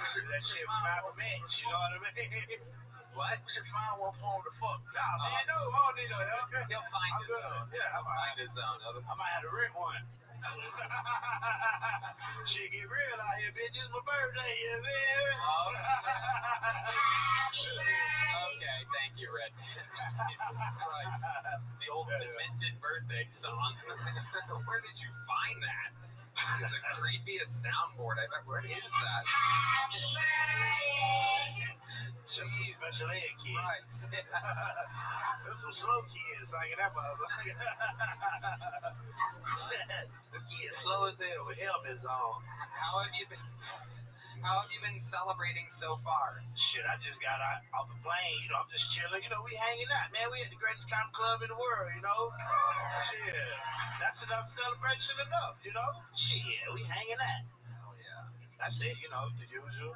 That shit was not a match, you know what I mean? What? We should find one for him to fuck. Nah, man, no, I don't need no help. He'll find I'm his good. own. Yeah, He'll find his own. I might have to rent one. Shit get real out here, bitch. It's my birthday, you know? Okay, thank you, Red. Jesus Christ. The old demented birthday song. Where did you find that? It's the creepiest soundboard I've ever. Where is that? Jeez, special ed kids. Christ. There's some slow kids singing that motherfucker. The kids slow as hell with helmets on. How have you been celebrating so far? Shit, I just got off the plane. You know, I'm just chilling. You know, we hanging out, man. We at the greatest comedy club in the world, you know? Shit, that's enough celebration enough, you know? Shit, we hanging out. Hell yeah. That's it, you know, the usual.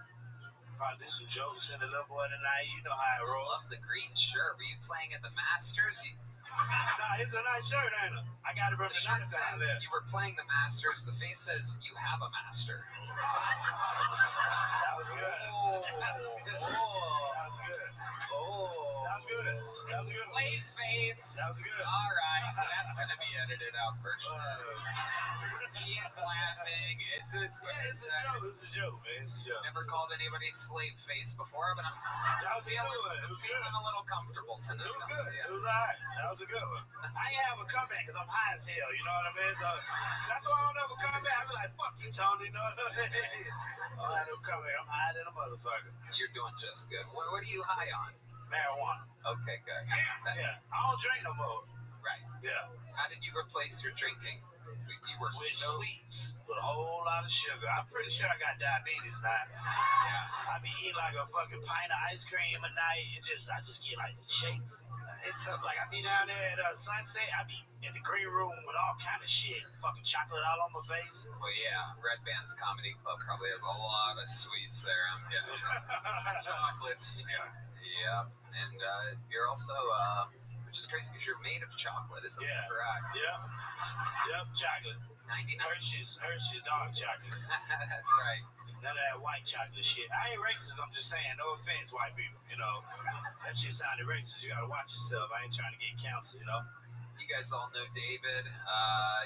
Probably do some jokes in the little boy tonight. You know how I roll. Love the green shirt. Were you playing at the Masters? Nah, it's a nice shirt, ain't it? I got it from The the shirt shop down there. says you were playing the Masters. The face says you have a master. That was good. Oh. That was good. That was good. Oh. That was good. That was good. Late face. That was good. All right. That's going to be edited out for sure. He's laughing. It's a Yeah, it's a joke. It's a joke, man. It's a joke. Never called anybody slave face before, but I'm That was a good one. It was good. feeling a little comfortable tonight. It was good. It was alright. That was a good one. I ain't have a comeback because I'm high as hell. You know what I mean? So that's why I don't ever come back. I be like, fuck you, Tony. You know what I mean? I don't come back. I'm high than a motherfucker. You're doing just good. What are you high on? Marijuana. Okay, good. Yeah. I don't drink no more. Right. Yeah. How did you replace your drinking? You were With so sweets. With a whole lot of sugar. I'm pretty sure I got diabetes now. yeah. I be eating like a fucking pint of ice cream a night. I just get like shakes. It's like I be down there at Sunset. I be in the green room with all kind of shit. Fucking chocolate all on my face. Well, yeah. Red Band's Comedy Club probably has a lot of sweets there. I'm getting Chocolates. Yeah. yeah. And you're also, which is crazy because you're made of chocolate, isn't Yeah. that correct? Yep. Yep. Chocolate. 99. Hershey's dark chocolate. That's right. None of that white chocolate shit. I ain't racist. I'm just saying. No offense, white people. You know, that shit sounded racist. You gotta watch yourself. I ain't trying to get counseled. You know. You guys all know David.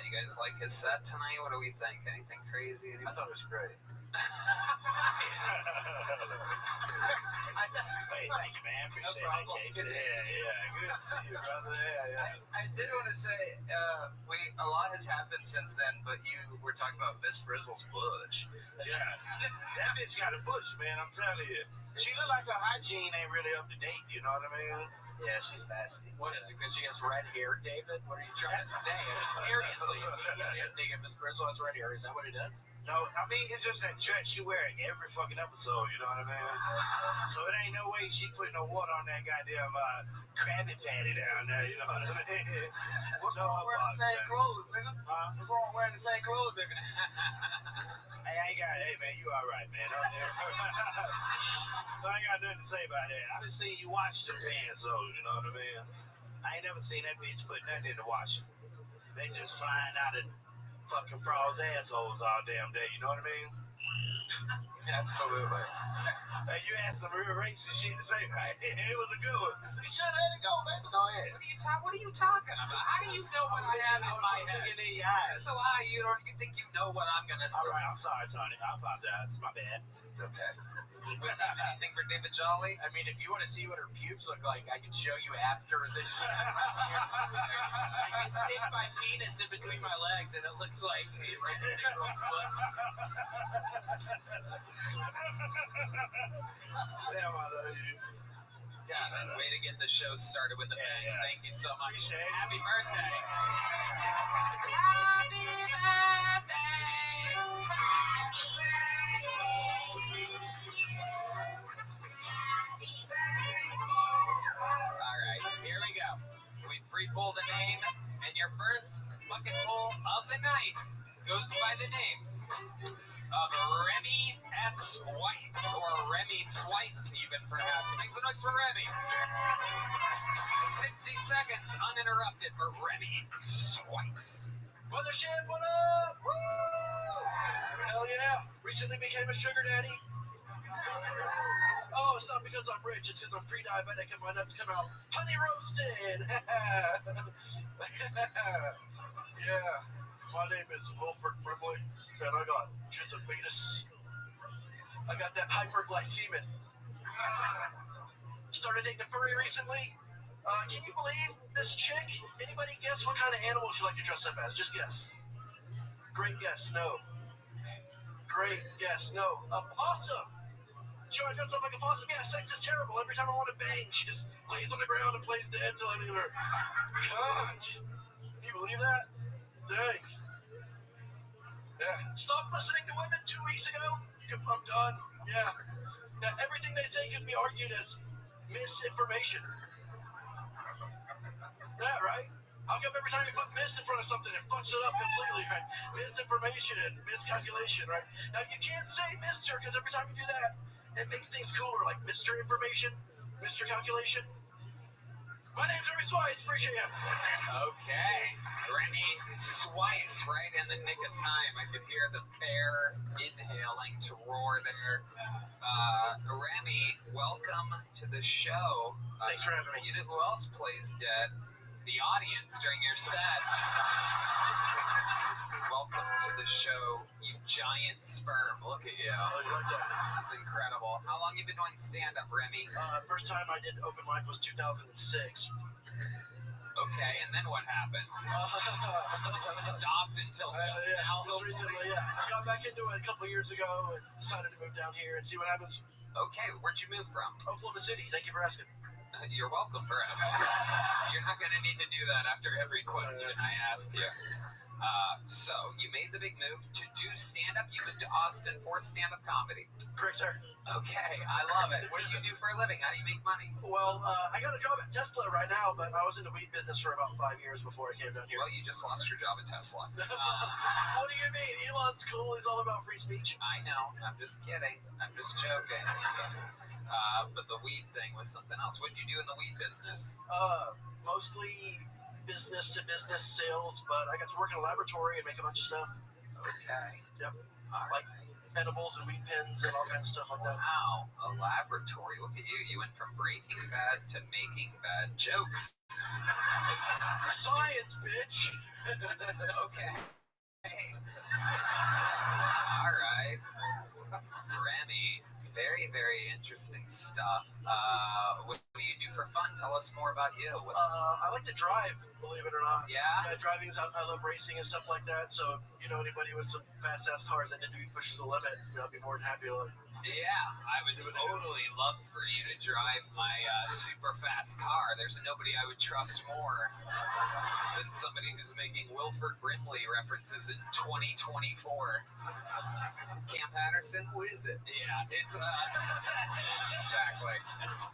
You guys like his set tonight? What do we think? Anything crazy? I thought it was great. Hey, thank you, man. Appreciate that, Casey. Yeah. Good to see you, brother. Yeah. I did want to say, a lot has happened since then, but you were talking about Miss Frizzle's bush. Yeah. That bitch got a bush, man. I'm telling you. She look like her hygiene ain't really up to date. You know what I mean? Yeah, she's nasty. What is it? Because she has red hair, David? What are you trying to say? I mean, seriously, you think if Miss Frizzle has red hair, is that what it does? No, I mean, it's just that dress she wearing every fucking episode. You know what I mean? So it ain't no way she putting no water on that goddamn Krabby Patty down there. You know what I mean? What's wrong with wearing the same clothes, nigga? Huh? What's wrong with wearing the same clothes, nigga? Hey, man, you all right, man. I ain't got nothing to say about that. I done seen you wash them pants, so you know what I mean? I ain't never seen that bitch put nothing in the washer. They just flying out of fucking frogs' assholes all damn day, you know what I mean? Absolutely. Hey, you had some real racist shit to say, right? It was a good one. You should let it go, baby. Go ahead. What are you talking about? How do you know what I have in my head? Looking in your eyes. So high, you think you know what I'm gonna say? All right, I'm sorry, Tony. I apologize. My bad. It's okay. Anything for David Jolly? I mean, if you want to see what her pubes look like, I can show you after the show. I can stick my penis in between my legs, and it looks like a girl's pussy. Sam, I love you. Yeah, way to get the show started with the bang. Yeah. Thank you so much. Appreciate it. Happy birthday. All right, here we go. We pre-pull the name, and your first fucking pull of the night goes by the name of Remy S. Swites, or Remy Swites even, perhaps. Make some noise for Remy. 60 seconds uninterrupted for Remy Swites. Mothership, what up? Woo! Hell yeah. Recently became a sugar daddy. Oh, it's not because I'm rich. It's because I'm pre-diabetic and my nuts come out honey roasted. Yeah. My name is Wilford Brimley, and I got diabetes. I got that hyperglycemic. Started dating a furry recently. Can you believe this chick? Anybody guess what kind of animal she like to dress up as? Just guess. Great guess. No. Great guess. No. A possum. She want to dress up like a possum. Yeah, sex is terrible. Every time I want to bang, she just lays on the ground and plays dead till I leave her. God. Can you believe that? Dang. Yeah. Stop listening to women 2 weeks ago. I'm done. Yeah. Now, everything they say could be argued as misinformation. Yeah, right? How come every time you put miss in front of something, it fucks it up completely, right? Misinformation, miscalculation, right? Now, you can't say mister, because every time you do that, it makes things cooler, like Mr. Information, Mr. Calculation. My name's Remy Swice, appreciate you. Okay. Remy Swice, right in the nick of time. I could hear the bear inhaling to roar there. Remy, welcome to the show. Thanks for having me. You know who else plays dead? The audience during your set. Welcome to the show, you giant sperm. Look at you. Oh, you like that? This is incredible. How long have you been doing stand-up, Remy? First time I did open mic was 2006. Okay, and then what happened? Stopped until just Yeah, now, just hopefully? recently, yeah. Got back into it a couple of years ago and decided to move down here and see what happens. Okay, where'd you move from? Oklahoma City, thank you for asking. You're welcome for asking. You're not going to need to do that after every question I asked you. So, you made the big move to do stand-up. You moved to Austin for stand-up comedy. Correct, sir. Okay, I love it. What do you do for a living? How do you make money? Well, I got a job at Tesla right now, but I was in the weed business for about 5 years before I came down here. Well, you just lost your job at Tesla. What do you mean? Elon's cool. He's all about free speech. I know. I'm just kidding. I'm just joking. But the weed thing was something else. What did you do in the weed business? Mostly business-to-business sales, but I got to work in a laboratory and make a bunch of stuff. Okay. Yep. All Like right. edibles and weed pens and all kinds of stuff like that. Wow, a laboratory. Look at you. You went from Breaking Bad to Making Bad jokes. Science, bitch! Okay. All right. Remy, very, very interesting stuff. What do you do for fun? Tell us more about you. I like to drive, believe it or not. Yeah? Driving is, I love racing and stuff like that, so if you know anybody with some fast-ass cars that need to be pushed to the limit, I'd be more than happy to. Yeah, I would totally love for you to drive my super fast car. There's nobody I would trust more than somebody who's making Wilford Brimley references in 2024. Cam Patterson? Who is that? Yeah, it's exactly.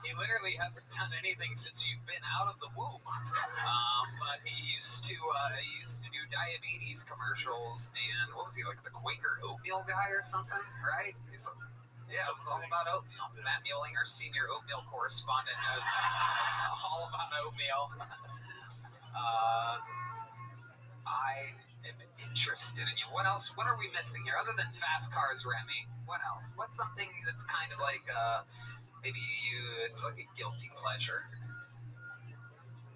He literally hasn't done anything since you've been out of the womb. But he used to do diabetes commercials, and what was he, like the Quaker oatmeal guy or something, right? He's like, yeah, it was all about oatmeal. Matt Mueling, our senior oatmeal correspondent, knows all about oatmeal. I am interested in you. What else? What are we missing here? Other than fast cars, Remy, what else? What's something that's kind of like, maybe it's like a guilty pleasure?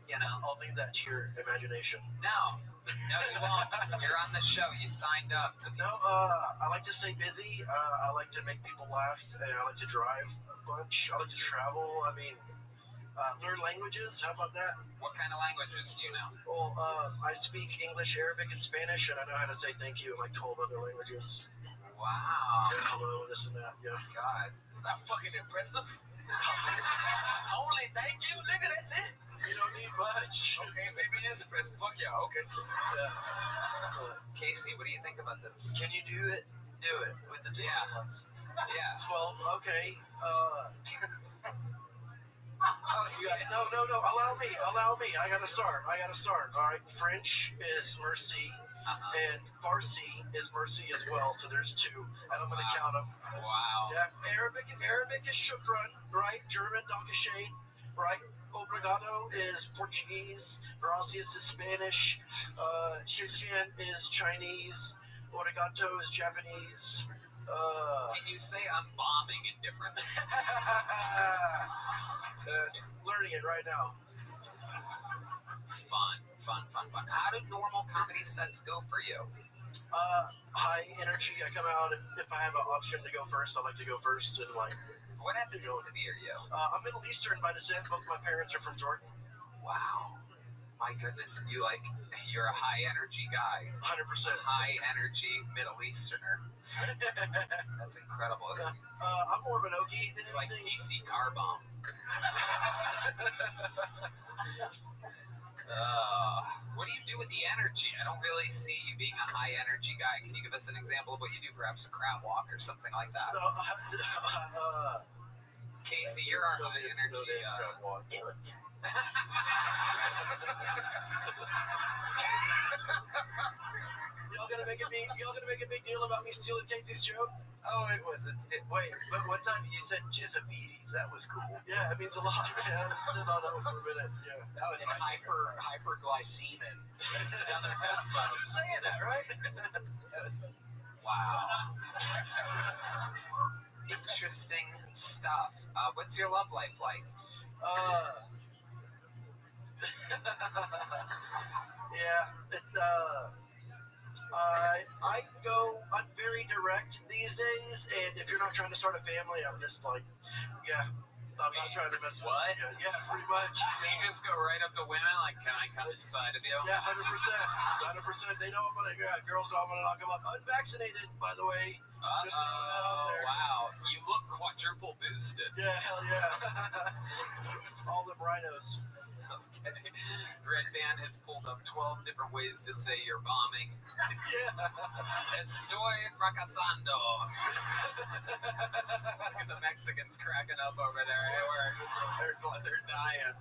You know? I'll leave that to your imagination. No, you won't. You're on the show. You signed up. No, I like to stay busy. I like to make people laugh, and I like to drive a bunch. I like to travel. I mean, learn languages. How about that? What kind of languages do you know? Well, I speak English, Arabic, and Spanish, and I know how to say thank you in like 12 other languages. Wow. Yeah, hello, this and that. Yeah. God. Not fucking impressive. Only thank you, nigga. That's it. You don't need much. Okay, maybe it is impressive. Fuck yeah. Okay. Casey, what do you think about this? Can you do it? Do it with the 12 Yeah. ones. Yeah. 12. Okay. No. Allow me. I gotta start. All right. French is mercy, and Farsi is mercy as well. So there's 2, and I'm gonna count them. Wow. Yeah. Arabic is shukran, right? German, dankeschön, right? Obrigado is Portuguese. Gracias is Spanish. Shijian is Chinese. Origato is Japanese. Can you say I'm bombing indifferently? Learning it right now. Fun. How do normal comedy sets go for you? High energy. I come out if I have an option to go first. I like to go first and like. What ethnicity are you? I'm Middle Eastern by descent. Both my parents are from Jordan. Wow. My goodness. You're a high energy guy. 100%. High energy Middle Easterner. That's incredible. I'm more of an Okie than Like anything. PC car bomb. What do you do with the energy? I don't really see you being a high energy guy. Can you give us an example of what you do? Perhaps a crab walk or something like that. Casey, you're our high energy. Y'all gonna make a big deal about me stealing Casey's joke? Oh, it wasn't. Wait, but one time you said Jizabetes. That was cool. Yeah, it means a lot. Yeah, it's still on over for a minute. Yeah. That was hyperglycemia. Another I'm saying that, right? Wow. Interesting stuff. What's your love life like? Yeah, it's I'm very direct these days, and if you're not trying to start a family, I'm just like, yeah, I'm not trying to mess with What? you. Yeah, pretty much. So you just go right up to women, like, can I cut this side of you? Yeah, 100%. 100%. They know I'm gonna, girls know I'm gonna knock them up. Unvaccinated, by the way. Just throwing that out there. Wow. You look quadruple boosted. Yeah, hell yeah. All them rhinos. Okay. Red Band has pulled up 12 different ways to say you're bombing. Yeah. Estoy fracasando. Look at the Mexicans cracking up over there. They're dying.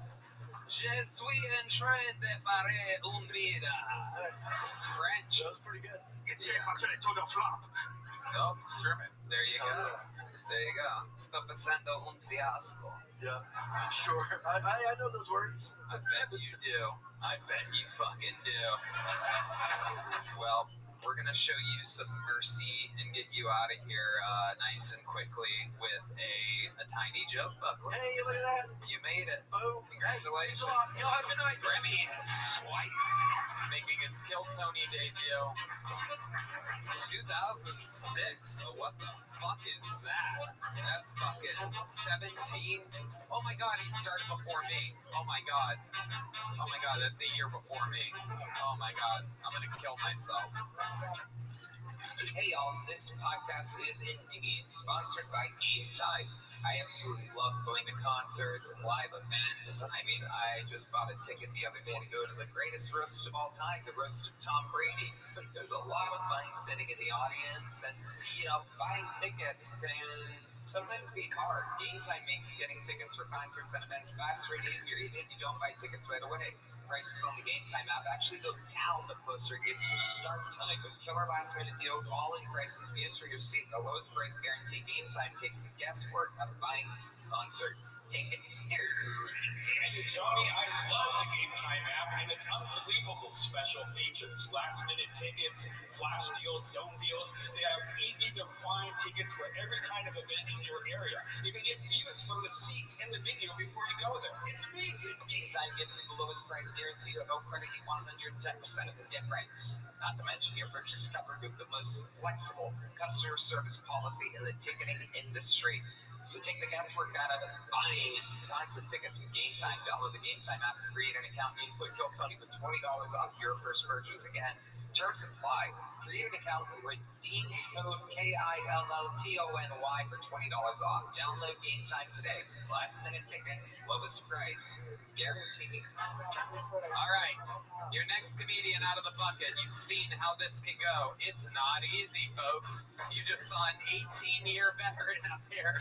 Je suis en train de faire un vida. French. That was pretty good. Oh, it's German. There you go. There you go. Sto pasando un fiasco. Yeah, sure. I know those words. I bet you do. I bet you fucking do. Well, we're gonna show you some mercy and get you out of here nice and quickly with a tiny joke booklet. Hey, look at that. You made it. Boom. Congratulations. Thanks a lot. Y'all have a good night. Remy Swice making his Kill Tony debut. 2006. So what the fuck is that? That's fucking 17. Oh my god, he started before me. Oh my god. Oh my god, that's a year before me. Oh my god, I'm gonna kill myself. Hey y'all, this podcast is indeed sponsored by Game Time. I absolutely love going to concerts and live events. I mean, I just bought a ticket the other day to go to the greatest roast of all time, the roast of Tom Brady. There's a lot of fun sitting in the audience, and, buying tickets can sometimes be hard. Game Time makes getting tickets for concerts and events faster and easier, even if you don't buy tickets right away. Prices on the Game Time app actually go down the closer it gets to start time. With killer last-minute deals, all-in prices, views for your seat, the lowest price guarantee. Game Time takes the guesswork out of buying concert tickets. And you tell me I love the Game Time app and its unbelievable special features. Last-minute tickets, flash deals, zone deals. They have easy-to-find tickets for every kind of event in your area. You can get views from the seats in the video before you go there. It's amazing. Game Time gives you the lowest price guarantee, or they'll credit you 110% of the difference. Not to mention your purchase is covered with the most flexible customer service policy in the ticketing industry. So take the guesswork out of buying concert tickets with Game Time. Download the Game Time app and create an account. Use code Kill Tony for $20 off your first purchase. Again, terms apply. Create an account and redeem code KILLTONY for $20 off. Download Game Time today. Last minute tickets, lowest price, guaranteed. All right, your next comedian out of the bucket. You've seen how this can go. It's not easy, folks. You just saw an 18-year veteran up here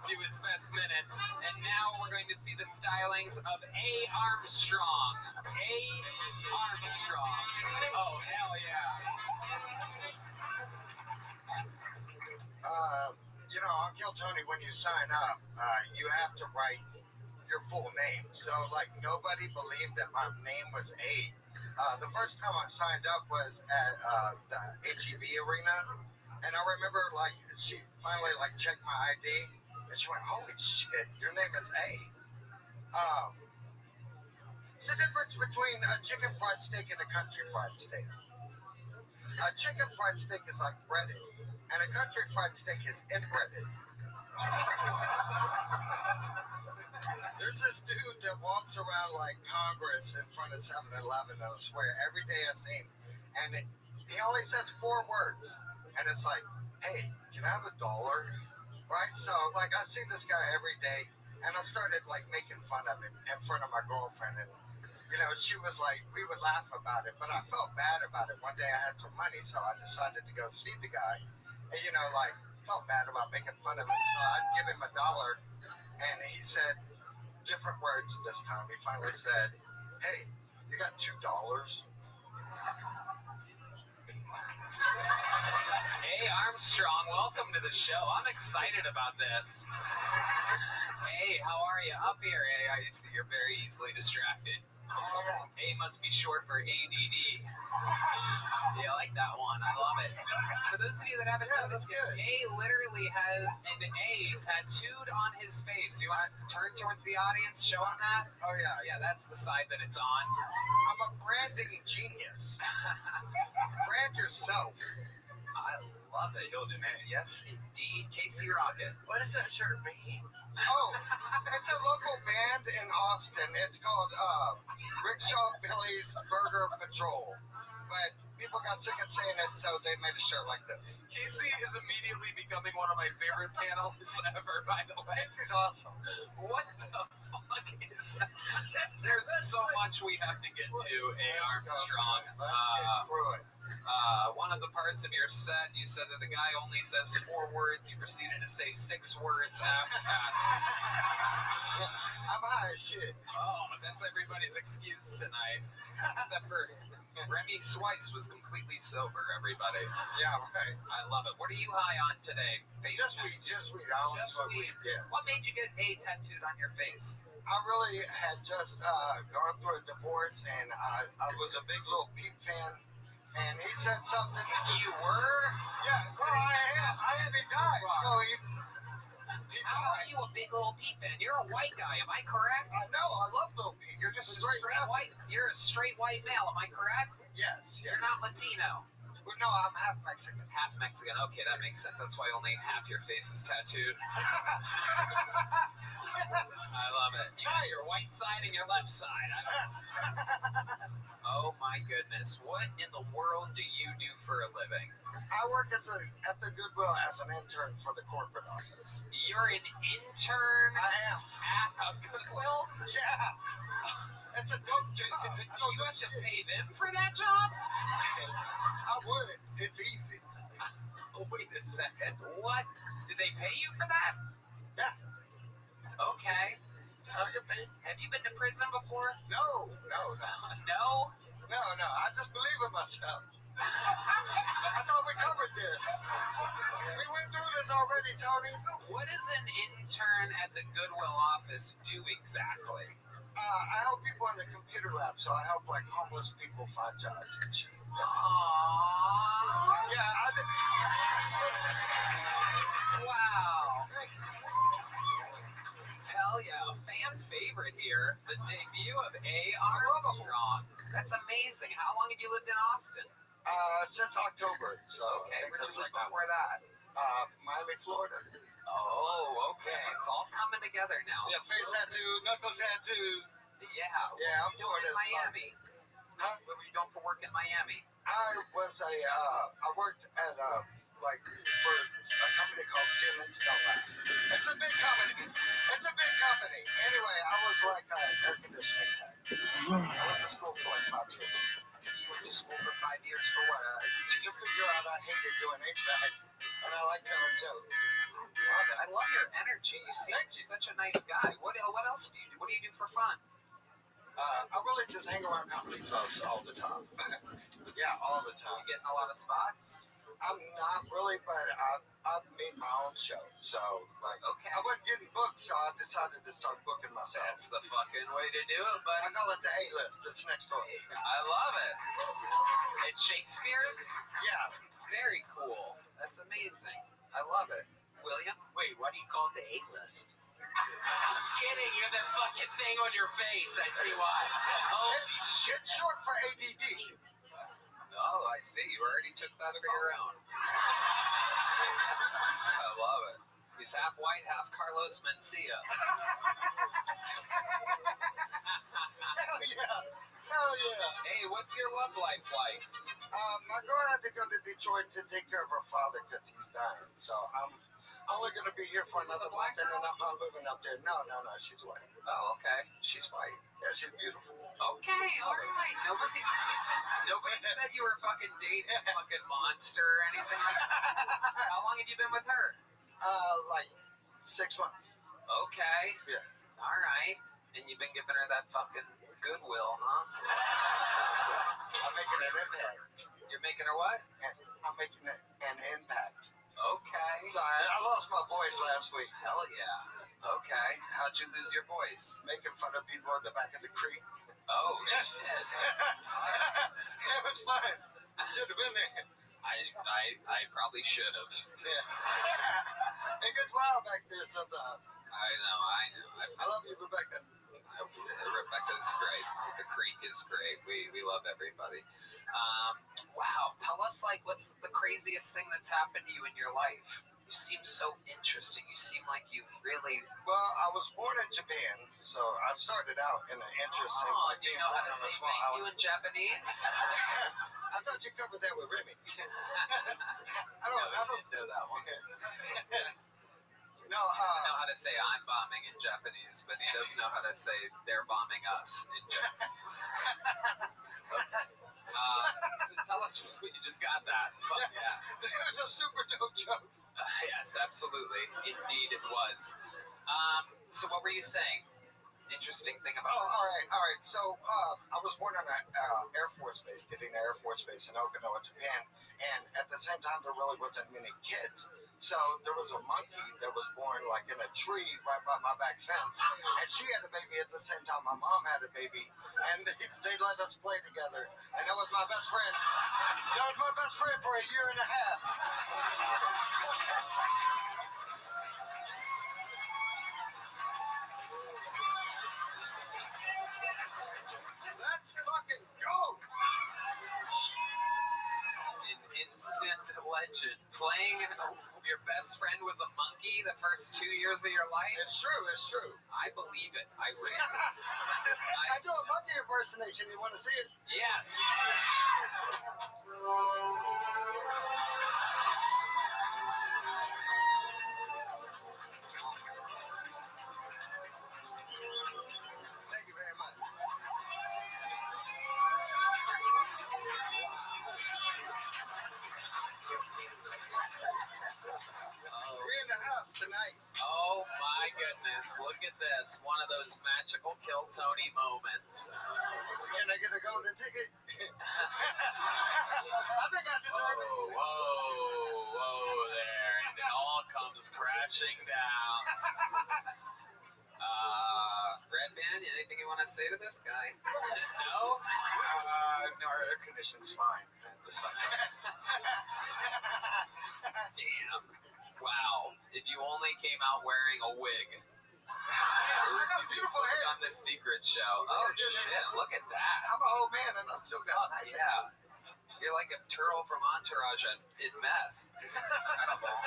do his best minute, and now we're going to see the stylings of A. Armstrong. A. Armstrong. Oh, hell yeah. On Kill Tony, when you sign up, you have to write your full name. So, nobody believed that my name was A. The first time I signed up was at the HEB Arena, And I remember, like, she finally, like, checked my ID, and she went, holy shit, your name is A. It's the difference between a chicken fried steak and a country fried steak. A chicken fried steak is like breaded, and a country fried steak is inbreaded. There's this dude that walks around like Congress in front of 7-Eleven, and I swear, every day I see him, and he only says 4 words, and it's like, hey, can I have $1? Right? So, like, I see this guy every day, and I started, like, making fun of him in front of my girlfriend, and you know, she was like, we would laugh about it, but I felt bad about it. One day I had some money, so I decided to go see the guy. And, you know, like, felt bad about making fun of him, so I'd give him $1. And he said different words this time. He finally said, hey, you got $2? Hey, Armstrong, welcome to the show. I'm excited about this. Hey, how are you? Up here. Hey, I see you're very easily distracted. A must be short for ADD. Yeah, I like that one. I love it. For those of you that haven't noticed yet, A literally has an A tattooed on his face. You want to turn towards the audience, show them that? Oh, yeah. Yeah, that's the side that it's on. I'm a branding genius. Brand yourself. I love it. You'll do, man. Yes, indeed. Casey Rocket. What does that shirt mean? Oh, it's a local band in Austin. It's called Rickshaw Billy's Burger Patrol. But people got sick of saying it, so they made a shirt like this. Casey is immediately becoming one of my favorite panelists ever, by the way. Casey's awesome. What the fuck is that? There's so much we have to get to, A. Armstrong. Let's get through it. One of the parts of your set, you said that the guy only says 4 words. You proceeded to say 6 words after that. I'm high as shit. Oh, that's everybody's excuse tonight. Except for Remy Swice was completely sober, everybody. Yeah, right. I love it. What are you high on today? Just weed. I only Just smoke weed. weed. Yeah. What made you get A tattooed on your face? I really had just gone through a divorce, and I was a big Lil Peep fan. And he said something. You were? Yeah, well, I had he died. So he How are you a big Lil Peep fan? You're a white guy, am I correct? I know, I love Lil Peep. You're just a He's straight white. You're a straight white male, am I correct? Yes, yes. You're not Latino. Well, no, I'm half Mexican. Half Mexican. Okay, that makes sense. That's why only half your face is tattooed. I love it. You got your white side and your left side. Oh my goodness. What in the world do you do for a living? I work at the Goodwill as an intern for the corporate office. You're an intern I am. at a Goodwill? Yeah. It's a dope Do job. you have to pay them for that job? I would. It's easy. Oh, wait a second. What? Did they pay you for that? Yeah. Okay. I get paid. Have you been to prison before? No. No? No. I just believe in myself. I thought we covered this. We went through this already, Tony. What does an intern at the Goodwill office do exactly? I help people in the computer lab, so I help like homeless people find jobs and shit. Aww. Yeah, I did. Wow. Hell yeah, a fan favorite here. The debut of A. Armstrong. That's amazing. How long have you lived in Austin? Since October. So Okay, where did you live like before that? Miami, Florida. Oh, okay. It's all coming together now. Yeah, face tattoo, knuckle tattoos. Yeah. Yeah, I'm What were you doing in Florida. Miami? Huh? What were you doing for work in Miami? I worked at like for a company called Siemens Dunlap. It's a big company. Anyway, I was like an air conditioning tech. I went to school for like 5 years. You went to school for 5 years for what? To figure out I hated doing HVAC, and I like telling jokes. Love it. I love your energy. You seem such a nice guy. What else do you do? What do you do for fun? I really just hang around comedy clubs all the time. Yeah, all the time. You getting a lot of spots? I'm not really, but I've made my own show. So, like, Okay. I wasn't getting booked, so I decided to start booking myself. That's the fucking way to do it, I buddy. call it the A-list. It's next door. I love it. It's Shakespeare's? Yeah. Very cool. That's amazing. I love it. William? Wait, why do you call it the A-list? Kidding, you have that fucking thing on your face. I see why. Holy shit. It's short for ADD. Oh, I see. You already took that for your own. I love it. He's half white, half Carlos Mencia. Hell yeah. Hell yeah. Hey, what's your love life like? My girl had to go to Detroit to take care of her father because he's dying. So I'm only going to be here for another month, and then I'm moving up there. No, she's white. Oh, okay. She's white. Yeah, she's beautiful. Okay, all right. Nobody said you were fucking dating a fucking monster or anything like that. How long have you been with her? Like 6 months. Okay. Yeah. All right. And you've been giving her that fucking goodwill, huh? I'm making an impact. You're making her what? I'm making an impact. Okay. So I lost my voice last week. Hell yeah. Okay. How'd you lose your voice? Making fun of people at the back of the creek. Oh, shit. It was fun. I should have been there. I probably should have. Yeah. It gets wild back there sometimes. I know. I love you, Rebecca. Rebecca's great. The creek is great. We love everybody. Wow. Tell us, like, what's the craziest thing that's happened to you in your life? You seem so interesting. You seem like you really... Well, I was born in Japan, so I started out in an interesting... Oh, do you know how to say thank you in Japanese? I thought you covered that with Remy. I No, don't you didn't know that one. No, He doesn't know how to say I'm bombing in Japanese, but he does know how to say they're bombing us in Japanese. So tell us, you just got that. But yeah. it was a super dope joke. Yes, absolutely. Indeed it was. So what were you saying? Interesting thing about Oh, all right. So I was born on an Air Force base, getting Air Force Base in Okinawa, Japan. And at the same time, there really wasn't many kids. So there was a monkey that was born like in a tree right by my back fence. And she had a baby at the same time my mom had a baby. And they let us play together. And that was my best friend. That was my best friend for a year and a half. Let's fucking go. an instant legend. Playing your best friend was a monkey the first 2 years of your life? It's true. It's true. I believe it. I really. I do a monkey impersonation. You want to see it? Yes. Thank you very much. We're in the house tonight. Oh my goodness. Look at this. One of those magical Kill Tony moments. Can I get a golden ticket? I think I deserve it. Whoa there. And it all comes crashing down. Red Band, anything you want to say to this guy? No? No, our air conditioning's fine. The sun's Damn. Wow. If you only came out wearing a wig. I got beautiful hair. On the secret show. Oh shit, look at that. I'm an old man and I still got nice hair. Yeah. You're like a turtle from Entourage in meth. It's incredible.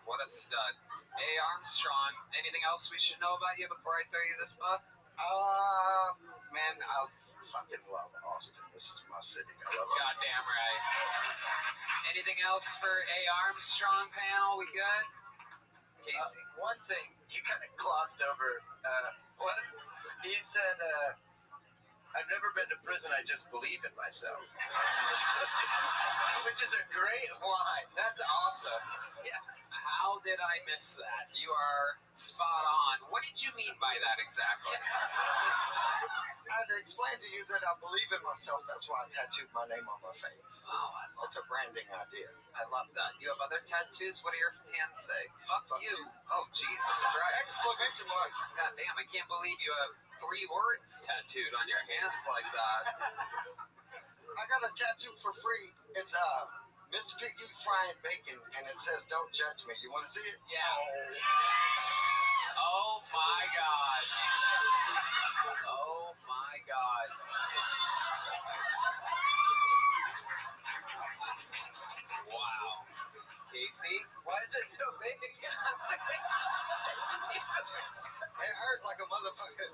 What a stud. Hey, Armstrong, anything else we should know about you before I throw you this buff? Man, I fucking love Austin. This is my city. I love it. Goddamn right. Anything else for A. Armstrong panel? We good? Casey? one thing you kind of glossed over. What he said, I've never been to prison. I just believe in myself, which is a great line. That's awesome. Yeah. How did I miss that? You are spot on. What did you mean by that exactly? I had to explain to you that I believe in myself. That's why I tattooed my name on my face. Oh, It's a branding idea. I love that. You have other tattoos? What do your hands say? Fuck you. Oh, Jesus Christ. Exclamation mark. God damn, I can't believe you have 3 words tattooed on your hands like that. I got a tattoo for free. It's Miss Piggy frying bacon, and it says, "Don't judge me." You want to see it? Yeah. Oh my god. Oh my god. Wow. Casey? Why is it so big? It hurt like a motherfucker.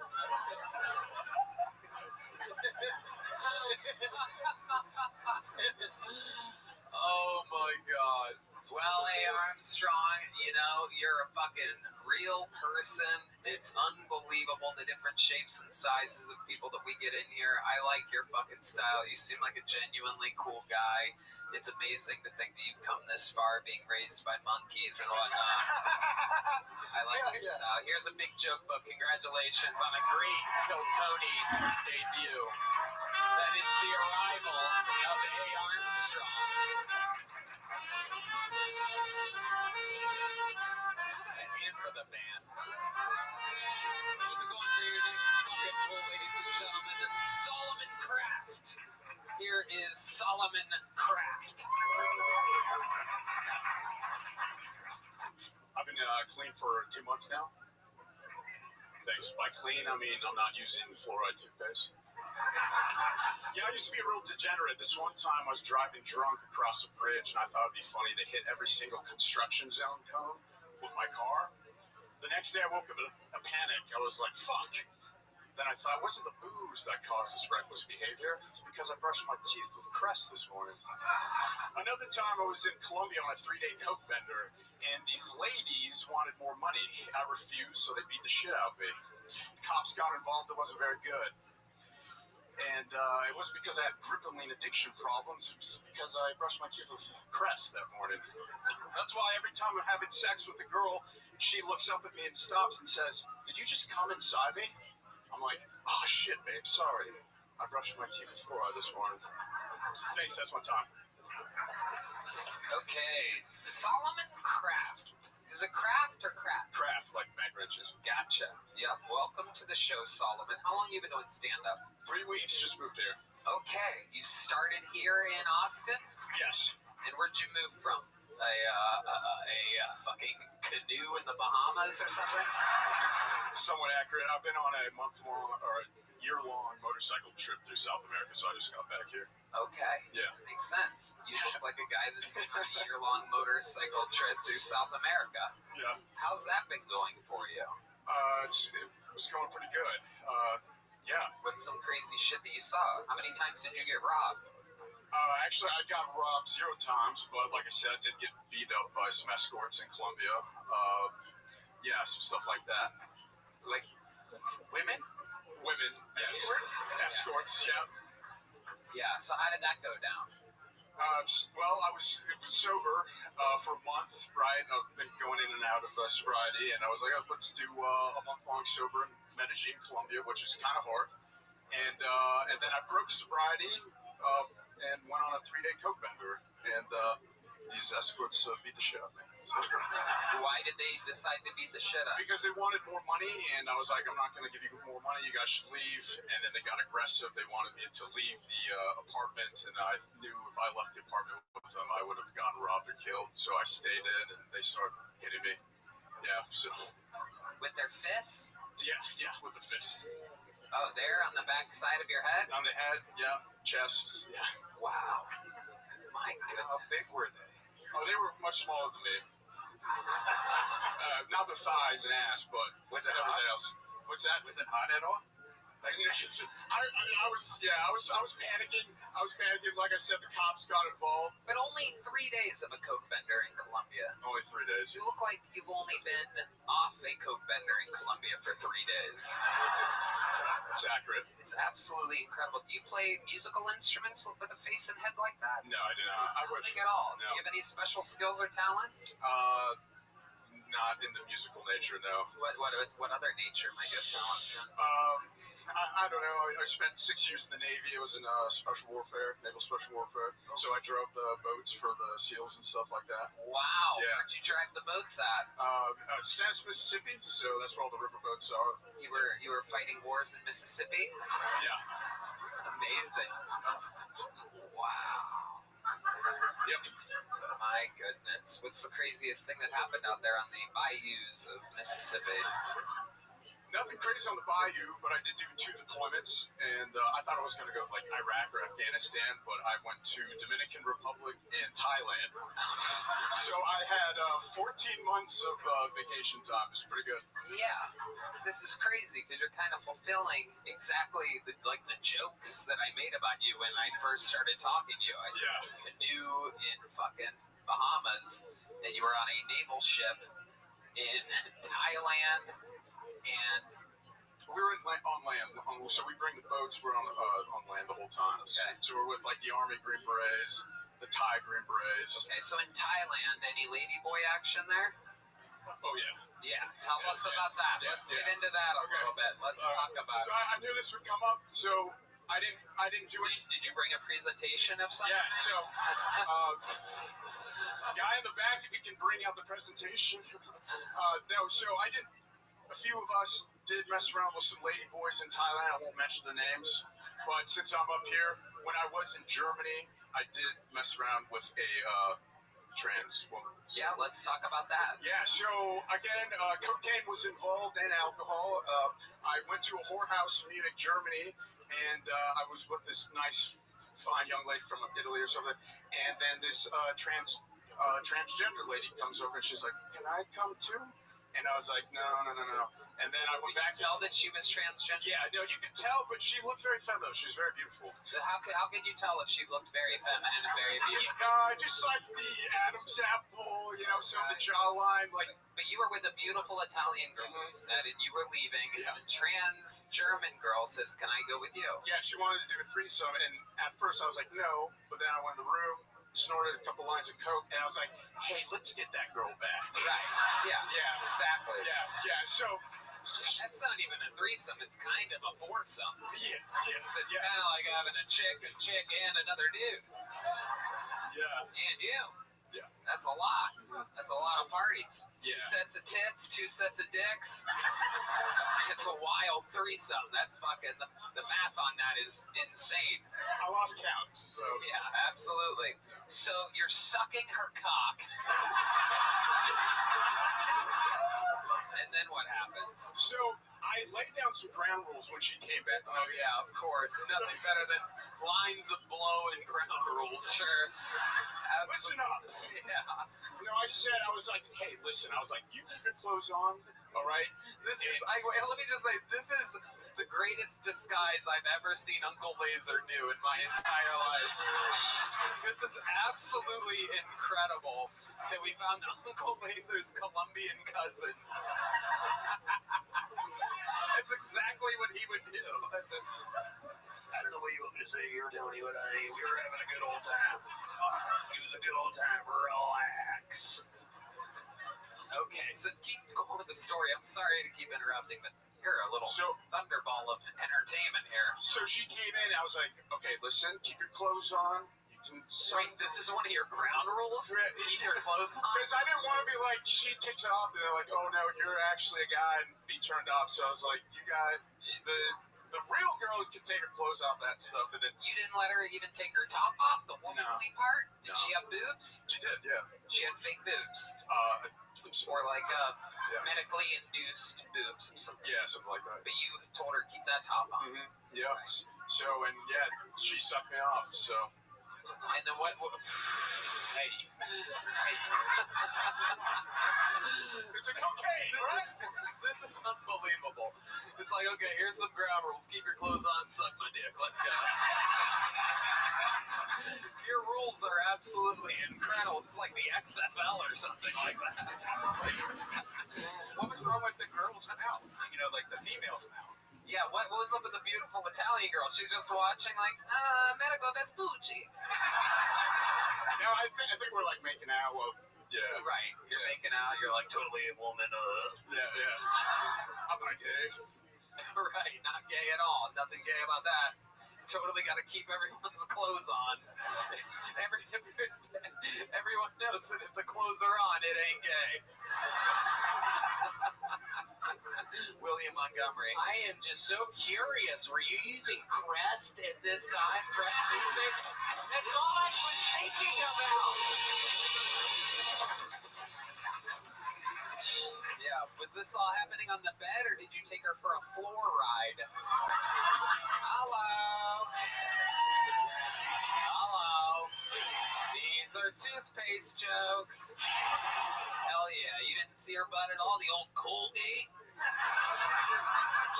Oh my god. Well, A. Armstrong, you know, you're a fucking real person. It's unbelievable the different shapes and sizes of people that we get in here. I like your fucking style. You seem like a genuinely cool guy. It's amazing to think that you've come this far being raised by monkeys and whatnot. I like your style. Here's a big joke book. Congratulations on a great Kill Tony debut. That is the arrival of A. Armstrong. For the band. Keep it going for your next fucking pull, ladies and gentlemen. Solomon Kraft. Here is Solomon Kraft. I've been clean for 2 months now. Thanks. By clean, I mean I'm not using fluoride toothpaste. Yeah, I used to be a real degenerate. This one time I was driving drunk across a bridge, and I thought it'd be funny to hit every single construction zone cone with my car. The next day I woke up in a panic. I was like, fuck. Then I thought, wasn't the booze that caused this reckless behavior? It's because I brushed my teeth with Crest this morning. Another time I was in Colombia on a 3-day coke bender, and these ladies wanted more money. I refused, so they beat the shit out of me. Cops got involved. It wasn't very good. And it wasn't because I had Ritalin addiction problems. It was because I brushed my teeth with Crest that morning. That's why every time I'm having sex with a girl, she looks up at me and stops and says, "Did you just come inside me?" I'm like, "Oh shit, babe, sorry. I brushed my teeth with fluoride this morning." Thanks, that's my time. Okay, Solomon Kraft. Is it Kraft or Kraft? Kraft, like mag wrenches. Gotcha. Yep. Welcome to the show, Solomon. How long you been doing stand-up? 3 weeks, just moved here. Okay, you started here in Austin, Yes. and where'd you move from? A fucking canoe in the Bahamas or something? Somewhat accurate. I've been on a month-long or a year-long motorcycle trip through South America, so I just got back here. Okay. Yeah. Makes sense. You look like a guy that's been on a year-long motorcycle trip through South America. Yeah. How's that been going for you? It was going pretty good. Yeah. What's some crazy shit that you saw? How many times did you get robbed? Actually, I got robbed 0 times, but like I said, I did get beat up by some escorts in Colombia. Yeah, some stuff like that. Like women? Women, yes. Escorts, yeah. Yeah, so how did that go down? Well, it was sober for a month, right? I've been going in and out of sobriety, and I was like, oh, let's do a month-long sober in Medellin, Colombia, which is kind of hard. And then I broke sobriety and went on a 3-day coke bender, and these escorts beat the shit out of me. So. Why did they decide to beat the shit out? Because they wanted more money, and I was like, I'm not going to give you more money. You guys should leave. And then they got aggressive. They wanted me to leave the apartment, and I knew if I left the apartment with them, I would have gotten robbed or killed. So I stayed in, and they started hitting me. Yeah, so. With their fists? Yeah, with the fist. Oh, there on the back side of your head? On the head, yeah. Chest, yeah. Wow. My goodness. How big were they? Oh, they were much smaller than me. Not the thighs and ass, but Was it everything hot? else. What's that? Was it hot at all? I was panicking. I was panicking. Like I said, the cops got involved. But only 3 days of a coke bender in Colombia. Only 3 days. You look like you've only been off a coke bender in Colombia for 3 days. It's accurate. It's absolutely incredible. Do you play musical instruments with a face and head like that? No, I do not. I wish. Nothing at all. Do No. you have any special skills or talents? Not in the musical nature, no. What other nature might you have talents in? I don't know. I spent 6 years in the Navy. It was in special warfare, naval special warfare. So I drove the boats for the SEALs and stuff like that. Wow. Yeah. Where'd you drive the boats at? Stennis, Mississippi. So that's where all the river boats are. You were fighting wars in Mississippi? Yeah. Amazing. Wow. Yep. My goodness. What's the craziest thing that happened out there on the bayous of Mississippi? Nothing crazy on the bayou, but I did do 2 deployments, and I thought I was going to go to like Iraq or Afghanistan, but I went to Dominican Republic and Thailand. So I had 14 months of vacation time. It was pretty good. Yeah, this is crazy because you're kind of fulfilling exactly the jokes that I made about you when I first started talking to you. I said canoe in fucking Bahamas, and you were on a naval ship in Thailand, and We were on land, so we bring the boats. We're on land the whole time. Okay. So we're with like the Army Green Berets, the Thai Green Berets. okay, so in Thailand, any ladyboy action there? Oh yeah. Yeah, tell us about that. Yeah, Let's get into that a little bit. Let's talk about So it. I knew this would come up, so I didn't do So it. did you bring a presentation of something? Yeah. So guy in the back, if you can bring out the presentation. No, so I did. A few of us did mess around with some lady boys in Thailand. I won't mention their names, but since I'm up here, when I was in Germany, I did mess around with a trans woman. Yeah, let's talk about that. Yeah, so again, cocaine was involved and alcohol. I went to a whorehouse in Munich, Germany, and I was with this nice, fine young lady from Italy or something, and then this transgender lady comes over and she's like, "Can I come too?" And I was like, no. And then I went back. Tell that she was transgender. Yeah, no, you could tell, but she looked very feminine. She was very beautiful. How could you tell if she looked very feminine and very beautiful? Just like the Adam's apple, some of the jawline, like. But you were with a beautiful Italian girl, you said, and you were leaving. Yeah. And the trans German girl says, "Can I go with you?" Yeah, she wanted to do a threesome, and at first I was like, no. But then I went in the room, snorted a couple lines of coke, and I was like, hey, let's get that girl back. Right. Yeah. Yeah. Exactly. Yeah. So. That's not even a threesome. It's kind of a foursome. Yeah. It's kind of like having a chick, and another dude. Yeah. And you. Yeah. That's a lot. That's a lot of parties. Yeah. 2 sets of tits, 2 sets of dicks. It's a wild threesome. That's fucking, the math on that is insane. I lost count, so. Yeah, absolutely. So you're sucking her cock. And then what happens? So I laid down some ground rules when she came back. Oh yeah, of course. Nothing better than lines of blow and ground rules. Sure. Listen up. Yeah. No, I was like, hey, listen. I was like, you keep your clothes on, all right? Let me just say, this is the greatest disguise I've ever seen Uncle Laser do in my entire life. This is absolutely incredible that we found Uncle Laser's Colombian cousin. That's exactly what he would do. I don't know what you want me to say here, Tony, but we were having a good old time. It was a good old time. Relax. Okay, so keep going with the story. I'm sorry to keep interrupting, but you're a little thunderball of entertainment here. So she came in. I was like, okay, listen, keep your clothes on. You can Wait, this is one of your ground rules? Keep your clothes on? Because I didn't want to be like, she takes it off, and they're like, oh no, you're actually a guy, and be turned off. So I was like, you got the real girl can take her clothes off, that stuff, and then You didn't let her even take her top off, the womanly part? Did No. she have boobs? she did, yeah. She had fake boobs. Or Or like medically induced boobs. yeah, something like that. But you told her keep that top on. Yep. So, and yeah, she sucked me off, so. And then what Hey. It's a cocaine, right? This is unbelievable. It's like, okay, here's some ground rules. Keep your clothes on, suck my dick. Let's go. Your rules are absolutely incredible. It's like the XFL or something like that. What was wrong with the girl's mouth? Like the female's mouth. Yeah, what was up with the beautiful Italian girl? She's just watching like, Medico Vespucci. No, I think we're like making out. Well, yeah. Right. You're making out. You're like totally a woman. Yeah. I'm not gay. Right. Not gay at all. Nothing gay about that. Totally got to keep everyone's clothes on. Everyone knows that if the clothes are on, it ain't gay. William Montgomery. I am just so curious. Were you using Crest at this time? Crest toothpaste? That's all I was thinking about. Yeah, was this all happening on the bed, or did you take her for a floor ride? Hello? Hello? These are toothpaste jokes. Hell yeah, you didn't see her butt at all, the old Colgate?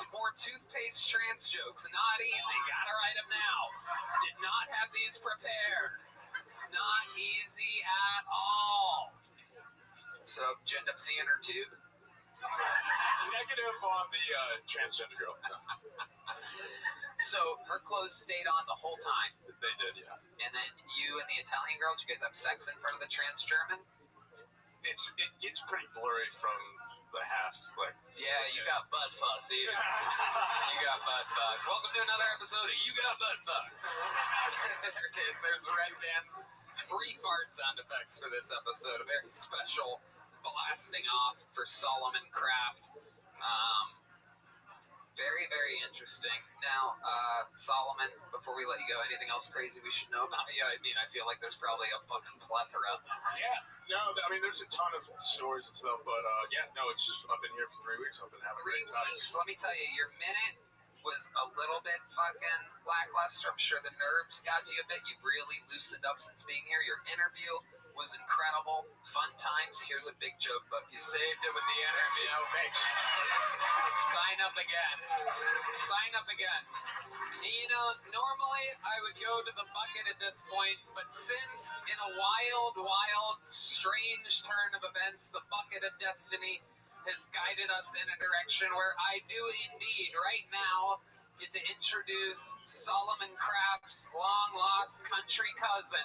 More toothpaste trans jokes, not easy. Gotta write them now. Did not have these prepared. Not easy at all. So, did you end up seeing her tube? Negative on the transgender girl. So, her clothes stayed on the whole time. They did, yeah. And then you and the Italian girl, did you guys have sex in front of the trans German? It gets pretty blurry from the half, like. Yeah, you got butt fucked, dude. You got butt fucked. Welcome to another episode of You Got Butt Fucked. There it is. There's Red Band's free fart sound effects for this episode. A very special blasting off for Solomon Kraft. Very, very interesting. Now, Solomon, before we let you go, anything else crazy we should know about you? I mean, I feel like there's probably a fucking plethora. Yeah, no, I mean, there's a ton of stories and stuff, but yeah, no, I've been here for 3 weeks. I've been having a 3 great time. weeks. Let me tell you, your minute was a little bit fucking lackluster. I'm sure the nerves got to you a bit. You've really loosened up since being here. Your interview was incredible. Fun times. Here's a big joke book. You saved it with the interview. Thanks. Sign up again. Sign up again. You know, normally I would go to the bucket at this point, but since in a wild, strange turn of events, the bucket of destiny has guided us in a direction where I do indeed right now get to introduce Solomon Kraft's long-lost country cousin.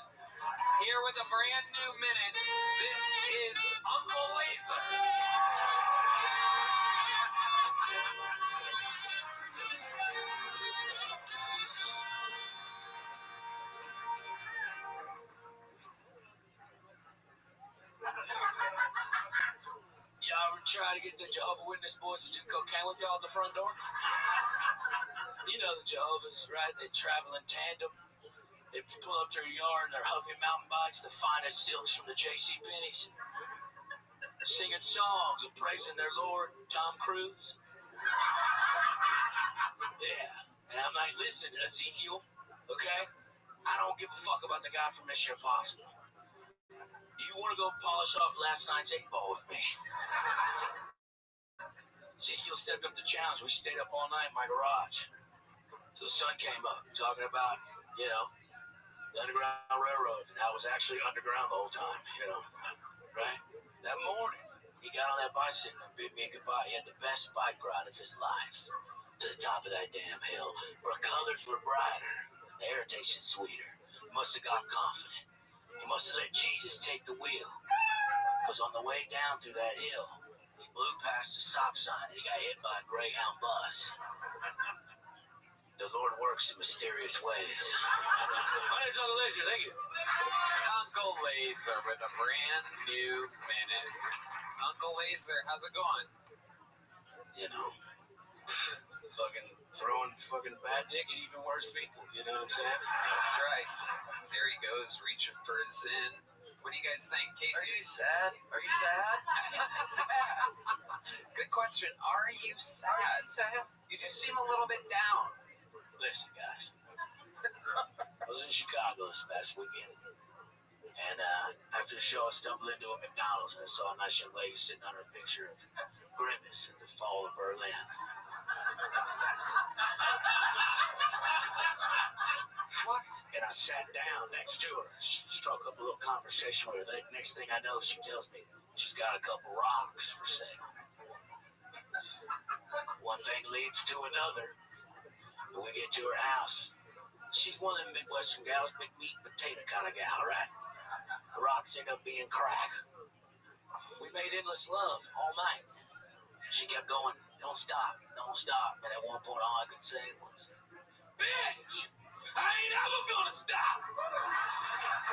Here with a brand new minute, this is Uncle Laser. Y'all ever try to get the Jehovah's Witness boys to do cocaine with y'all at the front door? You know the Jehovah's, right? They travel in tandem. They pull up to your yard and they're huffing mountain bikes, the finest silks from the JCPenney's. Singing songs and praising their Lord, Tom Cruise. Yeah, and I'm like, listen, Ezekiel, okay? I don't give a fuck about the guy from Mission Impossible. You want to go polish off last night's 8-ball with me? Ezekiel stepped up the challenge. We stayed up all night in my garage. So the sun came up, talking about, you know, the Underground Railroad, and I was actually underground the whole time, you know, right? That morning, he got on that bicycle and bid me goodbye. He had the best bike ride of his life to the top of that damn hill, where colors were brighter, the air tasted sweeter. He must have got confident. He must have let Jesus take the wheel, because on the way down through that hill, he blew past a stop sign and he got hit by a Greyhound bus. The Lord works in mysterious ways. My name's Uncle Laser, thank you. Uncle Laser with a brand new minute. Uncle Laser, how's it going? You know, fucking throwing fucking bad dick at even worse people, you know what I'm saying? That's right. There he goes, reaching for his Zin. What do you guys think, Casey? Are you sad? Are you sad? Good question. Are you sad? You do seem a little bit down. Listen, guys. I was in Chicago this past weekend. And after the show, I stumbled into a McDonald's and I saw a nice young lady sitting under a picture of Grimace at the Fall of Berlin. What? And I sat down next to her, struck up a little conversation with her. The next thing I know, she tells me she's got a couple rocks for sale. One thing leads to another. When we get to her house, she's one of them Midwestern gals, big meat and potato kind of gal, right? The rocks end up being crack. We made endless love all night. She kept going, don't stop. And at one point, all I could say was, bitch, I ain't ever gonna stop.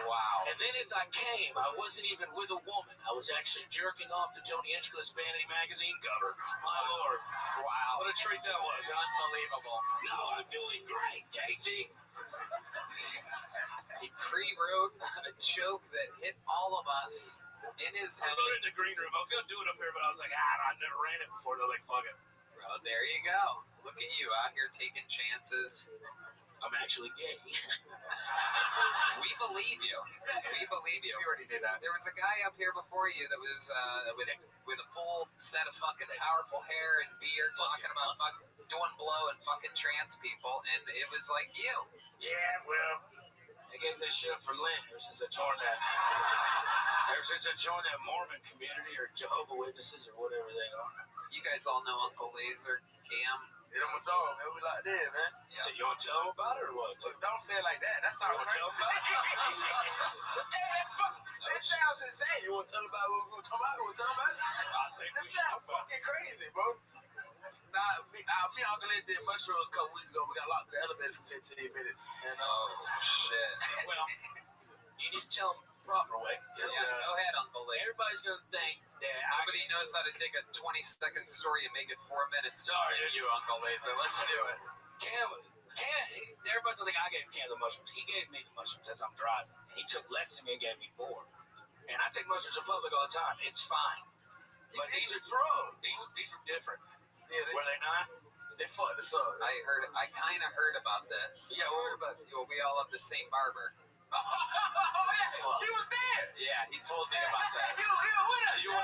Wow. And then as I came, I wasn't even with a woman. I was actually jerking off to Tony Hinchcliffe's Vanity magazine cover. My lord. Wow. What a treat that was, huh? Unbelievable. No, I'm doing great, Casey. He pre-wrote a joke that hit all of us in his I head. wrote it in the green room. I was gonna do it up here, but I was like, I've never ran it before. They're like, fuck it. Bro, there you go. Look at you out here taking chances. I'm actually gay. We believe you. We believe you. We already did that. There was a guy up here before you that was with a full set of fucking powerful hair and beard talking about fucking doing blow and fucking trans people, and it was like you. Yeah, well, I gave this shit up for Lent ever since I joined that. Ever since I joined that Mormon community or Jehovah Witnesses or whatever they are. You guys all know Uncle Laser, Cam. You know what's on, man? We like that, man. Yeah. So you want to tell them about it or what? Look, don't say it like that. That's not You what want to tell them about it? That sounds insane. You want to tell about what we were talking about? What we talking about? I think That we should sounds talk about it. fucking crazy, bro. Nah, me and Uncle Ed did mushrooms a couple weeks ago. We got locked in the elevator for 15 minutes. And Oh shit. Well, you need to tell them proper way. 'Cause, Yeah, go ahead, Uncle Laser. everybody's going to think that Nobody knows how to take a 20-second story and make it 4 minutes. Sorry. You, Uncle Laser. Let's do it. Cam, everybody's gonna think I gave Cam the mushrooms. He gave me the mushrooms as I'm driving. And he took less than me and gave me more. And I take mushrooms in public all the time. It's fine. But these are drugs. These are different. yeah, Were they not? they fucked us up. I kind of heard about this. Yeah, what about it? Well, we all have the same barber. Oh, yeah. Fuck. He was there. Yeah, he told me about that. You with us. You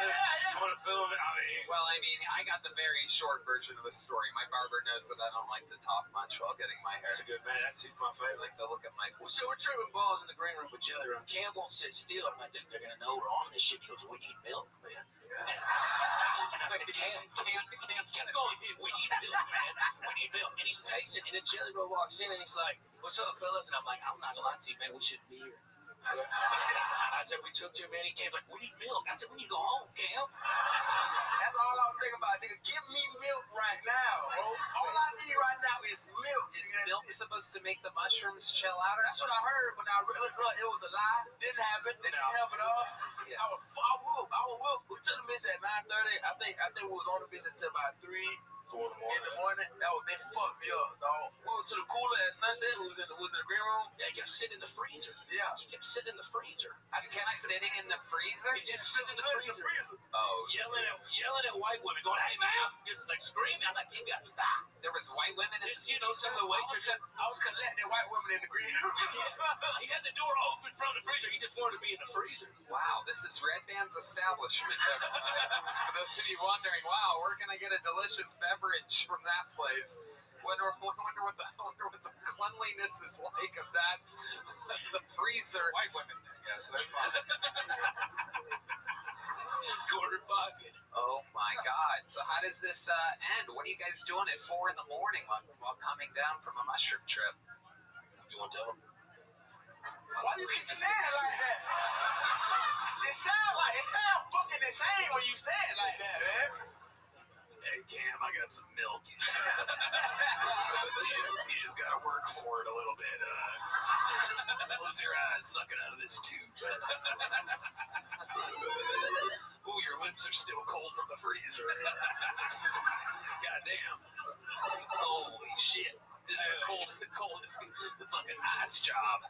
want to film it? I mean, Well, I mean, I got the very short version of the story. My barber knows that I don't like to talk much while getting my hair. that's a good man. He's my I favorite. like to look at my. So we're tripping balls in the green room with Jelly Room. Cam won't sit still. I'm like, they're gonna know we're on this shit. He goes, we need milk, man. And I said, Cam, keep going. We need milk, man. We need milk. And he's pacing, and then Jelly Roll walks in, and he's like, what's up, fellas? And I'm like, I'm not gonna lie to you, man. We shouldn't be here. I said, we took too many. Cam's like, we need milk. I said, we need to go home, Cam. That's all I'm thinking about, nigga. Give me milk right now, bro. All I need right now is milk. Is nigga. milk supposed to make the mushrooms chill out or That's what I heard, but I really look, it was a lie. Didn't happen. They didn't help at all. Yeah. I was we took the bitch at 9:30. I think we was on the bitch until about 3 4 in the in the morning. They fucked me up, dog. We went to the cooler at Sunset. We was in the green room. Yeah, you kept sitting in the freezer. Yeah. You kept sitting in the freezer. You kept sitting in the freezer? You just sitting in the freezer. Oh, Yelling at white women, going, "Hey, ma'am!" Just like screaming. I'm like, "You got to stop!" there was white women in Just, some of the waitresses. I was collecting white women in the green room. He had the door open from the freezer. He just wanted to be in the freezer. Wow, this is Red Band's establishment. For those of you wondering, wow, where can I get a delicious beverage from that place? Wonder what the cleanliness is like of that, the freezer. White women. Yeah, so they're fine. Quarter pocket. Oh my God! So how does this end? What are you guys doing at 4 in the morning while coming down from a mushroom trip? You want to tell him? Why you keep saying it like that? It sound fucking insane when you say it like that, man. Hey, Cam, I got some milk. You just got to work for it a little bit. Close your eyes, suck it out of this tube. Ooh, your lips are still cold from the freezer. Goddamn. Holy shit. This is the coldest fucking ice job.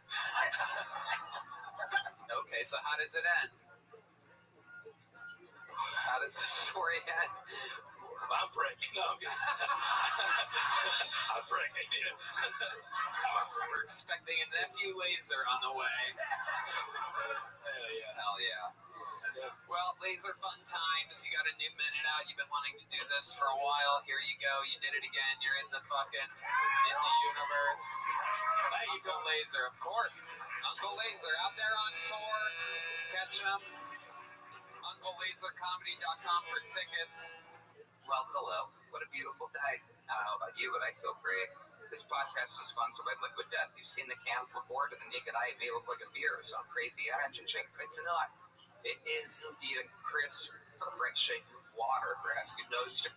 Okay, so how does it end? How does the story end? I'm pregnant. No, I'm kidding. I'm pregnant. We're expecting a nephew Laser on the way. Hell yeah. Hell yeah. Yeah. Well, Laser Fun Times, you got a new minute out. You've been wanting to do this for a while. Here you go. You did it again. You're in the universe. Uncle Laser, of course. Uncle Laser out there on tour. Catch him. UncleLaserComedy.com for tickets. Well, hello. What a beautiful day. I don't know about you, but I feel great. This podcast is sponsored by Liquid Death. You've seen the cans before, but the naked eye may look like a beer or some crazy energy drink, but it's not. It is indeed a crisp, refreshing water. Perhaps you've noticed a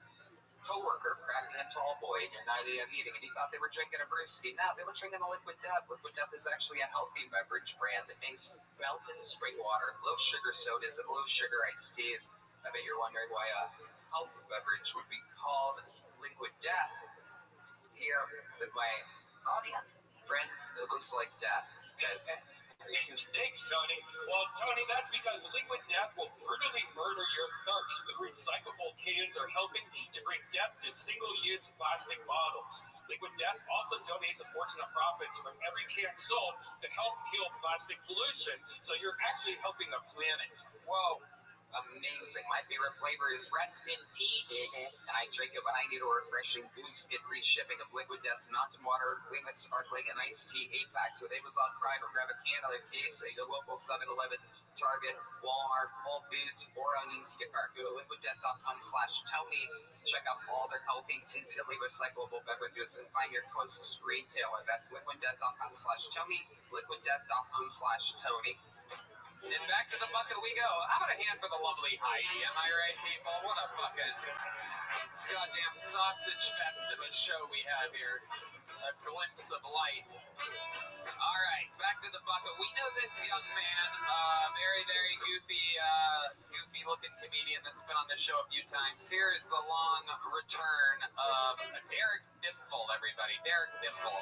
coworker cracking a tall boy in your night of eating, and he thought they were drinking a brewski. No, they were drinking a Liquid Death. Liquid Death is actually a healthy beverage brand that makes mountain spring water, low sugar sodas, and low sugar iced teas. I bet you're wondering why a healthy beverage would be called Liquid Death. Here with my audience, friend that looks like death. Thanks, Tony. Well, Tony, that's because Liquid Death will brutally murder your thirst. The recyclable cans are helping to bring death to single-use plastic bottles. Liquid Death also donates a portion of profits from every can sold to help kill plastic pollution, so you're actually helping the planet. Whoa. Amazing. My favorite flavor is Rest in Peach. And I drink it when I need a refreshing boost. Get free shipping of Liquid Death's Mountain Water, Liquid Sparkling, and Iced Tea 8-packs with Amazon Prime, or grab a can of a case at your local 7-Eleven, Target, Walmart, Whole Foods, or on Instacart. Go to liquiddeath.com/Tony to check out all their healthy, infinitely recyclable beverages and find your closest retailer. That's liquiddeath.com/Tony, liquiddeath.com/Tony. And back to the bucket we go. How about a hand for the lovely Heidi? Am I right, people? What a fucking goddamn sausage fest of a show we have here. A glimpse of light. All right, back to the bucket. We know this young man, very, very goofy looking comedian that's been on the show a few times. Here is the long return of Derek Dimple, everybody. Derek Dimple.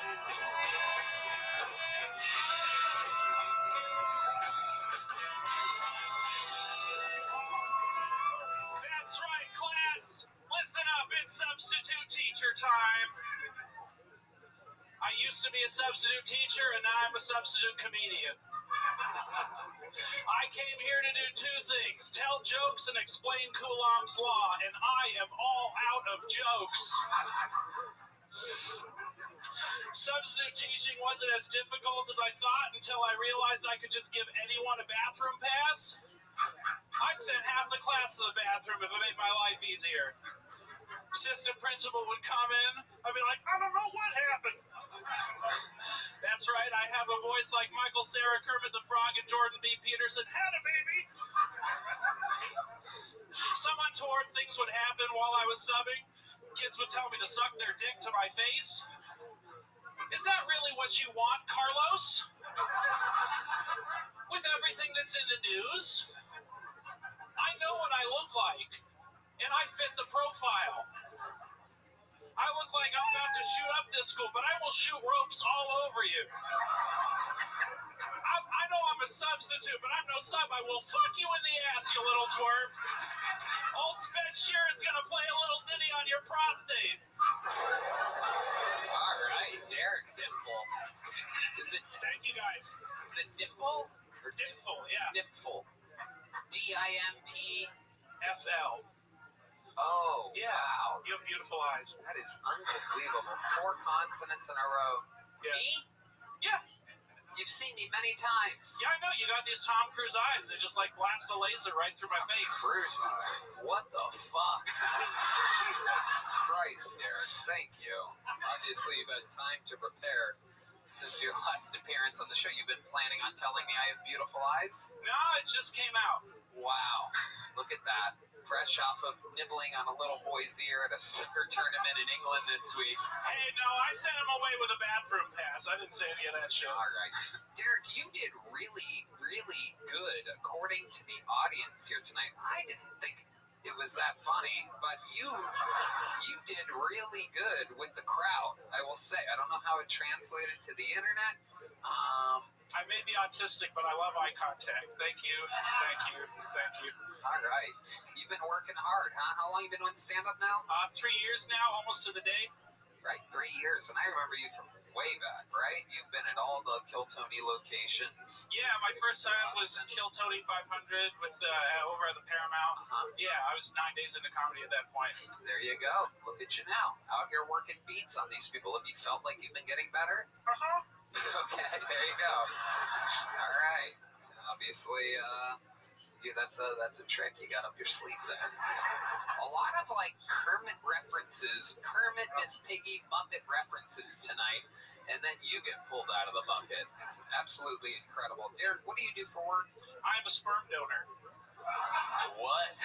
That's right, class. Listen up, it's substitute teacher time. I used to be a substitute teacher, and now I'm a substitute comedian. I came here to do two things: tell jokes and explain Coulomb's law, and I am all out of jokes. Substitute teaching wasn't as difficult as I thought until I realized I could just give anyone a bathroom pass. I'd send half the class to the bathroom if it made my life easier. Assistant principal would come in. I'd be like, I don't know what happened. That's right, I have a voice like Michael Cera, Kermit the Frog, and Jordan B. Peterson. Had a baby. Some untoward things would happen while I was subbing. Kids would tell me to suck their dick to my face. Is that really what you want, Carlos? With everything that's in the news? I know what I look like, and I fit the profile. I look like I'm about to shoot up this school, but I will shoot ropes all over you. I know I'm a substitute, but I'm no sub. I will fuck you in the ass, you little twerp. Old Sped Sheeran's gonna play a little ditty on your prostate. All right, Derek Dimple. Is it? Thank you, guys. Is it Dimple? Or Dimple, yeah. Dimple. DIMP. FL. Oh, Yeah. wow. You have beautiful eyes. That is unbelievable. 4 consonants in a row. Yeah. Me? Yeah. You've seen me many times. Yeah, I know. You got these Tom Cruise eyes. They just like blast a laser right through my face. Cruise eyes. What the fuck? Jesus Christ, Derek. Thank you. Obviously, you've had time to prepare. Since your last appearance on the show, you've been planning on telling me I have beautiful eyes? No, it just came out. Wow. Look at that. Fresh off of nibbling on a little boy's ear at a snooker tournament in England this week. Hey, no, I sent him away with a bathroom pass. I didn't say any of that shit. All right. Derek, you did really, really good according to the audience here tonight. I didn't think it was that funny, but you did really good with the crowd, I will say. I don't know how it translated to the internet. I may be autistic, but I love eye contact. Thank you. Thank you. Thank you. All right. You've been working hard, huh? How long you been doing stand-up now? 3 years now, almost to the day. Right, 3 years. And I remember you from way back, right? You've been at all the Kill Tony locations. Yeah, my first time was Kill Tony 500 with over at the Paramount. Yeah, I was 9 days into comedy at that point. There you go. Look at you now. Out here working beats on these people. Have you felt like you've been getting better? Uh-huh. Okay, there you go. All right. Obviously, yeah, that's a trick you got up your sleeve there. A lot of like Kermit references, Kermit, Miss Piggy, Muppet references tonight, and then you get pulled out of the bucket. It's absolutely incredible. Derek, what do you do for work? I'm a sperm donor. What?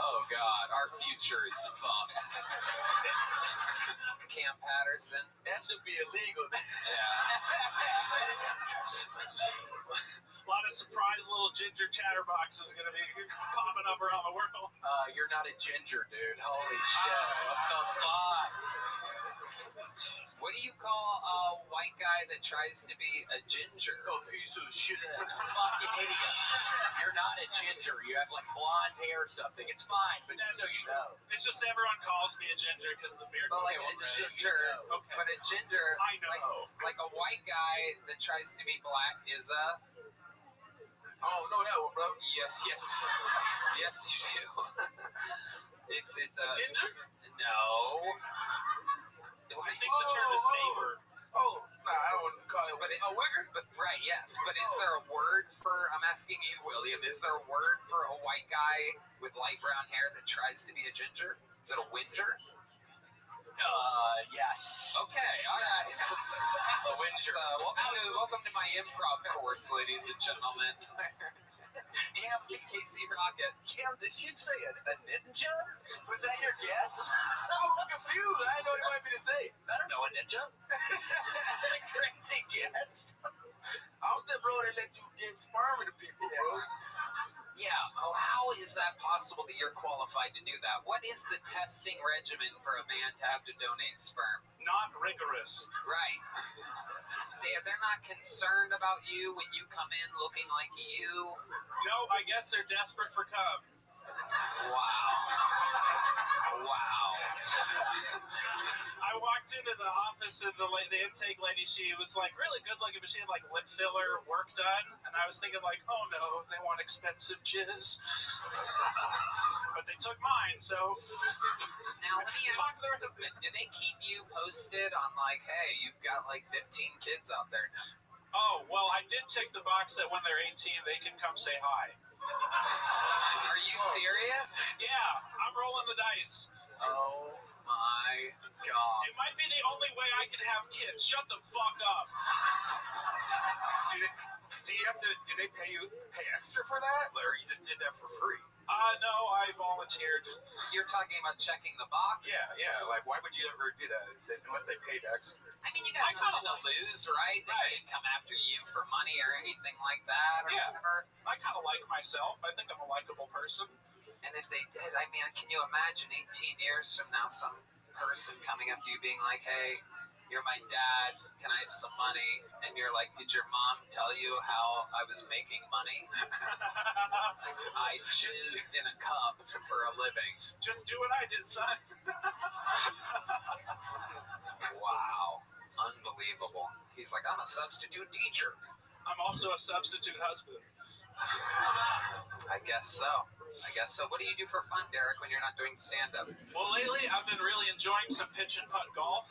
Oh God, our future is fucked. Cam Patterson. That should be illegal. Yeah. A lot of surprise little ginger chatterboxes going to be popping up around the world. You're not a ginger, dude. Holy shit. What the fuck? What do you call white guy that tries to be a ginger. Oh, piece of shit. Fucking idiot. You're not a ginger. You have like blonde hair or something. It's fine, but just so you know. It's just everyone calls me a ginger because the beard. But like Okay, a well, ginger, Okay. but a ginger, I know. like a white guy that tries to be black is a. Oh, no, that one, bro. Yeah, yes, yes, you do. it's a. Ninja? No. I think the term is neighbor. Oh, nah, I don't want to call it. But it- a wigger? But right, yes. But is there a word for? I'm asking you, William. Is there a word for a white guy with light brown hair that tries to be a ginger? Is it a whinger? Yes. Okay, all right. A whinger. Welcome to my improv course, ladies and gentlemen. Cam Casey Rocket. Cam, did you say a ninja? Was that your guess? I'm confused. I didn't know what you wanted me to say. I don't know, a ninja. That's a crazy guess. I was the bro that let you get sperm into people, bro. Yeah. Oh, how is that possible that you're qualified to do that? What is the testing regimen for a man to have to donate sperm? Not rigorous. Right. They're not concerned about you when you come in looking like you. No, I guess they're desperate for cum. Wow. I walked into the office and the intake lady, she was like really good looking, but she had like lip filler work done. And I was thinking like, oh no, they want expensive jizz. But they took mine, so. Now let me ask Fuck the rest of you, it. do they keep you posted on like, hey, you've got like 15 kids out there now? Oh, well, I did tick the box that when they're 18, they can come say hi. Are you serious? Yeah, I'm rolling the dice. Oh my god. It might be the only way I can have kids. Shut the fuck up. Do they pay extra for that? Or you just did that for free? No, I volunteered. You're talking about checking the box? Yeah. Like, why would you ever do that unless they paid extra? I mean, you got I kinda nothing to lose, right? They can't come after you for money or anything like that or Yeah. whatever. I kind of like myself. I think I'm a likable person. And if they did, I mean, can you imagine 18 years from now some person coming up to you being like, hey, you're my dad, can I have some money? And you're like, did your mom tell you how I was making money? I jizzed in a cup for a living. Just do what I did, son. Wow. Unbelievable. He's like, I'm a substitute teacher. I'm also a substitute husband. I guess so. What do you do for fun, Derek, when you're not doing stand-up? Well, lately I've been really enjoying some pitch and putt golf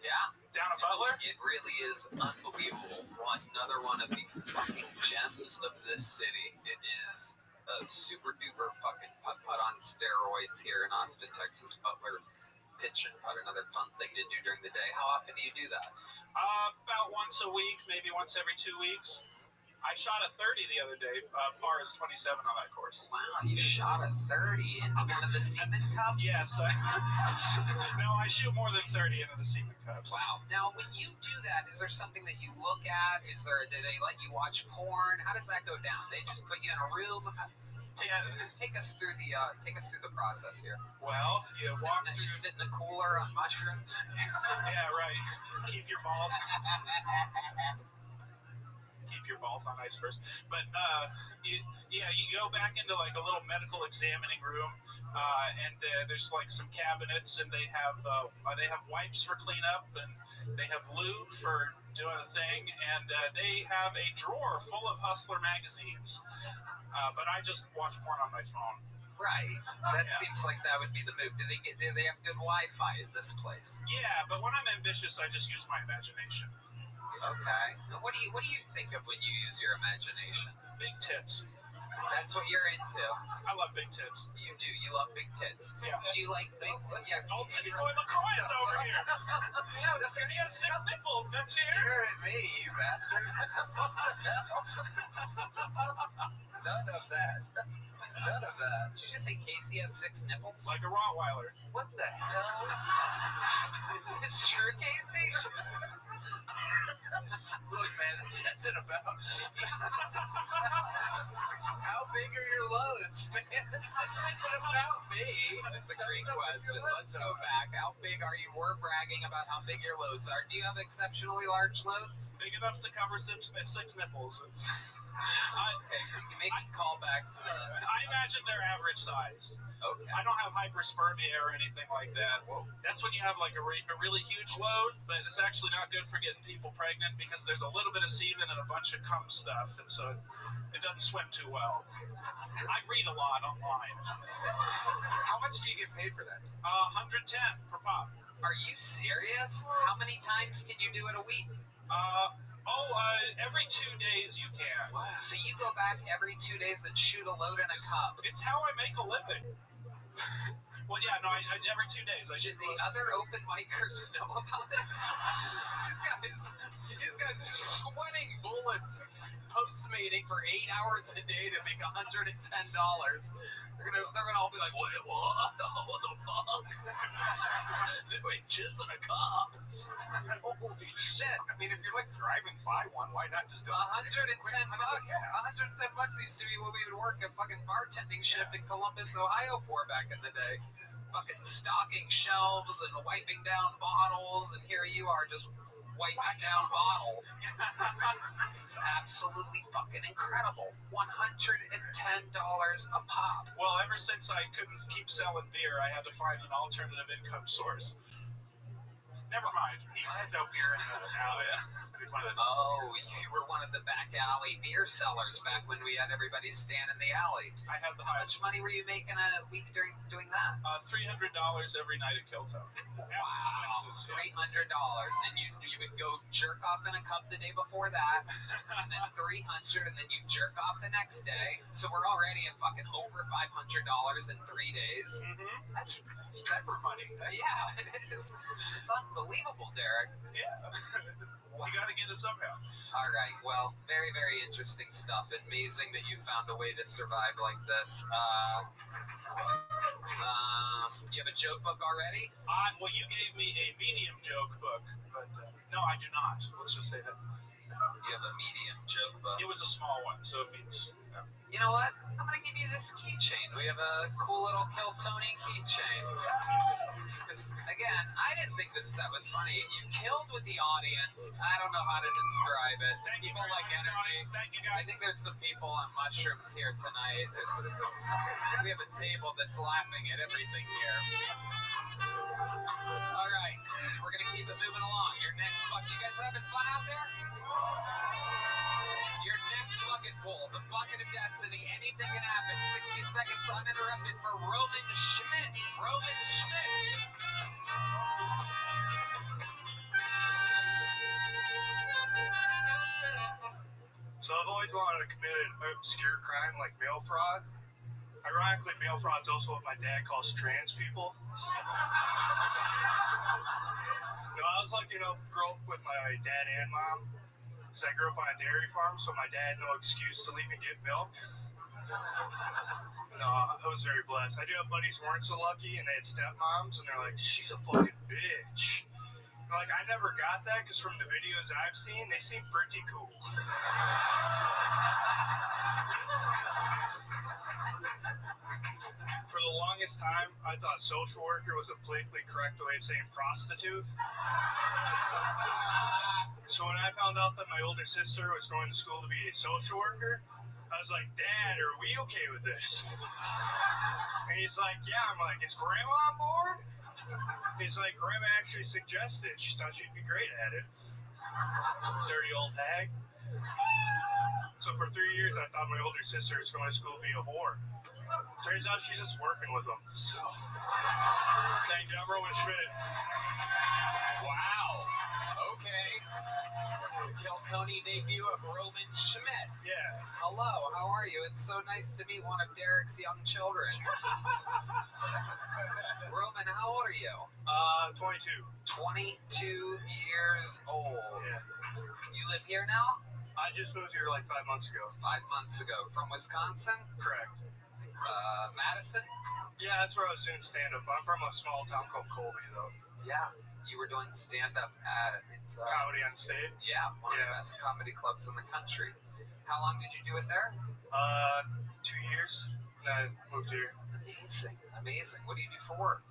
Yeah, down at Butler. it really is unbelievable. Another one of the fucking gems of this city. It is a super duper fucking putt on steroids here in Austin, Texas. Butler pitch and putt, another fun thing to do during the day. How often do you do that? About once a week, maybe once every 2 weeks. I shot a 30 the other day, par is 27 on that course. Wow, you shot a 30 into one of the Seaman Cups? Yes. No, I shoot more than 30 into the Seaman Cups. Wow. Now, when you do that, is there something that you look at? Do they let you watch porn? How does that go down? They just put you in a room? Take us through the process here. Well, you walk You through. sit in a cooler on mushrooms. Yeah, right. Keep your balls on ice first. But you go back into like a little medical examining room, and there's like some cabinets, and they have wipes for cleanup, and they have lube for doing a thing, and they have a drawer full of Hustler magazines. But I just watch porn on my phone. Right. That Yeah. seems like that would be the move. Do they have good Wi-Fi in this place? Yeah, but when I'm ambitious, I just use my imagination. Okay. Now, what do you think of when you use your imagination? Big tits. That's what you're into. I love big tits. You do. You love big tits. Yeah. Do you like big? Yeah. Old City Boy McCoy is over here. He has 6 nipples. That's here. Stare at me, you bastard. None of that. None of that. Did you just say Casey has 6 nipples? Like a Rottweiler. What the hell? Is this true, Casey? Look, man, this isn't about. How big are your loads, man? This isn't about me. That's a great question. Let's go back. How big are you? We're bragging about how big your loads are. Do you have exceptionally large loads? Big enough to cover six nipples. Okay, you making callbacks. I imagine they're average size. Okay. I don't have hyperspermia or anything like that. That's when you have like a really huge load, but it's actually not good for getting people pregnant because there's a little bit of semen and a bunch of cum stuff, and so it doesn't swim too well. I read a lot online. How much do you get paid for that? 110 for pop. Are you serious? How many times can you do it a week? Every 2 days you can. So you go back every 2 days and shoot a load in a cup. It's how I make a living. Well, yeah, no, I every 2 days I shoot. Did the other open micers know about this? These guys are sweating bullets, postmating for 8 hours a day to make $110. They're gonna all be like, wait, what? What the fuck? Doing jizz in a cup. Holy shit! I mean, if you're like driving by one, why not just go? $110. $110 used to be what we would work a fucking bartending shift in Columbus, Ohio for back in the day. Fucking stocking shelves and wiping down bottles, and here you are just wiping down bottle. This is absolutely fucking incredible. $110 a pop. Well, ever since I couldn't keep selling beer, I had to find an alternative income source. Never mind. He sell beer in the alley. He's one of those. Oh, you were one of the back alley beer sellers back when we had everybody stand in the alley. I have the How highest. much money were you making a week during doing that? $300 every night at Kilto. Wow, Expenses, yeah. $300, and you would go jerk off in a cup the day before that, and then $300, and then you jerk off the next day. So we're already at fucking over $500 in 3 days. Mm-hmm. That's Stripper money. yeah, it is. It's unbelievable, Derek. Yeah. You gotta get it somehow. All right, well, very, very interesting stuff. Amazing that you found a way to survive like this. You have a joke book already? Well, you gave me a medium joke book, but no, I do not. Let's just say that. You have a medium joke book. It was a small one, so it means. You know what? I'm gonna give you this keychain. We have a cool little Kill Tony keychain. Because again, I didn't think this set was funny. You killed with the audience. I don't know how to describe it. Thank you People very like much, energy. Tony. Thank you, I guys. think there's some people on mushrooms here tonight. We have a table that's laughing at everything here. All right, we're gonna keep it moving along. Your next bucket. You guys having fun out there? Your next bucket pull, the bucket of destiny. Anything can happen. 60 seconds uninterrupted for Roman Schmidt. Roman Schmidt. So I've always wanted to commit an obscure crime like mail fraud. Ironically, mail fraud is also what my dad calls trans people. I was lucky enough to grow up with my dad and mom. Because I grew up on a dairy farm, so my dad had no excuse to leave and get milk. I was very blessed. I do have buddies who weren't so lucky, and they had stepmoms, and they're like, she's a fucking bitch. Like, I never got that, because from the videos I've seen, they seem pretty cool. For the longest time, I thought social worker was a politically correct way of saying prostitute. So when I found out that my older sister was going to school to be a social worker, I was like, Dad, are we okay with this? And he's like, yeah. I'm like, is Grandma on board? He's like, Grandma actually suggested. She thought she'd be great at it. Dirty old hag. So for 3 years, I thought my older sister was going to school to be a whore. Turns out she's just working with them. So, thank you, I'm Roman Schmidt. Wow. Okay. Kill Tony debut of Roman Schmidt. Yeah. Hello, how are you? It's so nice to meet one of Derek's young children. Roman, how old are you? 22. 22 years old. Yeah. You live here now? I just moved here like 5 months ago. 5 months ago. From Wisconsin? Correct. Madison? Yeah, that's where I was doing stand-up. I'm from a small town called Colby, though. Yeah. You were doing stand-up at Comedy on Stage. yeah, one of the Yeah. best comedy clubs in the country. How long did you do it there? 2 years. And I moved here. Amazing, amazing. What do you do for work?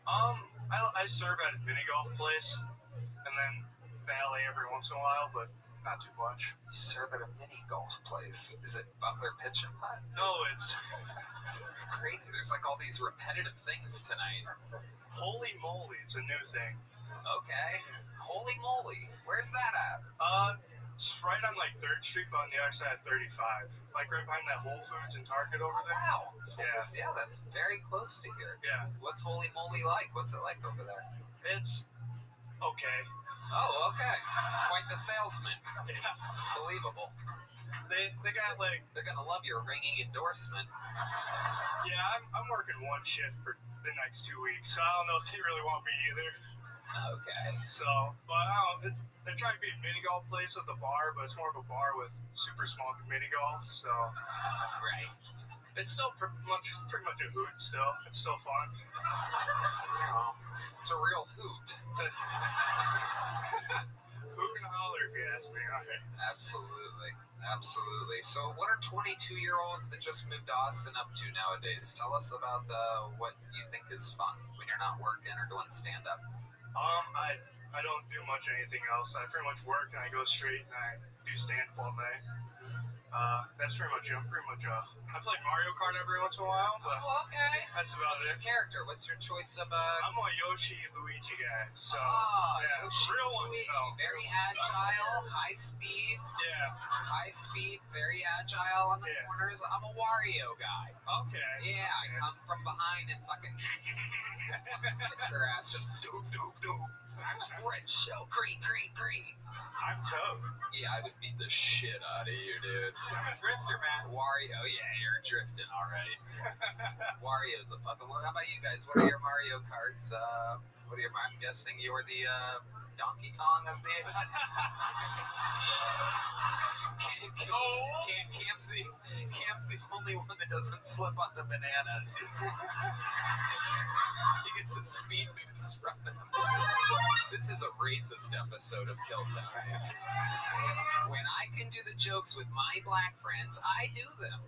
I serve at a mini golf place, and then valet every once in a while, but not too much. You serve at a mini golf place. Is it Butler Pitch and Putt? No, it's It's crazy. There's like all these repetitive things tonight. Holy Moly. It's a new thing. Okay. Holy moly. Where's that at? It's right on like 3rd Street, but on the other side of 35. Like right behind that Whole Foods and Target over there. Wow. Yeah. Yeah, that's very close to here. Yeah. What's Holy Moly like? What's it like over there? It's okay. Oh, okay. Quite the salesman. Yeah. Believable. They got like, They're gonna love your ringing endorsement. yeah, I'm working one shift for the next 2 weeks, so I don't know if they really want me either. Okay. So, but I don't know, they try to be a mini golf place with a bar, but it's more of a bar with super small mini golf, so Right. it's still pretty much a hoot still. It's still fun. Oh, it's a real hoot. It's a hoot and holler if you ask me. Okay. Absolutely. Absolutely. So, what are 22-year-olds that just moved to Austin up to nowadays? Tell us about what you think is fun when you're not working or doing stand-up. I don't do much anything else. I pretty much work and I go straight and I do stand-up all night. That's pretty much it. I play Mario Kart every once in a while, but Oh, okay. that's about What's it. your character? What's your choice of I'm a Yoshi Luigi guy, so yeah, Yoshi real ones Luigi. though. Very agile, high speed, very agile on the Yeah. corners. I'm a Wario guy. Okay. Yeah, I come from behind and fucking hit your ass. Just doop, doop, doop. I'm red shell. Green, green, green. I'm Toad. Yeah, I would beat the shit out of you, dude. Drifter, man. Wario, yeah, you're drifting, all right. Wario's a fucking. How about you guys? What are your Mario Karts? I'm guessing you were the Donkey Kong of the. Cam's the only one that doesn't slip on the bananas. He gets a speed boost from them. This is a racist episode of Kill Time. When I can do the jokes with my black friends, I do them.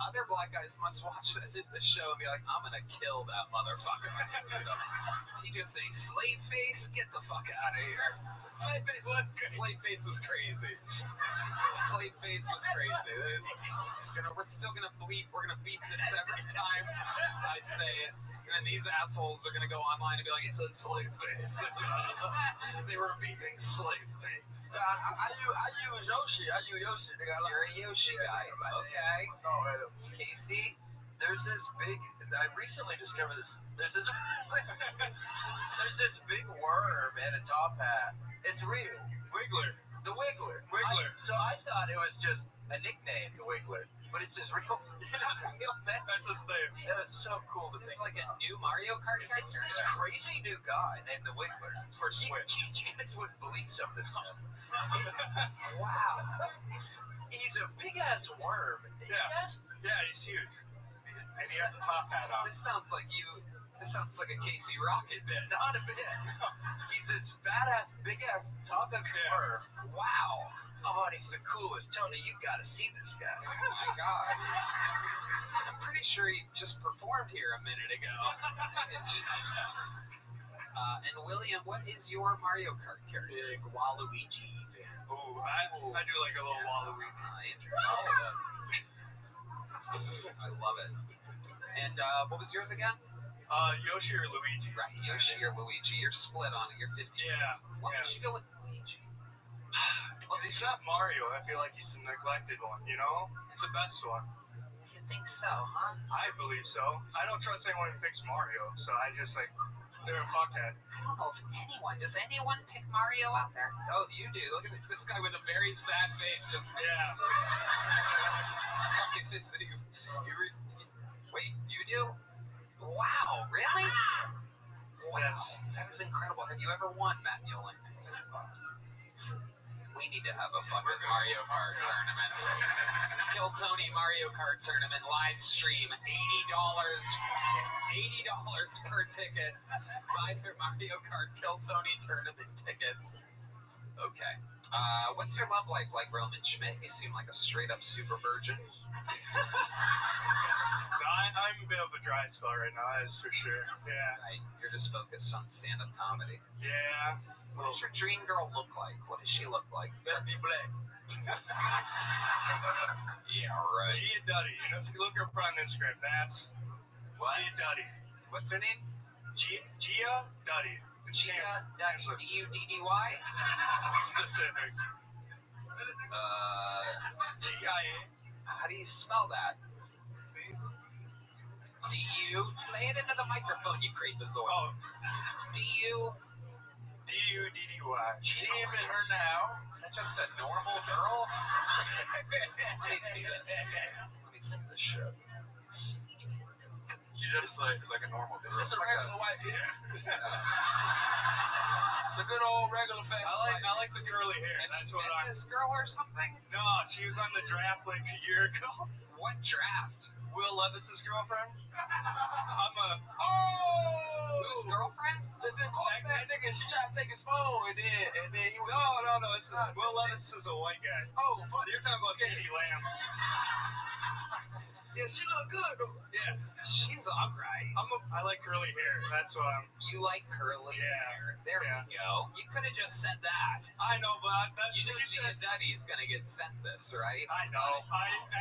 Other black guys must watch the show and be like, I'm gonna kill that motherfucker. He just say, slave face, get the fuck out of here. Slave face was crazy. Slave face was crazy. We're still gonna bleep. We're gonna beep this every time I say it. And these assholes are gonna go online and be like, it's a slave face. They were beeping slave face. I use Yoshi. You're a Yoshi guy. Okay. Casey? There's this big. I recently discovered this. There's this big worm in a top hat. It's real. Wiggler. The Wiggler. So I thought it was just a nickname, the Wiggler, but it's his real. That's his name. That is so cool to This is think. like a new Mario Kart It's character? this crazy new guy named the Wiggler. It's for Switch. You guys wouldn't believe some of this stuff. Wow. He's a big ass worm. Yeah. Yeah, he's huge. And he has a top hat on. This sounds like a Casey Rocket bit. Not a bit. He's this fat ass, big ass, top heavy Yeah. worm. Wow. Oh, and he's the coolest. Tony, you gotta see this guy. Oh my god. I'm pretty sure he just performed here a minute ago. And William, what is your Mario Kart character? Big Waluigi fan. Ooh, I do like a little Waluigi. Interesting. I love it. And what was yours again? Yoshi or Luigi. Right, Yoshi or Luigi. You're split on it. You're 50. Yeah. Why don't you go with Luigi? Well, he's not Mario. I feel like he's the neglected one, you know? He's the best one. You think so, huh? I believe so. I don't trust anyone who picks Mario, so I just like, they're a fuckhead. I don't know if anyone. Does anyone pick Mario out there? Oh, you do. Look at this guy with a very sad face. Just Yeah. Wait, you do? Wow, really? Wow, That's- that is incredible. Have you ever won, Matt Mueller? We need to have a fucking Mario Kart tournament. Kill Tony Mario Kart tournament live stream. $80 per ticket. Buy your Mario Kart Kill Tony tournament tickets. Okay. What's your love life like, Roman Schmidt? You seem like a straight up super virgin. No, I'm a bit of a dry spell right now, that's for sure. Yeah. Right? You're just focused on stand-up comedy. Yeah. What does your dream girl look like? What does she look like? Better be black. Yeah, right. Gia Duddy. You know, if you look her up on Instagram, that's What? Gia Duddy. What's her name? Gia Duddy. Gia Duddy. D-U-D-D-Y? Specific. G-I-A. How do you spell that? D-U? Say it into the microphone, you creepazoid. Oh, D-U? D-U-D-D-Y. DMing her now. Is that just a normal girl? Let me see this. Let me see this shit. She just like a normal girl. This is It's a like regular white bitch. It's a good old regular family. I like the curly hair. That's what I. This girl or something? No, she was on the draft like a year ago. What draft? Will Levis's girlfriend. I'm a. Whose girlfriend? That nigga, she tried to take his phone and then he was. No. This is Will Levis is a white guy. Oh, fuck. You're talking about CeeDee Lamb. Yeah, she look good though. Yeah, She's alright. I like curly hair. That's what I'm. You like curly Yeah. hair. There Yeah. we go. You could have just said that. I know, but You knew Gia Duddy's gonna get sent this, right? I know.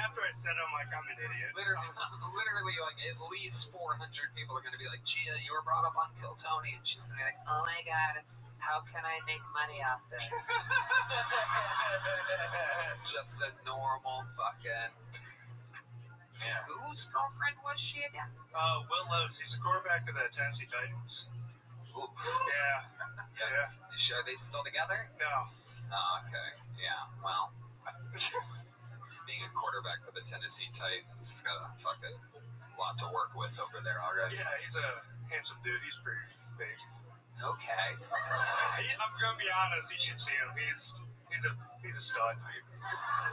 After I said it, I'm like, I'm an idiot. Literally, like at least 400 people are gonna be like, Gia, you were brought up on Kill Tony, and she's gonna be like, oh my god, how can I make money off this? Just a normal fucking. Yeah. Whose girlfriend was she again? Will Levis. He's the quarterback of the Tennessee Titans. Oof. Yeah. Yeah. You sure they still together? No. Oh, okay. Yeah. Well, being a quarterback for the Tennessee Titans has got a fucking lot to work with over there already. Yeah, he's a handsome dude. He's pretty big. Okay. I'm gonna be honest. You should see him. He's a stud.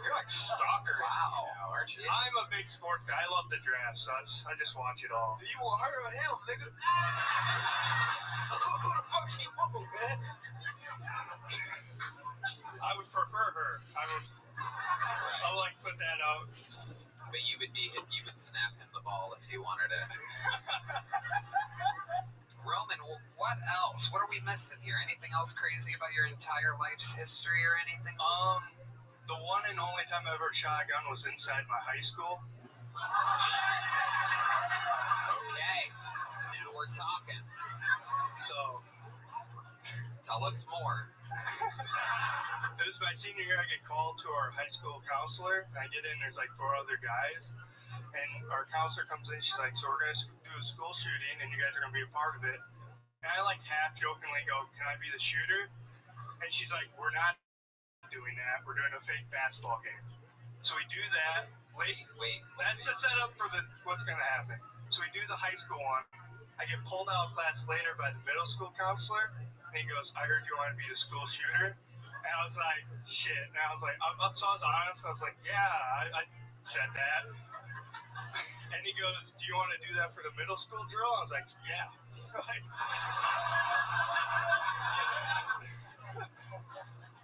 You're like stalker. Wow. Aren't you? I'm a big sports guy. I love the draft, so I just watch it all. You want her or him, nigga? Who the fuck you want, man? I would prefer her. I'll like put that out. But you would snap him the ball if you wanted it. Roman, what else? What are we missing here? Anything else crazy about your entire life's history or anything? The one and only time I ever shot a gun was inside my high school. Okay. Now we're talking. So Tell us more. it was my senior year. I get called to our high school counselor. I get in. There's like 4 other guys, and our counselor comes in. She's like, "So we're gonna do a school shooting, and you guys are gonna be a part of it." And I like half jokingly go, "Can I be the shooter?" And she's like, "We're not doing that. We're doing a fake basketball game." So we do that. Wait. That's the setup for what's gonna happen. So we do the high school one. I get pulled out of class later by the middle school counselor, and he goes, "I heard you want to be the school shooter." And I was like, "Shit." And I was like, so I was honest. I was like, "Yeah, I said that." And he goes, "Do you want to do that for the middle school drill?" I was like, "Yeah."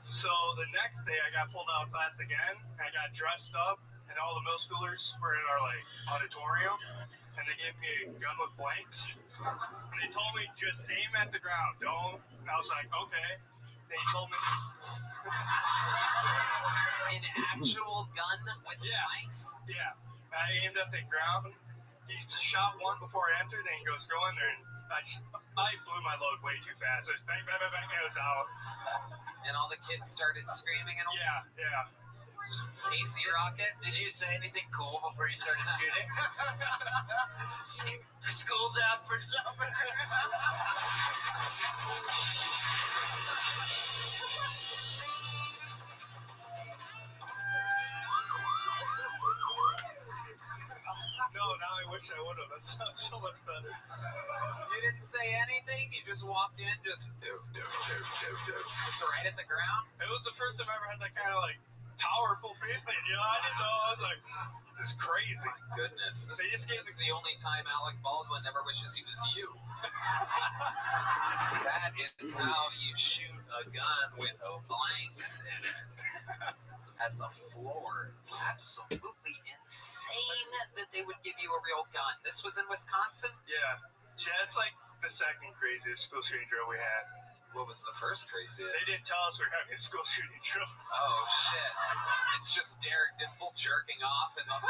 So the next day, I got pulled out of class again. I got dressed up, and all the middle schoolers were in our auditorium, and they gave me a gun with blanks. And they told me, "Just aim at the ground, don't." And I was like, "Okay." They told me, An actual gun with blanks? "Yeah." I aimed at the ground. He shot one before I entered, and he goes, "Go in there." And I blew my load way too fast. It was bang, bang, bang, bang, and it was out. And all the kids started screaming and all? Yeah. Casey Rocket? Did you say anything cool before you started shooting? School's out for summer. No, now I wish I would have. That sounds so much better. You didn't say anything? You just walked in, just right at the ground? It was the first time I ever had that kind of powerful feeling. I didn't know. I was like, this is crazy. Goodness. They just gave That's the only time Alec Baldwin never wishes he was you. That is how you shoot a gun with blanks in it at the floor. Absolutely insane that they would give you a real gun. This was in Wisconsin? Yeah. That's like the second craziest school shooting drill we had. What was the first craziest? They didn't tell us we were having a school shooting drill. Oh, shit. It's just Derek Dimple jerking off in the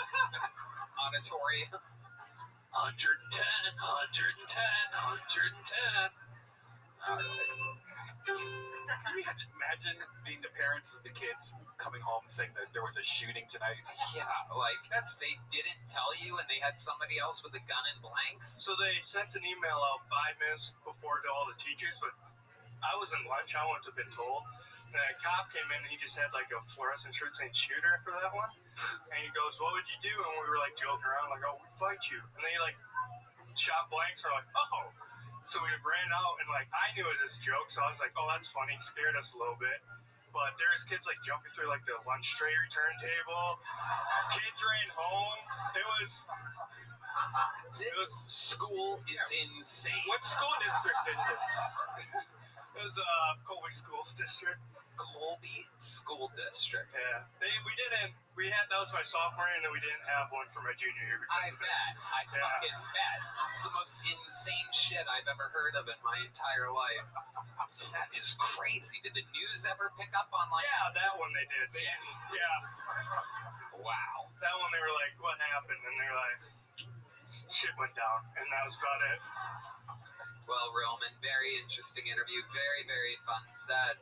auditorium. 110, 110, 110. All right. Imagine being the parents of the kids coming home and saying that there was a shooting tonight. Yeah, like they didn't tell you and they had somebody else with a gun and blanks. So they sent an email out 5 minutes before to all the teachers, but I was in lunch. I wouldn't have been told. And a cop came in and he just had like a fluorescent shirt saying shooter for that one. And he goes, "What would you do?" And we were like joking around, like, "Oh, we'd fight you." And then he like shot blanks. We're like, "Oh." So we ran out and like I knew it was a joke, so I was like, "Oh, that's funny." Scared us a little bit. But there was kids like jumping through like the lunch tray return table. Kids ran home. This school is insane. What school district is this? It was Colby School District. Colby School District. Yeah, that was my sophomore year, and then we didn't have one for my junior year. I bet. I fucking bet. It's the most insane shit I've ever heard of in my entire life. That is crazy. Did the news ever pick up on like? Yeah, that one they did. Yeah. Wow. That one they were like, "What happened?" And they were like, "Shit went down," and that was about it. Well, Roman, very interesting interview. Very, very fun set.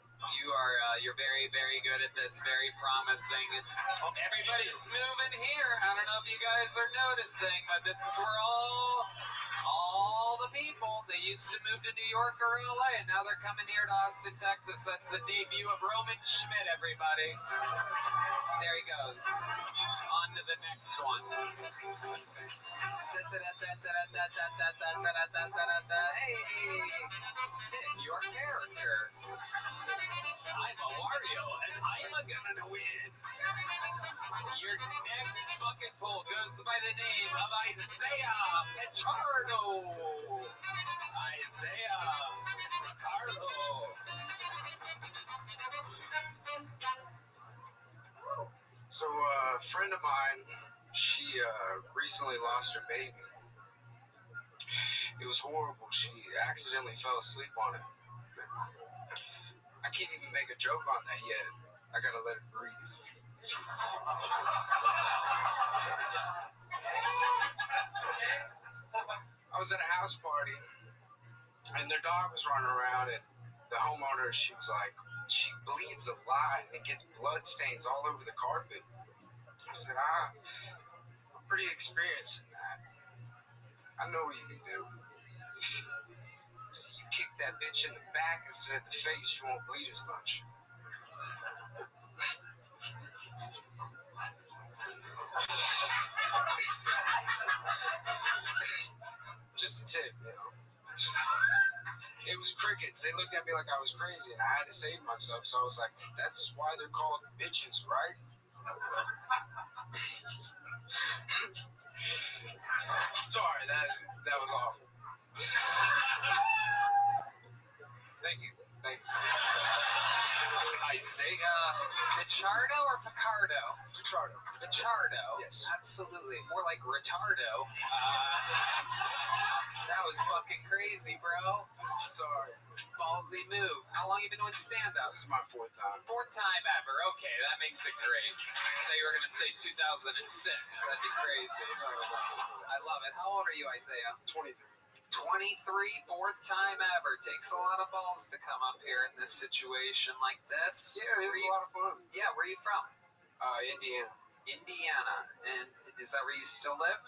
You're very, very good at this. Very promising. Everybody's moving here. I don't know if you guys are noticing, but this is where all the people, they used to move to New York or LA, and now they're coming here to Austin, Texas. That's the debut of Roman Schmidt, everybody. There he goes. On to the next one. Hey, pick your character. I'm a Wario, and I'm gonna win. Your next fucking poll goes by the name of Isaiah Pichardo. Isaiah Picardo. So a friend of mine, she recently lost her baby. It was horrible. She accidentally fell asleep on it. I can't even make a joke on that yet. I gotta let it breathe. I was at a house party, and their dog was running around, and the homeowner, she was like, she bleeds a lot, and it gets blood stains all over the carpet. I said, I'm pretty experienced in that. I know what you can do. So you kick that bitch in the back instead of the face, you won't bleed as much. Just a tip, you know. It was crickets. They looked at me like I was crazy, and I had to save myself. So I was like, that's why they're called bitches, right? Sorry, that was awful. Thank you. Isaiah Pichardo or Picardo? Pichardo. Pichardo. Yes. Absolutely. More like retardo. That was fucking crazy, bro. Sorry. Ballsy move. How long you been doing stand-up? This is my fourth time. Fourth time ever. Okay, that makes it great. I thought you were going to say 2006. That'd be crazy. I love it. How old are you, Isaiah? 23. 23, fourth time ever. Takes a lot of balls to come up here in this situation like this. Yeah, it was a lot of fun. Yeah, where are you from? Indiana. Indiana. And is that where you still live?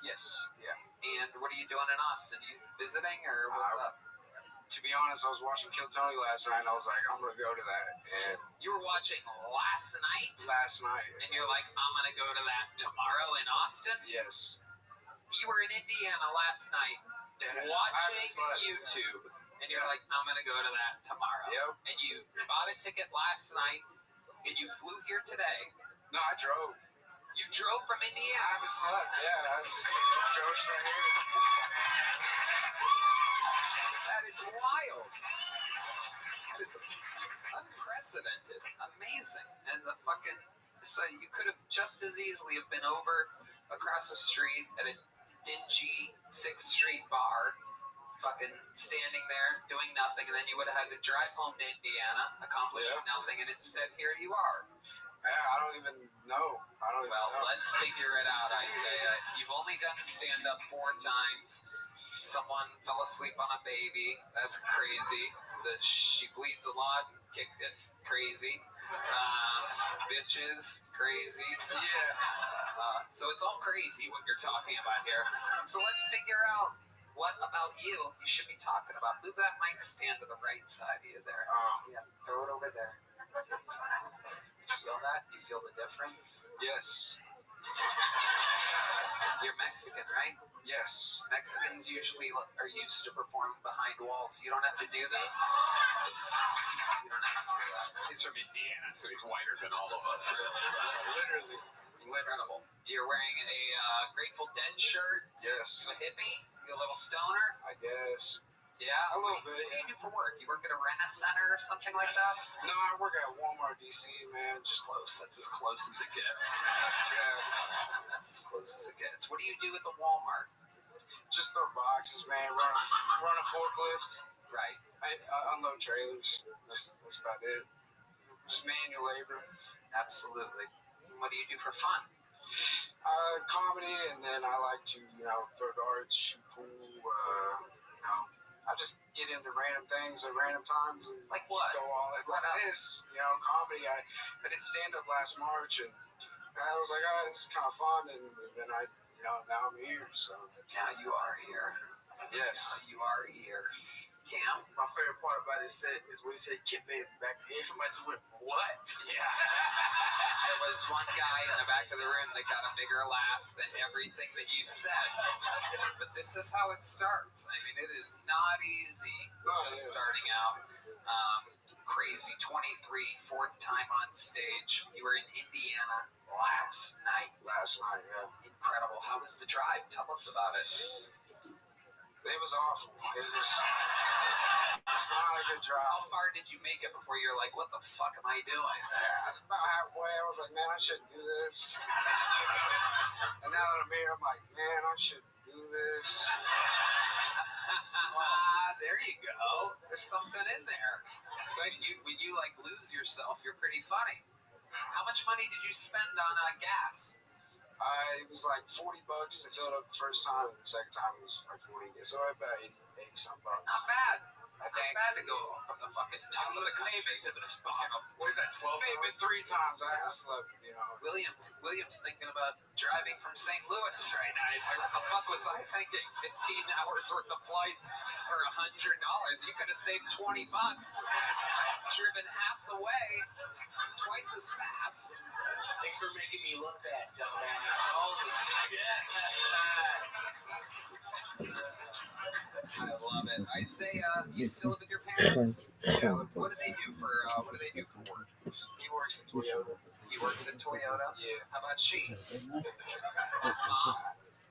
Yes. Yeah. And what are you doing in Austin? You visiting or what's up? To be honest, I was watching Kill Tony last night, and I was like, I'm going to go to that. And you were watching last night? Last night. And you're like, I'm going to go to that tomorrow in Austin? Yes. You were in Indiana last night watching YouTube, and you're like, I'm going to go to that tomorrow. Yep. And you bought a ticket last night, and you flew here today. No, I drove. You drove from Indiana? I haven't slept, yeah. I just drove straight here. That is wild. That is unprecedented. Amazing. And the fucking... So you could have just as easily have been over across the street at a dingy 6th Street bar, fucking standing there doing nothing, and then you would have had to drive home to Indiana, accomplishing nothing, and instead here you are. Yeah, I don't even know. Let's figure it out, Isaiah. You've only done stand-up 4 times. Someone fell asleep on a baby. That's crazy. That she bleeds a lot. Kicked it. Crazy. Bitches. Crazy. Yeah. So it's all crazy what you're talking about here. So let's figure out what about you should be talking about. Move that mic stand to the right side of you there. Yeah, throw it over there. You feel that? You feel the difference? Yes. You're Mexican, right? Yes. Mexicans usually are used to performing behind walls. You don't have to do that. You don't have to do that. He's from Indiana, so he's whiter than all of us, really. Literally. Incredible. You're wearing a Grateful Dead shirt. Yes. You a hippie? You a little stoner? I guess. Yeah, A little bit. What do you do for work? You work at a rent-a-center or something like that? No, I work at Walmart, DC, man. Just close. That's as close as it gets. Yeah. That's as close as it gets. What do you do at the Walmart? Just throw boxes, man. Run a forklift. Right. I unload trailers. That's about it. Just manual labor. Absolutely. What do you do for fun? Comedy, and then I like to, throw darts, shoot pool, I just get into random things at random times and Like what? Just go all in. Like this, comedy. I did stand up last March, and I was like, oh, this is kind of fun, and then now I'm here. So Now you are here. yes, Now you are here. Cam? My favorite part about this set is when he said "Kid Baby" back then. Somebody just went, "What?" Yeah. There was one guy in the back of the room that got a bigger laugh than everything that you said. But this is how it starts. I mean, it is not easy just starting out. Crazy 23, 4th time on stage. You were in Indiana last night. yeah. Incredible. How was the drive? Tell us about it. It was awful. It's not a good drive. How far did you make it before you're like, what the fuck am I doing? About halfway, I was like, man, I shouldn't do this. And now that I'm here, I'm like, man, I shouldn't do this. There you go. There's something in there. When you like lose yourself, you're pretty funny. How much money did you spend on gas? It was like $40 to fill it up the first time, and the second time it was like 40. So about 80 some bucks. Not bad. Not bad to go from the fucking top of the country to the bottom. What is that? 12 Maybe 3 times I slept, William's thinking about driving from St. Louis right now. He's like, what the fuck was I thinking? 15 hours worth of flights for $100. You could have saved $20. Driven half the way, twice as fast. Thanks for making me look bad, dumbass. Holy shit. I love it. Isaiah, you still live with your parents? Yeah. What do they do for work? He works at Toyota. He works at Toyota? Yeah. How about she? Mom?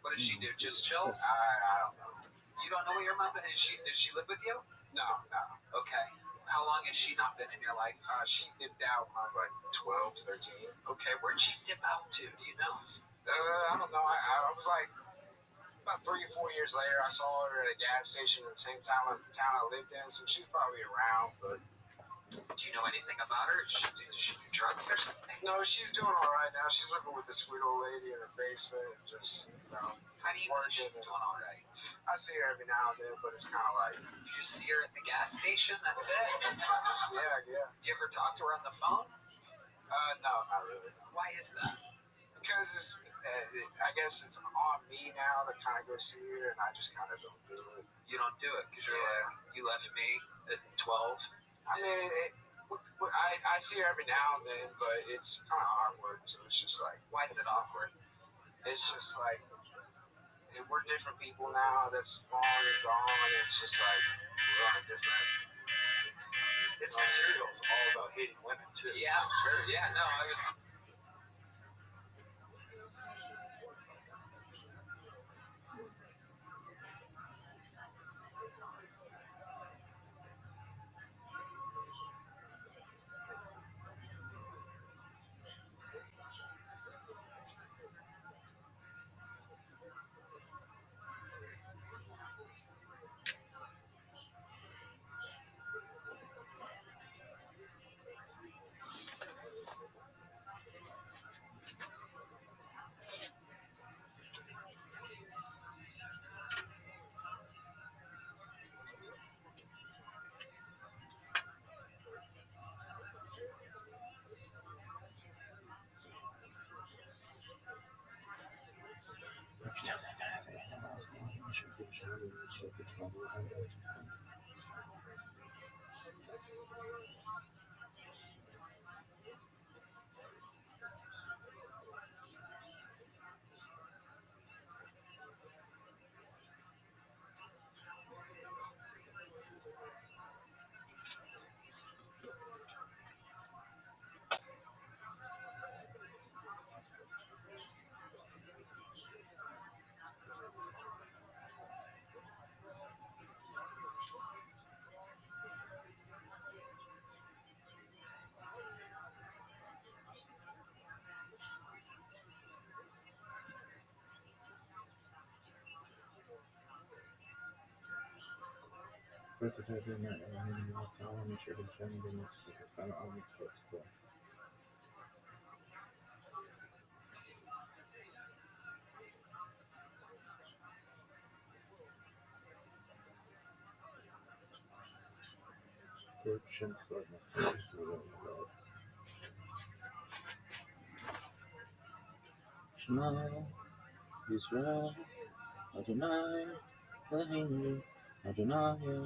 What does she do? Just chills? I don't know. You don't know what your mom does? Does she live with you? No. Okay. How long has she not been in your life? She dipped out when I was like 12, 13. Okay, where'd she dip out to? Do you know? I don't know. I was like, about 3 or 4 years later, I saw her at a gas station in the same town I lived in, so she was probably around, but... Do you know anything about her? Does she do drugs or something? No, she's doing all right now. She's living with this sweet old lady in her basement, just, How do you know she's doing all right? I see her every now and then, but it's kind of like... You just see her at the gas station? That's it? Yeah. Do you ever talk to her on the phone? No, not really. Why is that? Because I guess it's on me now to kind of go see her, and I just kind of don't do it. You don't do it because you're like, you left me at 12? I mean, I see her every now and then, but it's kind of awkward, so it's just like... Why is it awkward? It's just like... We're different people now. That's long and gone. It's just like we're on a different. Its material's all about hitting women too. Yeah, no, I was. Prototyping that animated style, make sure to show the next to the final elements for its core. Production coordinator. Shema Yisrael Adonai Eloheinu Adonai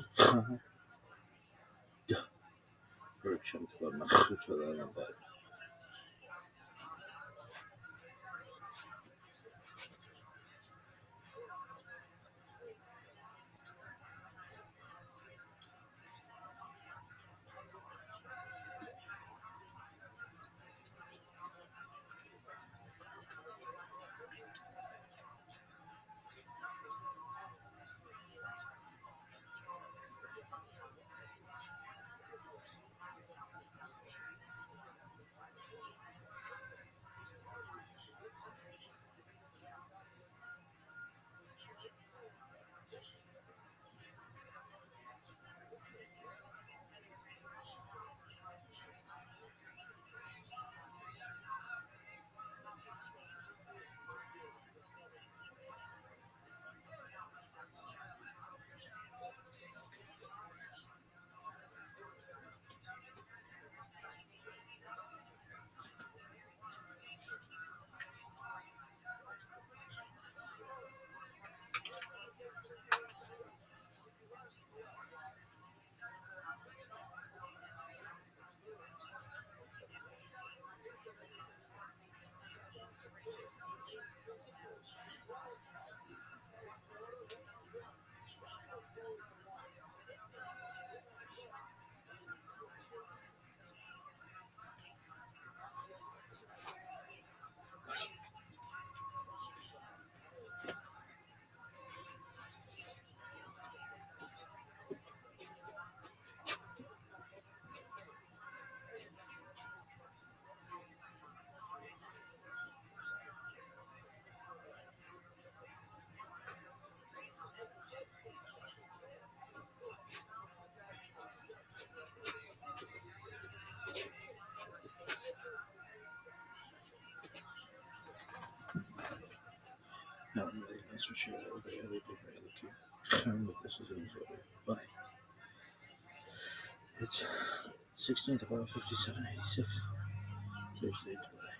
Production coordinator. No, really nice for sure. They did very lucky. But this is an easy way. Bye. It's 16th of August, 5786. Thursday, July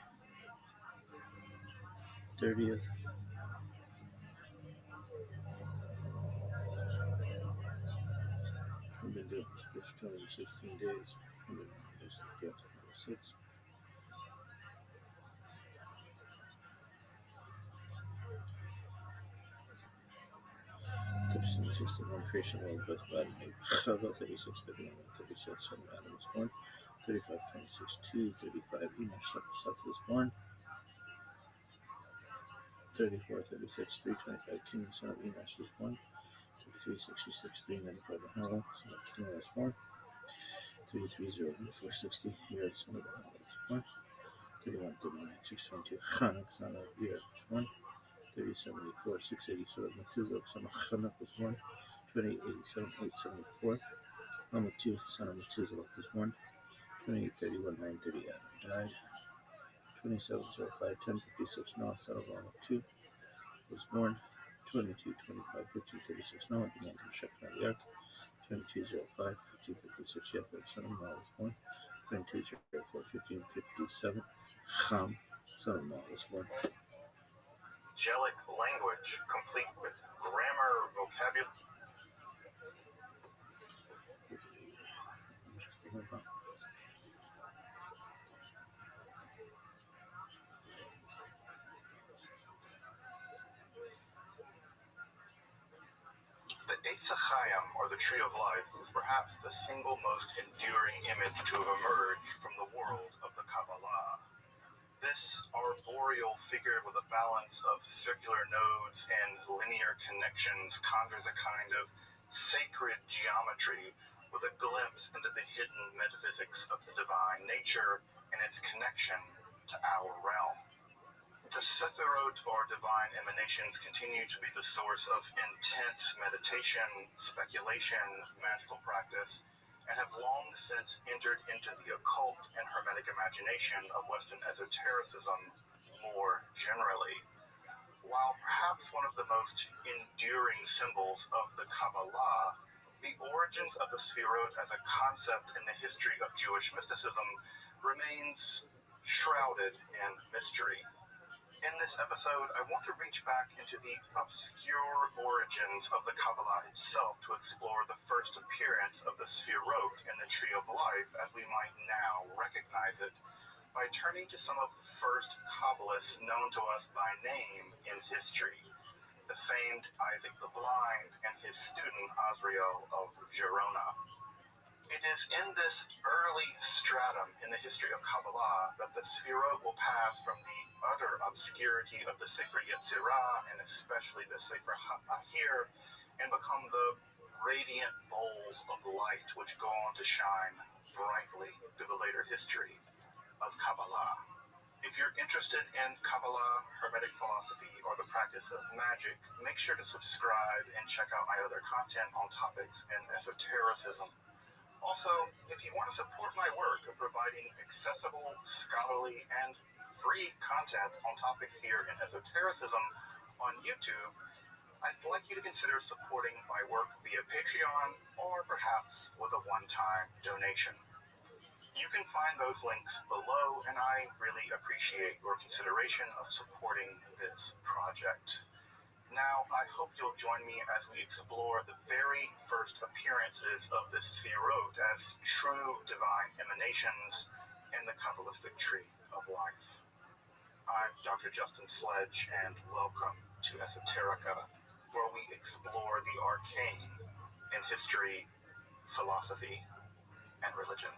30th. I've been doing this for 216 days. I've been on this guess 6. Creation of both bad and Chava 36, 31, 36, 7 Adam was born. 35, 26, 2, 35, Enosh Seth was born. 34, 36, 3, 25, King, son of Enosh was born. 33, 66, 3, 95, Mahalo, son of King was born. 33, 0, 4, 60, Yered, son of Mahalo was born. 31, 39, 6, 22, Chanuk, son of Yered was born. 30, 74, 6, 87, Methuselah, son of Chanuk was born. 28, 87, 874. Ramatu, son of Methuselah, was born. 28, 31, 930, Adam died. 27, 05, 10, 56, Noah, son of Ramatu, was born. 22, 25, 15, 36, Noah began construction of the ark. 22, 05, 15, 56, Japheth, son of Noah, was born. 22, 04, 15, 57, Ham, son of Noah, was born. Angelic language, complete with grammar, vocabulary. The Eitz HaChaim, or the Tree of Life, is perhaps the single most enduring image to have emerged from the world of the Kabbalah. This arboreal figure with a balance of circular nodes and linear connections conjures a kind of sacred geometry with a glimpse into the hidden metaphysics of the divine nature and its connection to our realm. The Sephirot, or divine emanations, continue to be the source of intense meditation, speculation, magical practice, and have long since entered into the occult and hermetic imagination of Western esotericism more generally. While perhaps one of the most enduring symbols of the Kabbalah, the origins of the Sefirot as a concept in the history of Jewish mysticism remains shrouded in mystery. In this episode, I want to reach back into the obscure origins of the Kabbalah itself to explore the first appearance of the Sefirot in the Tree of Life as we might now recognize it, by turning to some of the first Kabbalists known to us by name in history, the famed Isaac the Blind and his student Azrael of Gerona. It is in this early stratum in the history of Kabbalah that the Sefirot will pass from the utter obscurity of the Sefer Yetzirah, and especially the Sefer HaAhir, and become the radiant bowls of light which go on to shine brightly through the later history of Kabbalah. If you're interested in Kabbalah, Hermetic philosophy, or the practice of magic, make sure to subscribe and check out my other content on topics in esotericism. Also, if you want to support my work of providing accessible, scholarly, and free content on topics here in esotericism on YouTube, I'd like you to consider supporting my work via Patreon or perhaps with a one-time donation. You can find those links below, and I really appreciate your consideration of supporting this project. Now, I hope you'll join me as we explore the very first appearances of the Sefirot as true divine emanations in the Kabbalistic Tree of Life. I'm Dr. Justin Sledge, and welcome to Esoterica, where we explore the arcane in history, philosophy, and religion.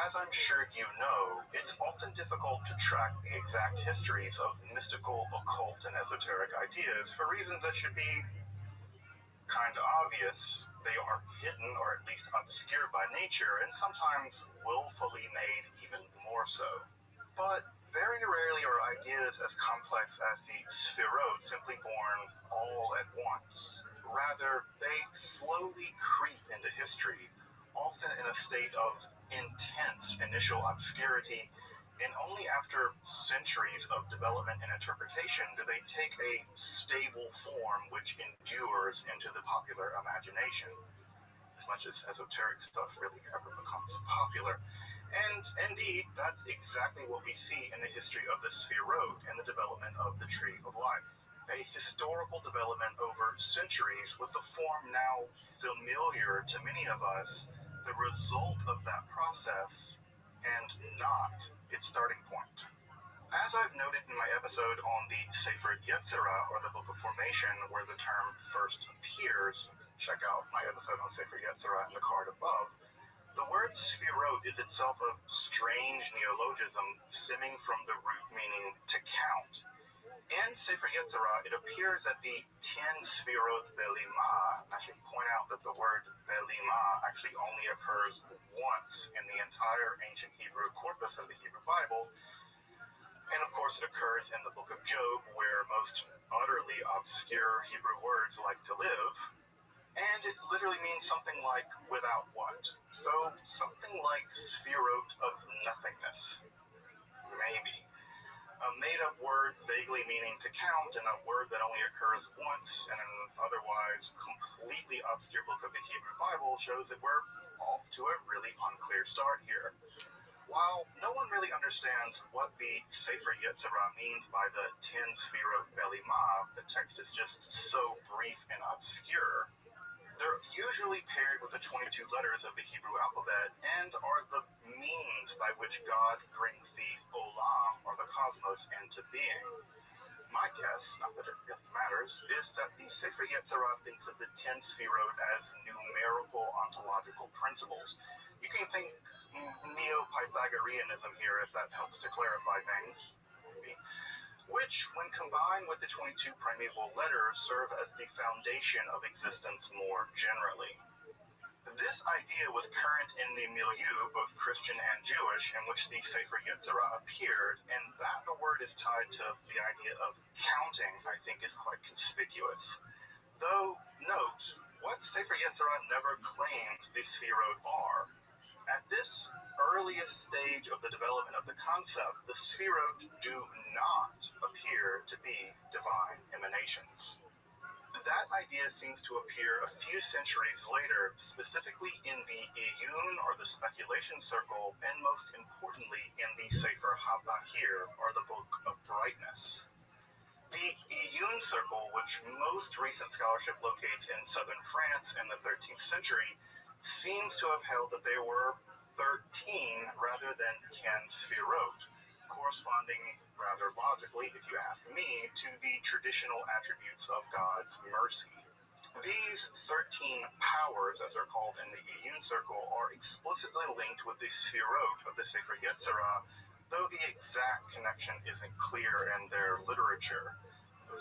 As I'm sure you know, it's often difficult to track the exact histories of mystical, occult, and esoteric ideas for reasons that should be kind of obvious. They are hidden, or at least obscured by nature, and sometimes willfully made even more so. But very rarely are ideas as complex as the Sefirot simply born all at once. Rather, they slowly creep into history, often in a state of intense initial obscurity, and only after centuries of development and interpretation do they take a stable form which endures into the popular imagination, as much as esoteric stuff really ever becomes popular. And indeed, that's exactly what we see in the history of the Sefirot and the development of the Tree of Life. A historical development over centuries with the form now familiar to many of us, the result of that process, and not its starting point. As I've noted in my episode on the Sefer Yetzirah, or the Book of Formation, where the term first appears, check out my episode on Sefer Yetzirah in the card above, the word Sefirot is itself a strange neologism stemming from the root meaning to count. In Sefer Yetzirah, it appears that the 10 Sefirot Belima, I should point out that the word Belima actually only occurs once in the entire ancient Hebrew corpus of the Hebrew Bible. And of course, it occurs in the book of Job, where most utterly obscure Hebrew words like to live. And it literally means something like without what. So something like Sefirot of nothingness. Maybe. A made-up word vaguely meaning to count, and a word that only occurs once in an otherwise completely obscure book of the Hebrew Bible shows that we're off to a really unclear start here. While no one really understands what the Sefer Yetzirah means by the 10 Sefirot Belima, the text is just so brief and obscure. They're usually paired with the 22 letters of the Hebrew alphabet and are the means by which God brings the Olam, or the cosmos, into being. My guess, not that it really matters, is that the Sefer Yetzirah thinks of the 10 Sfirot as numerical ontological principles. You can think Neo-Pythagoreanism here, if that helps to clarify things, maybe, which, when combined with the 22 primeval letters, serve as the foundation of existence more generally. This idea was current in the milieu, both Christian and Jewish, in which the Sefer Yetzirah appeared, and that the word is tied to the idea of counting, I think, is quite conspicuous. Though, note, what Sefer Yetzirah never claims the Sfirot are. At this earliest stage of the development of the concept, the Sfirot do not appear to be divine emanations. That idea seems to appear a few centuries later, specifically in the Iyun, or the speculation circle, and most importantly in the Sefer HaBahir, or the Book of Brightness. The Iyun circle, which most recent scholarship locates in southern France in the 13th century, seems to have held that there were 13 rather than 10 Sfirot, corresponding rather logically, if you ask me, to the traditional attributes of God's mercy. These 13 powers, as they're called in the Iyun circle, are explicitly linked with the Sfirot of the Sefer Yetzirah, though the exact connection isn't clear in their literature.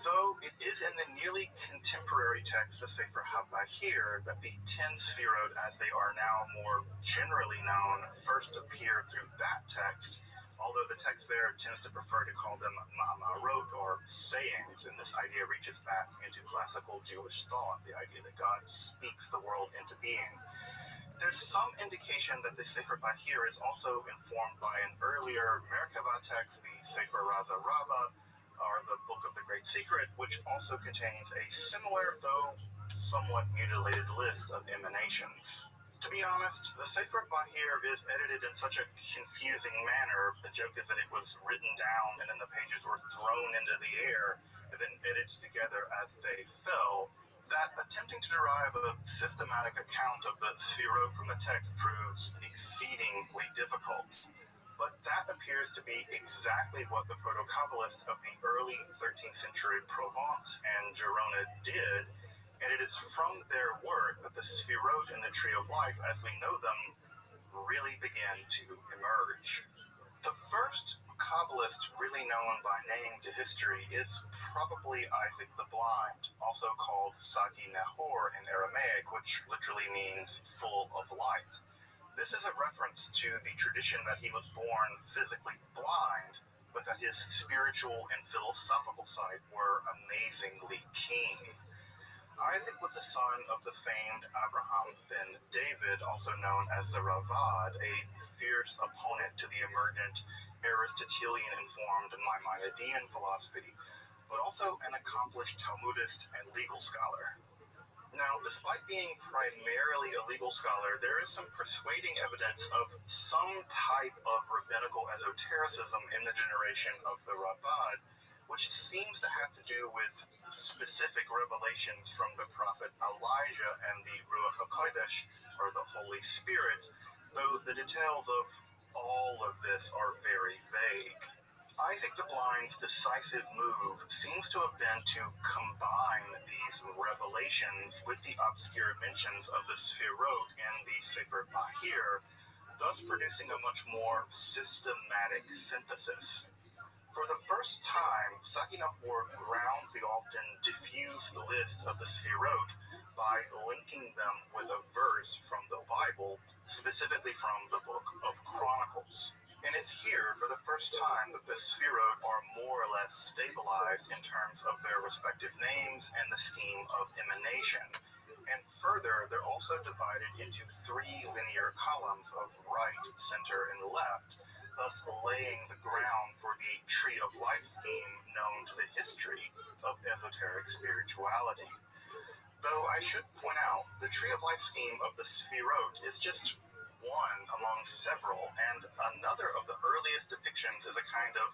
Though it is in the nearly contemporary text, the Sefer HaBahir, that the 10 Sfirot, as they are now more generally known, first appear through that text, although the text there tends to prefer to call them ma'amarot, or sayings, and this idea reaches back into classical Jewish thought, the idea that God speaks the world into being. There's some indication that the Sefer Bahir is also informed by an earlier Merkavah text, the Sefer Raza Rabbah, or the Book of the Great Secret, which also contains a similar, though somewhat mutilated list of emanations. To be honest, the Sefer Bahir is edited in such a confusing manner. The joke is that it was written down and then the pages were thrown into the air and then edited together as they fell, that attempting to derive a systematic account of the Sfirot from the text proves exceedingly difficult. But that appears to be exactly what the proto-Kabbalists of the early 13th century Provence and Girona did, and it is from their work that the Sfirot in the Tree of Life, as we know them, really began to emerge. The first Kabbalist really known by name to history is probably Isaac the Blind, also called Sagi Nahor in Aramaic, which literally means full of light. This is a reference to the tradition that he was born physically blind, but that his spiritual and philosophical side were amazingly keen. Isaac was the son of the famed Abraham ben David, also known as the Ravad, a fierce opponent to the emergent Aristotelian-informed Maimonidean philosophy, but also an accomplished Talmudist and legal scholar. Now, despite being primarily a legal scholar, there is some persuading evidence of some type of rabbinical esotericism in the generation of the Ravad, which seems to have to do with specific revelations from the prophet Elijah and the Ruach HaKodesh, or the Holy Spirit, though the details of all of this are very vague. Isaac the Blind's decisive move seems to have been to combine these revelations with the obscure mentions of the Sfirot in the Sefer Bahir, thus producing a much more systematic synthesis. For the first time, Sagi Nahor grounds the often diffuse list of the Sfirot by linking them with a verse from the Bible, specifically from the Book of Chronicles. And it's here, for the first time, that the Sfirot are more or less stabilized in terms of their respective names and the scheme of emanation. And further, they're also divided into 3 linear columns of right, center, and left, thus laying the ground for the Tree of Life scheme known to the history of esoteric spirituality. Though I should point out, the Tree of Life scheme of the Sfirot is just one among several, and another of the earliest depictions is a kind of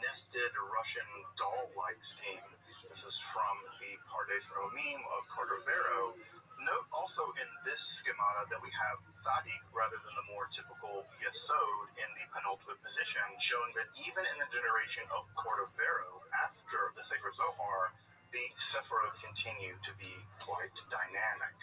nested Russian doll-like scheme. This is from the Pardes Romim of Cordovero. Note also in this schemata that we have Tzadik rather than the more typical Yesod in the penultimate position, showing that even in the generation of Cordovero, after the the Sefer Zohar, the Sephirot continue to be quite dynamic.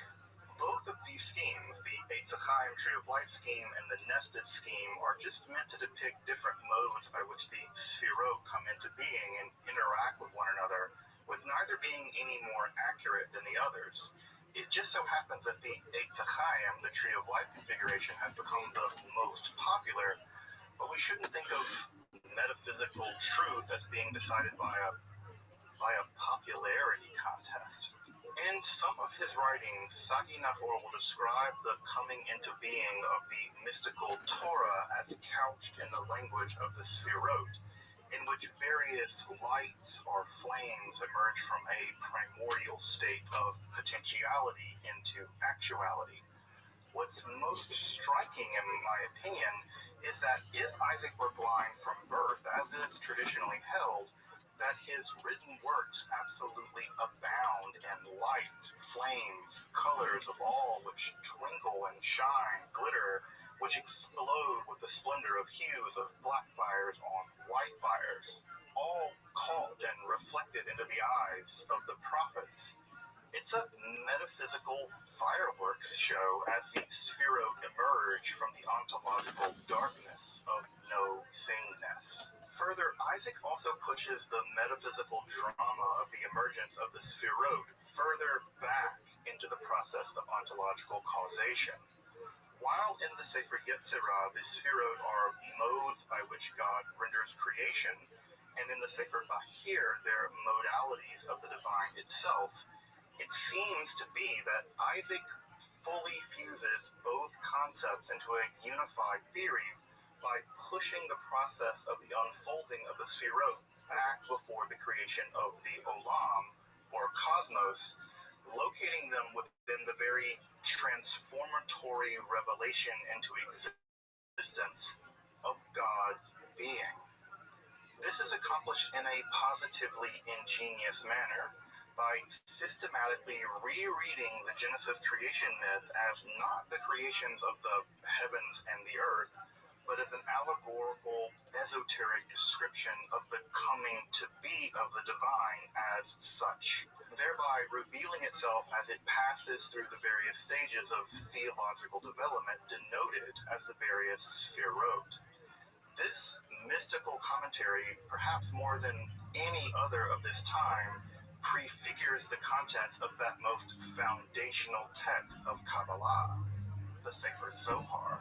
Both of these schemes, the Eitz Chaim Tree of Life scheme and the Nested scheme, are just meant to depict different modes by which the Sefirot come into being and interact with one another, with neither being any more accurate than the others. It just so happens that the Eitz Chaim, the Tree of Life configuration, has become the most popular, but we shouldn't think of metaphysical truth as being decided by a popularity contest. In some of his writings, Sagi Nahor will describe the coming into being of the mystical Torah as couched in the language of the Sefirot, in which various lights or flames emerge from a primordial state of potentiality into actuality. What's most striking, in my opinion, is that if Isaac were blind from birth, as is traditionally held, that his written works absolutely abound in light, flames, colors of all which twinkle and shine, glitter, which explode with the splendor of hues of black fires on white fires, all caught and reflected into the eyes of the prophets. It's a metaphysical fireworks show as the Sefirot emerge from the ontological darkness of no-thingness. Further, Isaac also pushes the metaphysical drama of the emergence of the Sefirot further back into the process of ontological causation. While in the Sefer Yetzirah, the Sefirot are modes by which God renders creation, and in the Sefer Bahir, they're modalities of the divine itself, it seems to be that Isaac fully fuses both concepts into a unified theory by pushing the process of the unfolding of the Sefirot back before the creation of the Olam, or cosmos, locating them within the very transformatory revelation into existence of God's being. This is accomplished in a positively ingenious manner by systematically rereading the Genesis creation myth as not the creations of the heavens and the earth, but as an allegorical, esoteric description of the coming to be of the divine as such, thereby revealing itself as it passes through the various stages of theological development denoted as the various Sefirot. This mystical commentary, perhaps more than any other of this time, prefigures the contents of that most foundational text of Kabbalah, the Sefer Zohar.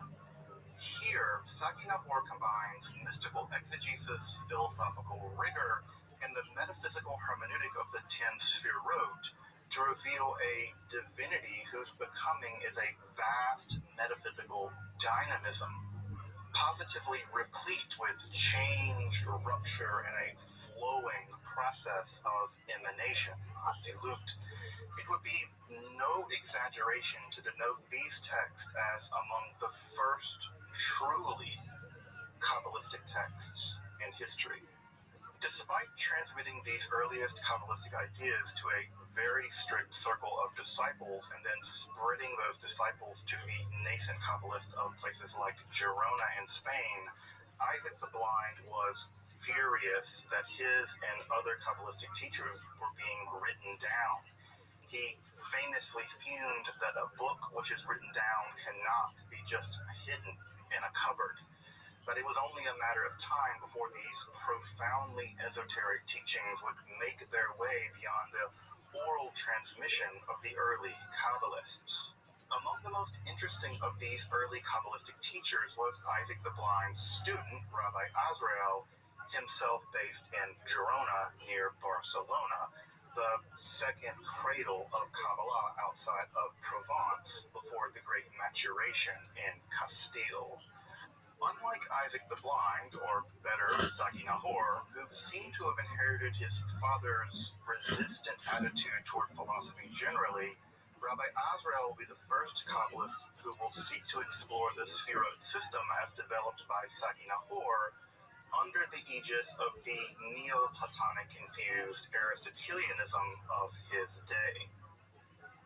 Here, Sagi Nahor combines mystical exegesis, philosophical rigor, and the metaphysical hermeneutic of the 10 Sefirot to reveal a divinity whose becoming is a vast metaphysical dynamism, positively replete with change, rupture, and a flowing process of emanation, Atzilut. It would be no exaggeration to denote these texts as among the first truly Kabbalistic texts in history. Despite transmitting these earliest Kabbalistic ideas to a very strict circle of disciples and then spreading those disciples to the nascent Kabbalists of places like Girona in Spain, Isaac the Blind was furious that his and other Kabbalistic teachers were being written down. He famously fumed that a book which is written down cannot be just hidden in a cupboard. But it was only a matter of time before these profoundly esoteric teachings would make their way beyond the oral transmission of the early Kabbalists. Among the most interesting of these early Kabbalistic teachers was Isaac the Blind's student, Rabbi Azrael, himself based in Girona near Barcelona, the second cradle of Kabbalah outside of Provence before the great maturation in Castile. Unlike Isaac the Blind, or better, Sagi Nahor, who seemed to have inherited his father's resistant attitude toward philosophy generally, Rabbi Azrael will be the first Kabbalist who will seek to explore the Sefirot system as developed by Sagi Nahor under the aegis of the Neoplatonic-infused Aristotelianism of his day.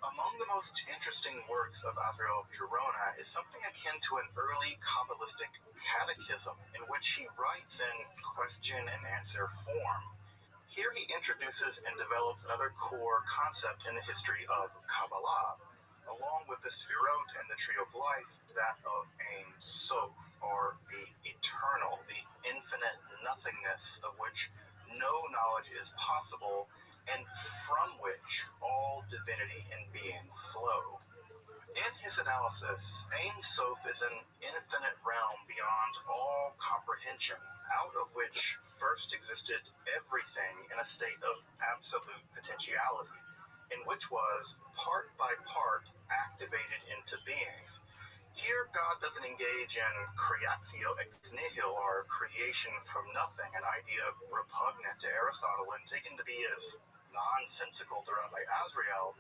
Among the most interesting works of Azrael of Girona is something akin to an early Kabbalistic catechism in which he writes in question and answer form. Here he introduces and develops another core concept in the history of Kabbalah, along with the Sfirot and the Tree of Life, that of Ein Sof, or the eternal, the infinite nothingness of which no knowledge is possible, and from which all divinity and being flow. In his analysis, Ein Sof is an infinite realm beyond all comprehension, out of which first existed everything in a state of absolute potentiality, in which was, part by part, activated into being. Here, God doesn't engage in creatio ex nihilo, or creation from nothing, an idea repugnant to Aristotle and taken to be as nonsensical to Rabbi Azrael,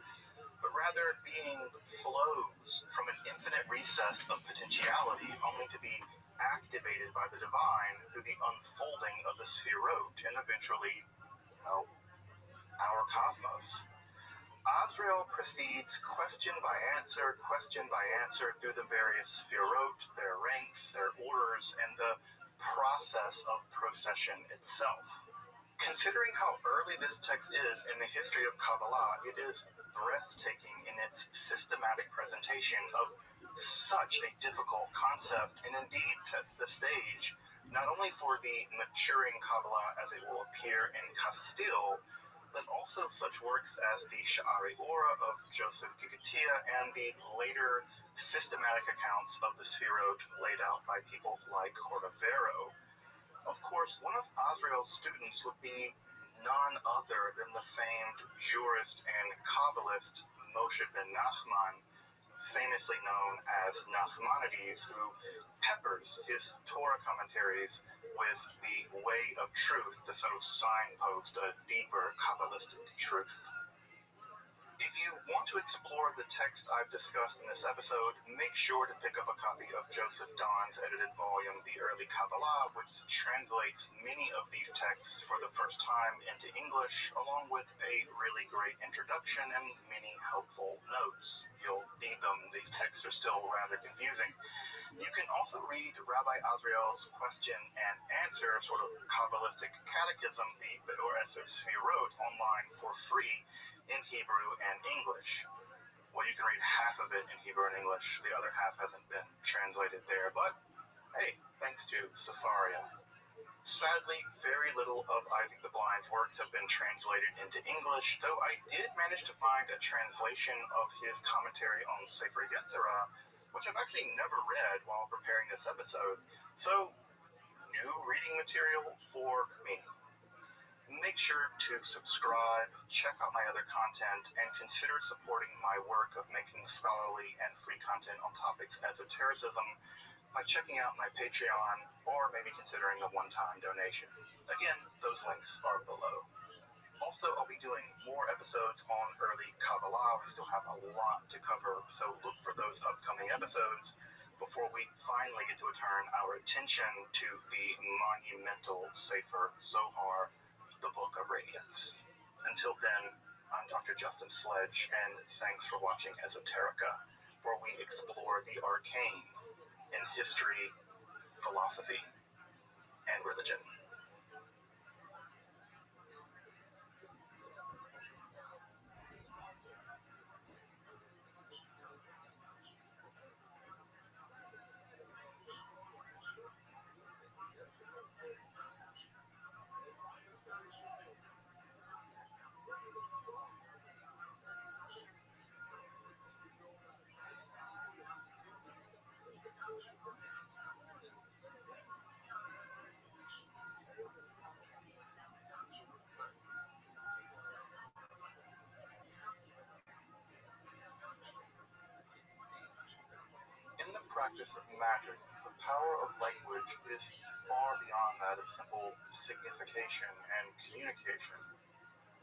but rather being flows from an infinite recess of potentiality, only to be activated by the divine through the unfolding of the Sfirot and eventually, well, our cosmos. Azrael proceeds question by answer through the various Sfirot, their ranks, their orders, and the process of procession itself. Considering how early this text is in the history of Kabbalah, it is breathtaking in its systematic presentation of such a difficult concept, and indeed sets the stage not only for the maturing Kabbalah as it will appear in Castile, but also such works as the Sha'ari Ora of Joseph Gigatia and the later systematic accounts of the Sfirot laid out by people like Cordovero. Of course, one of Azrael's students would be none other than the famed jurist and Kabbalist Moshe ben Nachman, famously known as Nachmanides, who peppers his Torah commentaries with the way of truth to sort of signpost a deeper Kabbalistic truth. If you want to explore the text I've discussed in this episode, make sure to pick up a copy of Joseph Don's edited volume, The Early Kabbalah, which translates many of these texts for the first time into English, along with a really great introduction and many helpful notes. You'll need them. These texts are still rather confusing. You can also read Rabbi Azrael's question and answer, sort of Kabbalistic catechism, the Be'ores of Sfirot, online for free in Hebrew and English. Well, you can read half of it in Hebrew and English. The other half hasn't been translated there, but hey, thanks to Sefaria. Sadly, very little of Isaac the Blind's works have been translated into English, though I did manage to find a translation of his commentary on Sefer Yetzirah, which I've actually never read while preparing this episode. So, new reading material for me. Make sure to subscribe, check out my other content, and consider supporting my work of making scholarly and free content on topics esotericism by checking out my Patreon, or maybe considering a one-time donation. Again, those links are below. Also, I'll be doing more episodes on early Kabbalah. We still have a lot to cover, so look for those upcoming episodes before we finally get to turn our attention to the monumental Sefer Zohar, the Book of Radiance. Until then, I'm Dr. Justin Sledge, and thanks for watching Esoterica, where we explore the arcane in history, philosophy, and religion. Practice of magic, the power of language is far beyond that of simple signification and communication.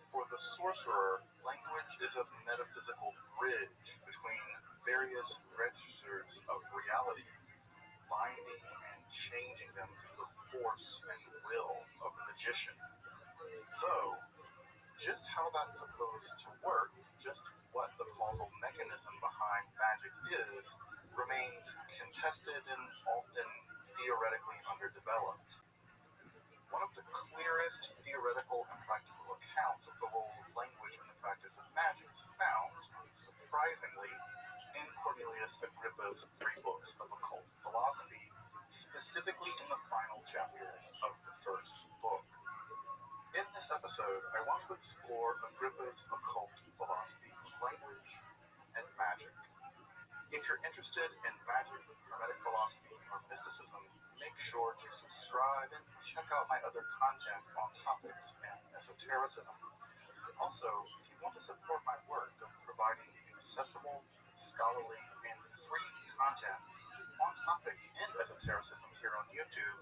For the sorcerer, language is a metaphysical bridge between various registers of reality, binding and changing them to the force and will of the magician. Though, just how that's supposed to work, just what the causal mechanism behind magic is, remains contested and often theoretically underdeveloped. One of the clearest theoretical and practical accounts of the role of language in the practice of magic is found, surprisingly, in Cornelius Agrippa's 3 books of occult philosophy, specifically in the final chapters of the first book. In this episode, I want to explore Agrippa's occult philosophy of language and magic. If you're interested in magic, hermetic philosophy, or mysticism, make sure to subscribe and check out my other content on topics in esotericism. Also, if you want to support my work of providing accessible, scholarly, and free content on topics in esotericism here on YouTube,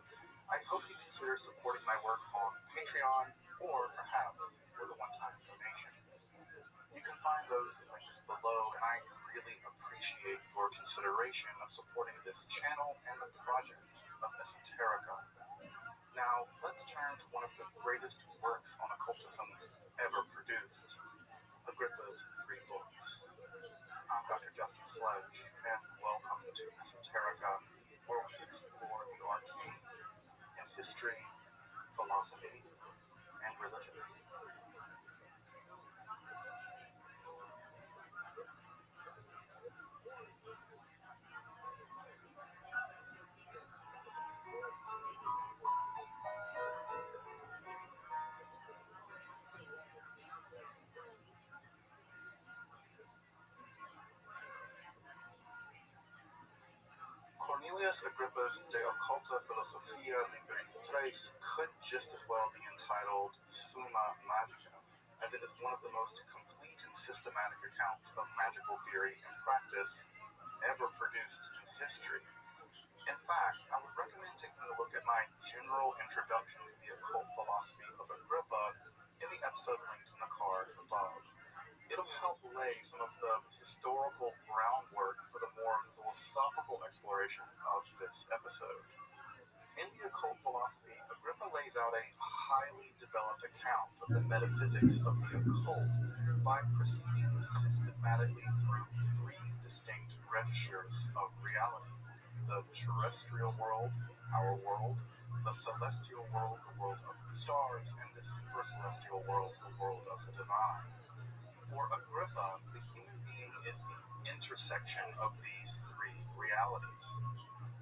I hope you consider supporting my work on Patreon or perhaps with a one-time donation. You can find those links below, and I really appreciate your consideration of supporting this channel and the project of Esoterica. Now, let's turn to one of the greatest works on occultism ever produced, Agrippa's 3 books. I'm Dr. Justin Sledge, and welcome to Esoterica, where we explore the arcane in history, philosophy, and religion. Cornelius Agrippa's De Occulta Philosophia Liber 3 could just as well be entitled Summa Magica, as it is one of the most complete and systematic accounts of magical theory and practice ever produced in history. In fact, I would recommend taking a look at my general introduction to the occult philosophy of Agrippa in the episode linked in the card above. It'll help lay some of the historical groundwork for the more philosophical exploration of this episode. In the occult philosophy, Agrippa lays out a highly developed account of the metaphysics of the occult by proceeding systematically through 3 distinct registers of reality: the terrestrial world, our world; the celestial world, the world of the stars; and the supercelestial world, the world of the divine. For Agrippa, the human being is the intersection of these 3 realities.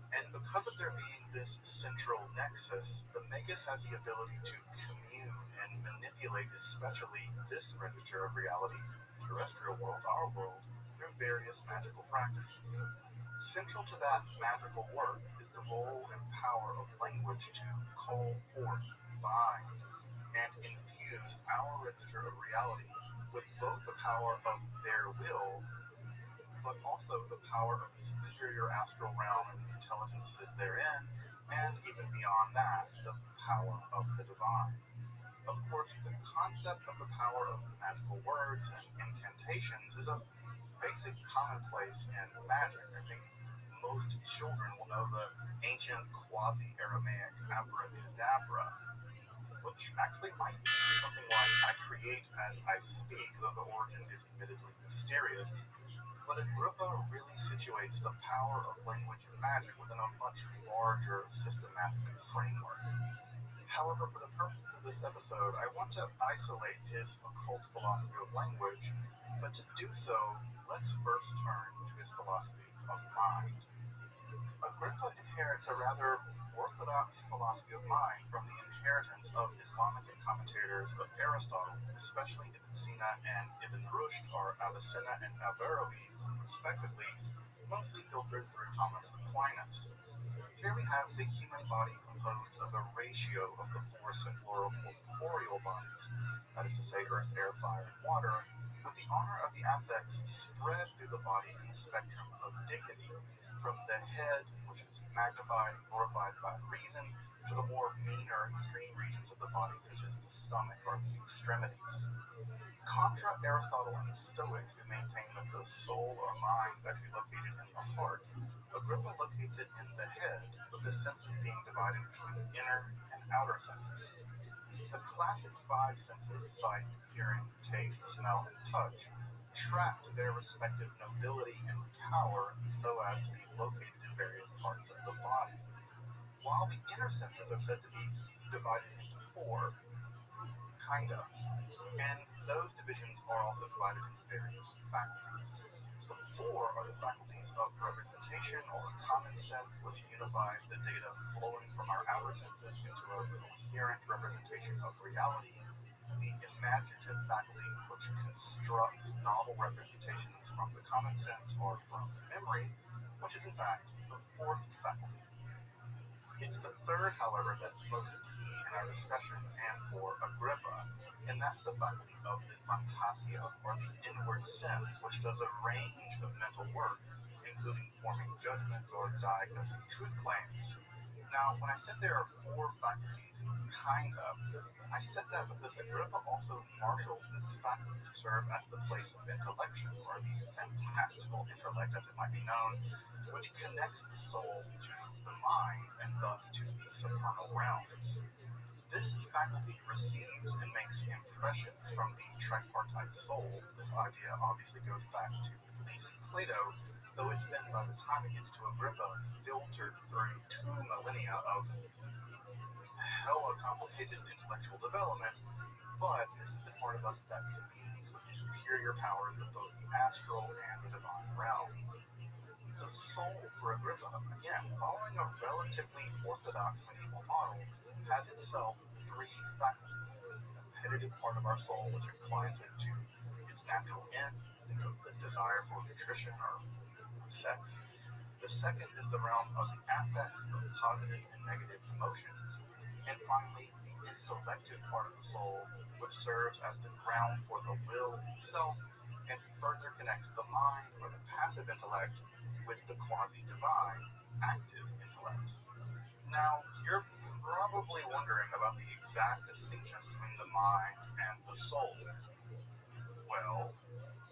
And because of there being this central nexus, the Magus has the ability to commune and manipulate especially this register of reality, terrestrial world, our world, through various magical practices. Central to that magical work is the role and power of language to call forth, bind, and infuse our register of reality with both the power of their will, but also the power of the superior astral realm and the intelligences therein, and even beyond that, the power of the divine. Of course, the concept of the power of magical words and incantations is a basic commonplace in magic. I think most children will know the ancient quasi-Aramaic abracadabra, which actually might be something like I create as I speak, though the origin is admittedly mysterious. But Agrippa really situates the power of language and magic within a much larger systematic framework. However, for the purposes of this episode, I want to isolate his occult philosophy of language, but to do so, let's first turn to his philosophy of mind. Agrippa inherits a rather orthodox philosophy of mind from the inheritance of Islamic commentators of Aristotle, especially Ibn Sina and Ibn Rushd, or Avicenna and Averroes, respectively, mostly filtered through Thomas Aquinas. Here we have the human body composed of a ratio of the 4 simpler corporeal bodies, that is to say earth, air, fire, and water, with the honor of the affects spread through the body in the spectrum of dignity, from the head, which is magnified and glorified by reason, to the more meaner extreme regions of the body, such as the stomach or the extremities. Contra Aristotle and the Stoics, who maintain that the soul or mind is actually located in the heart, Agrippa locates it in the head, with the senses being divided between inner and outer senses. The classic 5 senses, sight, hearing, taste, smell, and touch, track their respective nobility and power so as to be located in various parts of the body. while the inner senses are said to be divided into four, kind of, and those divisions are also divided into various faculties. The four are the faculties of representation or common sense, which unifies the data flowing from our outer senses into a coherent representation of reality. The imaginative faculty, which constructs novel representations from the common sense or from memory, which is in fact the fourth faculty. It's the third, however, that's most key in our discussion and for Agrippa, and that's the faculty of the fantasia, or the inward sense, which does a range of mental work, including forming judgments or diagnosing truth claims. Now, when I said there are four faculties, kind of, I said that because Agrippa also marshals this faculty to serve as the place of intellection, or the fantastical intellect as it might be known, which connects the soul to the mind and thus to the supernal realms. This faculty receives and makes impressions from the tripartite soul. This idea obviously goes back to at least Plato, though it's been, by the time it gets to Agrippa, filtered through 2 millennia of hella complicated intellectual development, but this is a part of us that communicates with the superior powers of both the astral and the divine realm. The soul for Agrippa, again, following a relatively orthodox medieval model, has itself 3 faculties. The appetitive part of our soul, which inclines into its natural end, the desire for nutrition or sex. The second is the realm of the affects, of positive and negative emotions. And finally, the intellective part of the soul, which serves as the ground for the will itself and further connects the mind, or the passive intellect, with the quasi-divine, active intellect. Now, you're probably wondering about the exact distinction between the mind and the soul. Well,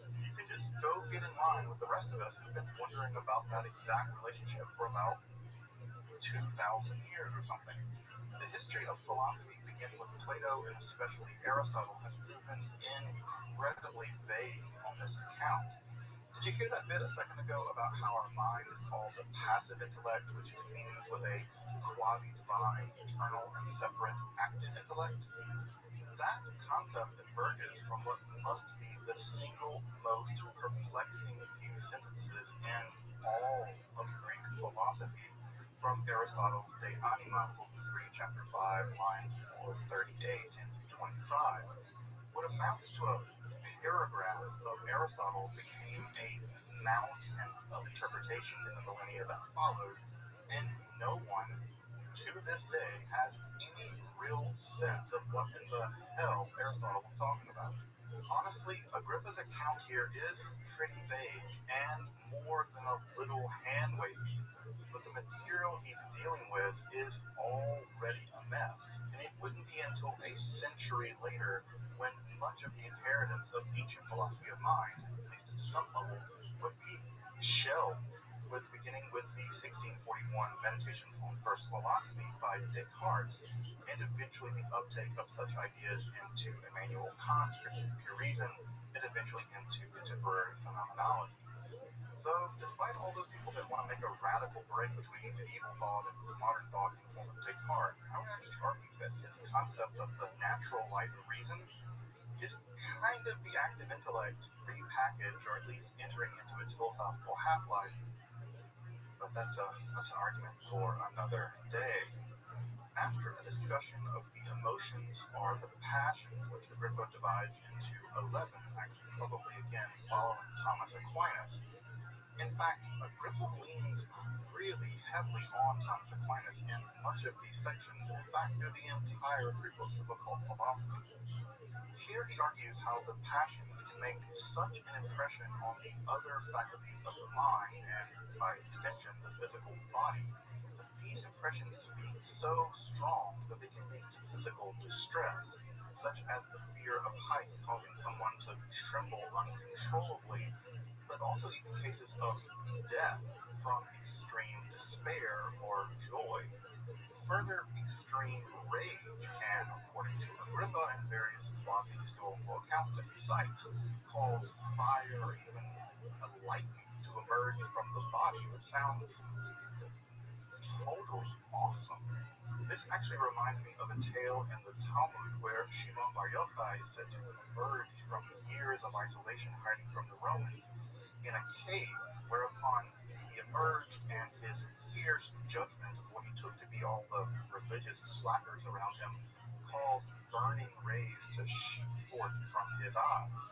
you can just go get in line with the rest of us who've been wondering about that exact relationship for about 2,000 years or something. The history of philosophy, beginning with Plato and especially Aristotle, has proven incredibly vague on this account. Did you hear that bit a second ago about how our mind is called the passive intellect, which communes with a quasi-divine, eternal, and separate active intellect? That concept emerges from what must be the single most perplexing few sentences in all of Greek philosophy, from Aristotle's De Anima, Book 3, Chapter 5, lines 438 and 25. What amounts to a paragraph of Aristotle became a mountain of interpretation in the millennia that followed, and no one, to this day, has any real sense of what in the hell Aristotle was talking about. Honestly, Agrippa's account here is pretty vague and more than a little hand-wavy, but the material he's dealing with is already a mess, and it wouldn't be until a century later when much of the inheritance of ancient philosophy of mind, at least at some level, would be shelved, beginning with the 1641 Meditations on First Philosophy by Descartes, and eventually the uptake of such ideas into Immanuel Kant's Critique of Pure Reason, and eventually into contemporary phenomenology. So, despite all those people that want to make a radical break between medieval thought and modern thought in the form of Descartes, I would actually argue that his concept of the natural light of reason is kind of the active intellect repackaged, or at least entering into its philosophical half-life. But that's an argument for another day. After a discussion of the emotions or the passions, which Agrippa divides into 11, actually probably again following Thomas Aquinas. In fact, Agrippa leans really heavily on Thomas Aquinas in much of these sections, in fact, through the entire 3 books of occult philosophy. Here he argues how the passions can make such an impression on the other faculties of the mind, and by extension, the physical body, that these impressions can be so strong that they can lead to physical distress, such as the fear of heights causing someone to tremble uncontrollably, but also even cases of death from extreme despair or joy. Further extreme rage can, according to Agrippa and various quasi-historical accounts that he cites, cause fire or even a lightning to emerge from the body, which sounds totally awesome. This actually reminds me of a tale in the Talmud where Shimon Bar Yochai is said to have emerged from years of isolation hiding from the Romans in a cave, whereupon he emerged and his fierce judgment of what he took to be all the religious slackers around him caused burning rays to shoot forth from his eyes.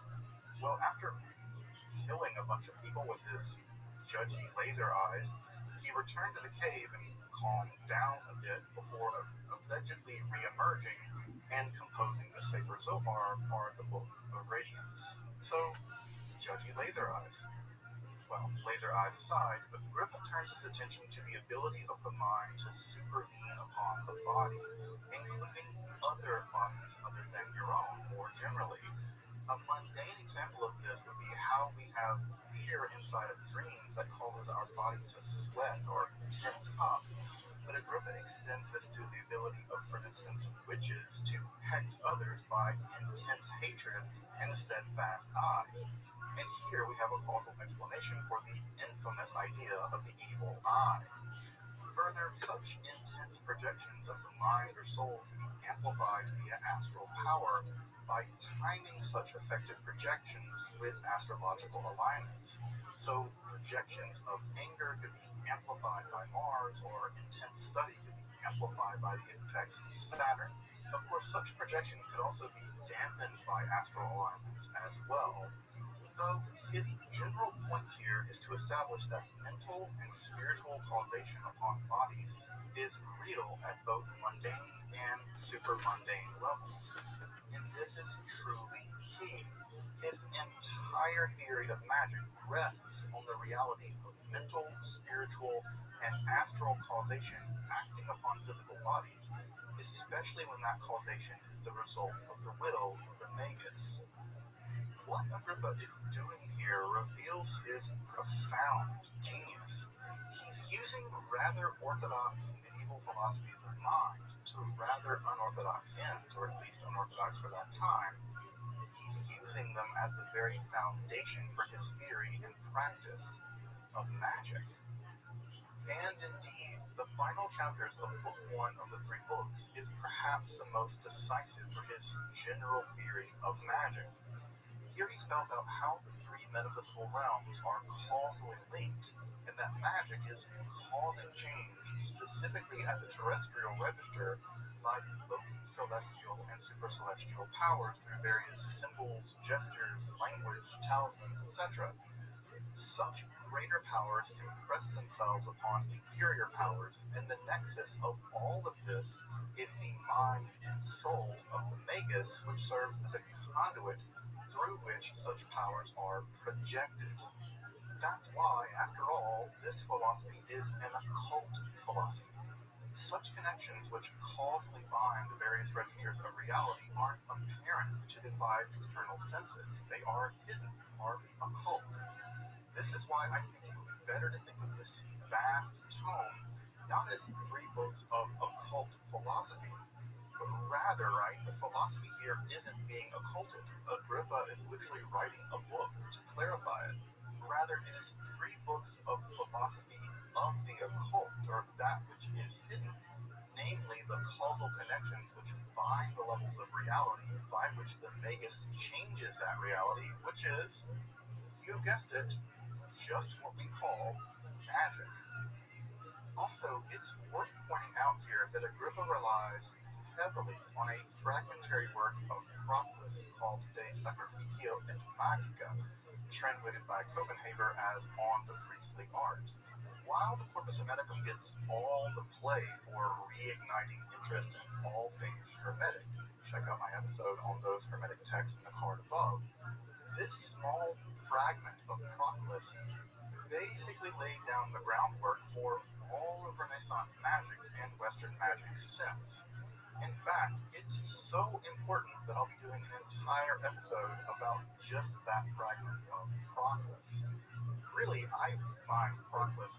Well, after killing a bunch of people with his judgy laser eyes, he returned to the cave and calmed down a bit before allegedly re-emerging and composing the Sefer Zohar, or the Book of Radiance. So, judgy laser eyes. Well, laser eyes aside, Agrippa turns his attention to the ability of the mind to supervene upon the body, including other bodies other than your own, more generally. A mundane example of this would be how we have fear inside of dreams that causes our body to sweat or tense up. But Agrippa extends this to the ability of, for instance, witches to hex others by intense hatred and a steadfast eye. And here we have a causal explanation for the infamous idea of the evil eye. Further, such intense projections of the mind or soul to be amplified via astral power by timing such effective projections with astrological alignments. So, projections of anger could be amplified by Mars, or intense study could be amplified by the effects of Saturn. Of course, such projections could also be dampened by astral alignments as well. Though his general point here is to establish that mental and spiritual causation upon bodies is real at both mundane and supermundane levels. And this is truly key. His entire theory of magic rests on the reality of mental, spiritual, and astral causation acting upon physical bodies, especially when that causation is the result of the will of the magus. What Agrippa is doing here reveals his profound genius. He's using rather orthodox medieval philosophies of mind to rather unorthodox ends, or at least unorthodox for that time. He's using them as the very foundation for his theory and practice of magic. And indeed, the final chapters of Book 1 of the 3 books is perhaps the most decisive for his general theory of magic. Here he spells out how the 3 metaphysical realms are causally linked, and that magic is causing change specifically at the terrestrial register by invoking celestial and supercelestial powers through various symbols, gestures, language, talismans, etc. Such greater powers impress themselves upon inferior powers, and the nexus of all of this is the mind and soul of the magus, which serves as a conduit through which such powers are projected. That's why, after all, this philosophy is an occult philosophy. Such connections which causally bind the various registers of reality aren't apparent to the 5 external senses. They are hidden, are occult. This is why I think it would be better to think of this vast tome not as 3 books of occult philosophy, but rather, right, the philosophy here isn't being occulted. Agrippa is literally writing a book to clarify it. Rather, it is 3 books of philosophy of the occult, or that which is hidden, namely the causal connections which bind the levels of reality by which the magus changes that reality, which is, you guessed it, just what we call magic. Also, it's worth pointing out here that Agrippa relies heavily on a fragmentary work of Proclus called De Sacrificio et Magica, translated by Copenhagen as On the Priestly Art. While the Corpus Hermeticum gets all the play for reigniting interest in all things Hermetic, check out my episode on those Hermetic texts in the card above, this small fragment of Proclus basically laid down the groundwork for all of Renaissance magic and Western magic since. In fact, it's so important that I'll be doing an entire episode about just that fragment of Proclus. Really, I find Proclus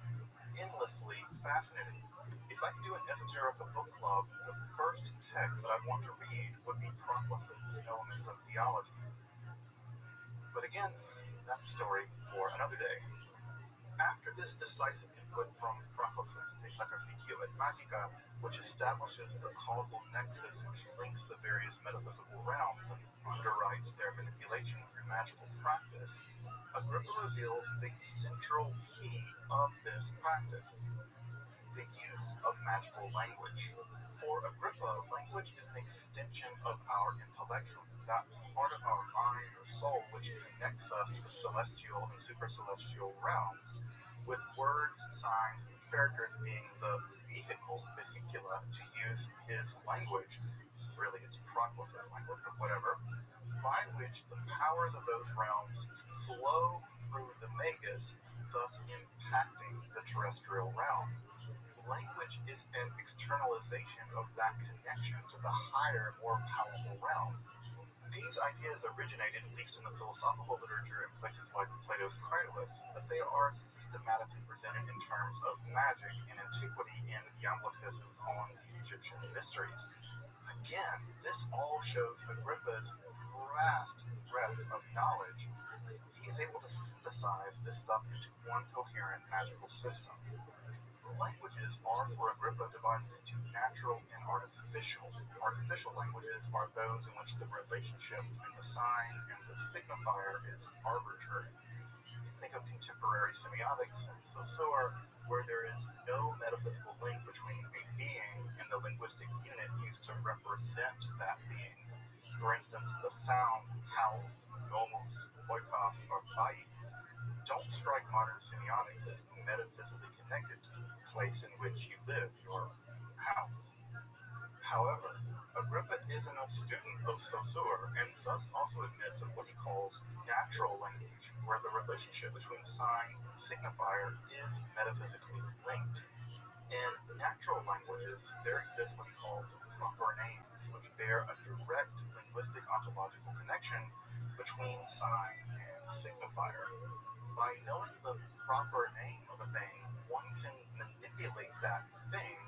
endlessly fascinating. If I could do an Esoterica book club, the first text that I'd want to read would be Proclus's Elements of Theology. But again, that's a story for another day. After this decisive but from Praxis de Sacrificio et Magica, which establishes the causal nexus which links the various metaphysical realms and underwrites their manipulation through magical practice, Agrippa reveals the central key of this practice: the use of magical language. For Agrippa, language is an extension of our intellectual, that part of our mind or soul which connects us to the celestial and supercelestial realms, with words, signs, and characters being the vehicula to use his language, really it's Proclus's language, but whatever, by which the powers of those realms flow through the Magus, thus impacting the terrestrial realm. Language is an externalization of that connection to the higher, more powerful realms. These ideas originated, at least in the philosophical literature, in places like Plato's Cratylus, but they are systematically presented in terms of magic in antiquity in Iamblichus's On the Egyptian Mysteries. Again, this all shows Agrippa's vast breadth of knowledge. He is able to synthesize this stuff into one coherent magical system. Languages are, for Agrippa, divided into natural and artificial. Artificial languages are those in which the relationship between the sign and the signifier is arbitrary. Think of contemporary semiotics and Saussure, where there is no metaphysical link between a being and the linguistic unit used to represent that being. For instance, the sound house, nomos, oikos, or bai don't strike modern semiotics as metaphysically connected to the place in which you live, your house. However, Agrippa isn't a student of Saussure and thus also admits of what he calls natural language, where the relationship between sign and signifier is metaphysically linked. In natural languages, there exists what he calls proper names, which bear a direct linguistic ontological connection between sign and signifier. By knowing the proper name of a thing, one can manipulate that thing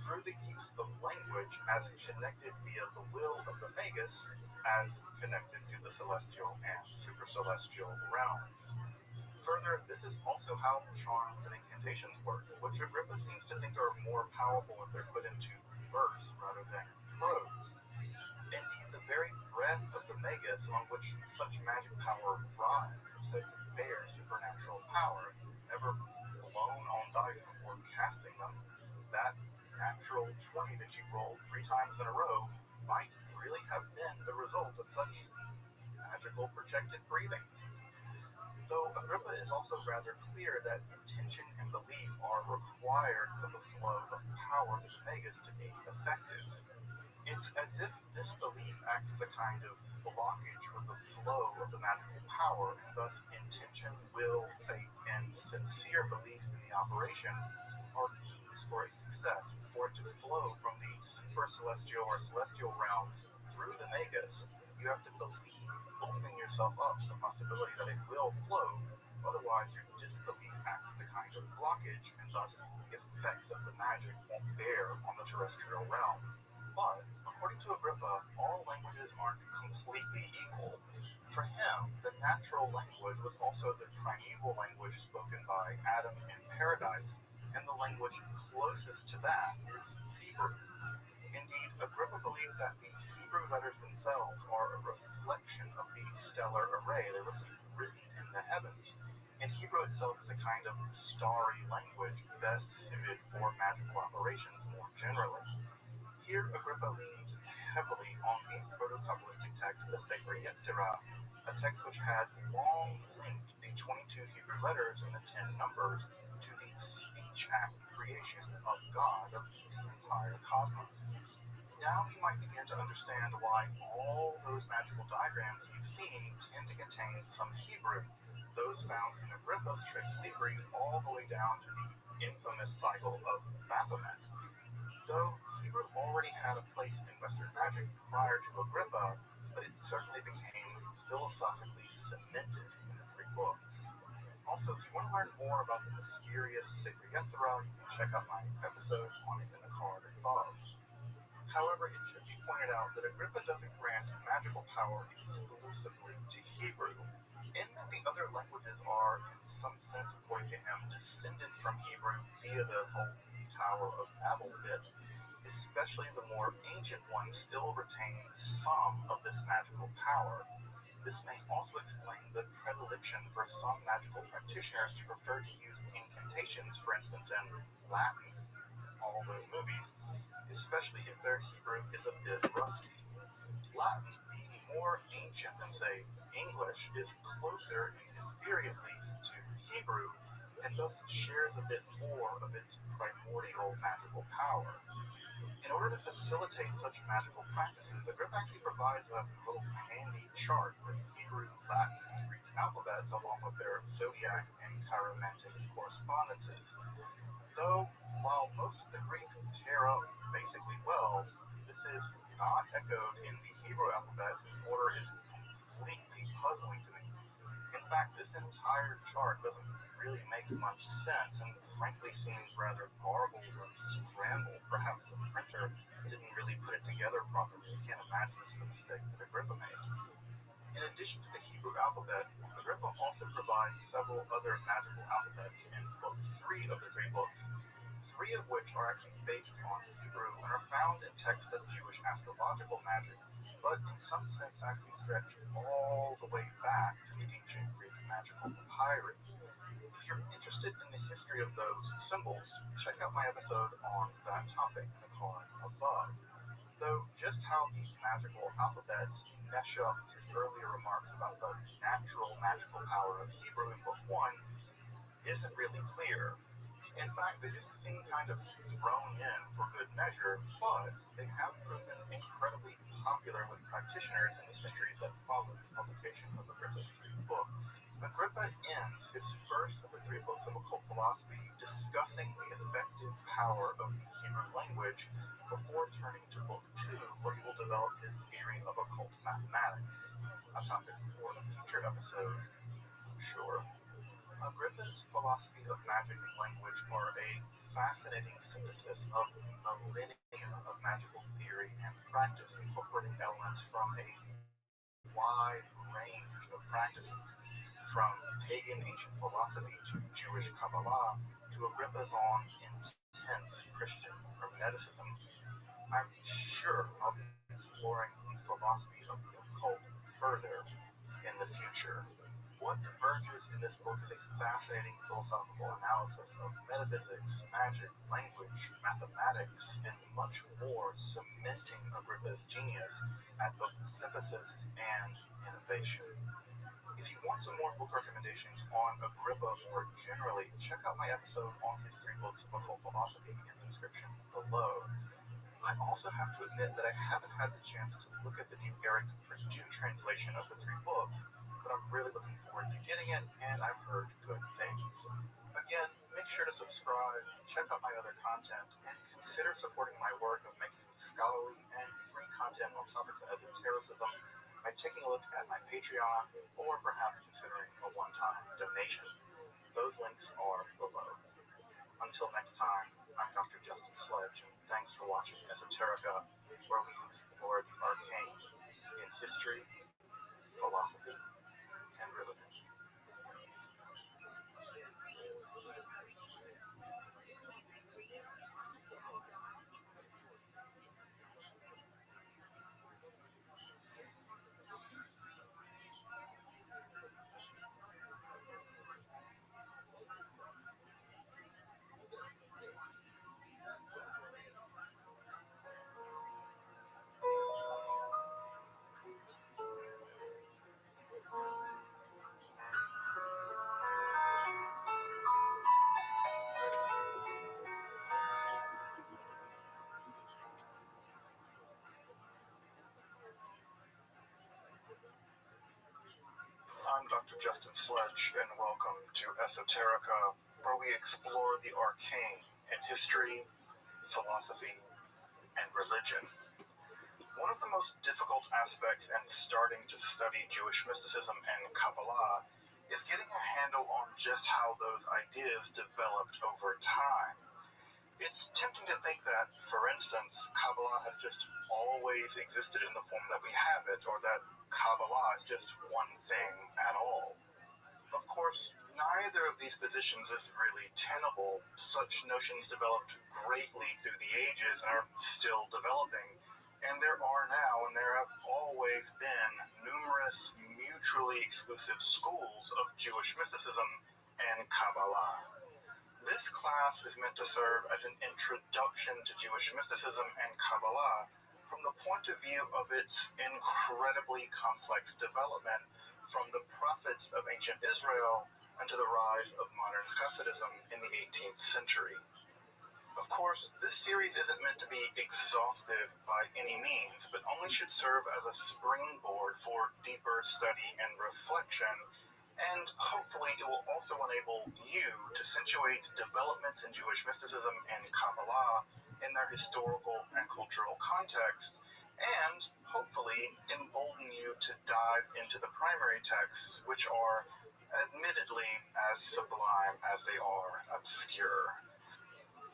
through the use of language as connected via the will of the Magus, as connected to the celestial and supercelestial realms. Further, this is also how charms and incantations work, which Agrippa seems to think are more powerful if they're put into verse rather than prose. Indeed, the very breadth of the Magus on which such magic power rides is said to bear supernatural power, never blown on dice before casting them. That natural 20 that you rolled 3 times in a row might really have been the result of such magical projected breathing. Though Agrippa is also rather clear that intention and belief are required for the flow of power to the Magus to be effective. It's as if this belief acts as a kind of blockage for the flow of the magical power, and thus intention, will, faith, and sincere belief in the operation are keys for its success. For it to flow from the super-celestial or celestial realms through the Magus, you have to believe, opening yourself up to the possibility that it will flow. Otherwise, your disbelief acts as a kind of blockage, and thus the effects of the magic won't bear on the terrestrial realm. But, according to Agrippa, all languages aren't completely equal. For him, the natural language was also the primeval language spoken by Adam in paradise, and the language closest to that is Hebrew. Indeed, Agrippa believes that the Hebrew letters themselves are a reflection of the stellar array they were written in the heavens, and Hebrew itself is a kind of starry language best suited for magical operations more generally. Here, Agrippa leans heavily on the proto-Kabbalistic text, the Sefer Yetzirah, a text which had long linked the 22 Hebrew letters and the 10 numbers to the speech act creation of God of the entire cosmos. Now you might begin to understand why all those magical diagrams you've seen tend to contain some Hebrew, those found in Agrippa's Trix Libri all the way down to the infamous cycle of Baphomet. Though Hebrew already had a place in Western magic prior to Agrippa, but it certainly became philosophically cemented in the 3 books. Also, if you want to learn more about the mysterious Sefer Yetzirah, you can check out my episode on it in the card above. However, it should be pointed out that Agrippa doesn't grant magical power exclusively to Hebrew. In that the other languages languages are, in some sense, according to him, descended from Hebrew via the whole Tower of Babel bit, especially the more ancient ones still retain some of this magical power. This may also explain the predilection for some magical practitioners to prefer to use incantations, for instance, in Latin, all those movies, especially if their Hebrew is a bit rusty. Latin, being more ancient than, say, English, is closer, in his theory at least, to Hebrew, and thus shares a bit more of its primordial magical power. In order to facilitate such magical practices, Agrippa actually provides a little handy chart with Hebrew, Latin, and Greek alphabets along with their zodiac and chiromantic correspondences. Though, while most of the Greek pair up basically well, this is not echoed in the Hebrew alphabet, whose order is completely puzzling to me. In fact, this entire chart doesn't really make much sense and frankly seems rather garbled or scrambled. Perhaps the printer didn't really put it together properly. I can't imagine this is a mistake that Agrippa made. In addition to the Hebrew alphabet, Agrippa also provides several other magical alphabets in book 3 of the 3 books, 3 of which are actually based on Hebrew and are found in texts of Jewish astrological magic, but in some sense actually stretch all the way back to the ancient Greek magical papyri. If you're interested in the history of those symbols, check out my episode on that topic in the card above. Though just how these magical alphabets mesh up with his earlier remarks about the natural magical power of Hebrew in book 1 isn't really clear. In fact, they just seem kind of thrown in for good measure, but they have proven incredibly popular with practitioners in the centuries that followed the publication of Agrippa's 3 books. Agrippa ends his first of the 3 books of occult philosophy discussing the effective power of the Hebrew language before turning to book 2, where he will develop his theory of occult mathematics, a topic for a future episode, I'm sure. Agrippa's philosophy of magic and language are a fascinating synthesis of millennia of magical theory and practice, incorporating elements from a wide range of practices, from pagan ancient philosophy to Jewish Kabbalah to Agrippa's own intense Christian Hermeticism. I'm sure I'll be exploring the philosophy of the occult further in the future. What emerges in this book is a fascinating philosophical analysis of metaphysics, magic, language, mathematics, and much more, cementing Agrippa's genius at both synthesis and innovation. If you want some more book recommendations on Agrippa more generally, check out my episode on his 3 books of occult philosophy in the description below. I also have to admit that I haven't had the chance to look at the new Eric Purdue translation of the 3 books, but I'm really looking forward to getting it, and I've heard good things. Again, make sure to subscribe, check out my other content, and consider supporting my work of making scholarly and free content on topics of esotericism by taking a look at my Patreon, or perhaps considering a one-time donation. Those links are below. Until next time, I'm Dr. Justin Sledge, and thanks for watching Esoterica, where we explore the arcane in history, philosophy, and religion. I'm Dr. Justin Sledge, and welcome to Esoterica, where we explore the arcane in history, philosophy, and religion. One of the most difficult aspects in starting to study Jewish mysticism and Kabbalah is getting a handle on just how those ideas developed over time. It's tempting to think that, for instance, Kabbalah has just always existed in the form that we have it, or that Kabbalah is just one thing at all. Of course, neither of these positions is really tenable. Such notions developed greatly through the ages and are still developing. And there are now, and there have always been, numerous mutually exclusive schools of Jewish mysticism and Kabbalah. This class is meant to serve as an introduction to Jewish mysticism and Kabbalah from the point of view of its incredibly complex development from the prophets of ancient Israel and to the rise of modern Hasidism in the 18th century. Of course, this series isn't meant to be exhaustive by any means, but only should serve as a springboard for deeper study and reflection, and hopefully it will also enable you to situate developments in Jewish mysticism and Kabbalah in their historical and cultural context, and hopefully embolden you to dive into the primary texts, which are admittedly as sublime as they are obscure.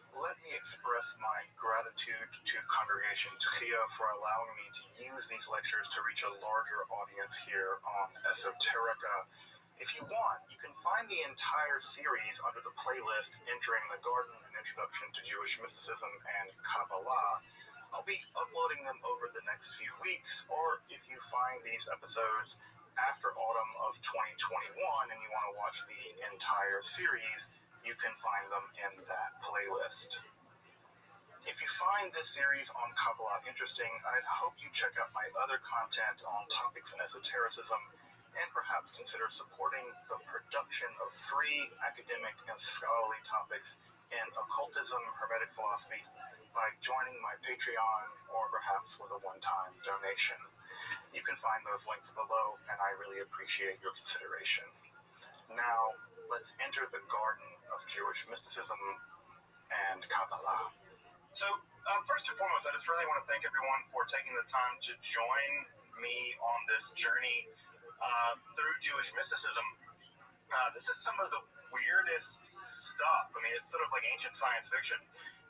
Let me express my gratitude to Congregation Tchia for allowing me to use these lectures to reach a larger audience here on Esoterica. If you want, you can find the entire series under the playlist Entering the Garden, an Introduction to Jewish Mysticism and Kabbalah. I'll be uploading them over the next few weeks, or if you find these episodes after autumn of 2021 and you want to watch the entire series, you can find them in that playlist. If you find this series on Kabbalah interesting, I'd hope you check out my other content on topics in esotericism and perhaps consider supporting the production of free academic and scholarly topics in occultism, hermetic philosophy by joining my Patreon or perhaps with a one-time donation. You can find those links below, and I really appreciate your consideration. Now, let's enter the garden of Jewish mysticism and Kabbalah. So, first and foremost, I just really want to thank everyone for taking the time to join me on this journey through Jewish mysticism. This is some of the weirdest stuff. I mean, it's sort of like ancient science fiction.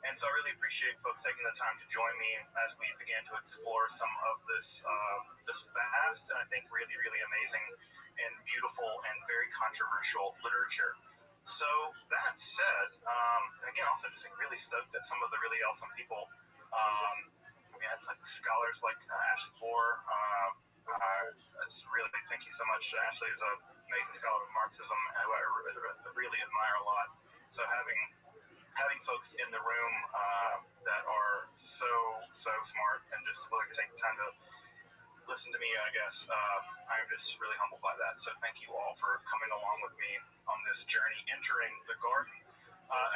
And so I really appreciate folks taking the time to join me as we begin to explore some of this vast and I think really, really amazing and beautiful and very controversial literature. So that said, again, also just really stoked that some of the really awesome people, it's like scholars like Ashley Bohr. It's really, thank you so much. Ashley is an amazing scholar of Marxism who I really admire a lot. So having folks in the room that are so smart and just willing to take the time to listen to me, I guess, I'm just really humbled by that. So thank you all for coming along with me on this journey entering the garden.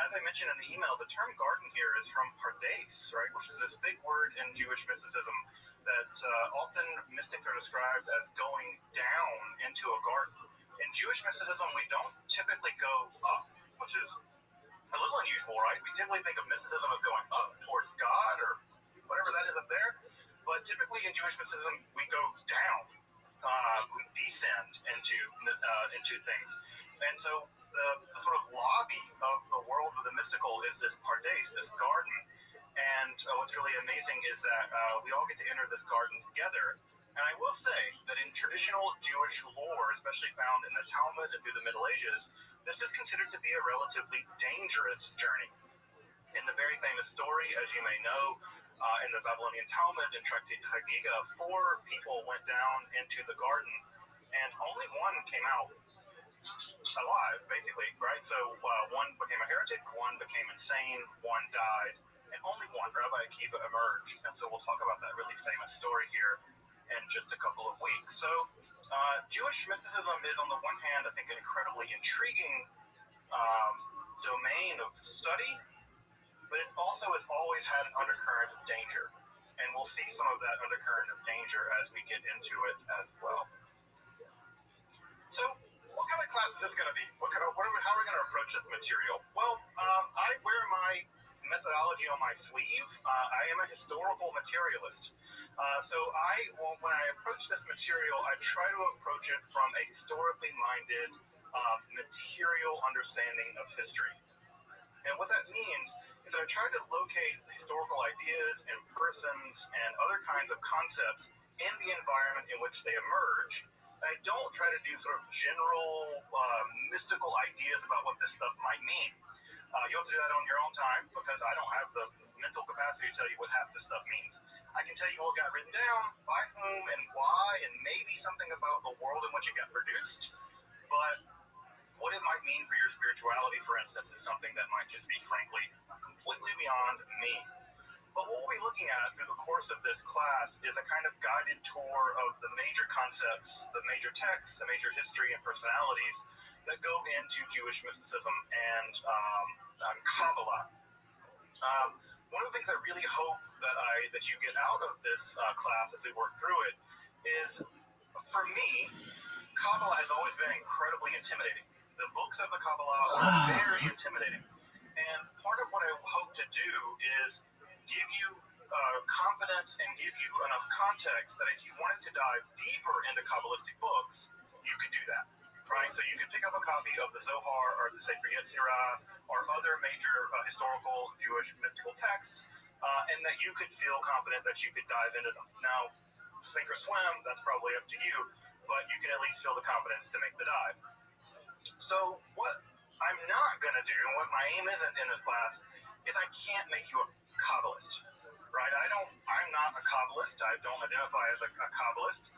As I mentioned in the email, the term garden here is from pardes, right, which is this big word in Jewish mysticism that often mystics are described as going down into a garden. In Jewish mysticism, we don't typically go up, which is a little unusual, right? We typically think of mysticism as going up towards God or whatever that is up there. But typically in Jewish mysticism, we go down, we descend into things. And so the sort of lobby of the world of the mystical is this pardes, this garden. And what's really amazing is that we all get to enter this garden together. And I will say that in traditional Jewish lore, especially found in the Talmud and through the Middle Ages, this is considered to be a relatively dangerous journey. In the very famous story, as you may know, in the Babylonian Talmud, in Tractate Chagiga, 4 people went down into the garden, and only one came out alive, basically, right? So one became a heretic, one became insane, one died, and only one, Rabbi Akiva, emerged. And so we'll talk about that really famous story here in just a couple of weeks. So Jewish mysticism is, on the one hand, I think, an incredibly intriguing domain of study, but it also has always had an undercurrent of danger. And we'll see some of that undercurrent of danger as we get into it as well. So what kind of class is this going to be? How are we going to approach this material? Well, I wear my methodology on my sleeve. I am a historical materialist. So when I approach this material, I try to approach it from a historically minded material understanding of history. And what that means is that I try to locate historical ideas and persons and other kinds of concepts in the environment in which they emerge, I don't try to do sort of general mystical ideas about what this stuff might mean. You have to do that on your own time because I don't have the mental capacity to tell you what half this stuff means. I can tell you what got written down, by whom and why, and maybe something about the world in which it got produced. But what it might mean for your spirituality, for instance, is something that might just be, frankly, completely beyond me. But what we'll be looking at through the course of this class is a kind of guided tour of the major concepts, the major texts, the major history and personalities that go into Jewish mysticism and Kabbalah. One of the things I really hope that you get out of this class as we work through it is, for me, Kabbalah has always been incredibly intimidating. The books of the Kabbalah are very intimidating. And part of what I hope to do is give you confidence and give you enough context that if you wanted to dive deeper into Kabbalistic books, you could do that, right? So you can pick up a copy of the Zohar or the Sefer Yetzirah or other major historical Jewish mystical texts, and that you could feel confident that you could dive into them. Now, sink or swim, that's probably up to you, but you can at least feel the confidence to make the dive. So what I'm not going to do, and what my aim isn't in this class, is I can't make you a Kabbalist, right? I'm not a Kabbalist. I don't identify as a Kabbalist.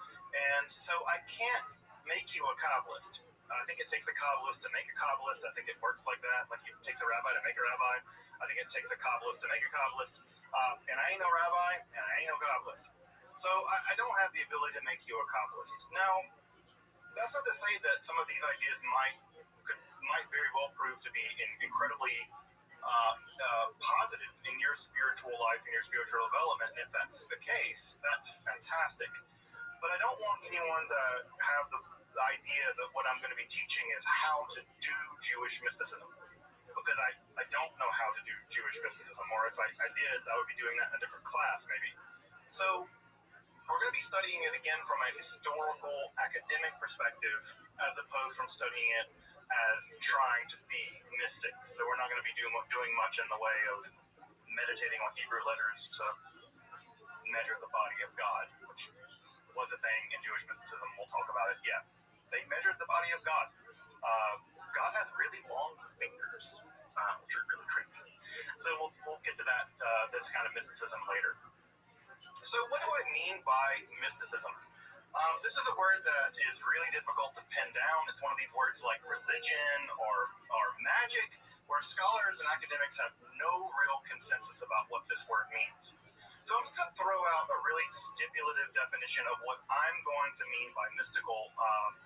And so I can't make you a Kabbalist. I think it takes a Kabbalist to make a Kabbalist. I think it works like that. Like it takes a rabbi to make a rabbi. I think it takes a Kabbalist to make a Kabbalist. And I ain't no rabbi, and I ain't no Kabbalist. So I don't have the ability to make you a Kabbalist. Now, that's not to say that some of these ideas might very well prove to be incredibly positive in your spiritual life, in your spiritual development. And if that's the case, that's fantastic. But I don't want anyone to have the idea that what I'm going to be teaching is how to do Jewish mysticism. Because I don't know how to do Jewish mysticism, or if I did, I would be doing that in a different class, maybe. So we're going to be studying it again from a historical, academic perspective, as opposed from studying it as trying to be mystics. So we're not going to be doing much in the way of meditating on Hebrew letters to measure the body of God, which was a thing in Jewish mysticism. We'll talk about it yet. They measured the body of God. God has really long fingers, which are really creepy. So we'll get to that, this kind of mysticism later. So what do I mean by mysticism? This is a word that is really difficult to pin down. It's one of these words like religion or magic, where scholars and academics have no real consensus about what this word means. So I'm just going to throw out a really stipulative definition of what I'm going to mean by mystical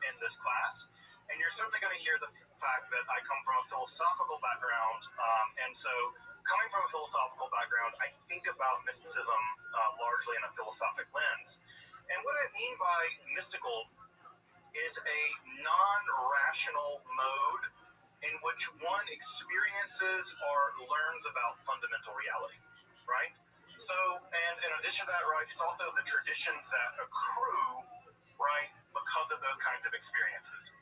in this class. And you're certainly going to hear the fact that I come from a philosophical background. And so coming from a philosophical background, I think about mysticism largely in a philosophic lens. And what I mean by mystical is a non-rational mode in which one experiences or learns about fundamental reality, right? So, and in addition to that, right, it's also the traditions that accrue, right, because of those kinds of experiences.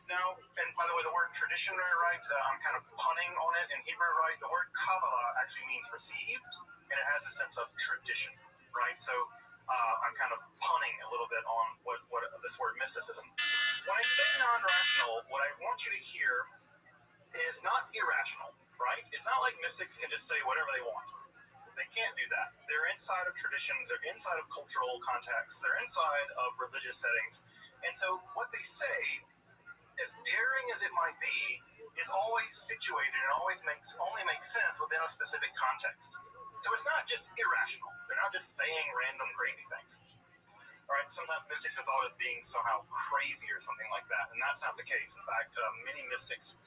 Now, and by the way, the word tradition, right, I'm kind of punning on it in Hebrew, right? The word Kabbalah actually means received, and it has a sense of tradition, right? So I'm kind of punning a little bit on what this word mysticism. When I say non-rational, what I want you to hear is not irrational, right? It's not like mystics can just say whatever they want. They can't do that. They're inside of traditions, they're inside of cultural contexts, they're inside of religious settings. And so what they say, as daring as it might be, is always situated and only makes sense within a specific context. So it's not just irrational. They're not just saying random crazy things. All right, sometimes mystics are thought of being somehow crazy or something like that, and that's not the case. In fact, many mystics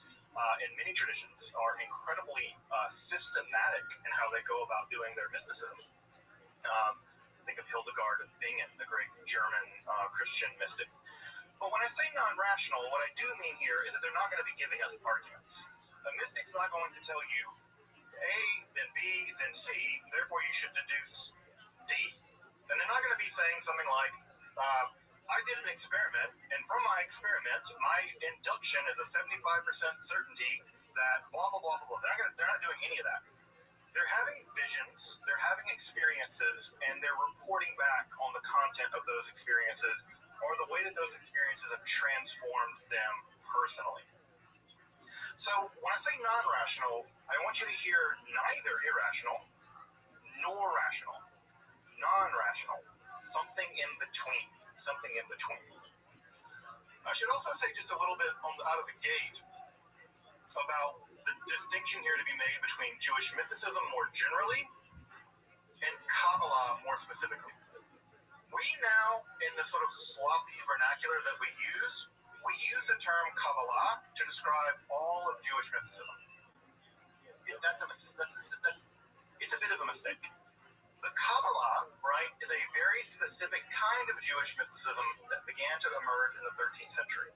in many traditions are incredibly systematic in how they go about doing their mysticism. Think of Hildegard of Bingen, the great German Christian mystic. But when I say non-rational, what I do mean here is that they're not going to be giving us arguments. A mystic's not going to tell you A, then B, then C, therefore you should deduce D. And they're not going to be saying something like, I did an experiment, and from my experiment, my induction is a 75% certainty that blah, blah, blah, blah, blah. They're not doing any of that. They're having visions, they're having experiences, and they're reporting back on the content of those experiences or the way that those experiences have transformed them personally. So when I say non-rational, I want you to hear neither irrational nor rational. Non-rational. Something in between. Something in between. I should also say just a little bit out of the gate about the distinction here to be made between Jewish mysticism more generally and Kabbalah more specifically. We now, in the sort of sloppy vernacular that we use the term Kabbalah to describe all of Jewish mysticism. It's a bit of a mistake. The Kabbalah, right, is a very specific kind of Jewish mysticism that began to emerge in the 13th century.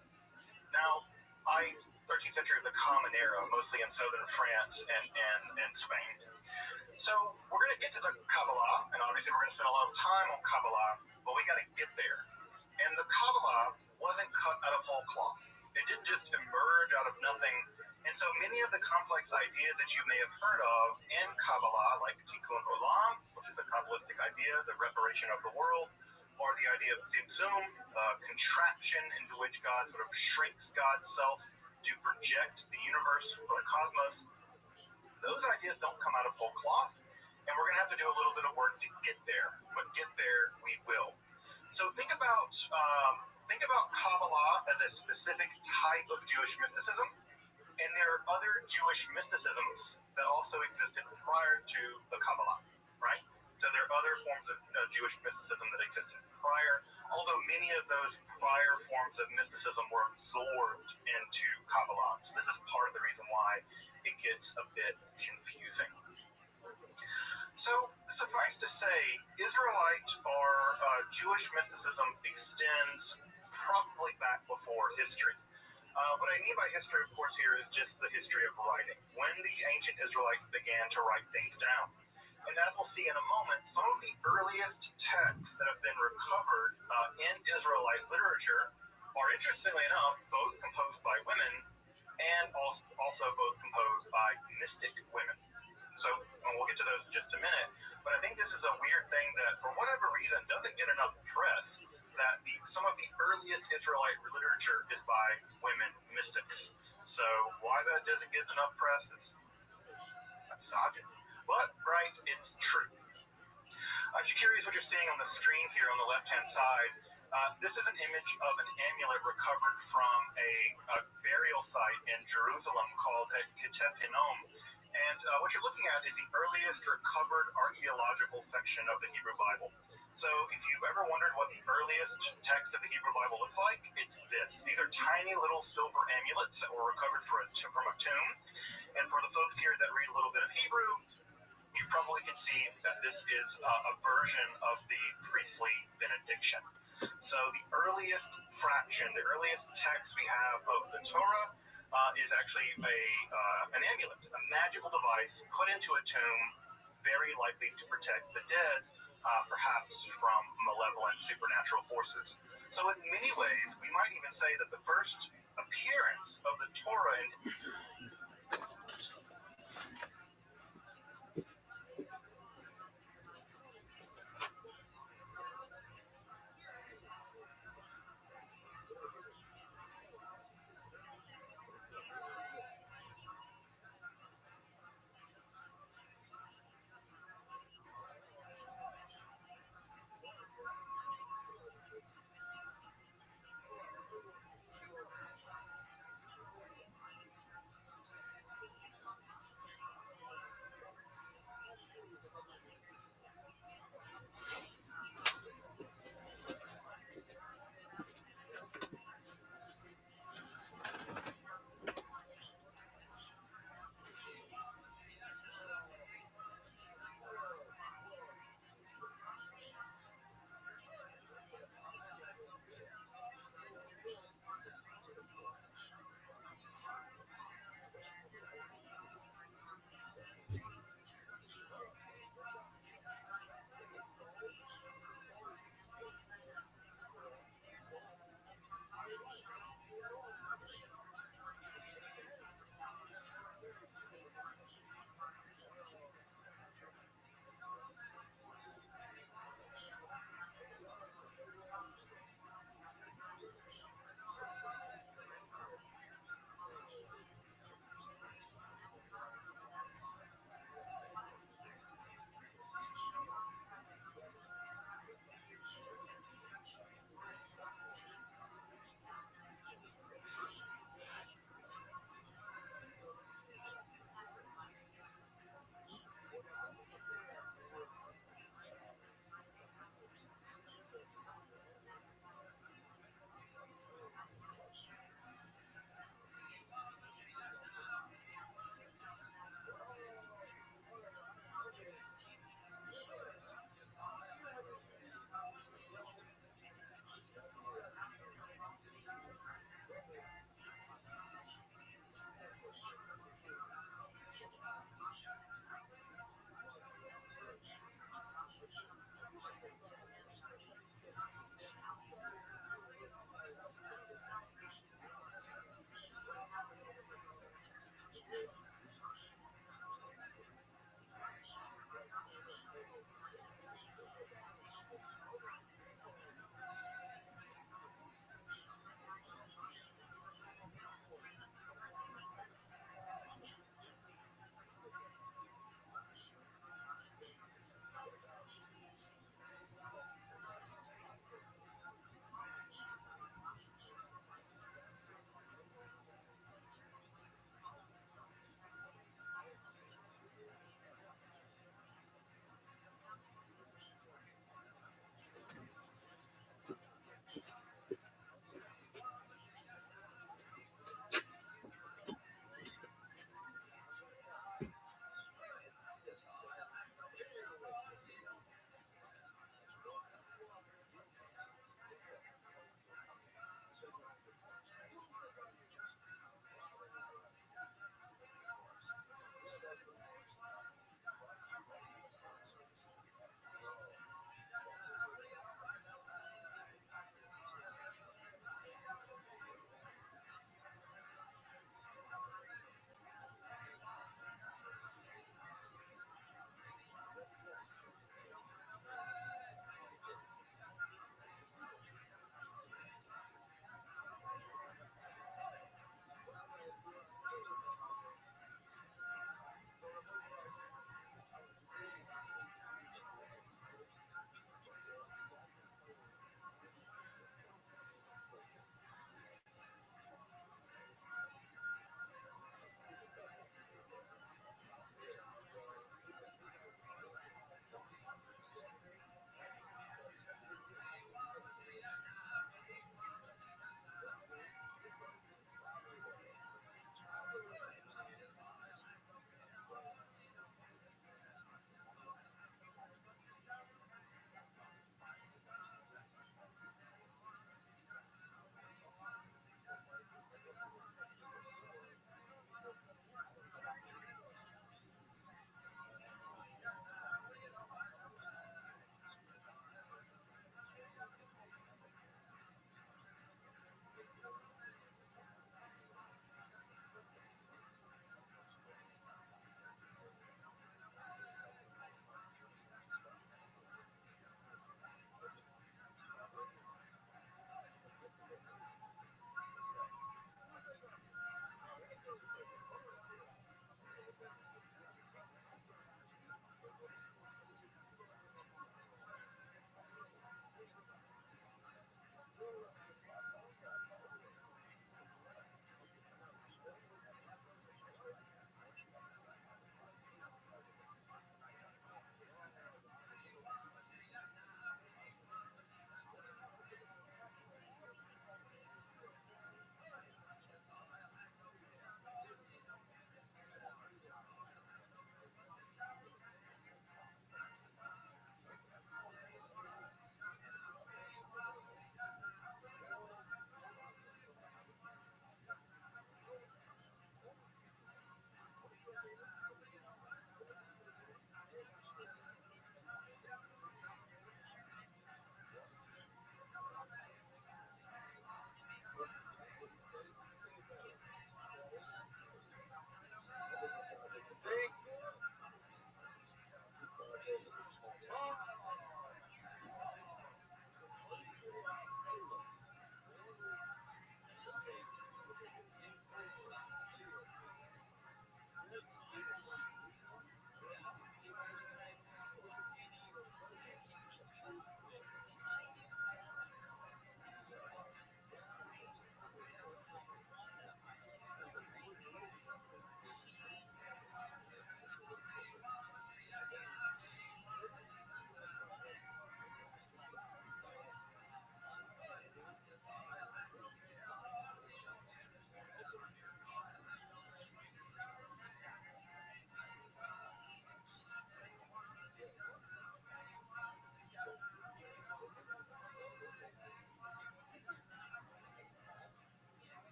Now, 13th century of the Common Era, mostly in southern France and Spain. So we're going to get to the Kabbalah, and obviously we're going to spend a lot of time on Kabbalah, but we got to get there. And the Kabbalah wasn't cut out of whole cloth. It didn't just emerge out of nothing. And so many of the complex ideas that you may have heard of in Kabbalah, like Tikkun Olam, which is a Kabbalistic idea, the reparation of the world, or the idea of Tzimtzum, contraction into which God sort of shrinks God's self to project the universe or the cosmos, those ideas don't come out of whole cloth. And we're going to have to do a little bit of work to get there. But get there we will. So think about Kabbalah as a specific type of Jewish mysticism, and there are other Jewish mysticisms that also existed prior to the Kabbalah, right? So there are other forms of Jewish mysticism that existed prior, although many of those prior forms of mysticism were absorbed into Kabbalah. So this is part of the reason why it gets a bit confusing. So, suffice to say, Israelite or Jewish mysticism extends probably back before history. What I mean by history, of course, here is just the history of writing, when the ancient Israelites began to write things down. And as we'll see in a moment, some of the earliest texts that have been recovered in Israelite literature are, interestingly enough, both composed by women and also both composed by mystic women. So we'll get to those in just a minute. But I think this is a weird thing that, for whatever reason, doesn't get enough press, that some of the earliest Israelite literature is by women mystics. So why that doesn't get enough press is misogyny. But, right, it's true. If you're curious what you're seeing on the screen here on the left-hand side, this is an image of an amulet recovered from a burial site in Jerusalem called Ketef Hinnom. And what you're looking at is the earliest recovered archaeological section of the Hebrew Bible. So if you've ever wondered what the earliest text of the Hebrew Bible looks like, it's this. These are tiny little silver amulets that were recovered from a tomb. And for the folks here that read a little bit of Hebrew, you probably can see that this is a version of the priestly benediction. So the earliest fraction, the earliest text we have of the Torah is actually an amulet, a magical device put into a tomb, very likely to protect the dead, perhaps from malevolent supernatural forces. So in many ways, we might even say that the first appearance of the Torah in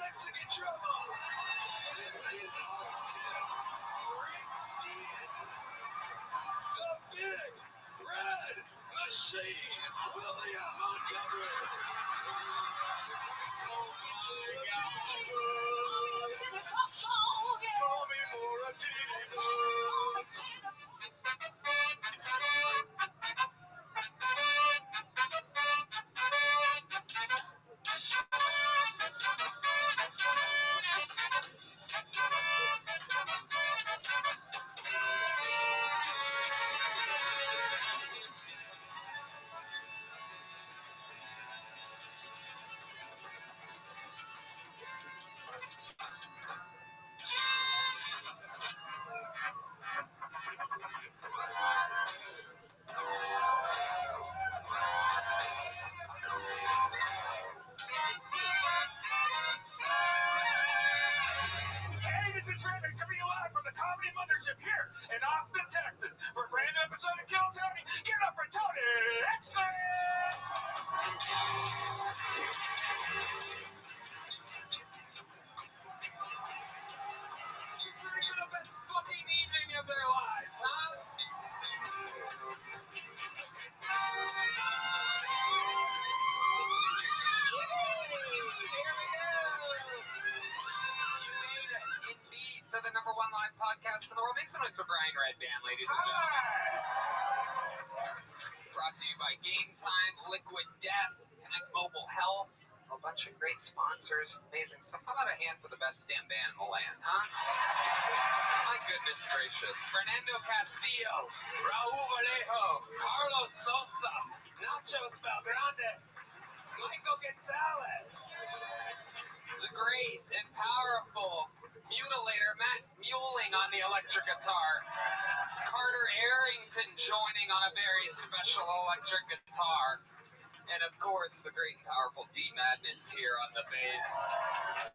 Mexican drummer. This is Austin Rick Diaz. The Big Red Machine, William Montgomery. Oh my God. Call me for a Hey, this is Raymond coming to you live from the Comedy Mothership here in Austin, Texas. For a brand new episode of Kill Tony, give it up for Tony X-Man! Who's ready for the best fucking evening of their lives, huh? To the #1 live podcast in the world. Make some noise for Brian Redband, ladies and gentlemen. Brought to you by Game Time, Liquid Death, Connect Mobile Health, a bunch of great sponsors, amazing stuff. How about a hand for the best damn band in the land, huh? My goodness gracious. Fernando Castillo, Raul Vallejo, Carlos Sosa, Nachos Belgrande, Michael Gonzalez, the great and powerful Mutilator Matt Muling on the electric guitar, Carter Arrington joining on a very special electric guitar, and of course the great and powerful D Madness here on the bass.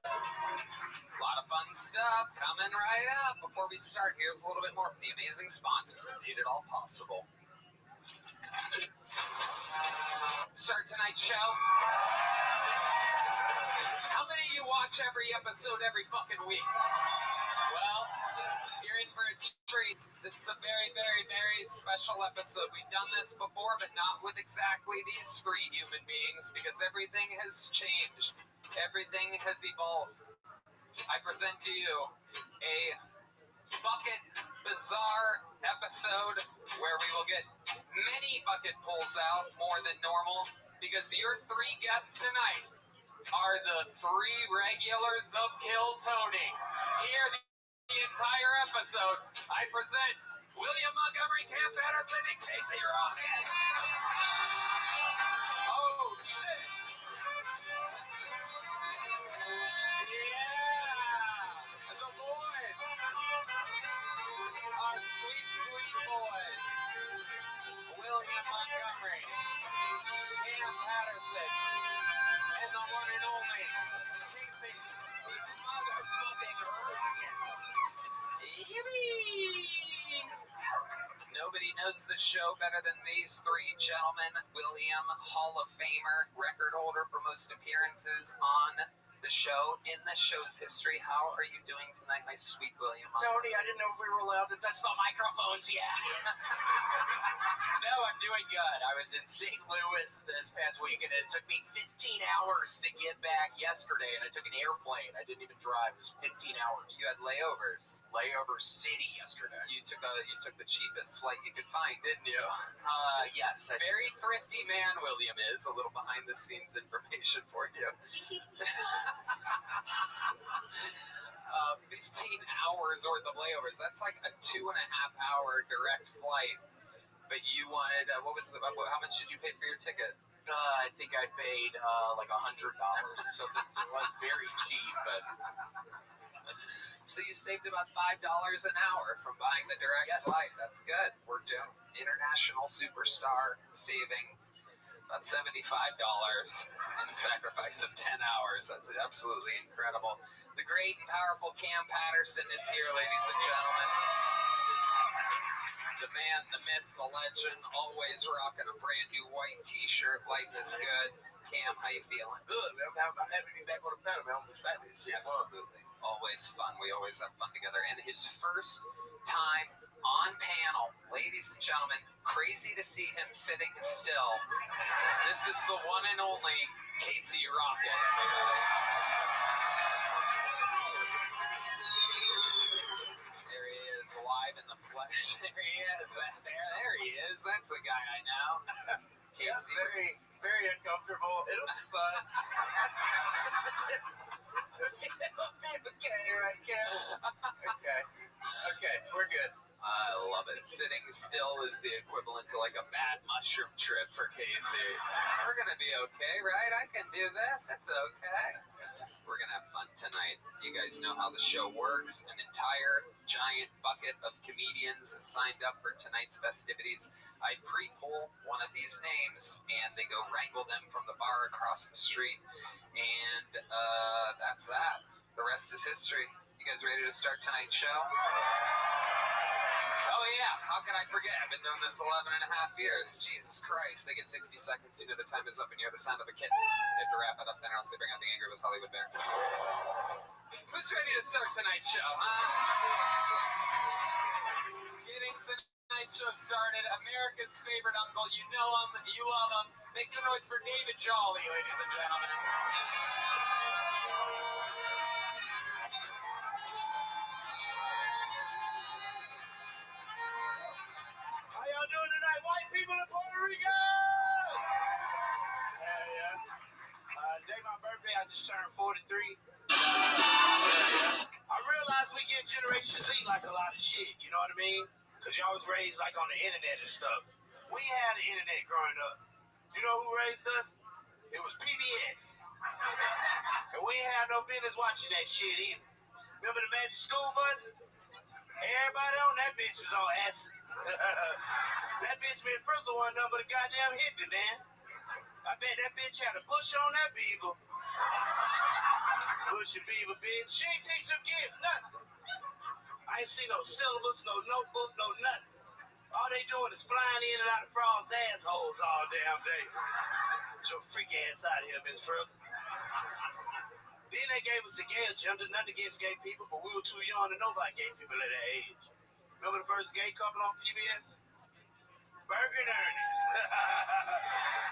A lot of fun stuff coming right up. Before we start, here's a little bit more from the amazing sponsors that made it all possible. Start tonight's show. How many of you watch every episode every fucking week? Well, you're in for a treat. This is a very, very, very special episode. We've done this before, but not with exactly these three human beings, because everything has changed. Everything has evolved. I present to you a bucket bizarre episode where we will get many bucket pulls out, more than normal, because your three guests tonight are the three regulars of Kill Tony. Here, the entire episode, I present William Montgomery, Cam Patterson, and Casey Rocket. Oh, shit. Yeah, the boys. Our sweet, sweet boys. William Montgomery, Cam Patterson, and the one and only Casey motherfucking Rocket. Yippee! Nobody knows the show better than these three gentlemen. William, Hall of Famer, record holder for most appearances on the show, in the show's history. How are you doing tonight, my sweet William? Tony, I didn't know if we were allowed to touch the microphones yet. No, I'm doing good. I was in St. Louis this past weekend, and it took me 15 hours to get back yesterday, and I took an airplane. I didn't even drive. It was 15 hours. You had layovers. Layover City yesterday. You took the cheapest flight you could find, didn't you? Yes. Very thrifty man, William is. A little behind the scenes information for you. 15 hours worth of layovers. That's like a 2.5 hour direct flight. But you wanted, how much did you pay for your ticket? I think I paid like $100 or something, so it was very cheap. But so you saved about $5 an hour from buying the direct flight. That's good. Worked out. International superstar saving about $75 in sacrifice of 10 hours. That's absolutely incredible. The great and powerful Cam Patterson is here, ladies and gentlemen. The man, the myth, the legend, always rocking a brand new white t-shirt. Life is good. Cam, how you feeling? Good, man. I'm happy to be back on the panel, man. I'm excited. This shit fun. Absolutely. Always fun. We always have fun together. And his first time on panel, ladies and gentlemen, crazy to see him sitting still. This is the one and only Casey Rocket. There he is, live in the flesh. There he is. There he is. That's the guy I know. Casey, Very uncomfortable. It'll be fun. It'll be okay, right, Cam? Okay, we're good. I love it. Sitting still is the equivalent to like a bad mushroom trip for Casey. We're gonna be okay, right? I can do this. It's okay. We're gonna have fun tonight. You guys know how the show works. An entire giant bucket of comedians is signed up for tonight's festivities. I pre-poll one of these names, and they go wrangle them from the bar across the street. And that's that. The rest is history. You guys ready to start tonight's show? Oh yeah, how can I forget? I've been doing this 11 and a half years. Jesus Christ, they get 60 seconds, you know the time is up, and you hear the sound of a kitten. They have to wrap it up, then or else they bring out the angry Hollywood Bear. Who's ready to start tonight's show, huh? Getting tonight's show started, America's favorite uncle. You know him, you love him. Make some noise for David Jolly, ladies and gentlemen. How y'all doing tonight, white people in Puerto Rico? Yeah. Today my birthday, I just turned 43. I realize we get Generation Z like a lot of shit, you know what I mean? Because y'all was raised like on the internet and stuff. We had the internet growing up. You know who raised us? It was PBS. And we ain't had no business watching that shit either. Remember the Magic School Bus? Everybody on that bitch was on acid. That bitch Miss Frizzle wasn't nothing but a goddamn hippie, man. I bet that bitch had a bush on that beaver. Bush and beaver, bitch. She ain't teach them kids nothing. I ain't seen no syllabus, no notebook, no nothing. All they doing is flying in and out of frogs' assholes all damn day. Get your freak ass out of here, Miss Frizzle. Then they gave us the gay agenda, nothing against gay people, but we were too young to know about gay people at that age. Remember the first gay couple on PBS? Berger and Ernie.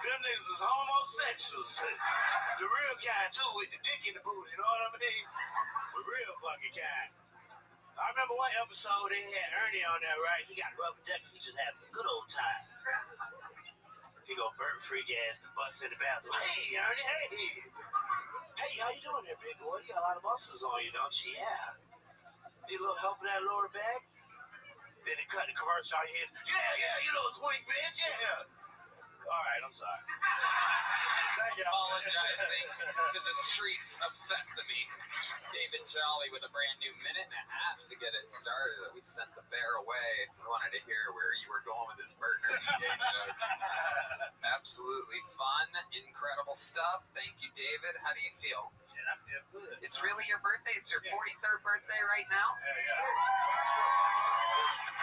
Them niggas was homosexuals. The real kind, too, with the dick in the booty, you know what I mean? The real fucking kind. I remember one episode, they had Ernie on there, right? He got rubber duck, he just having a good old time. He go bird freak ass and bust in the bathroom. Hey, Ernie, hey. Hey, how you doing there, big boy? You got a lot of muscles on you, don't you? Yeah. Need a little help with that lower back? Then they cut the commercial on his. Yeah, you little twink bitch, yeah. All right, I'm sorry. Thank you. Apologizing to the streets of Sesame. David Jolly with a brand new minute and a half to get it started. We sent the bear away. We wanted to hear where you were going with this Bert and Ernie game joke. Absolutely fun, incredible stuff. Thank you, David. How do you feel? Shit, I feel good. It's really your birthday? It's your 43rd birthday right now?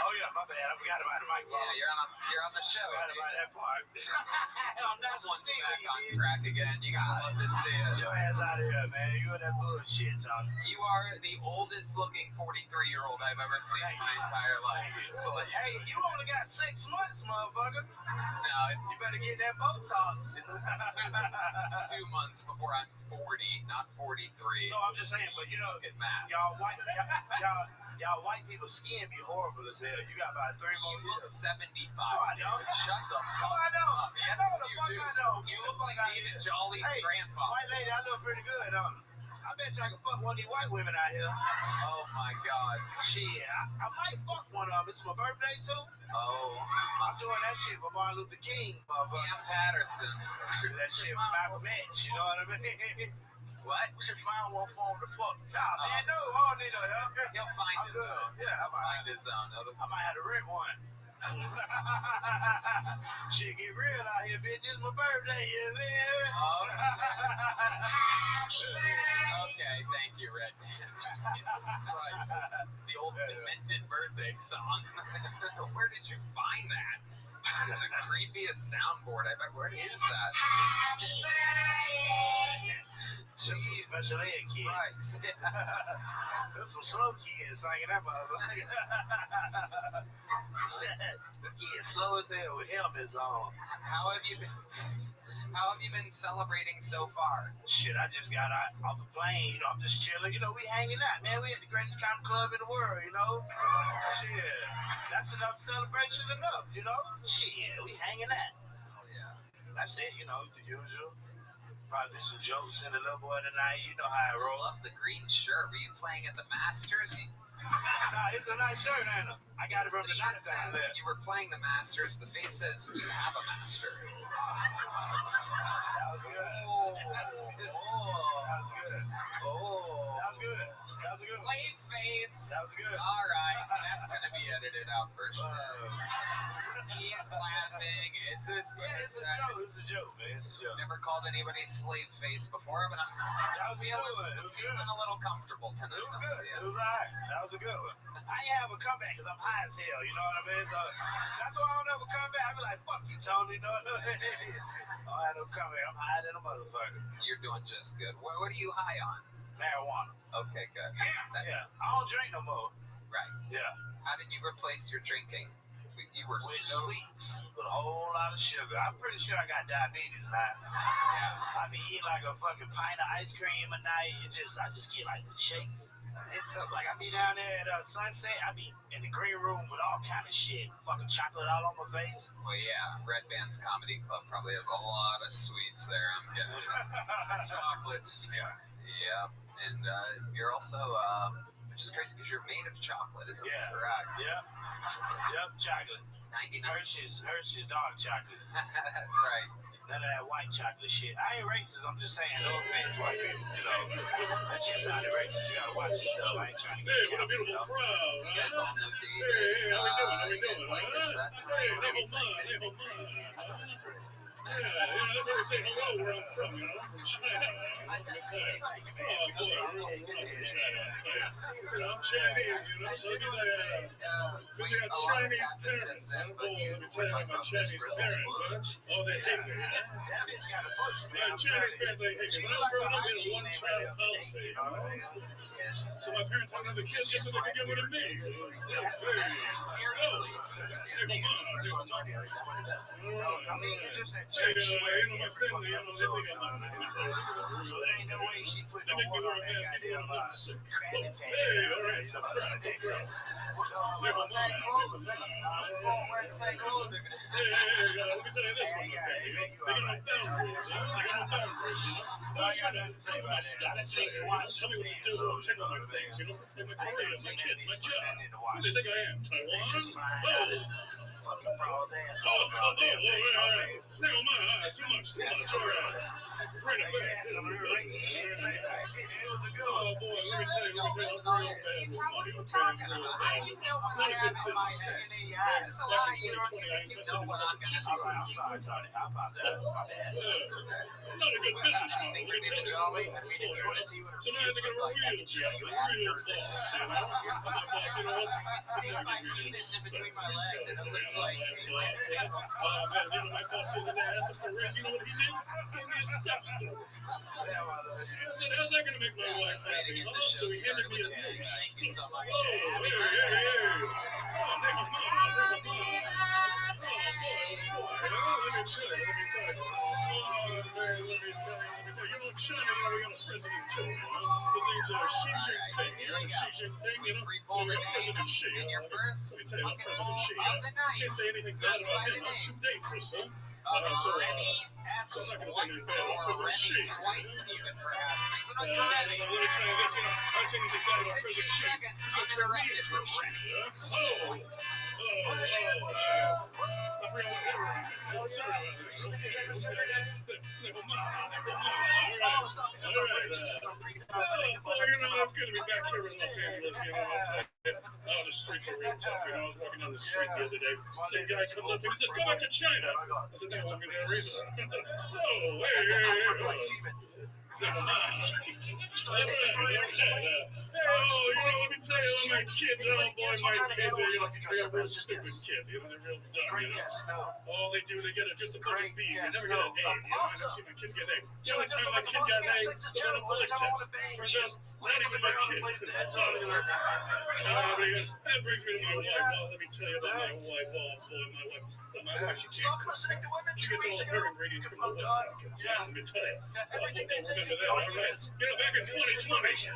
Oh yeah, my bad. I forgot about the microphone. Yeah, you're on the show. I forgot about that part. Someone's back on track again. You gotta love to see it. Get your ass out of here, man. You and that bullshit, Tom. You are the oldest looking 43-year-old I've ever seen in my entire life. Hey, you only got 6 months, motherfucker. No, You better get that Botox. it's 2 months before I'm 40, not 43. No, I'm just saying, but you know, get mad. y'all white people's skin be horrible as hell. You got about 3 more You look years. 75. I don't. Shut the fuck I don't. up. Yes, No, the you fuck do. I don't. You look like David Jolly's Hey, grandfather. white lady, I look pretty good, I bet you I can fuck one of these white women out here. Oh my god. Shit, I might fuck one of them. It's my birthday too. Oh. I'm doing that shit for Martin Luther King, motherfucker. Cam Patterson. That shit for Malcolm X, you know what I mean? What? We should find one for him to fuck. Nah, man, no, I don't need no help. He'll find I'm his good. own. Yeah, I Find his own. might have to rent one. Shit get real out here, bitch. It's my birthday, you know what I mean? Okay, thank you, Red Man. Jesus Christ. The old demented birthday song. Where did you find that? The creepiest soundboard I've ever. What is that? Some special ed kids. Christ. There's some slow kids singing that motherfucker. Yeah, slow as hell with helmets on. How have you been celebrating so far? Shit, I just got out off a plane. I'm just chilling. We hanging out, man. We at the greatest comedy club in the world, Shit, that's enough celebration enough, Shit, we hanging out. Yeah. That's it, the usual. Probably some jokes in the little boy tonight. You know how I roll. Love the green shirt. Were you playing at the Masters? Nah, it's a nice shirt, ain't it? I got it from the shirt 95 says there. you were playing the Masters. The face says you have a master. That was good. Oh. That was good. Oh. That was good. That was good. Late face. That was good. All right. That's going to be edited out for sure. He's laughing. It's a joke. It's a joke, man. It's a joke. Never called anybody slave face before, but I'm feeling a little comfortable tonight. It was good. It was all right. That was a good one. I ain't have a comeback because I'm high as hell, you know what I mean? So that's why I don't ever come back. I be like, fuck you, Tony. You know what I mean? I don't have no comeback. I'm high than a motherfucker. You're doing just good. What are you high on? Marijuana. Okay, good. Yeah. I don't drink no more. Right. Yeah. How did you replace your drinking? You were with sweets with a whole lot of sugar. I'm pretty sure I got diabetes now. Yeah. I be eating like a fucking pint of ice cream a night. I just get like the shakes. It's like I be down there at Sunset. I be in the green room with all kind of shit, fucking chocolate all on my face. Well, yeah, Red Band's Comedy Club probably has a lot of sweets there. I'm getting chocolates. Yeah. Yeah, and you're also, which is crazy because you're made of chocolate, isn't that correct? Yeah. Yep, chocolate. 99. Hershey's dark chocolate. That's right. None of that white chocolate shit. I ain't racist. I'm just saying, no offense, white people. That shit sounded racist. You gotta watch yourself. I ain't trying to get what a beautiful crowd. You guys all know David. Hey, how we doing? You guys like the set tonight? What do you think? Yeah, that's how we say hello where I'm from, from China. Oh, boy, I'm from China. I'm Chinese, so these are Chinese parents. Oh, let me tell you about Chinese parents, Oh, they hate me. Chinese parents, they hate me. When I was growing up, we had a one-child policy, So my parents had another kid just so they could get rid of me. I mean, it's just that church. So there ain't no way she put no one on that goddamn crappy pants. Never mind. Let me tell you this one. They got no boundaries. Tell me what to do. Take all my things. My career, my kids, my job. Who do you think I am? Taiwan? Fucking frauds, Never mind. Too much. All right. Bring it back. Some real racist shit. It was a good one. Oh, boy, let me tell you. What are you talking about? How do you know what I have in my head? So you don't think you know what I'm going to say. I'm sorry, Tony. I apologize. My bad. It's okay. I'm not a good businessman. I think you're being jolly. I mean, if you want to see what So now I think I'm a real boss. See my penis in between my legs, and it looks like my boss the other day asked him for a raise. You know what he did? Gave me a step stool. I said, how's that going to make my wife happy? So he handed me a noose. Thank you so much. Oh, hey. Let me tell you. You know, China, we got a president too, His name's Xi Jinping. Xi Jinping, President Xi. Let me tell you about President Xi. Can't say anything bad about him. I'm too dangerous, So I'm not going to say anything bad about President Xi. Let me tell you this, I was saying anything bad about President Xi. Never mind. Oh, stop because I'm racist. I'm pretty Oh, it's good to be back here in Los Angeles, Oh, the streets are real tough, I was walking down the street the other day. Some guy comes up and he says, go back to China. I said, no, I'm going there either. Oh, hey. Never mind. let me tell you, my kids, oh boy, my kids, animals you like to dress they're up real as? Just stupid guess. kids, they're real dumb, Great guess. No. All they do, they get just a bunch of B's, they guess. never No. get an A, I Also, see my kids get an A. The so only it doesn't time my like kid a got an A sex is was on a terrible. Every bullet time I want to test. bang, For she them, just not lays on even the my ground and kids. plays dead. That brings me to my wife. Well, let me tell you about my wife. Oh boy, my wife. My wife, she Stop can't cook. listening to women She 2 gets weeks all ago. her ingredients from the Oh, web. God. Yeah, let me tell you. Everything they say Remember can be that, all argued right? as Back in 2020.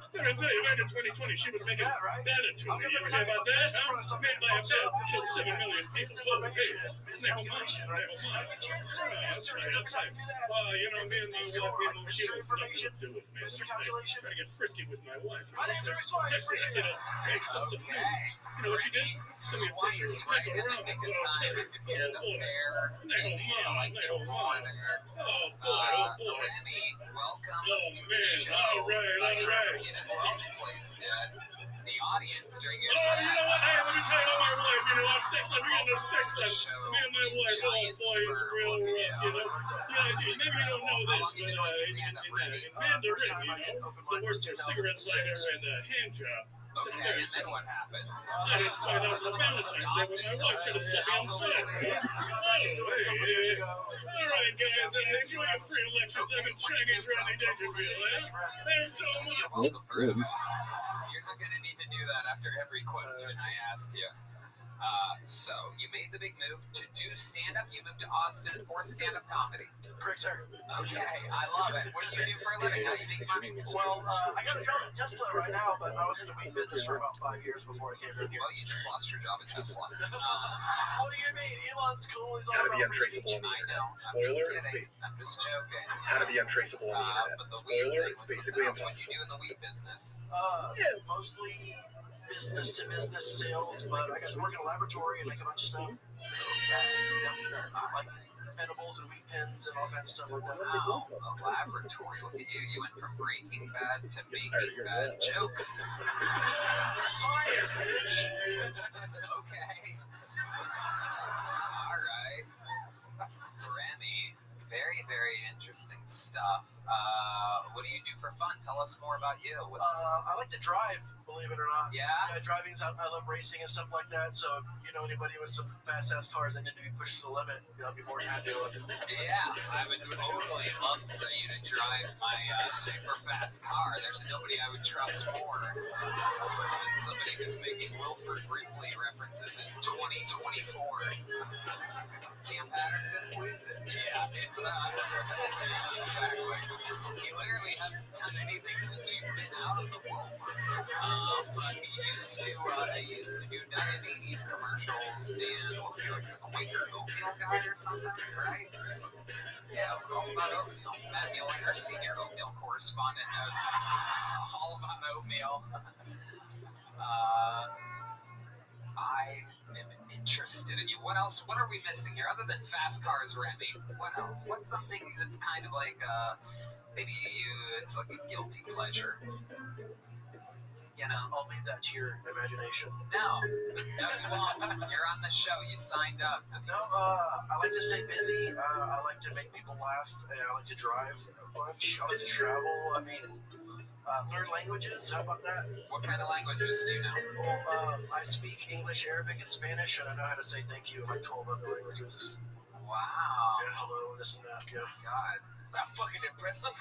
Let me tell you, back in 2020, she was making Banatune. I'll You give hear every time about you that? put this in front of Huh? something Made by a fucks bet. up Killed 7 completely. million people. Never mind. Miscalculation, right? Never Now, mind. you can't say history That's every time right. you do that. You know, me and my It's wife, called we don't Mr. Information, do it, man. Mr. Calculation. Try to get frisky with my wife. My name's Eric Weiss. Appreciate it. Hey, send some news. You know what she did? Send me a picture of Twice, her. right? Make In a the round. nick of time, you could hear the bear inhale like more there. Oh, boy. Remy, welcome Oh, to the man. show. All right. You know who else plays dead? The audience during your Oh, set. you know what? Hey, let me tell you about my wife. You know, our sex life, we got no sex life. Me and my wife, oh boy, it's real rough, you know. Yeah, maybe you don't know this, but in Mandarin, you know, the words are cigarette lighter and a hand job. Okay, and then what happened? I didn't find out till Valentine's Day when my wife should have set me on the side. All right, guys, enjoy your free elections. I've been tracking Rodney Dangerfield, eh? Thanks so much. You're not going to need to do that after every question I asked you. So, you made the big move to do stand-up. You moved to Austin for stand-up comedy. Correct, sir. Okay, I love it. What do you do for a living? How do you make money? Well, I got a job at Tesla right now, but I was in the weed business for about 5 years before I came down here. Well, you just lost your job at Tesla. What do you mean? Elon's cool. He's all Gotta be about free untraceable speech. on the I internet. know. I'm just Spoiler, kidding. I'm just joking. How to be untraceable on the internet. But the weed Spoiler, thing it's was basically something else. What impossible. you do in the weed business? Mostly business to business sales, but I got to work in a laboratory and make a bunch of stuff. Like edibles and weed pens and all kinds of stuff like that. Wow, a laboratory. Look at you. You went from Breaking Bad to Making Bad jokes. Science, bitch! Okay. All right. Remy, very, very interesting stuff. What do you do for fun? Tell us more about you. I like to drive, believe it or not. Yeah? Driving's I love racing and stuff like that. So, if you know anybody with some fast-ass cars that need to be pushed to the limit, I'll be more than happy to look at them. Yeah, I would totally love for you to drive my super fast car. There's nobody I would trust more than somebody who's making Wilford Brimley references in 2024. Cam Patterson? Who is it? Yeah, it's exactly. He literally hasn't done anything since you've been out of the womb. But he used to do diabetes commercials and what was he, like the Quaker oatmeal guy or something, right? Yeah, it was all about oatmeal. Matt Mueller, senior oatmeal correspondent, knows all about oatmeal. I am interested in you. What else? What are we missing here other than fast cars, Remy? What else? What's something that's kind of like maybe it's like a guilty pleasure? You know, I'll leave that to your imagination. no, you won't. You're on the show. You signed up. No, I like to stay busy. I like to make people laugh, and I like to drive a bunch. I like to travel. I mean, learn languages. How about that? What kind of languages do you know? Well, I speak English, Arabic, and Spanish, and I know how to say thank you in like 12 other languages. Wow. Yeah, hello, this and that. Yeah. God. Not fucking impressive.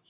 We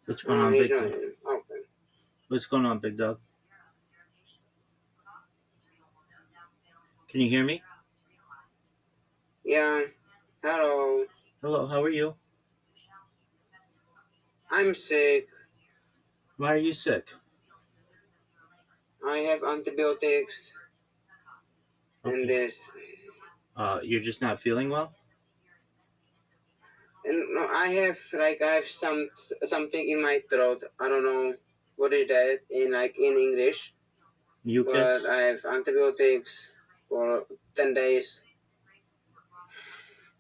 What's going on, Big Dog? What's going on, Big Dog? Can you hear me? Yeah. Hello. Hello, how are you? I'm sick. Why are you sick? I have antibiotics. And this. You're just not feeling well? And no, I have something in my throat. I don't know what is that in English. Mucus? But I have antibiotics for 10 days.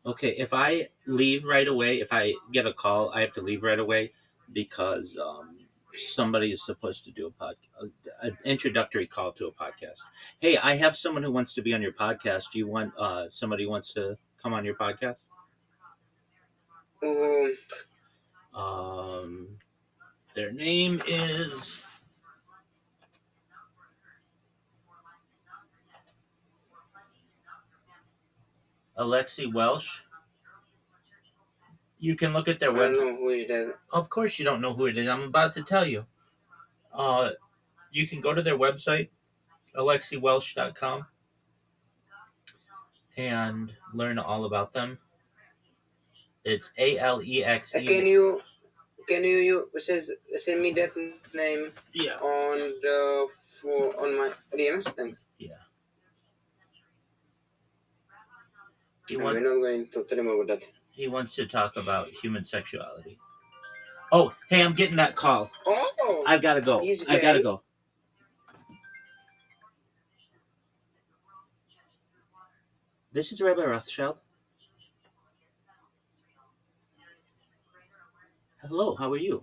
Okay, if I leave right away, if I get a call, I have to leave right away because somebody is supposed to do an introductory call to a podcast. Hey, I have someone who wants to be on your podcast. Do you want somebody who wants to come on your podcast? Their name is Alexi Welsh. You can look at their website. I don't know who is that. Of course you don't know who it is. I'm about to tell you. You can go to their website, alexiwelsh.com, and learn all about them. It's ALEXE. Can you send me that name? Yeah. On my DMs? Thanks. Yeah. We're not going to tell him about that. He wants to talk about human sexuality. Oh, hey, I'm getting that call. Oh, I've got to go. I got to go. This is Rabbi Rothschild. Hello, how are you?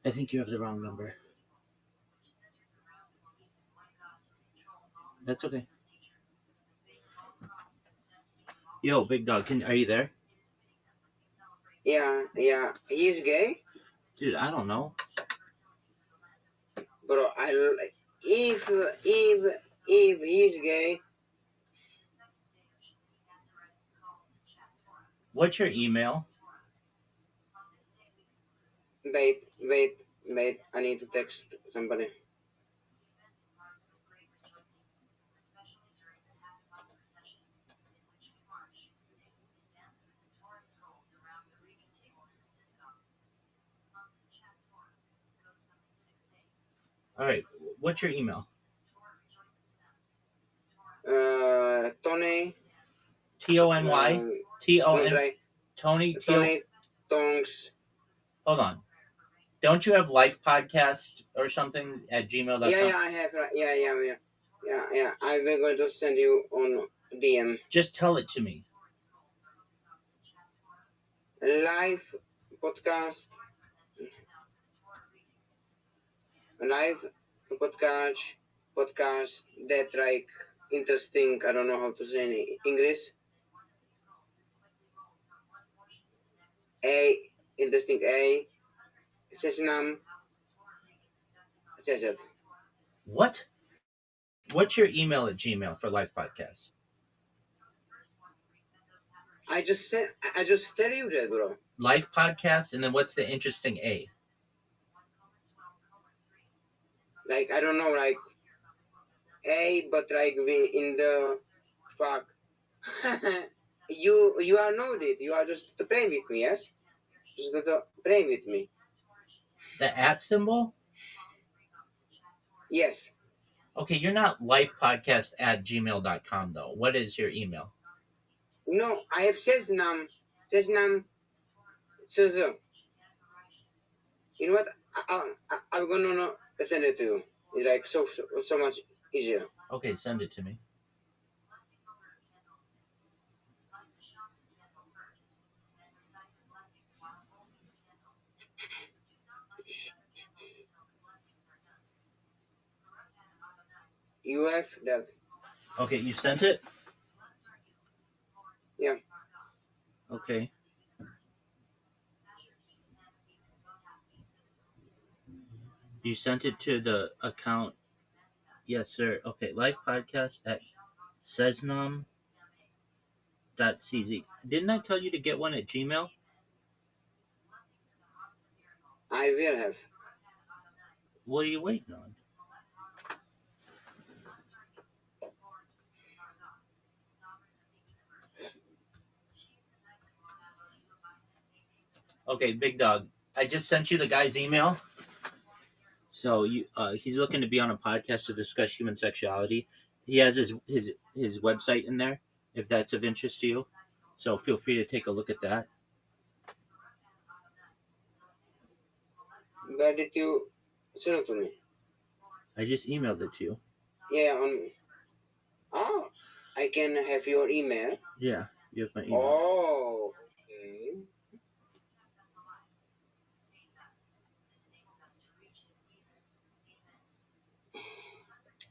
I think you have the wrong number. That's okay. Yo, Big Dog, are you there? Yeah. He's gay? Dude, I don't know. Bro, if he's gay. What's your email? Wait. Mate, I need to text somebody. All right. What's your email? Tony. Tony. Tony. Tony Tongs. Hold on. Don't you have Life Podcast or something at gmail.com? Yeah, I have. Yeah. I'm going to send you on DM. Just tell it to me. Live podcast that like interesting. I don't know how to say in English. Interesting. Sesnam. What? What's your email at Gmail for Life Podcast? I just tell you that, bro. Life Podcast, and then what's the interesting A? Like, I don't know, like A, but like we in the fuck. you are not it. You are just playing with me, yes? Just playing with me. The @ symbol? Yes. Okay, you're not lifepodcast@gmail.com though. What is your email? No, I have Sesnam. You know what? I'm gonna send it to you. It's like so much easier. Okay, send it to me. You have that. Okay, you sent it? Yeah. Okay. You sent it to the account. Yes, sir. Okay, Life Podcast at sesnum.cz. Didn't I tell you to get one at Gmail? I will have. What are you waiting on? Okay, Big Dog. I just sent you the guy's email. So he's looking to be on a podcast to discuss human sexuality. He has his website in there, if that's of interest to you. So feel free to take a look at that. Where did you send it to me? I just emailed it to you. Yeah, I can have your email. Yeah, you have my email. Oh, okay.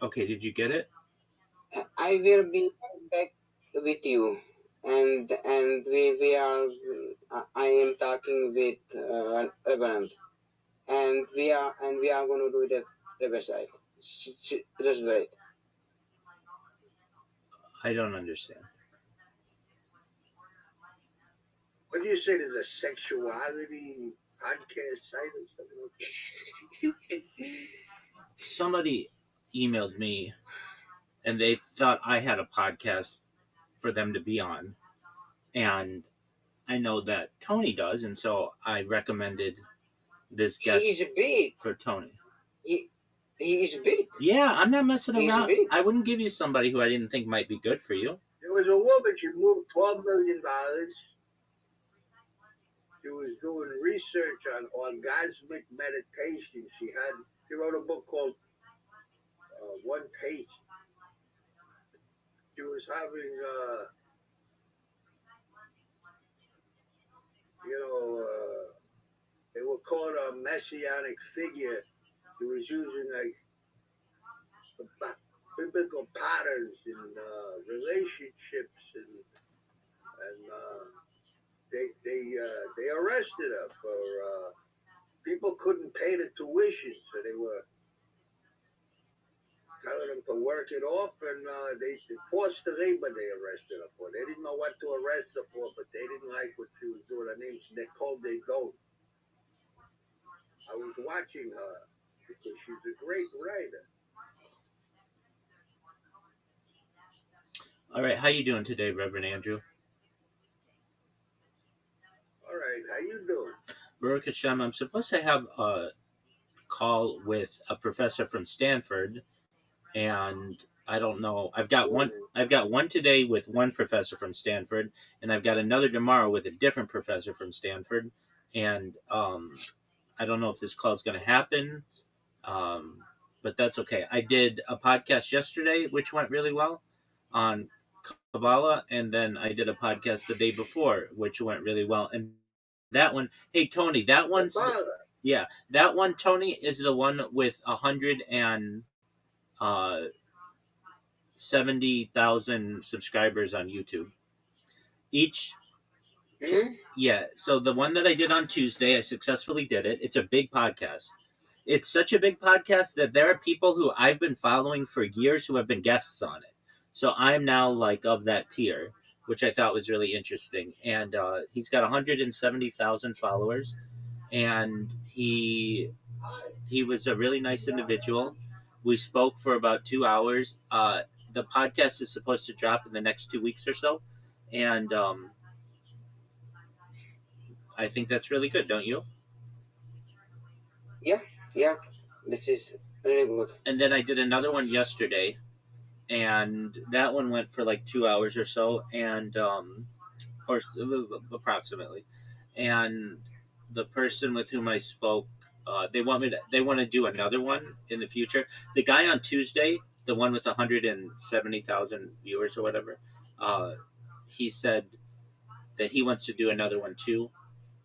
Okay, did you get it? I will be back with you, and we are. I am talking with Reverend, and we are going to do the website. Just wait. I don't understand. What do you say to the sexuality podcast site or something like that? Somebody emailed me and they thought I had a podcast for them to be on. And I know that Tony does, and so I recommended this guest He's big. for Tony. He is big. Yeah, I'm not messing He's around. big. I wouldn't give you somebody who I didn't think might be good for you. There was a woman, she moved $12 million. She was doing research on orgasmic meditation. She wrote a book called One Taste. She was having, they were called a messianic figure. She was using like biblical patterns in relationships, and they arrested her for people couldn't pay the tuition, so they were telling them to work it off, and they forced the labor they arrested her for. They didn't know what to arrest her for, but they didn't like what she was doing. Her name's Nicole Dagon. I I was watching her because she's a great writer. All right, how you doing today, Reverend Andrew? All right, how you doing? Baruch Hashem, I'm supposed to have a call with a professor from Stanford, and I don't know. I've got one today with one professor from Stanford, and I've got another tomorrow with a different professor from Stanford, and I don't know if this call is going to happen, but that's okay. I did a podcast yesterday, which went really well on Kabbalah, and then I did a podcast the day before, which went really well. And that one, hey Tony, that one's that one, Tony, is the one with 170,000 subscribers on YouTube. Yeah. So the one that I did on Tuesday, I successfully did it. It's a big podcast. It's such a big podcast that there are people who I've been following for years who have been guests on it. So I'm now like of that tier, which I thought was really interesting. And he's got 170,000 followers, and he was a really nice individual. We spoke for about 2 hours. The podcast is supposed to drop in the next 2 weeks or so, and I think that's really good, don't you? Yeah, this is really good. And then I did another one yesterday, and that one went for like 2 hours or so, and or approximately. And the person with whom I spoke, they want to do another one in the future. The guy on Tuesday, the one with 170,000 viewers or whatever, he said that he wants to do another one too.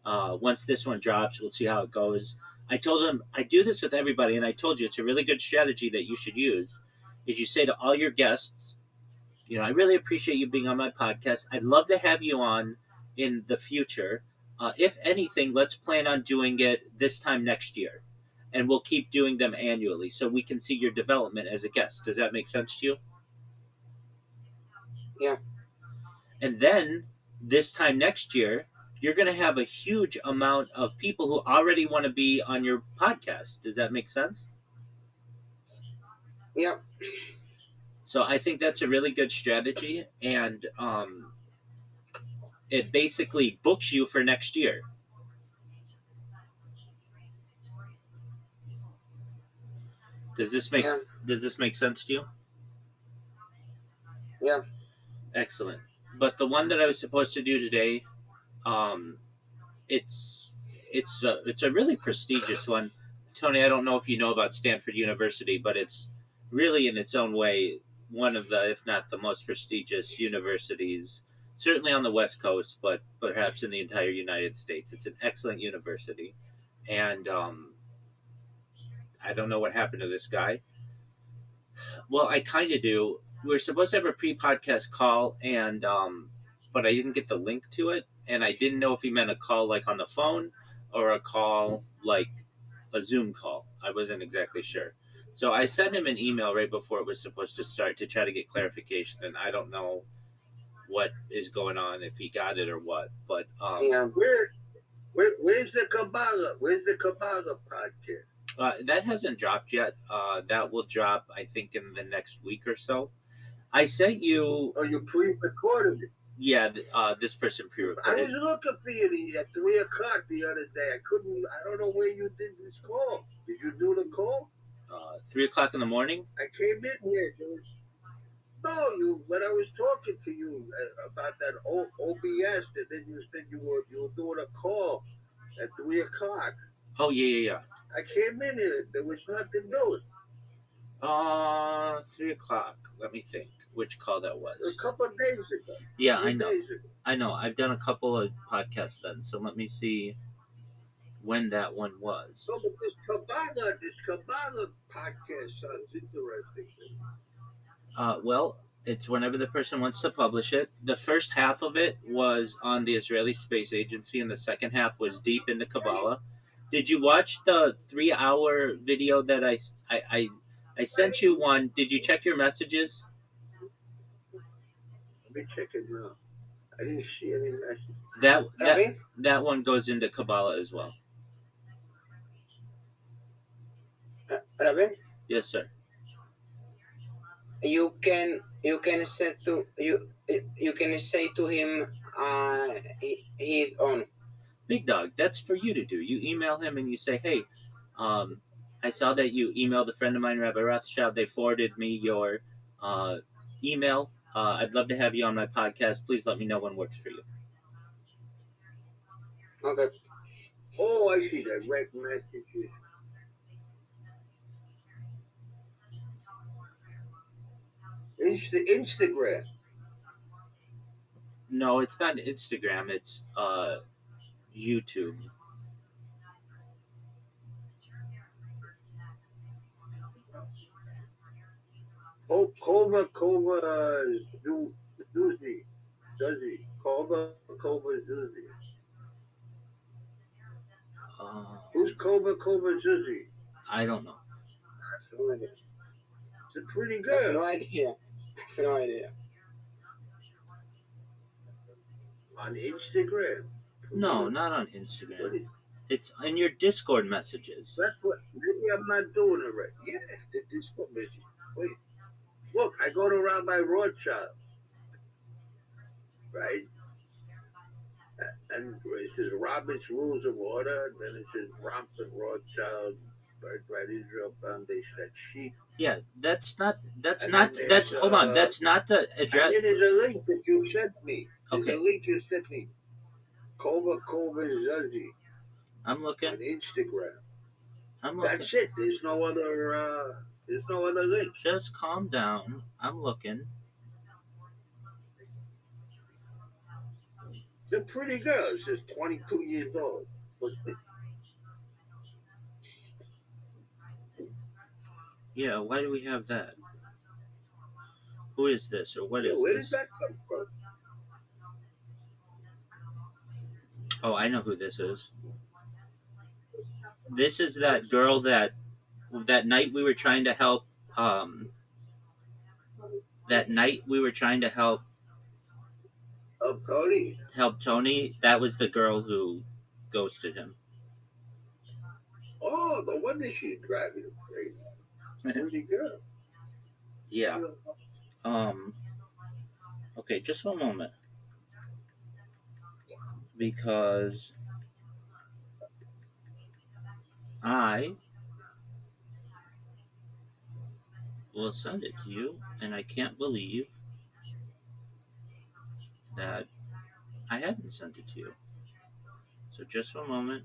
Once this one drops, we'll see how it goes. I told him I do this with everybody, and I told you it's a really good strategy that you should use. Is you say to all your guests, I really appreciate you being on my podcast. I'd love to have you on in the future. If anything, let's plan on doing it this time next year, and we'll keep doing them annually so we can see your development as a guest. Does that make sense to you? Yeah. And then this time next year, you're going to have a huge amount of people who already want to be on your podcast. Does that make sense? Yeah. So I think that's a really good strategy, and it basically books you for next year. Does this make sense to you? Yeah. Excellent. But the one that I was supposed to do today, it's a really prestigious one. Tony, I don't know if you know about Stanford University, but it's really in its own way one of the, if not the most prestigious universities, certainly on the West Coast, but perhaps in the entire United States. It's an excellent university. And I don't know what happened to this guy. Well, I kind of do. We were supposed to have a pre-podcast call, and but I didn't get the link to it, and I didn't know if he meant a call like on the phone or a call like a Zoom call. I wasn't exactly sure. So I sent him an email right before it was supposed to start to try to get clarification, and I don't know what is going on, if he got it or what. But where's the Kabbalah? Where's the Kabbalah podcast? That hasn't dropped yet. That will drop, I think, in the next week or so. I sent you. Oh, you pre-recorded it? Yeah, this person pre-recorded. I was looking for you at 3 o'clock the other day. I don't know where you did this call. Did you do the call? 3 o'clock in the morning? I came in here. When I was talking to you about that OBS, and then you said you were doing a call at 3 o'clock. Oh, yeah. I came in here. There was nothing doing. 3 o'clock. Let me think which call that was. A couple of days ago. Yeah, I know. I know. I've done a couple of podcasts then, so let me see when that one was. So, but this Kabbalah podcast sounds interesting. Well, it's whenever the person wants to publish it. The first half of it was on the Israeli Space Agency, and the second half was deep into Kabbalah. Did you watch the 3-hour video that I sent you one? Did you check your messages? Let me check it now. I didn't see any messages. That one goes into Kabbalah as well. Rabe, Yes, sir. you can say to you can say to him he is on. Big Dog, that's for you to do. You email him and you say, hey, I saw that you emailed a friend of mine, Rabbi Rothschild. They forwarded me your email. I'd love to have you on my podcast. Please let me know when works for you. Okay. Oh, I see direct messages. Instagram. No, it's not Instagram. It's YouTube. Oh, Cobra Zuzi. Cobra Zuzi. Who's Cobra Zuzi? I don't know. It's a pretty I have girl. no idea. I have no idea. On Instagram. No, not on Instagram. It's in your Discord messages. That's what. Maybe I'm not doing it right. Yeah, the Discord message. Wait. Look, I go to Rabbi Rothschild. Right? And it says Robert's Rules of Order. Then it says Brompton Rothschild. Birthright Israel Foundation. That sheet. Yeah, that's hold on, that's not the address. And then there's a link that you sent me. There's Okay. a link you sent me. Cobra Zuzi. I'm looking. On Instagram. I'm looking. That's it. There's no other link. Just calm down. I'm looking. They're pretty girls. She's 22 years old. Yeah, why do we have that? Who is this or what is Where this? did that come from? Oh, I know who this is. This is that girl that night we were trying to help. That night we were trying to help. Tony. Help Tony. That was the girl who ghosted him. Oh, the one that she's driving him crazy. Pretty girl. Yeah. Okay, just one moment. Because I will send it to you, and I can't believe that I hadn't sent it to you. So just one moment.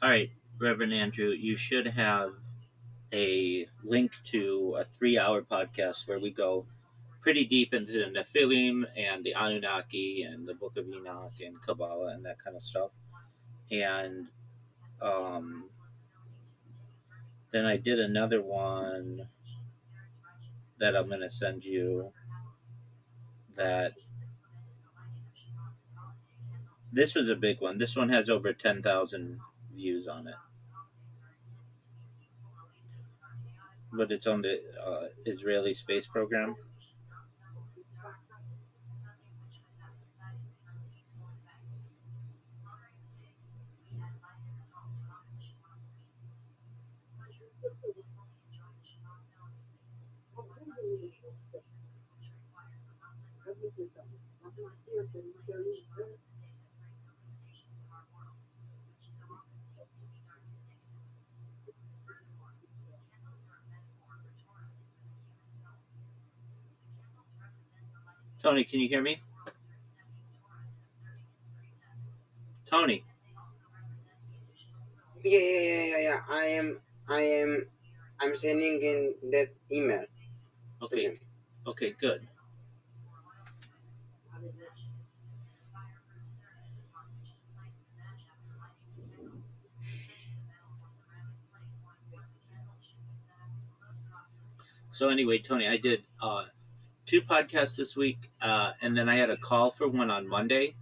All right, Reverend Andrew, you should have a link to a 3-hour podcast where we go pretty deep into the Nephilim and the Anunnaki and the Book of Enoch and Kabbalah and that kind of stuff. And then I did another one that I'm going to send you that this was a big one. This one has over 10,000 views on it. But it's on the Israeli space program. Tony, can you hear me? Tony. Yeah. I'm sending in that email. Okay. Okay, good. So anyway, Tony, I did 2 podcasts this week, and then I had a call for one on Monday,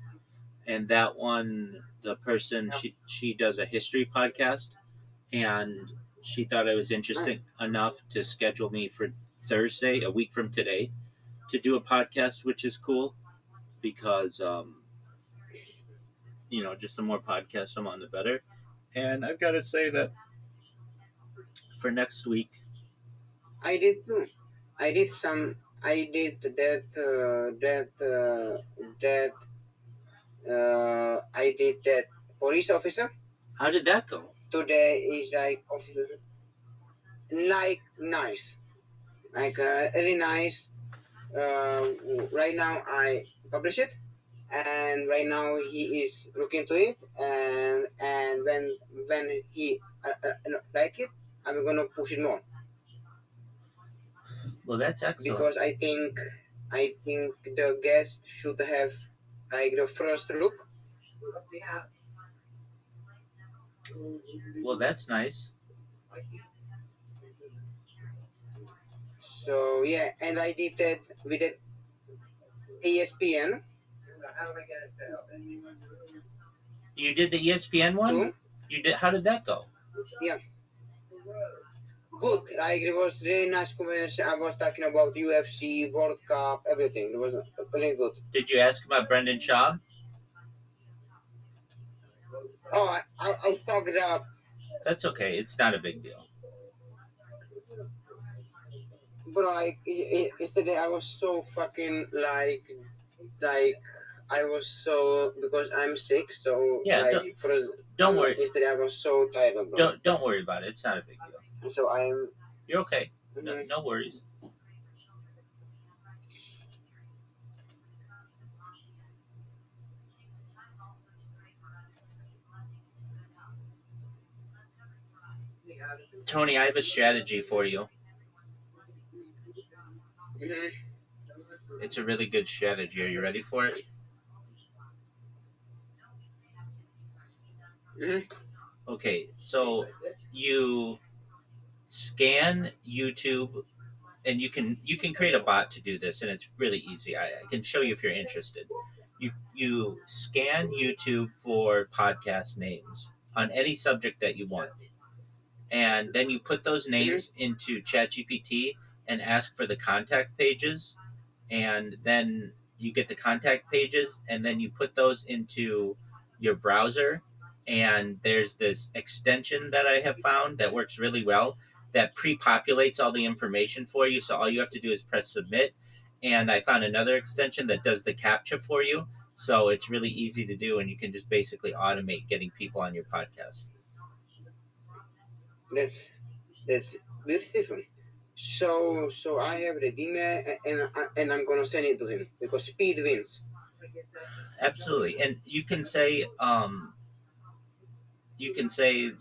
and that one, the person she does a history podcast, and she thought it was interesting enough to schedule me for Thursday, a week from today, to do a podcast, which is cool because just the more podcasts I'm on, the better. And I've got to say that for next week, I did too. I did that police officer. How did that go? Today is like nice, really nice. Right now I publish it, and right now he is looking to it, and when he like it, I'm gonna push it more. Well, that's excellent. Because I think the guest should have like the first look. Well, that's nice. So yeah, and I did that with the ESPN. You did the ESPN one? Too? You did. How did that go? Yeah. Good. Like it was really nice conversation. I was talking about UFC, World Cup, everything. It was really good. Did you ask about Brendan Schaub? Oh, I fucked it up. That's okay. It's not a big deal. But like yesterday, I was so fucking like I was so because I'm sick. So yeah, like, don't worry. Yesterday, I was so tired. Bro. Don't worry about it. It's not a big deal. So I'm. You're okay. No worries. Tony, I have a strategy for you. Mm-hmm. It's a really good strategy. Are you ready for it? Mm-hmm. Okay, so you scan YouTube, and you can create a bot to do this, and it's really easy. I can show you if you're interested. You scan YouTube for podcast names on any subject that you want, and then you put those names into ChatGPT and ask for the contact pages, and then you get the contact pages, and then you put those into your browser, and there's this extension that I have found that works really well that pre-populates all the information for you, so all you have to do is press submit, and I found another extension that does the CAPTCHA for you, so it's really easy to do, and you can just basically automate getting people on your podcast. That's beautiful. So I have the email, and I'm gonna send it to him because speed wins. Absolutely, and you can say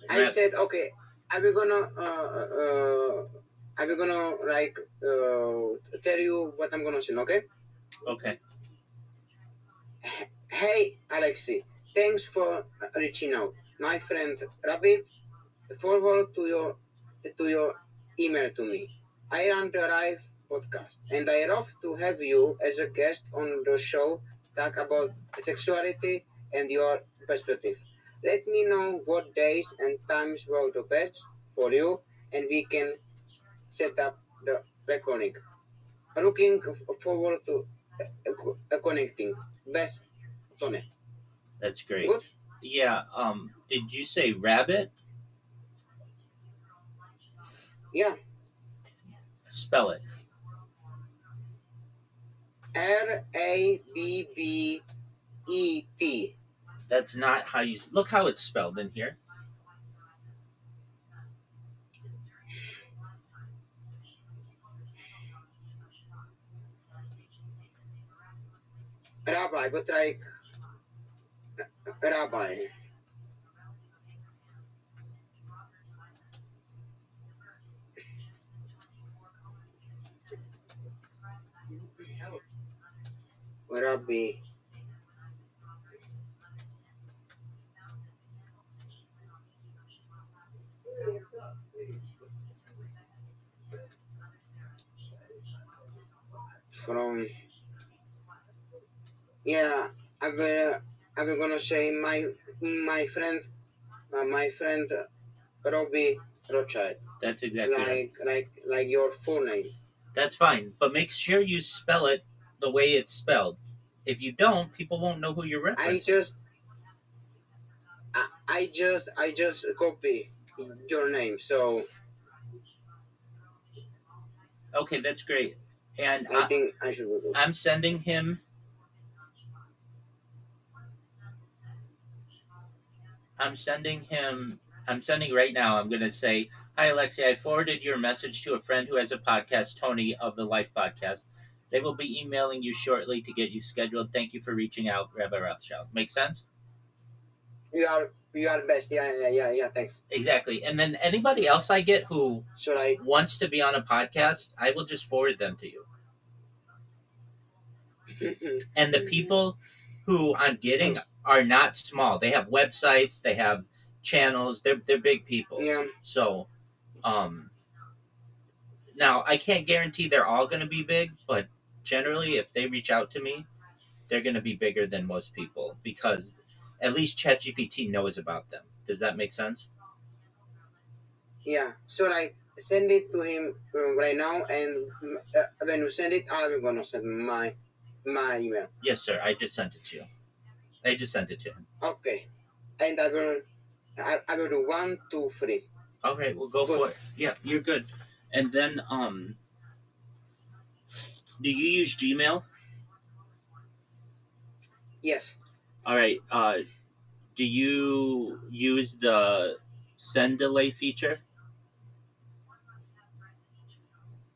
I said okay. I will gonna like tell you what I'm gonna send. Okay. Okay. Hey Alexi, thanks for reaching out. My friend Rabbit forward to your email to me. I run the Arrive podcast, and I love to have you as a guest on the show. Talk about sexuality and your perspective. Let me know what days and times work the best for you, and we can set up the recording. Looking forward to connecting. Best, Tony. That's great. Good? Yeah. Did you say rabbit? Yeah. Spell it. Rabbet. That's not how you look. How it's spelled in here. Rabbi, but like Rabbi. Rabbi. from yeah. I will gonna say my friend Robbie Rothschild. That's exactly right. Like your full name. That's fine, but make sure you spell it the way it's spelled. If you don't, people won't know who you're referencing. I just copy your name, so okay, that's great. And I think I should go. I'm sending him. I'm sending right now. I'm going to say, hi, Alexi. I forwarded your message to a friend who has a podcast, Tony of the Life Podcast. They will be emailing you shortly to get you scheduled. Thank you for reaching out, Rabbi Rothschild. Make sense? You are best. Yeah. Thanks. Exactly. And then anybody else I get who wants to be on a podcast, I will just forward them to you. And the people who I'm getting are not small. They have websites. They have channels. They're big people. Yeah. So, now I can't guarantee they're all going to be big, but generally, if they reach out to me, they're going to be bigger than most people because at least ChatGPT knows about them. Does that make sense? Yeah. So send it to him right now, and when you send it, I'm gonna send my email. Yes, sir. I just sent it to you. I just sent it to him. Okay. And I will do 1, 2, 3. Okay, we'll go for it. Yeah, you're good. And then, do you use Gmail? Yes. All right. Do you use the send delay feature?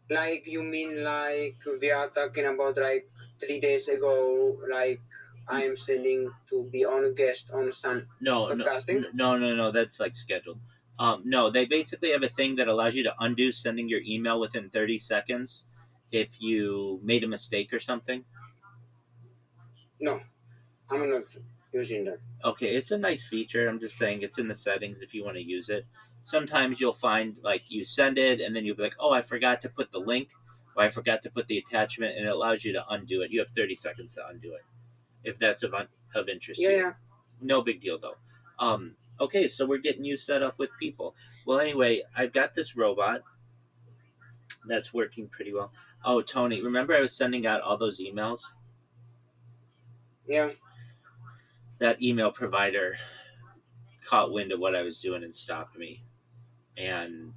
Like you mean like we are talking about like 3 days ago, like I'm sending to be on a guest on some podcasting? No. That's like scheduled. No, they basically have a thing that allows you to undo sending your email within 30 seconds if you made a mistake or something. No, I'm not using that. Okay, it's a nice feature. I'm just saying it's in the settings if you want to use it. Sometimes you'll find like you send it and then you'll be like, oh, I forgot to put the link or I forgot to put the attachment, and it allows you to undo it. You have 30 seconds to undo it if that's of interest to you. Yeah. No big deal though. Okay, so we're getting you set up with people. Well, anyway, I've got this robot that's working pretty well. Oh, Tony, remember I was sending out all those emails? Yeah. That email provider caught wind of what I was doing and stopped me. And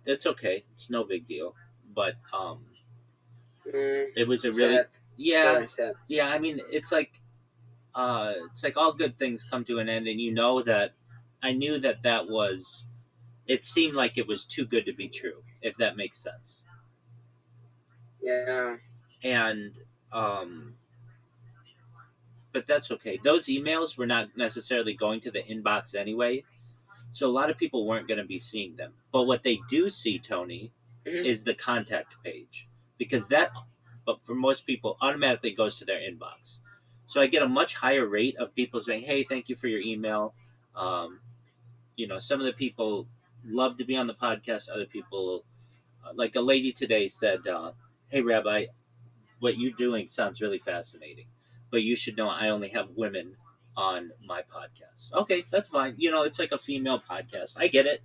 it's okay. It's no big deal. But it was a really sad. Yeah, I mean, it's like all good things come to an end, and you know that I knew that was, it seemed like it was too good to be true, if that makes sense. Yeah. And, but that's okay. Those emails were not necessarily going to the inbox anyway, so a lot of people weren't going to be seeing them. But what they do see, Tony, is the contact page, because that, but for most people, automatically goes to their inbox. So I get a much higher rate of people saying, hey, thank you for your email. Some of the people love to be on the podcast. Other people, like a lady today said, hey, Rabbi, what you're doing sounds really fascinating, but you should know I only have women on my podcast. Okay, that's fine. It's like a female podcast. I get it.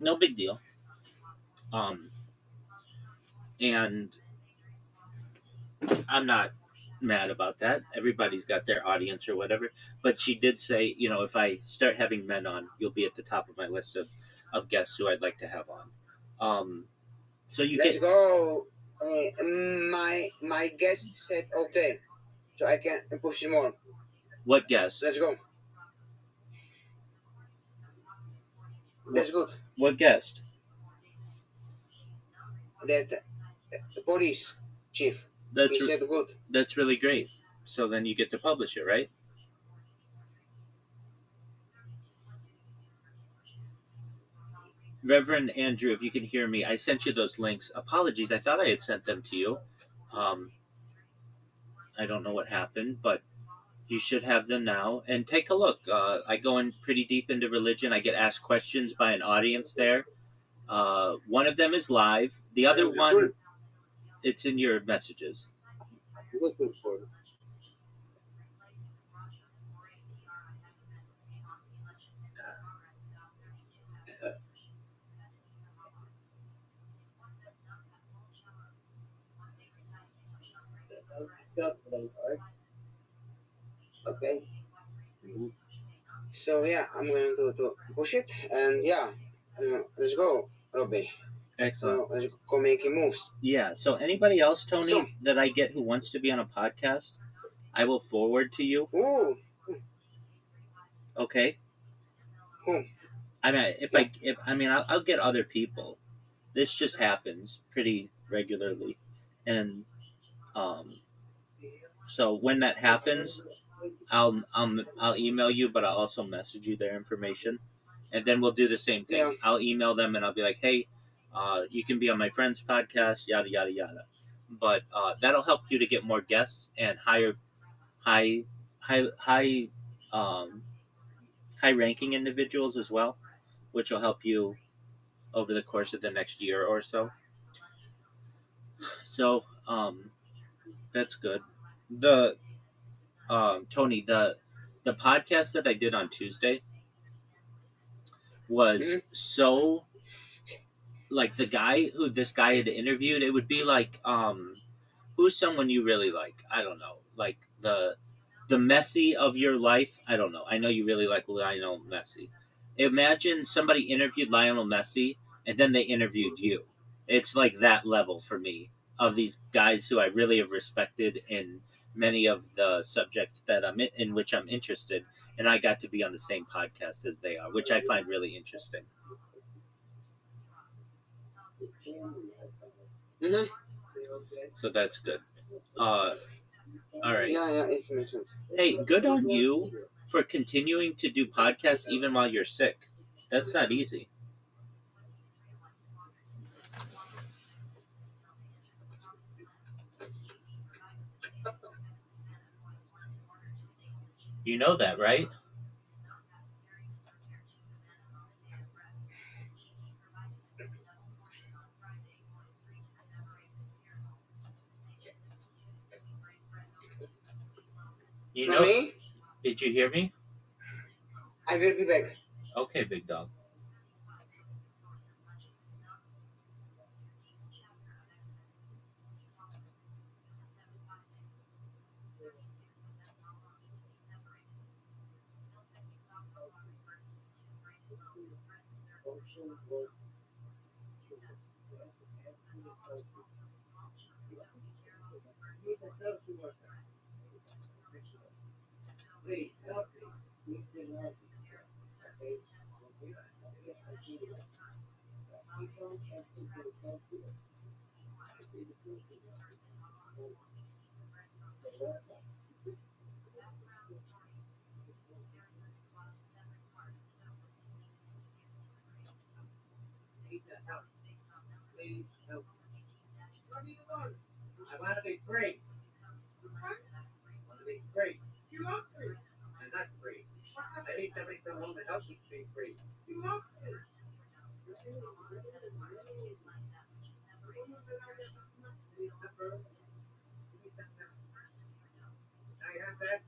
No big deal. And I'm not mad about that. Everybody's got their audience or whatever. But she did say, if I start having men on, you'll be at the top of my list of guests who I'd like to have on. So you Let's go. My guest said okay, so I can push him on. What guest? Let's go. That's good. What guest? That the police chief. He said good. That's really great. So then you get to publish it, right? Reverend Andrew, if you can hear me, I sent you those links. Apologies, I thought I had sent them to you. I don't know what happened, but you should have them now. And take a look. I go in pretty deep into religion. I get asked questions by an audience there. One of them is live. The other one It's in your messages. Looking for it. Okay. So yeah, I'm going to push it, and yeah, let's go, Robbie. Excellent. Let's go making moves. Yeah. So anybody else, Tony, So- that I get who wants to be on a podcast, I will forward to you. Ooh. Okay. Cool. I mean, I'll get other people. This just happens pretty regularly, and so when that happens, I'll email you, but I'll also message you their information, and then we'll do the same thing. Yeah. I'll email them and I'll be like, hey, you can be on my friend's podcast, yada yada yada. But that'll help you to get more guests and high ranking individuals as well, which will help you over the course of the next year or so. So that's good. The Tony, the podcast that I did on Tuesday was so like this guy had interviewed, it would be like who's someone you really like? I don't know. Like the Messi of your life. I don't know. I know you really like Lionel Messi. Imagine somebody interviewed Lionel Messi and then they interviewed you. It's like that level for me of these guys who I really have respected in many of the subjects that I'm in which I'm interested, and I got to be on the same podcast as they are, which I find really interesting. Mm-hmm. So that's good. All right. Yeah, it makes sense. Hey, good on you for continuing to do podcasts even while you're sick. That's not easy. You know that, right? You know? Me? Did you hear me? I will be back. Okay, big dog. I want to be free. I want to be free. You are free. I'm not free. I need somebody to come home and help me to be free. You are free. I have that.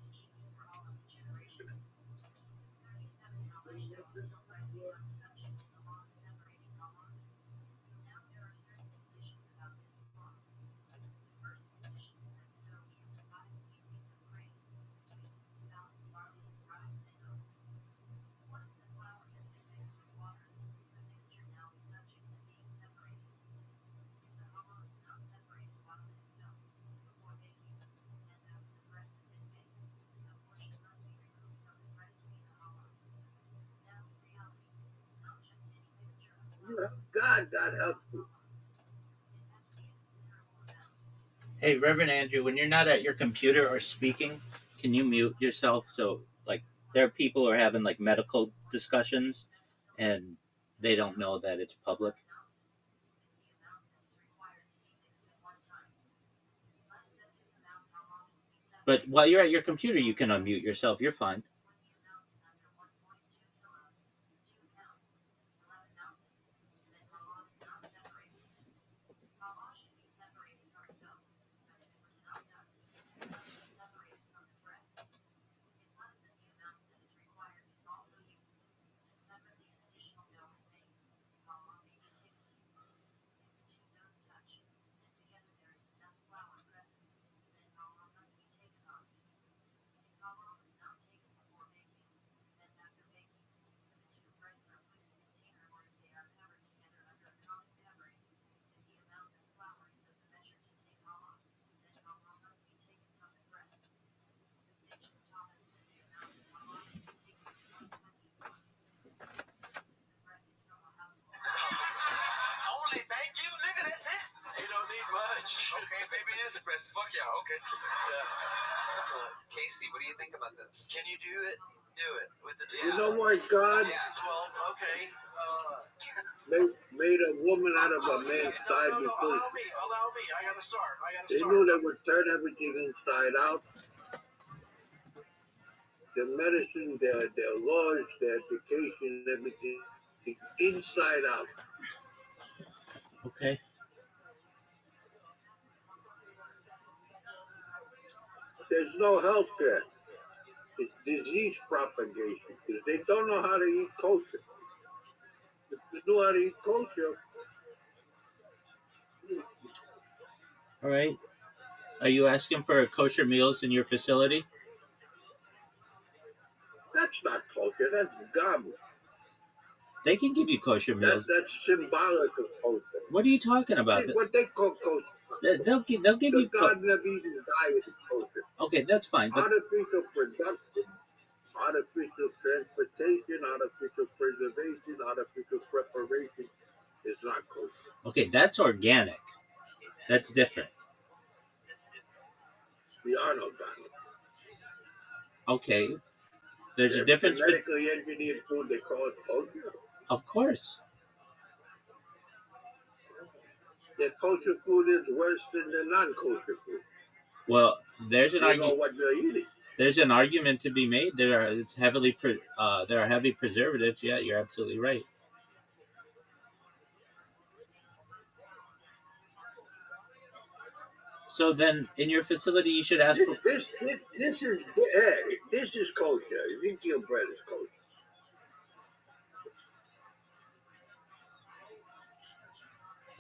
God help you. Hey, Reverend Andrew, when you're not at your computer or speaking, can you mute yourself? So, like, there are people who are having, like, medical discussions, and they don't know that it's public. But while you're at your computer, you can unmute yourself. You're fine. Fuck yeah, okay. Casey, what do you think about this? Can you do it? Do it with the You know why God 12, okay. made a woman out of a man's side No, before? allow me. I gotta start. They knew they would turn everything inside out. Their medicine, their laws, their education, everything inside out. Okay. There's no health care. It's disease propagation because they don't know how to eat kosher. If they know how to eat kosher, All right. Are you asking for kosher meals in your facility? that's not kosher. That's garbage. They can give you kosher meals. That's symbolic of kosher. What are you talking about? What they call kosher. They'll give you Garden of Eden diet is kosher. Okay, that's fine. But Artificial production, artificial transportation, artificial preservation, artificial preparation is not kosher. okay, that's organic. That's different. Beyond organic. Okay. There's a difference. Genetically engineered food, they call it kosher. Of course. The kosher food is worse than the non-kosher food. Well, there's an You know argument. what you're eating. There's an argument to be made. There are heavy preservatives. Yeah, you're absolutely right. So then, in your facility, you should ask for. This is kosher. Ezekiel bread is kosher.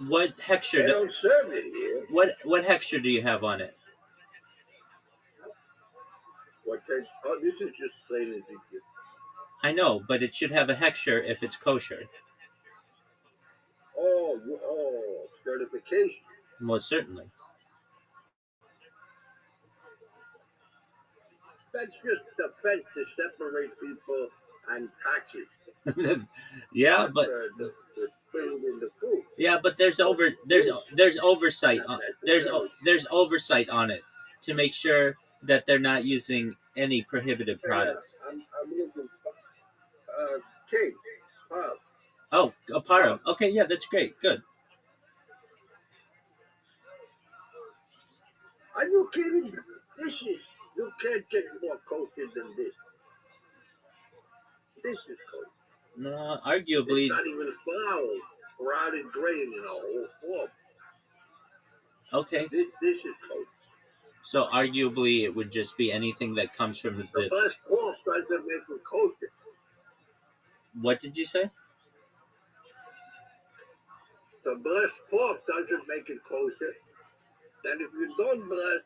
What texture? They don't serve it here. What texture do you have on it? This is just plain Ezekiel. I know, but it should have a texture if it's kosher. Oh, certification. Most certainly. That's just a fence to separate people and taxes. Yeah, but the food in the food. yeah, but there's oversight on there's oversight on it to make sure that they're not using any prohibited products. I'm looking cake, pop. Oh, a para. Okay, yeah, that's great. Good. Are you kidding? You can't get more kosher than this. This is kosher. No, arguably. It's not even flour, rotted grain in a whole form. Okay. This is kosher. So arguably, it would just be anything that comes from The blessed pork doesn't make it kosher. What did you say? The blessed pork doesn't make it kosher. And if you don't bless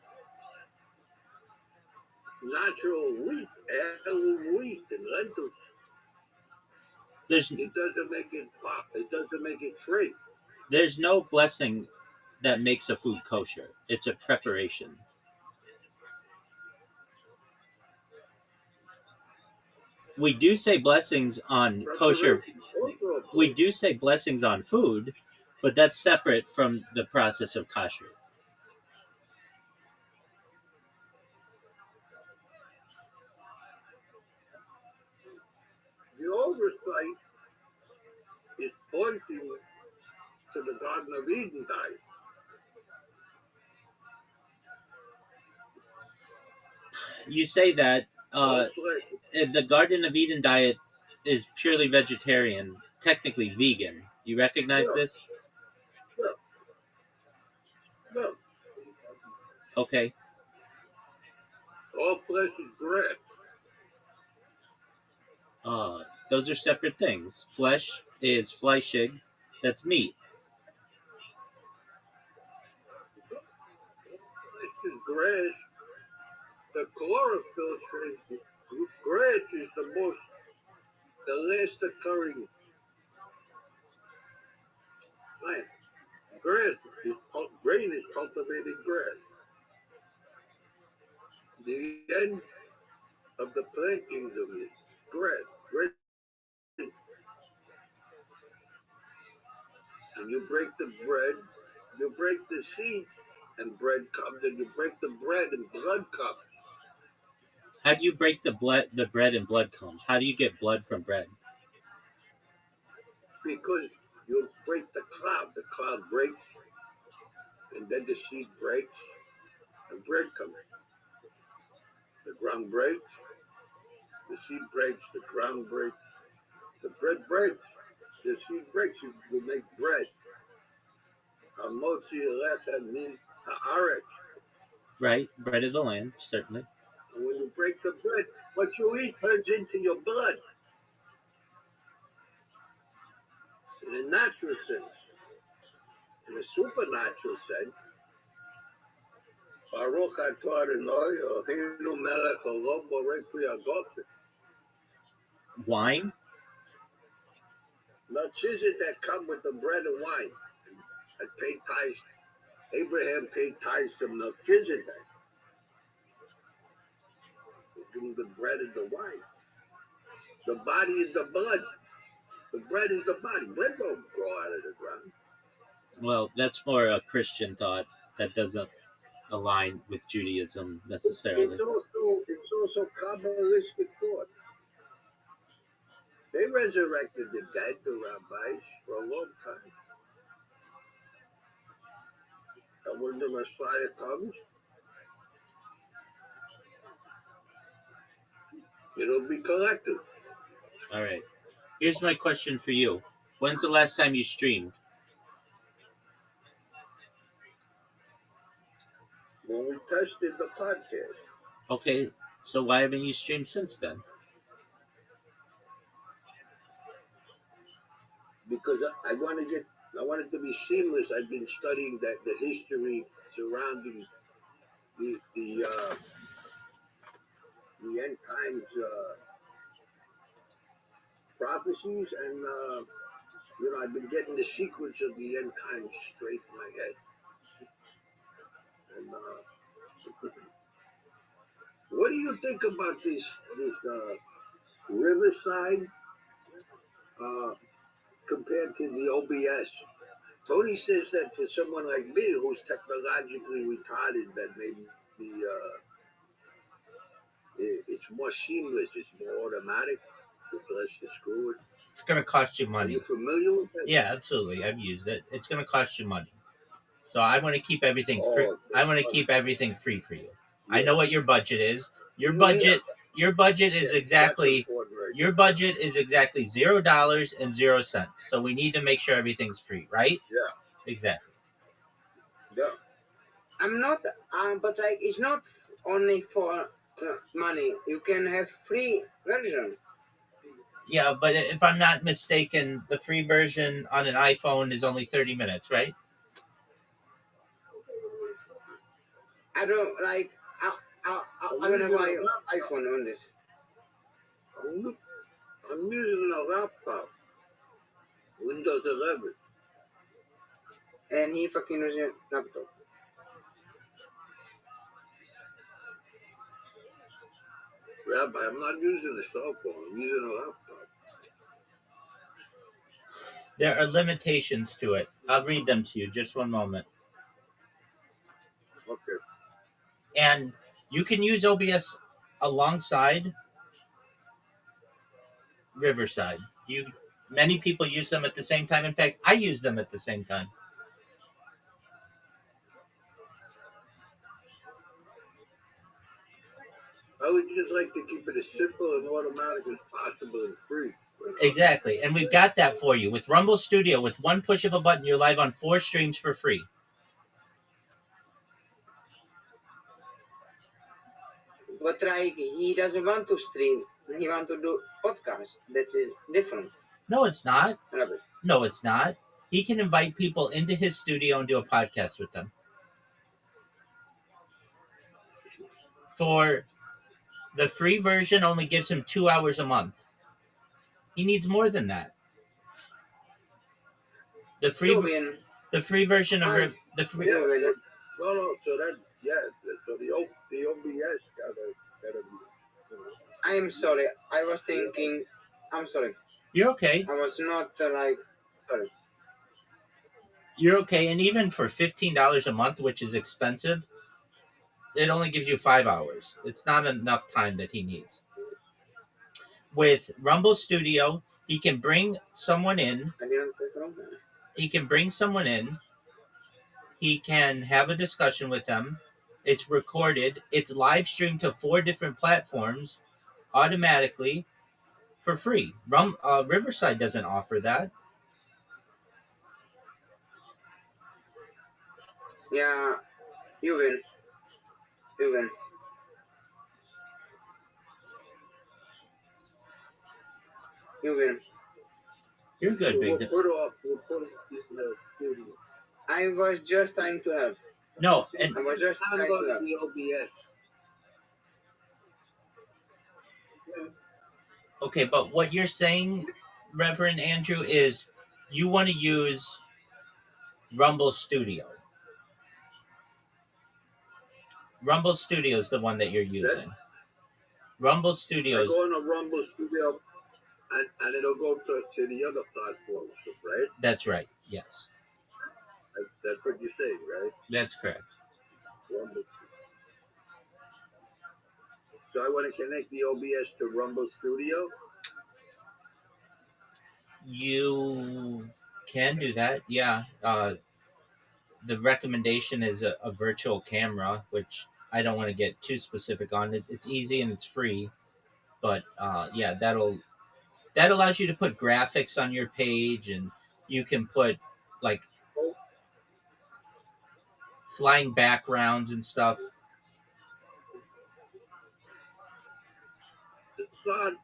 natural wheat, heirloom wheat, and lentils, it doesn't make it pop. It doesn't make it free. There's no blessing that makes a food kosher. It's a preparation. We do say blessings on kosher. We do say blessings on food, but that's separate from the process of kashrut. The oversight is pointing to the Garden of Eden diet. You say that the Garden of Eden diet is purely vegetarian, technically vegan. You recognize this? No. Okay. All flesh is grass. Those are separate things. Flesh is fleischig, that's meat. This is grass. The chlorophyll grass is the last occurring plant. Grain is cultivated grass. The end of the plant kingdom is grass. And you break the bread, you break the seed, and bread comes, and you break the bread and blood comes. How do you break the bread and blood comes? How do you get blood from bread? Because you break the cloud breaks, and then the seed breaks, and bread comes. The ground breaks, the seed breaks, the ground breaks, the bread breaks, the seed breaks, you make bread. Hamotzi Lechem means haaretz. Right, bread of the land, certainly. And when you break the bread, what you eat turns into your blood. In a natural sense. In a supernatural sense, Baruch atah Adonai Eloheinu melech haolam borei pri hagofim. Wine? Melchizedek that come with the bread and wine and paid tithes. Abraham paid tithes to Melchizedek. Give him the bread and the wine. The body is the blood. The bread is the body. Bread don't grow out of the ground. Well, that's more a Christian thought that doesn't align with Judaism necessarily. It's also Kabbalistic thought. They resurrected the dead, the rabbis, for a long time. And when the Messiah comes, it'll be collected. All right. Here's my question for you. When's the last time you streamed? When we tested the podcast. Okay, so why haven't you streamed since then? Because I want it to be seamless. I've been studying the history surrounding the end times prophecies, and I've been getting the sequence of the end times straight in my head. And what do you think about this Riverside compared to the OBS? Tony says that for someone like me who's technologically retarded, that maybe it's more seamless, it's more automatic, it's less to screw it. It's going to cost you Are money. you familiar with that? Yeah, absolutely. I've used it. It's going to cost you money. So I want to keep everything free. Oh, okay. I want to keep everything free for you. Yeah. I know what your budget is. Your budget is exactly $0.00. So we need to make sure everything's free, right? Yeah. Exactly. Yeah. I'm not, but like it's not only for money. You can have free version. Yeah, but if I'm not mistaken, the free version on an iPhone is only 30 minutes, right? I don't like. I don't have my iPhone on this. I'm using a laptop, Windows 11. And he fucking using laptop. Rabbi, I'm not using a cell phone. I'm using a laptop. There are limitations to it. I'll read them to you. Just one moment. Okay. And you can use OBS alongside Riverside. Many people use them at the same time. In fact, I use them at the same time. I would just like to keep it as simple and automatic as possible and free. Exactly. And we've got that for you. With Rumble Studio, with one push of a button, you're live on 4 streams for free. But like he doesn't want to stream. He want to do podcast. That is different. No, it's not. Robert. No, it's not. He can invite people into his studio and do a podcast with them. For the free version only gives him 2 hours a month. He needs more than that. The free version of the free. Yeah, no. So that so the OBS gotta be. I am sorry. I was thinking. I'm sorry. You're okay. I was not sorry. you're okay. And even for $15 a month, which is expensive, it only gives you 5 hours. It's not enough time that he needs. With Rumble Studio, he can bring someone in. He can bring someone in. He can have a discussion with them. It's recorded. It's live streamed to 4 different platforms automatically for free. Riverside doesn't offer that. Yeah, you win. You win. You win. You're good, Big. We'll put off the studio. I was just trying to help. No, and I was just trying to help. The OBS. okay, but what you're saying, Reverend Andrew, is you want to use Rumble Studio. Rumble Studio is the one that you're using. Rumble Studio I is... go on a Rumble Studio, and it'll go to the other platforms, right? That's right, yes. That's what you're saying, right? That's correct. Rumble. So I want to connect the OBS to Rumble Studio? You can do that, yeah. The recommendation is a virtual camera, which I don't want to get too specific on. It's easy and it's free, but yeah, that allows you to put graphics on your page, and you can put like flying backgrounds and stuff. Son,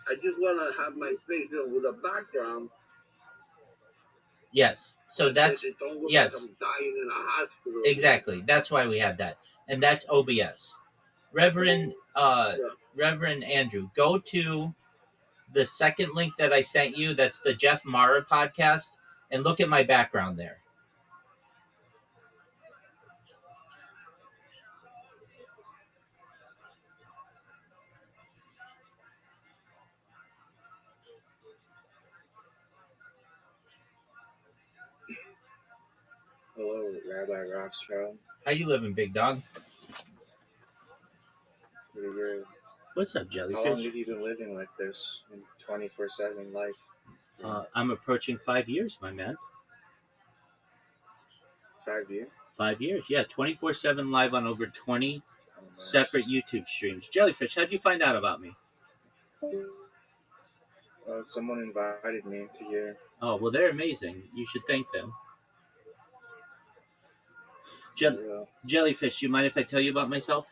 I just want to have my face with a background. Yes. So that's It don't look yes, like I'm dying in a hospital. exactly. That's why we have that, and that's OBS. Reverend Andrew, go to the second link that I sent you. That's the Jeff Mara podcast, and look at my background there. Hello, Rabbi Rothschild. How you living, big dog? Pretty good. What's up, How long jellyfish? have you been living like this in 24/7 life? I'm approaching 5 years, my man. 5 years? 5 years, yeah. 24/7 live on over 20 separate YouTube streams. Jellyfish, how'd you find out about me? Someone invited me to your... Oh, well, they're amazing. You should thank them. Jellyfish, you mind if I tell you about myself?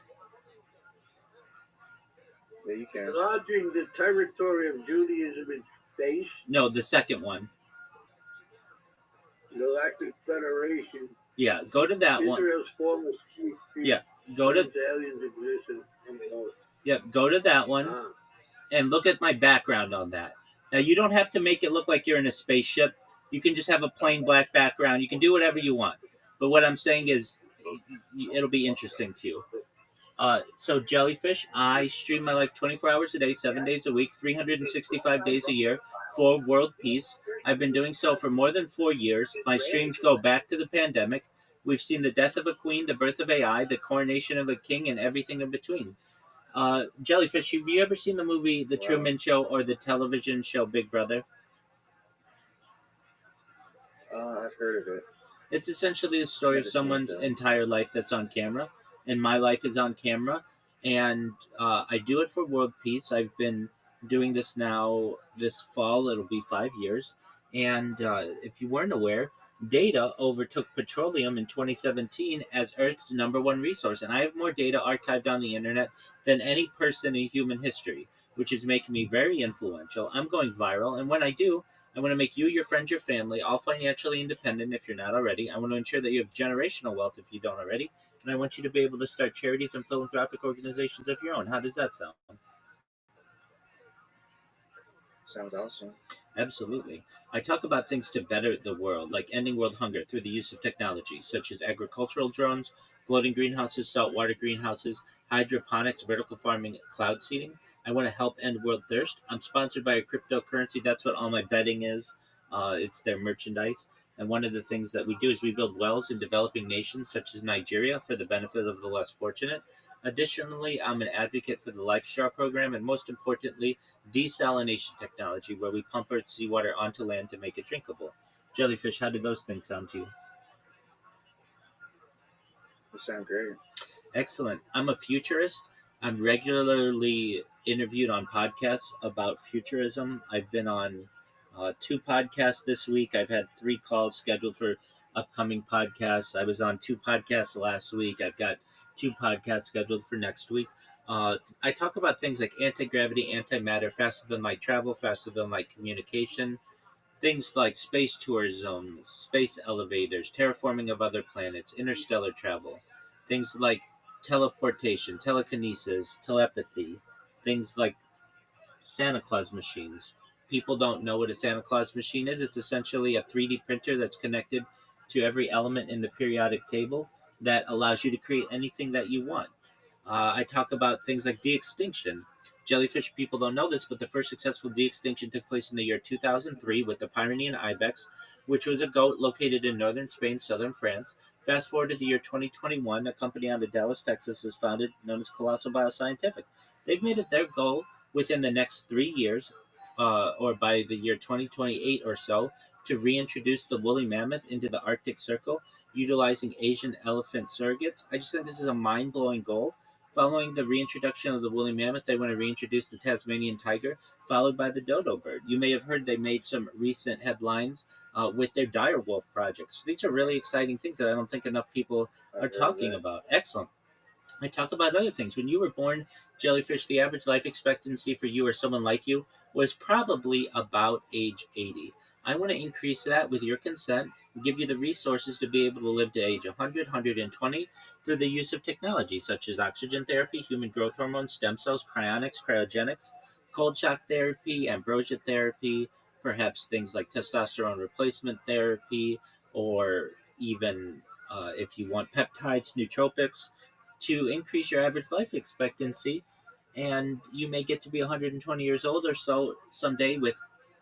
Yeah, you can. Enlarging the territory of Judaism in space, No, the second one. Galactic Federation, Yeah, go to that one. Israel's former chief priest, Yeah, go to aliens exist in both. Yep, go to that one and look at my background on that. Now, you don't have to make it look like you're in a spaceship. You can just have a plain black background. You can do whatever you want. But what I'm saying is it'll be interesting to you. So, Jellyfish, I stream my life 24 hours a day, 7 days a week, 365 days a year for world peace. I've been doing so for more than 4 years. My streams go back to the pandemic. We've seen the death of a queen, the birth of AI, the coronation of a king, and everything in between. Jellyfish, have you ever seen the movie The Truman Show or the television show Big Brother? I've heard of it. It's essentially a story of someone's entire life that's on camera, and my life is on camera, and I do it for world peace. I've been doing this now this fall. It'll be 5 years, and if you weren't aware, data overtook petroleum in 2017 as Earth's #1 resource, and I have more data archived on the internet than any person in human history, which is making me very influential. I'm going viral, and when I do, I want to make you, your friends, your family, all financially independent if you're not already. I want to ensure that you have generational wealth if you don't already, and I want you to be able to start charities and philanthropic organizations of your own. How does that sound? Sounds awesome. Absolutely. I talk about things to better the world, like ending world hunger through the use of technology, such as agricultural drones, floating greenhouses, saltwater greenhouses, hydroponics, vertical farming, cloud seeding. I want to help end world thirst. I'm sponsored by a cryptocurrency. That's what all my betting is. It's their merchandise. And one of the things that we do is we build wells in developing nations such as Nigeria for the benefit of the less fortunate. Additionally, I'm an advocate for the Life Straw program and, most importantly, desalination technology, where we pump Earth's seawater onto land to make it drinkable. Jellyfish, how do those things sound to you? They sound great. Excellent. I'm a futurist. I'm regularly interviewed on podcasts about futurism. I've been on 2 podcasts this week. I've had 3 calls scheduled for upcoming podcasts. I was on 2 podcasts last week. I've got 2 podcasts scheduled for next week. I talk about things like anti-gravity, antimatter, faster than light travel, faster than light communication, things like space tourism, space elevators, terraforming of other planets, interstellar travel, things like teleportation, telekinesis, telepathy, things like Santa Claus machines. People don't know what a Santa Claus machine is. It's essentially a 3D printer that's connected to every element in the periodic table that allows you to create anything that you want. I talk about things like de-extinction. Jellyfish people don't know this, but the first successful de-extinction took place in the year 2003 with the Pyrenean ibex, which was a goat located in northern Spain, southern France. Fast forward to the year 2021, a company out of Dallas, Texas was founded known as Colossal Bioscientific. They've made it their goal within the next 3 years, or by the year 2028 or so, to reintroduce the woolly mammoth into the Arctic Circle, utilizing Asian elephant surrogates. I just think this is a mind-blowing goal. Following the reintroduction of the woolly mammoth, they want to reintroduce the Tasmanian tiger, followed by the dodo bird. You may have heard they made some recent headlines with their direwolf projects. These are really exciting things that I don't think enough people are talking about. Excellent. I talk about other things. When you were born, Jellyfish, the average life expectancy for you or someone like you was probably about age 80. I want to increase that with your consent, give you the resources to be able to live to age 100, 120 through the use of technology such as oxygen therapy, human growth hormone, stem cells, cryonics, cryogenics, cold shock therapy, ambrosia therapy, perhaps things like testosterone replacement therapy, or even if you want peptides, nootropics, to increase your average life expectancy. And you may get to be 120 years old or so someday with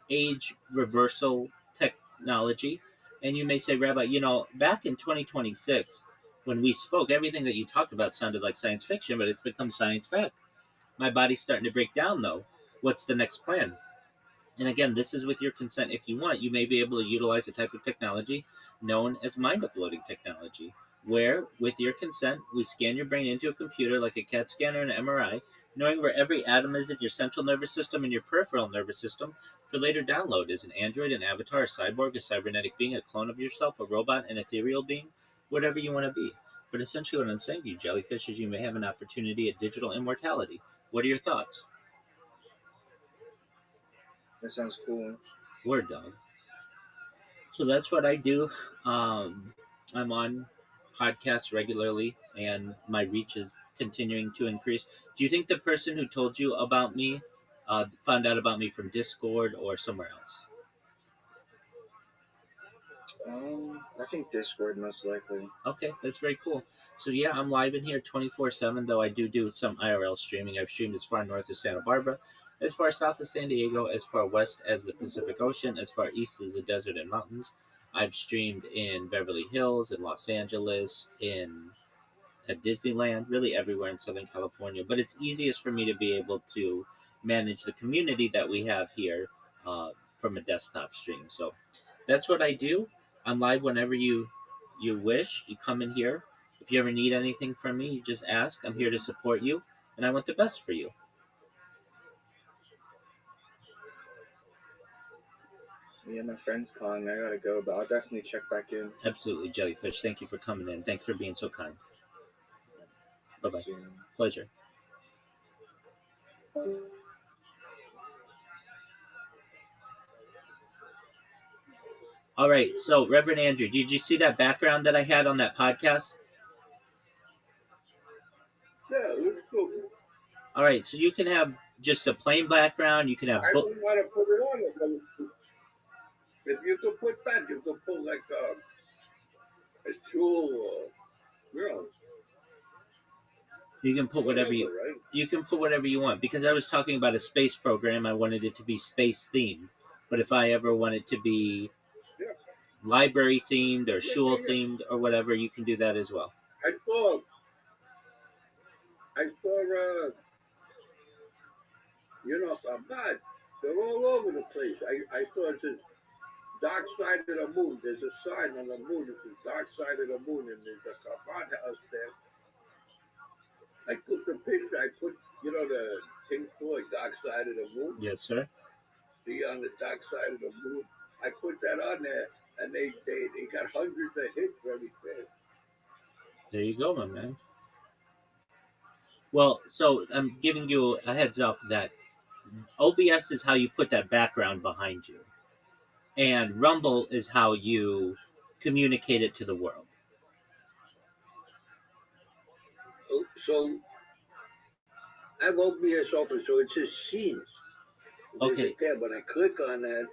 age reversal technology. And you may say, Rabbi, back in 2026, when we spoke, everything that you talked about sounded like science fiction, but it's become science fact. My body's starting to break down, though. What's the next plan? And again, this is with your consent. If you want, you may be able to utilize a type of technology known as mind uploading technology, where, with your consent, we scan your brain into a computer like a CAT scan or an MRI, knowing where every atom is in your central nervous system and your peripheral nervous system, for later download as an android, an avatar, a cyborg, a cybernetic being, a clone of yourself, a robot, an ethereal being, whatever you want to be. But essentially what I'm saying to you, Jellyfish, is you may have an opportunity at digital immortality. What are your thoughts? That sounds cool. Word, dog. So that's what I do. I'm on podcasts regularly, and my reach is continuing to increase. Do you think the person who told you about me found out about me from Discord or somewhere else? I think Discord most likely. Okay, that's very cool. So yeah, I'm live in here 24/7, though I do some IRL streaming. I've streamed as far north as Santa Barbara, as far south as San Diego, as far west as the Pacific Ocean, as far east as the desert and mountains. I've streamed in Beverly Hills, in Los Angeles, at Disneyland, really everywhere in Southern California. But it's easiest for me to be able to manage the community that we have here from a desktop stream. So that's what I do. I'm live whenever you wish. You come in here. If you ever need anything from me, you just ask. I'm here to support you, and I want the best for you. Yeah, my friend's calling me. I gotta go, but I'll definitely check back in. Absolutely, Jellyfish. Thank you for coming in. Thanks for being so kind. Bye-bye. Pleasure. All right, so Reverend Andrew, did you see that background that I had on that podcast? Yeah, it looks cool. All right, so you can have just a plain background. You can have. I don't want to put it on it, but if you could put that, you could put like a jewel, You can put whatever you can put whatever you want, because I was talking about a space program. I wanted it to be space themed, but if I ever want it to be library themed or shul themed or whatever, you can do that as well. I saw, Chabad. They're all over the place. I saw it says dark side of the moon. There's a sign on the moon that says dark side of the moon, and there's a Chabad house there. I put the picture, the Pink Floyd, Dark Side of the Moon. Yes, sir. See, on the dark side of the moon. I put that on there, and they got hundreds of hits very fast. There you go, my man. Well, so I'm giving you a heads up that OBS is how you put that background behind you. And Rumble is how you communicate it to the world. So I have OBS open, so it says scenes. Okay. When I click on that,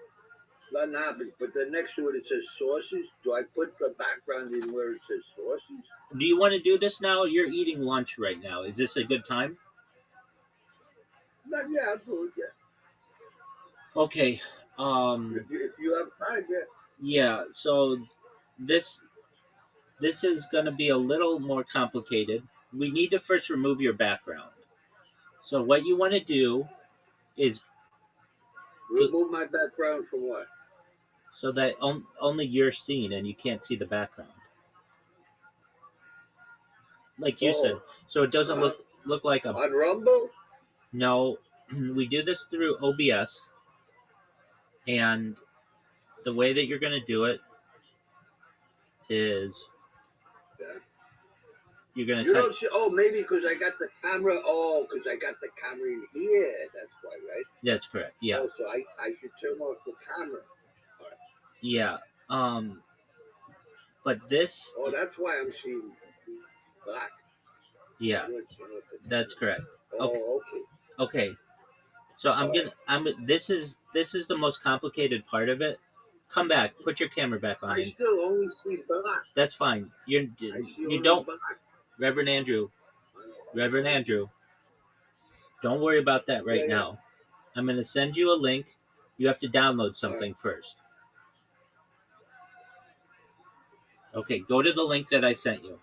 nothing happens. But the next to it says sources. Do I put the background in where it says sources? Do you want to do this now? You're eating lunch right now. Is this a good time? Not yet. I'll do it yet. Okay. If you have time, yeah. Yeah. So this is going to be a little more complicated. We need to first remove your background. So what you want to do is remove my background from what? So that only you're seen and you can't see the background. Like you said. So it doesn't look like a... On Rumble? No. We do this through OBS. And the way that you're going to do it is... You're going to don't see, maybe because I got the camera. Because I got the camera in here. That's why, right? That's correct. Yeah. So I should turn off the camera. Right. Yeah. But this... that's why I'm seeing black. Yeah. That's correct. Okay. Okay. So this is the most complicated part of it. Come back. Put your camera back on. I still only see black. That's fine. You don't... Black. Reverend Andrew, don't worry about that right now. I'm going to send you a link. You have to download something first. Okay, go to the link that I sent you.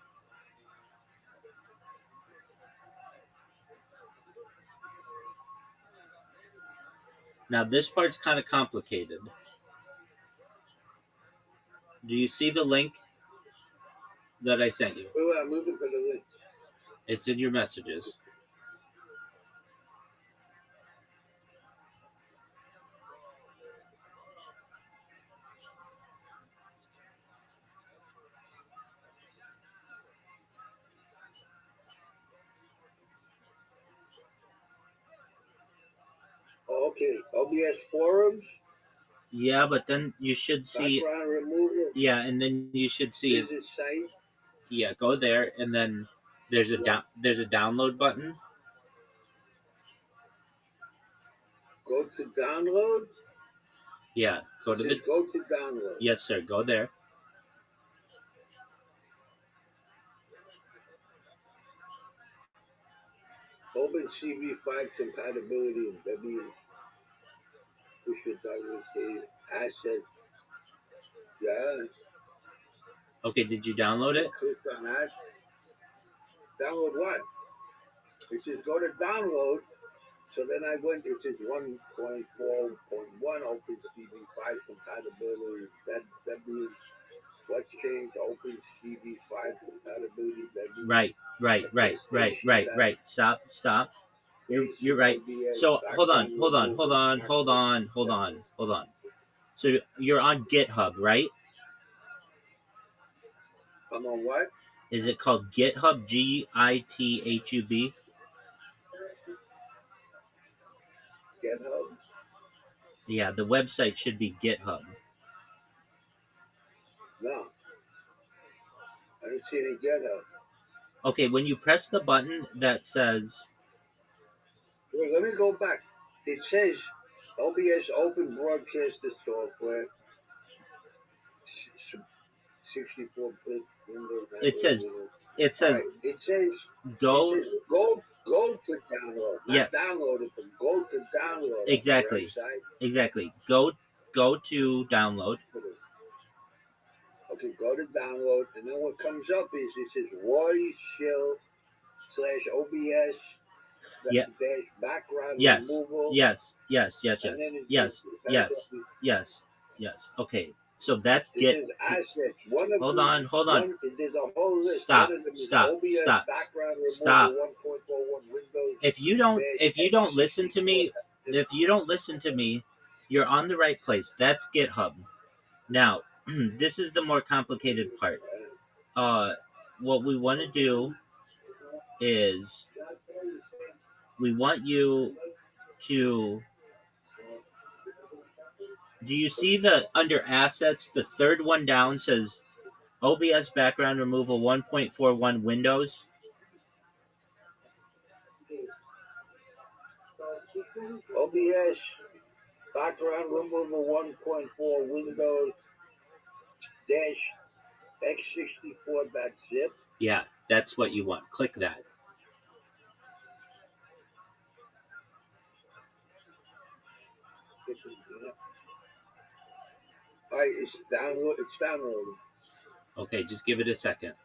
Now, this part's kind of complicated. Do you see the link that I sent you? I'm looking for the link. It's in your messages. Okay, OBS forums. Yeah, but then you should see. Background removal. Yeah, and then you should see. Visit site. Yeah, go there, and then there's a download button. Go to download. Yeah, go to download. Yes, sir. Go there. Open CV5 compatibility and W. We should say assets. Yeah. Okay, did you download it? Click on that. Download what? It says go to download. So then I went, it says 1.4.1 Open CV5 compatibility. That means what's changed? Open CV5 compatibility. Right. Stop. You're right. So hold on. So you're on GitHub, right? I'm on what? Is it called GitHub? GITHUB? GitHub? Yeah, the website should be GitHub. No. I don't see any GitHub. Okay, when you press the button that says... Wait, let me go back. It says OBS Open Broadcaster Software. 64-bit Windows. It says go to download. Not download it, but go to download. Exactly. Go to download. to go to download, and then what comes up is it says Roy Shill /OBS Yeah. background Yes. removal. Yes. And then it Yes. Okay. So that's It get. says assets. Hold on. There's a whole list. Stop. One of them is Stop. OBS Stop. background removal Stop. 1.41 Windows. If you don't listen to me, you're on the right place. That's GitHub. Now, this is the more complicated part. What we want to do is we want you to. Do you see the under assets? The third one down says OBS background removal 1.41 Windows. OBS background removal 1.4 Windows dash x64.zip. Yeah, that's what you want. Click that. All right, it's downloading. Okay, just give it a second.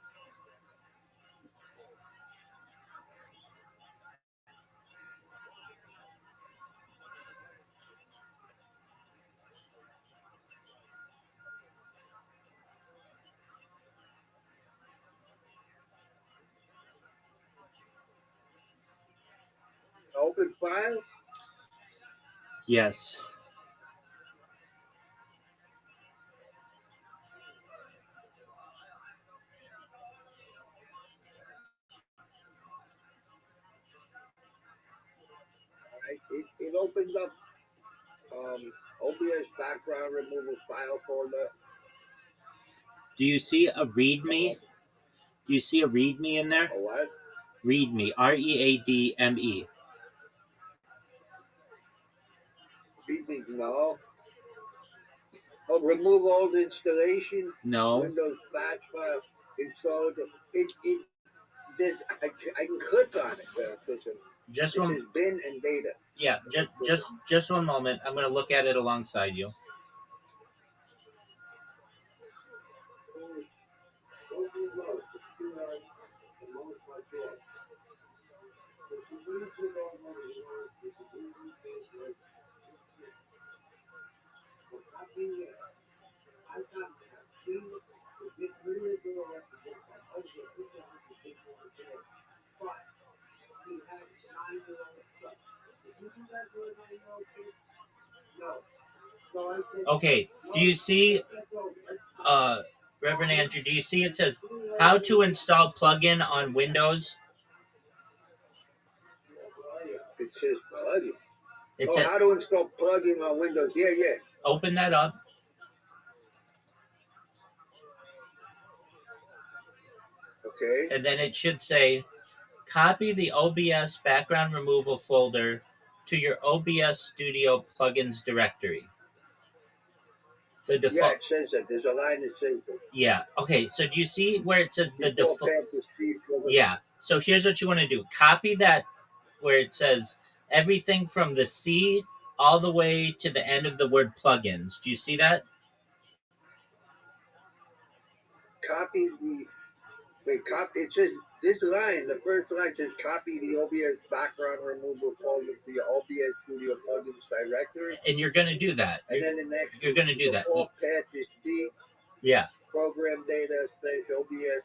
Open file? Yes. It opens up OBS background removal file folder. Do you see a README? Do you see a README in there? A what? README. README. README, no. Oh, remove old installation. No. Windows batch file installed. I can click on it. Just it one. says bin and data. Yeah, just one moment. I'm going to look at it alongside you. Okay, do you see, Reverend Andrew, do you see it says how to install plugin on Windows? It says plugin. How to install plugin on Windows. Yeah. Open that up. Okay. And then it should say, copy the OBS background removal folder to your OBS Studio plugins directory. The default. Yeah, it says that. There's a line that says that. Yeah. Okay. So do you see where it says the default? Default. Yeah. So here's what you want to do. Copy that where it says everything from the C all the way to the end of the word plugins. Do you see that? Copy the. Wait, copy. It says this line. The first line says copy the OBS background removal folder to your OBS Studio plugins directory. And you're going to do that. And then the next. You're going to do that. Default path is C. Yeah. Program data / OBS.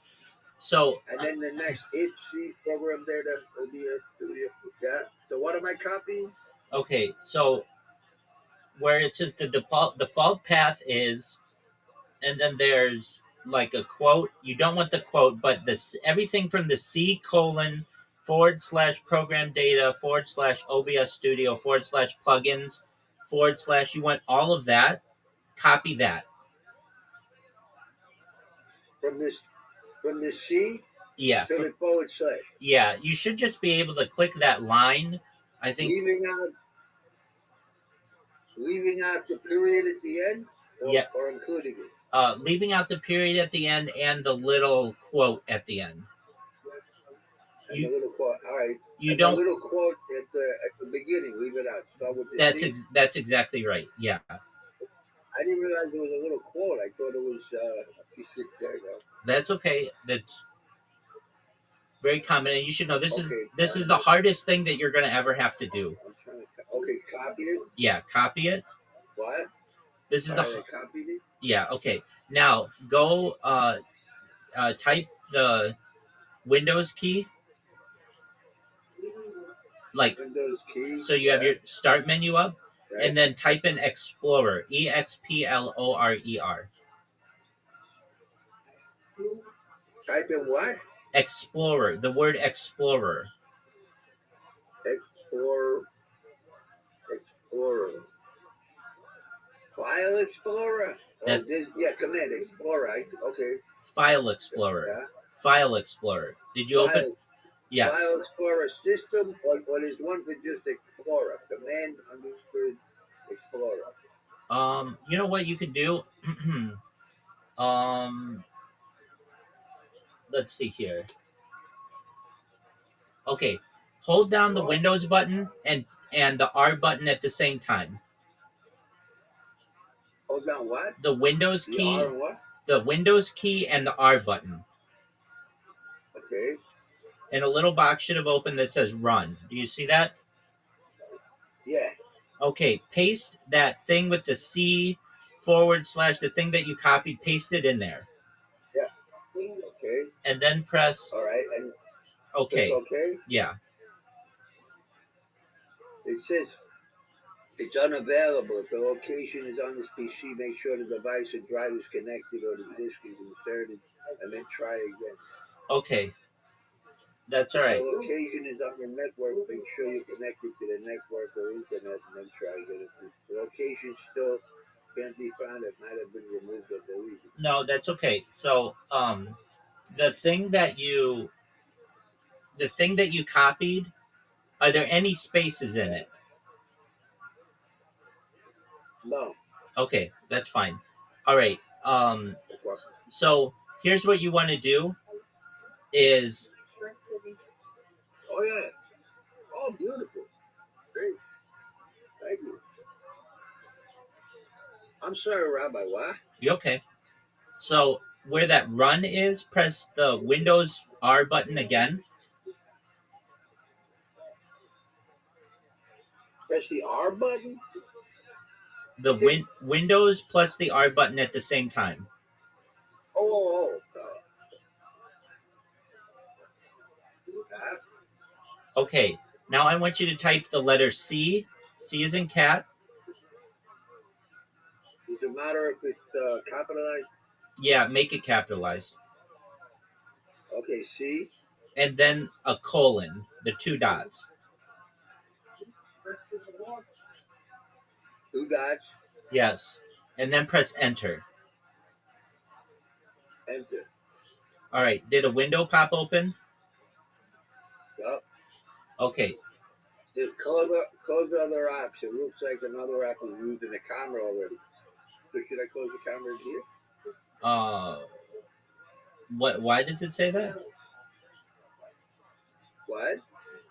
So. And then the next it's C program data OBS Studio. Yeah. So what am I copying? Okay. So where it says the default path is, and then there's like a quote. You don't want the quote, but this everything from the C : /program data / OBS Studio / plugins / you want all of that. Copy that. From this C. Yeah. To the /. Yeah, you should just be able to click that line. I think leaving out the period at the end, or including it. Leaving out the period at the end and the little quote at the end. And the little quote. All right. You don't. The little quote at the beginning. Leave it out. Start with the that's exactly right. Yeah. I didn't realize there was a little quote. I thought it was a 66. There you go. That's okay. That's very common, and you should know this is Okay, the hardest thing that you're going to ever have to do. I'm trying to. Okay, copy it. Yeah, copy it. What? This is All right, I copied it. yeah. Okay, now go type the Windows key, like Windows key. so you have your start menu up, Right. and then type in Explorer, EXPLORER. Type in what? Explorer, the word Explorer. Explorer. File Explorer. Oh, yeah, Command Explorer. Okay. File Explorer. Yeah. File Explorer. Did you open? Yes. File Explorer system, or is one for just Explorer? Command understood Explorer. You know what you can do? Let's see here. Okay, hold down the Windows button and the R button at the same time. Hold down what? The Windows The key. R and what? The Windows key and the R button. Okay. And a little box should have opened that says Run. Do you see that? Yeah. Okay, paste that thing with the C / the thing that you copied, paste it in there. Yeah. Okay. And then press. All right. And okay. Okay. Yeah. It says it's unavailable. If the location is on this PC, make sure the device and drive is connected or the disk is inserted, and then try again. Okay. That's all right. If the location is on the network, make sure you're connected to the network or internet, and then try again. If the location still can't be found, it might have been removed or deleted. No, that's okay. So, the thing that you copied, are there any spaces in it? No. Okay, that's fine. All right. So here's what you want to do is. Oh yeah. Oh, beautiful. Great. Thank you. I'm sorry, Rabbi. What? You okay? So where that Run is, press the Windows R button again. Press the R button? The Windows plus the R button at the same time. Oh. Okay, now I want you to type the letter C. C is in cat. Does it matter if it's capitalized? Yeah, make it capitalized. Okay, C. And then a colon, the 2 dots. 2 dots? Yes. And then press enter. Enter. All right, did a window pop open? Yup. Okay. Just close other apps. It looks like another app is using the camera already. So should I close the camera here? Why does it say that? What?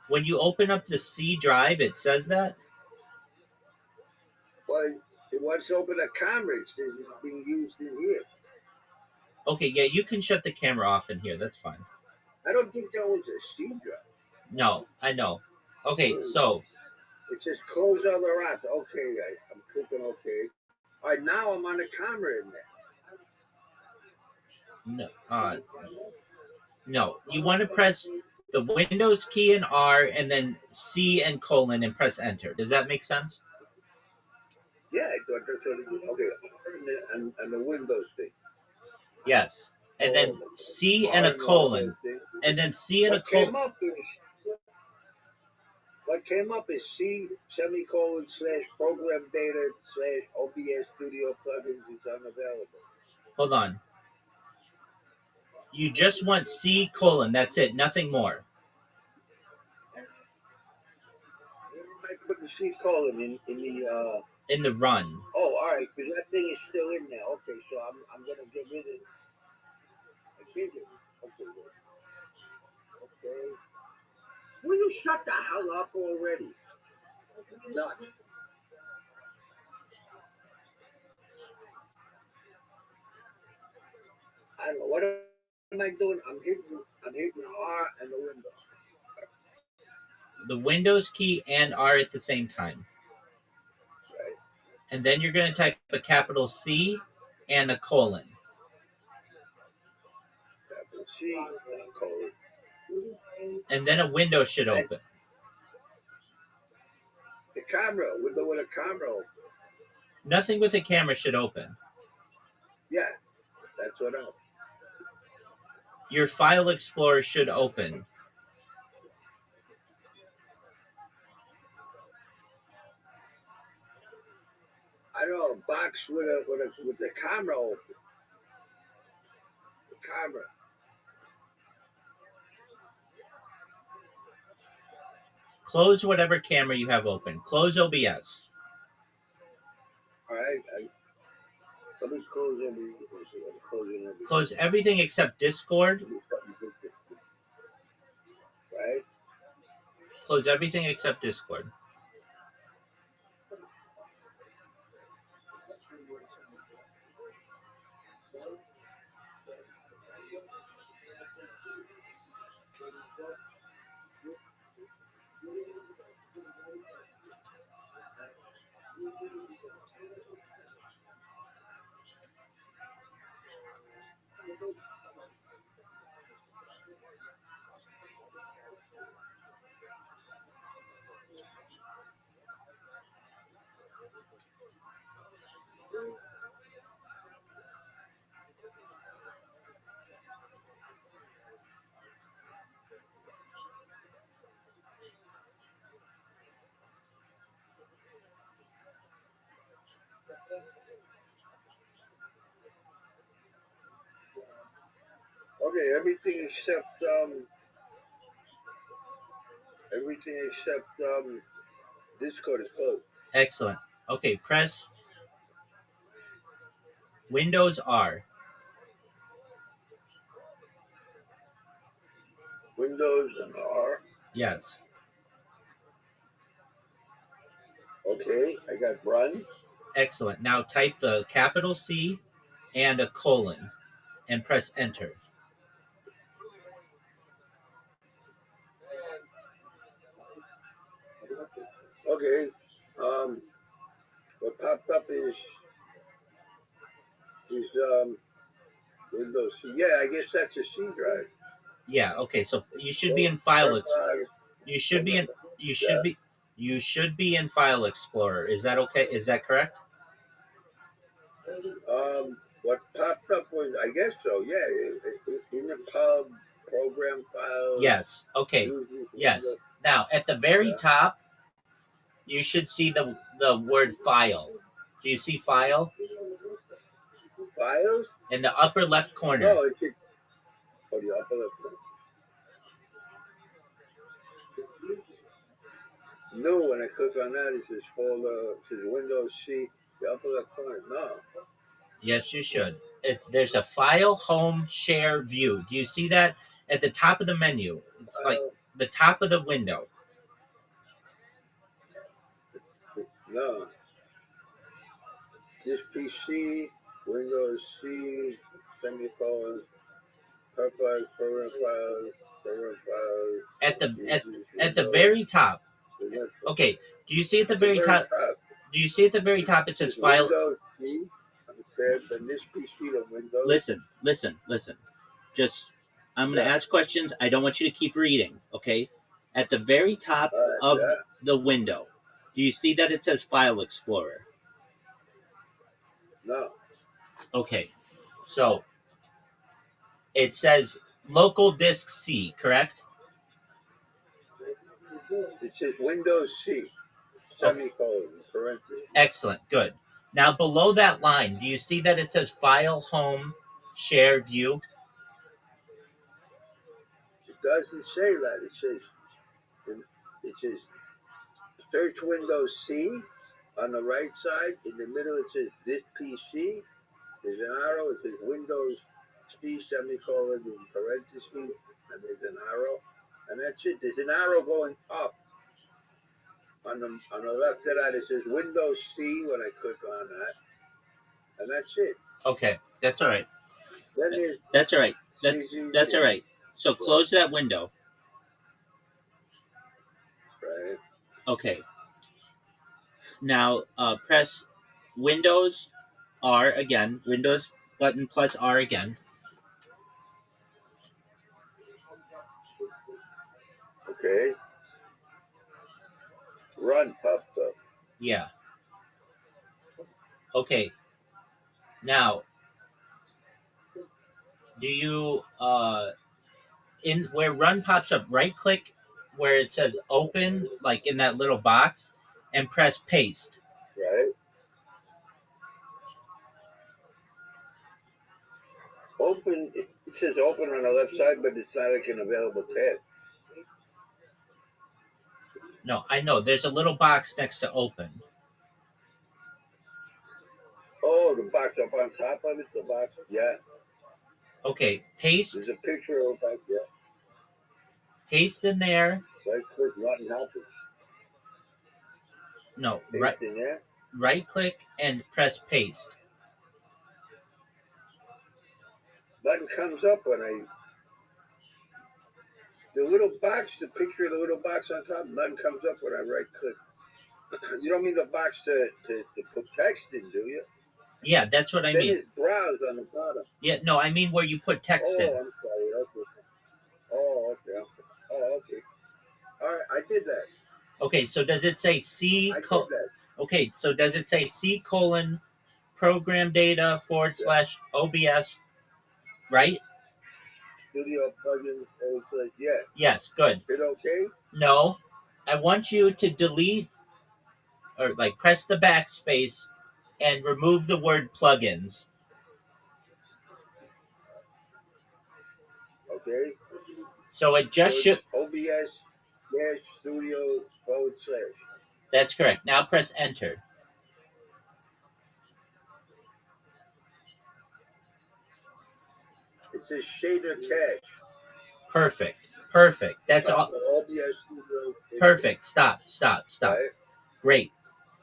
When you open up the C drive, it says that? Well, it wants to open a camera. It says it's being used in here. Okay, yeah, you can shut the camera off in here. That's fine. I don't think that was a C drive. No, I know. Okay, so. It says close other apps. Okay, I'm clicking okay. All right, now I'm on the camera in there. No, no. You want to press the Windows key and R, and then C and colon, and press enter. Does that make sense? Yeah, I thought that's what it was. Okay, and the Windows thing. Yes, and then C and a colon, and then C and a colon. What came up is C semicolon / program data / OBS Studio plugins is unavailable. Hold on. You just want C colon. That's it. Nothing more. I put the C colon in the Run. Oh, all right, because that thing is still in there. Okay, so I'm gonna get rid of it. Okay. Okay. Will you shut the hell up already? Nuts. I don't know. What am I doing? I'm hitting R and the window. The Windows key and R at the same time. Right. And then you're going to type a capital C and a colon. Capital C and a colon. And then a window should open. The camera, window with a camera open. Nothing with a camera should open. Yeah, that's what I'm. Your File Explorer should open. I know a box with the camera open. The camera. Close whatever camera you have open. Close OBS. All right. Let me close OBS. Close everything except Discord. Right. Close everything except Discord. Okay, everything except Discord is closed. Excellent. Okay, press Windows R. Windows and R. Yes. Okay, I got run. Excellent. Now type the capital C and a colon and press enter. Okay. What popped up is Windows C. Yeah, I guess that's a C drive. Yeah, okay. So you should be in File Explorer. You should be in File Explorer. Is that okay? Is that correct? What popped up was, I guess so. Yeah, in the pub program file. Yes. Okay. Yes. Now at the very top, you should see the word file. Do you see file? Files? In the upper left corner. No, it's the upper left corner. No, when I click on that, it says folder, it says Windows C, the upper left corner. No. Yes, you should. There's a file, home, share, view. Do you see that at the top of the menu? It's like the top of the window. No. This PC, Windows C, semicolon, purple, program files. At the very top. Okay. Do you see at the very top? Do you see at the very top? It says file. Windows C. Then this PC to Windows. Listen. Just, I'm going to ask questions. I don't want you to keep reading. Okay. At the very top of the window, do you see that it says File Explorer? No. Okay. So it says local disk C, correct? It says Windows C, semicolon, parentheses. Excellent. Good. Now below that line, do you see that it says File, Home, Share, View? It doesn't say that. It says search Windows C on the right side. In the middle, it says this PC. There's an arrow. It says Windows C, semicolon, in parentheses, and there's an arrow. And that's it. There's an arrow going up. On the left of that, it says Windows C when I click on that. And that's it. Okay, that's all right. Then there's That's all right. That's all right. So close that window. right. Okay. Now press Windows R again. Windows button plus R again. Okay. Run pops up. Yeah. Okay. Now, do you in where run pops up, right click where it says open, like in that little box, and press paste. Right. Open. It says open on the left side, but it's not like an available tab. No, I know. There's a little box next to open. Oh, the box up on top of it. The box. Yeah. Okay, paste. There's a picture of it. Yeah. Paste in there. Right click. Nothing happens. No, Paste right. in there. Right click and press paste. Nothing comes up when the little box, the picture of the little box on top, nothing comes up when I right click. You don't mean the box to put text in, do you? Yeah, that's what I then mean. It's browse on the bottom. Yeah, no, I mean where you put text Oh, in. I'm sorry. Okay. Oh, okay. Oh, okay. All right, I did that. Okay, so does it say C? I did that. Okay, so does it say C : program data / OBS, right? Studio plugins. Yeah. Yes, good. Hit okay. No, I want you to delete or like press the backspace and remove the word plugins. Okay. So it just should. OBS-studio /. That's correct. Now press enter. It says shader cache. Perfect. Perfect. That's all. OBS Studio. Perfect. Stop. Right.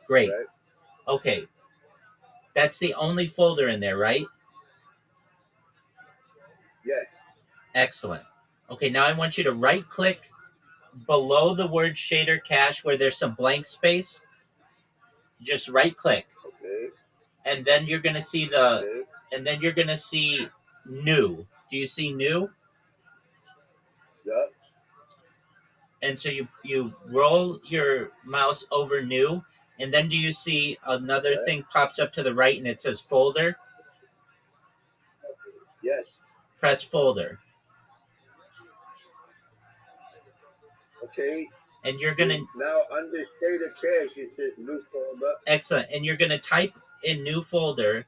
Great. Right. Okay. That's the only folder in there, right? Yes. Excellent. Okay, now I want you to right click below the word shader cache where there's some blank space. Just right click. Okay. And then you're going to see new. Do you see new? Yep. And so you roll your mouse over new, and then do you see another thing pops up to the right and it says folder? Yes. Press folder. Okay. And you're going to... Now under shader cache, it says new folder. Excellent. And you're going to type in new folder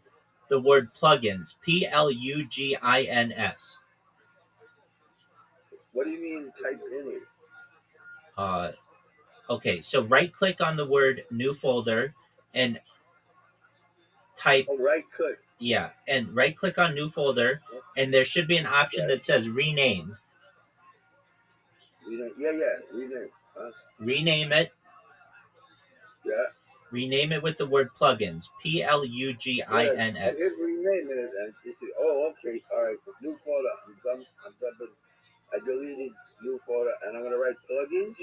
the word plugins. PLUGINS. What do you mean type in it? Okay, so right click on the word new folder and type. Oh, right click. Yeah, and right click on new folder, and there should be an option that says rename. Rename. Rename it. Yeah. Rename it with the word plugins. PLUGINS. I hit rename it and it says, oh, okay, all right, new folder. I'm done. I deleted new folder and I'm gonna write plugins.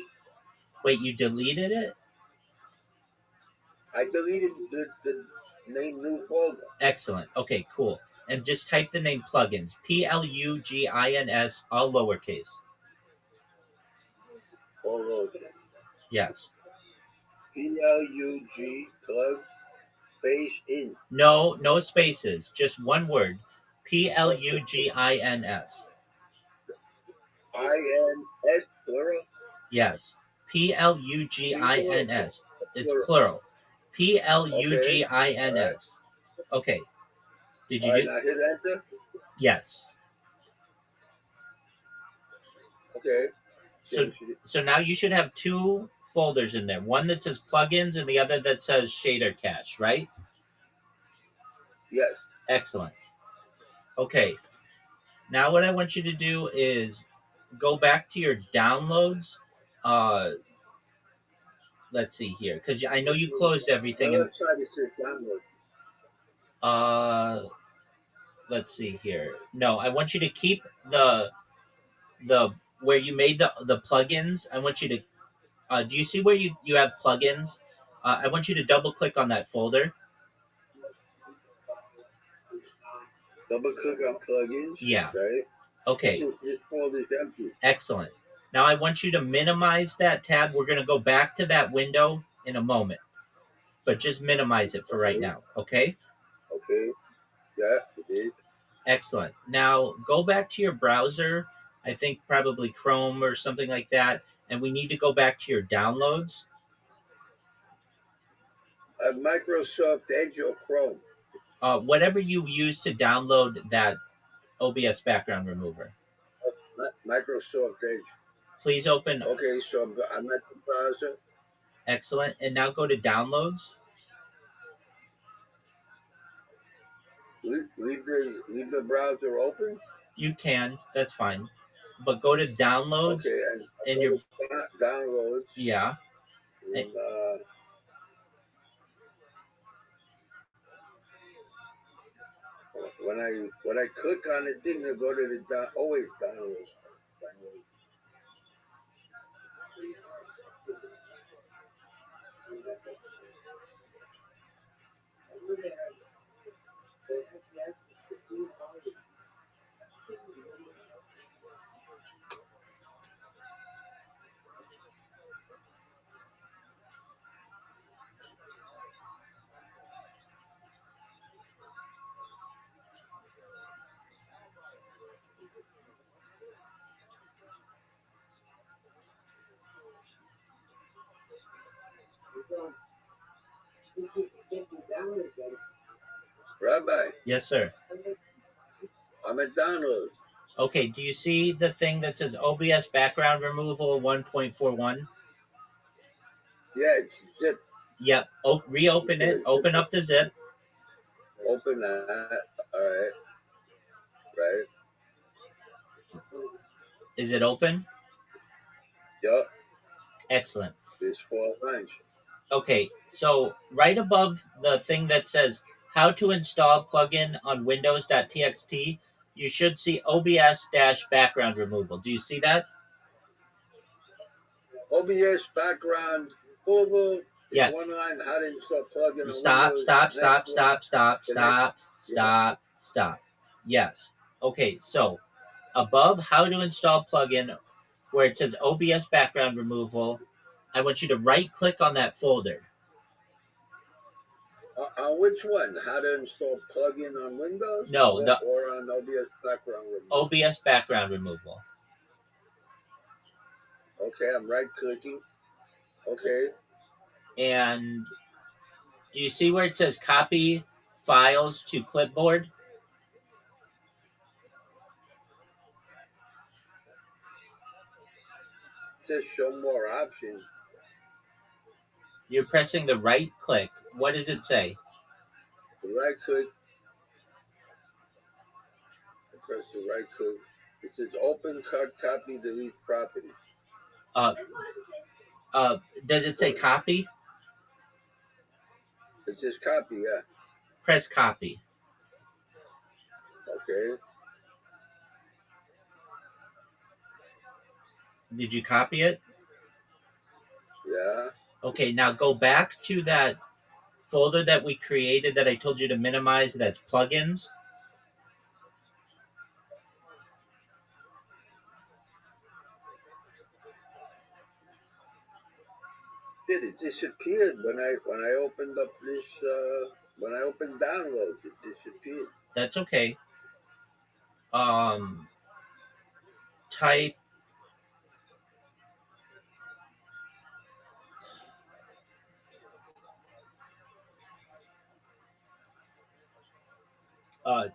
Wait, you deleted it? I deleted the name new folder. Excellent. Okay, cool. And just type the name plugins. PLUGINS, all lowercase. All lowercase. Yes. PLUG plug space in. No spaces. Just one word. PLUGINS. INS plural. Yes. PLUGINS. It's plural. PLUGINS. Okay. Did you do? Now hit enter. Yes. Okay. So now you should have two folders in there. One that says plugins and the other that says shader cache, right? Yes. Excellent. Okay. Now what I want you to do is go back to your downloads. Let's see here, because I know you closed everything. let's see here. No, I want you to keep the where you made the plugins. I want you to do you see where you have plugins? I want you to double click on that folder. Double click on plugins. Yeah. Right. Okay. This folder is empty. Excellent. Now I want you to minimize that tab. We're going to go back to that window in a moment, but just minimize it for right now. Okay. Okay. Yeah, it is. Excellent. Now go back to your browser. I think probably Chrome or something like that. And we need to go back to your downloads. Microsoft Edge or Chrome. Whatever you use to download that OBS background remover. Microsoft Edge. Please open. Okay, so I'm at the browser. Excellent. And now go to downloads. Leave the browser open. You can. That's fine. But go to downloads. Okay, and your downloads. Yeah. And, when I click on the thing to go to the downloads. Rabbi. Yes, sir. I'm at download. Okay, do you see the thing that says OBS background removal 1.41? Yeah, it's zip. Yep. Reopen it. Open up the zip. Open that. All right. Right. Is it open? Yep. Excellent. There's 4 lines. Okay, so right above the thing that says how to install plugin on windows.txt, you should see OBS-background removal. Do you see that? OBS background removal. Yes. One line, how to install plugin on Stop. Windows. Yes. Okay, so above how to install plugin, where it says OBS background removal, I want you to right-click on that folder. On which one? How to install plugin on Windows? No, or on OBS background removal? OBS background removal. Okay, I'm right-clicking. Okay. And do you see where it says copy files to clipboard? It says show more options. You're pressing the right click. What does it say? The right click. I press the right click. It says open, cut, copy, delete properties. Does it say copy? It says copy, yeah. Press copy. Okay. Did you copy it? Yeah. Okay, now go back to that folder that we created that I told you to minimize. That's plugins. It disappeared when I opened up this when I opened downloads. It disappeared. That's okay. Type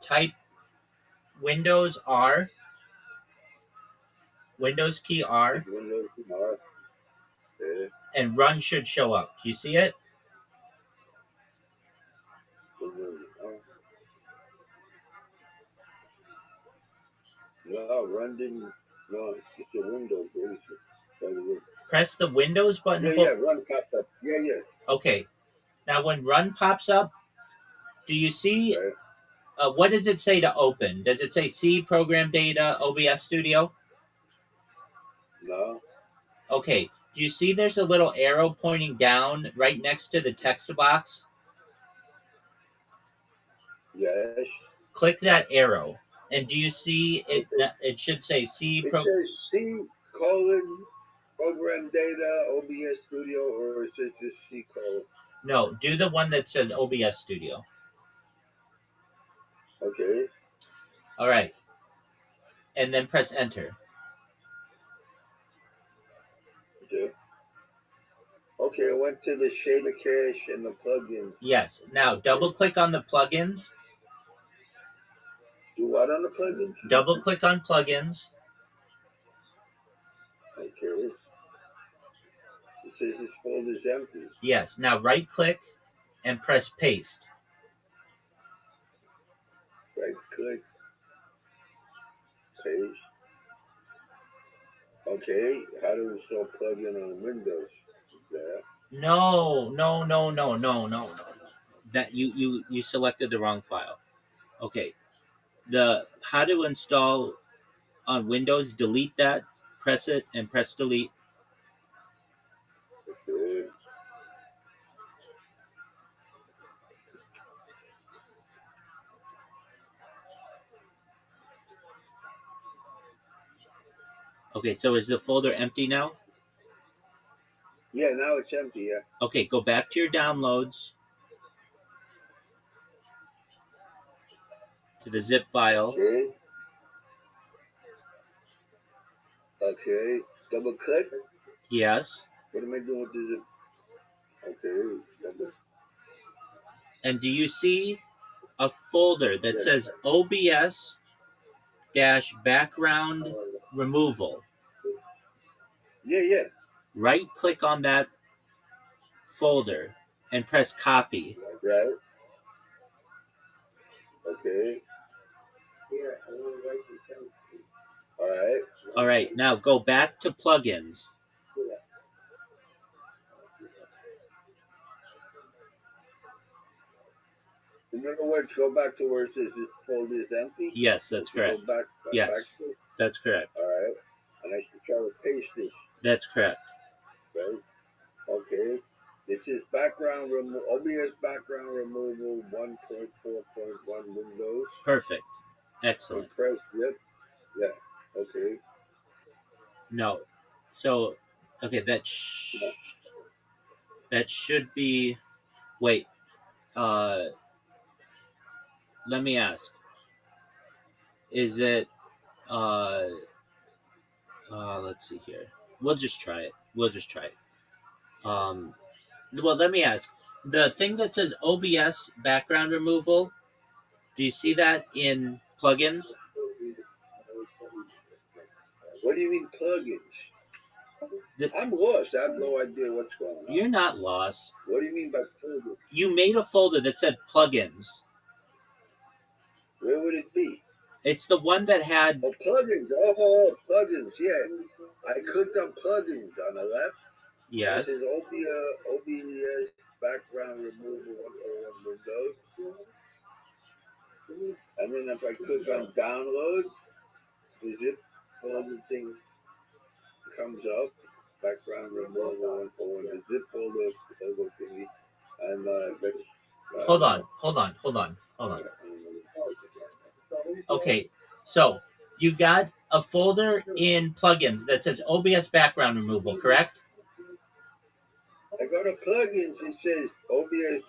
type Windows R. Windows key R. Windows R. Okay. And run should show up. Do you see it? No, run didn't. No, it's a Windows. Press the Windows button. Yeah, run popped up. Yeah. Okay. Now, when run pops up, do you see what does it say to open? Does it say C, Program Data, OBS Studio? No. Okay. Do you see there's a little arrow pointing down right next to the text box? Yes. Click that arrow. And do you see it? Okay. It should say C. It says C Program Data OBS Studio, or it says just C colon. No, do the one that says OBS Studio. Okay. All right. And then press enter. Okay, I went to the shader cache and the plugin. Yes. Now double click on the plugins. Do what on the plugin? Double click on plugins. Okay. It says this folder's empty. Yes. Now right click and press paste. Right click. Paste. Okay. How to install plugin on Windows? That. No. That you selected the wrong file. Okay. The how to install on Windows, delete that, press it, and press delete. Okay. Okay, so is the folder empty now? Yeah, now it's empty, yeah. Okay, go back to your downloads, to the zip file. Okay. Okay. Double click. Yes. What am I doing with the zip? Okay. Double. And do you see a folder that says OBS background removal? Yeah. Right click on that folder and press copy. Right. Okay. All right. Now go back to plugins. In other words, go back to where it says this folder is empty. Yes, that's correct. Go back, Yes, back to it. that's correct. All right. And I should try to paste this. That's correct. Right. Okay. This is background OBS background removal 1.4.1 Windows. Perfect. Excellent. Press zip. Yeah. Okay. No. So, okay, that should be. Wait. Let me ask. Is it? Let's see here. We'll just try it. Well, let me ask. The thing that says OBS background removal. Do you see that in plugins? What do you mean plugins? I'm lost. I have no idea what's going on. You're not lost. What do you mean by plugins? You made a folder that said plugins. Where would it be? It's the one that had... Oh, plugins. Oh, plugins. Yeah. I clicked on plugins on the left. Yes. It says OBS background removal 1.1 Windows. And then if I click on download, the zip folder thing comes up. Background removal 1.1. The zip folder thingy. And Hold on. Okay, so you got a folder in plugins that says OBS background removal, correct? I go to plugins. It says OBS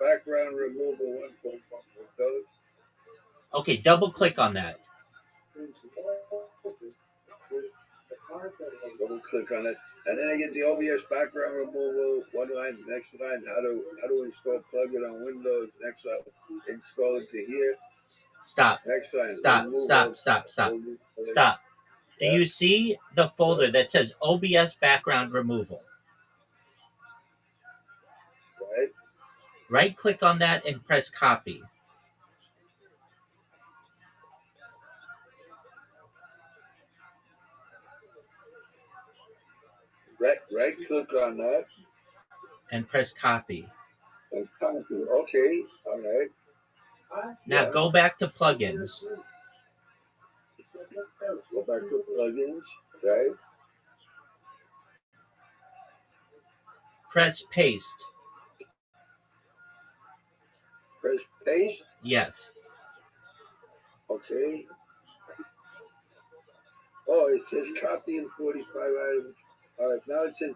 background removal 1.1 Windows. Okay, double click on that. Double click on it, and then I get the OBS background removal. One line, next line, how to install plugin on Windows. Next line, install it to here. Stop. Next line, Stop. Do you see the folder that says OBS background removal? Right. Right click on that and press copy. Right click on that. And press copy. And copy. Okay. All right. Now go back to plugins. Go back to plugins, right? Press paste. Press paste. Yes. Okay. Oh, it says copy in 45 items. All right, now it says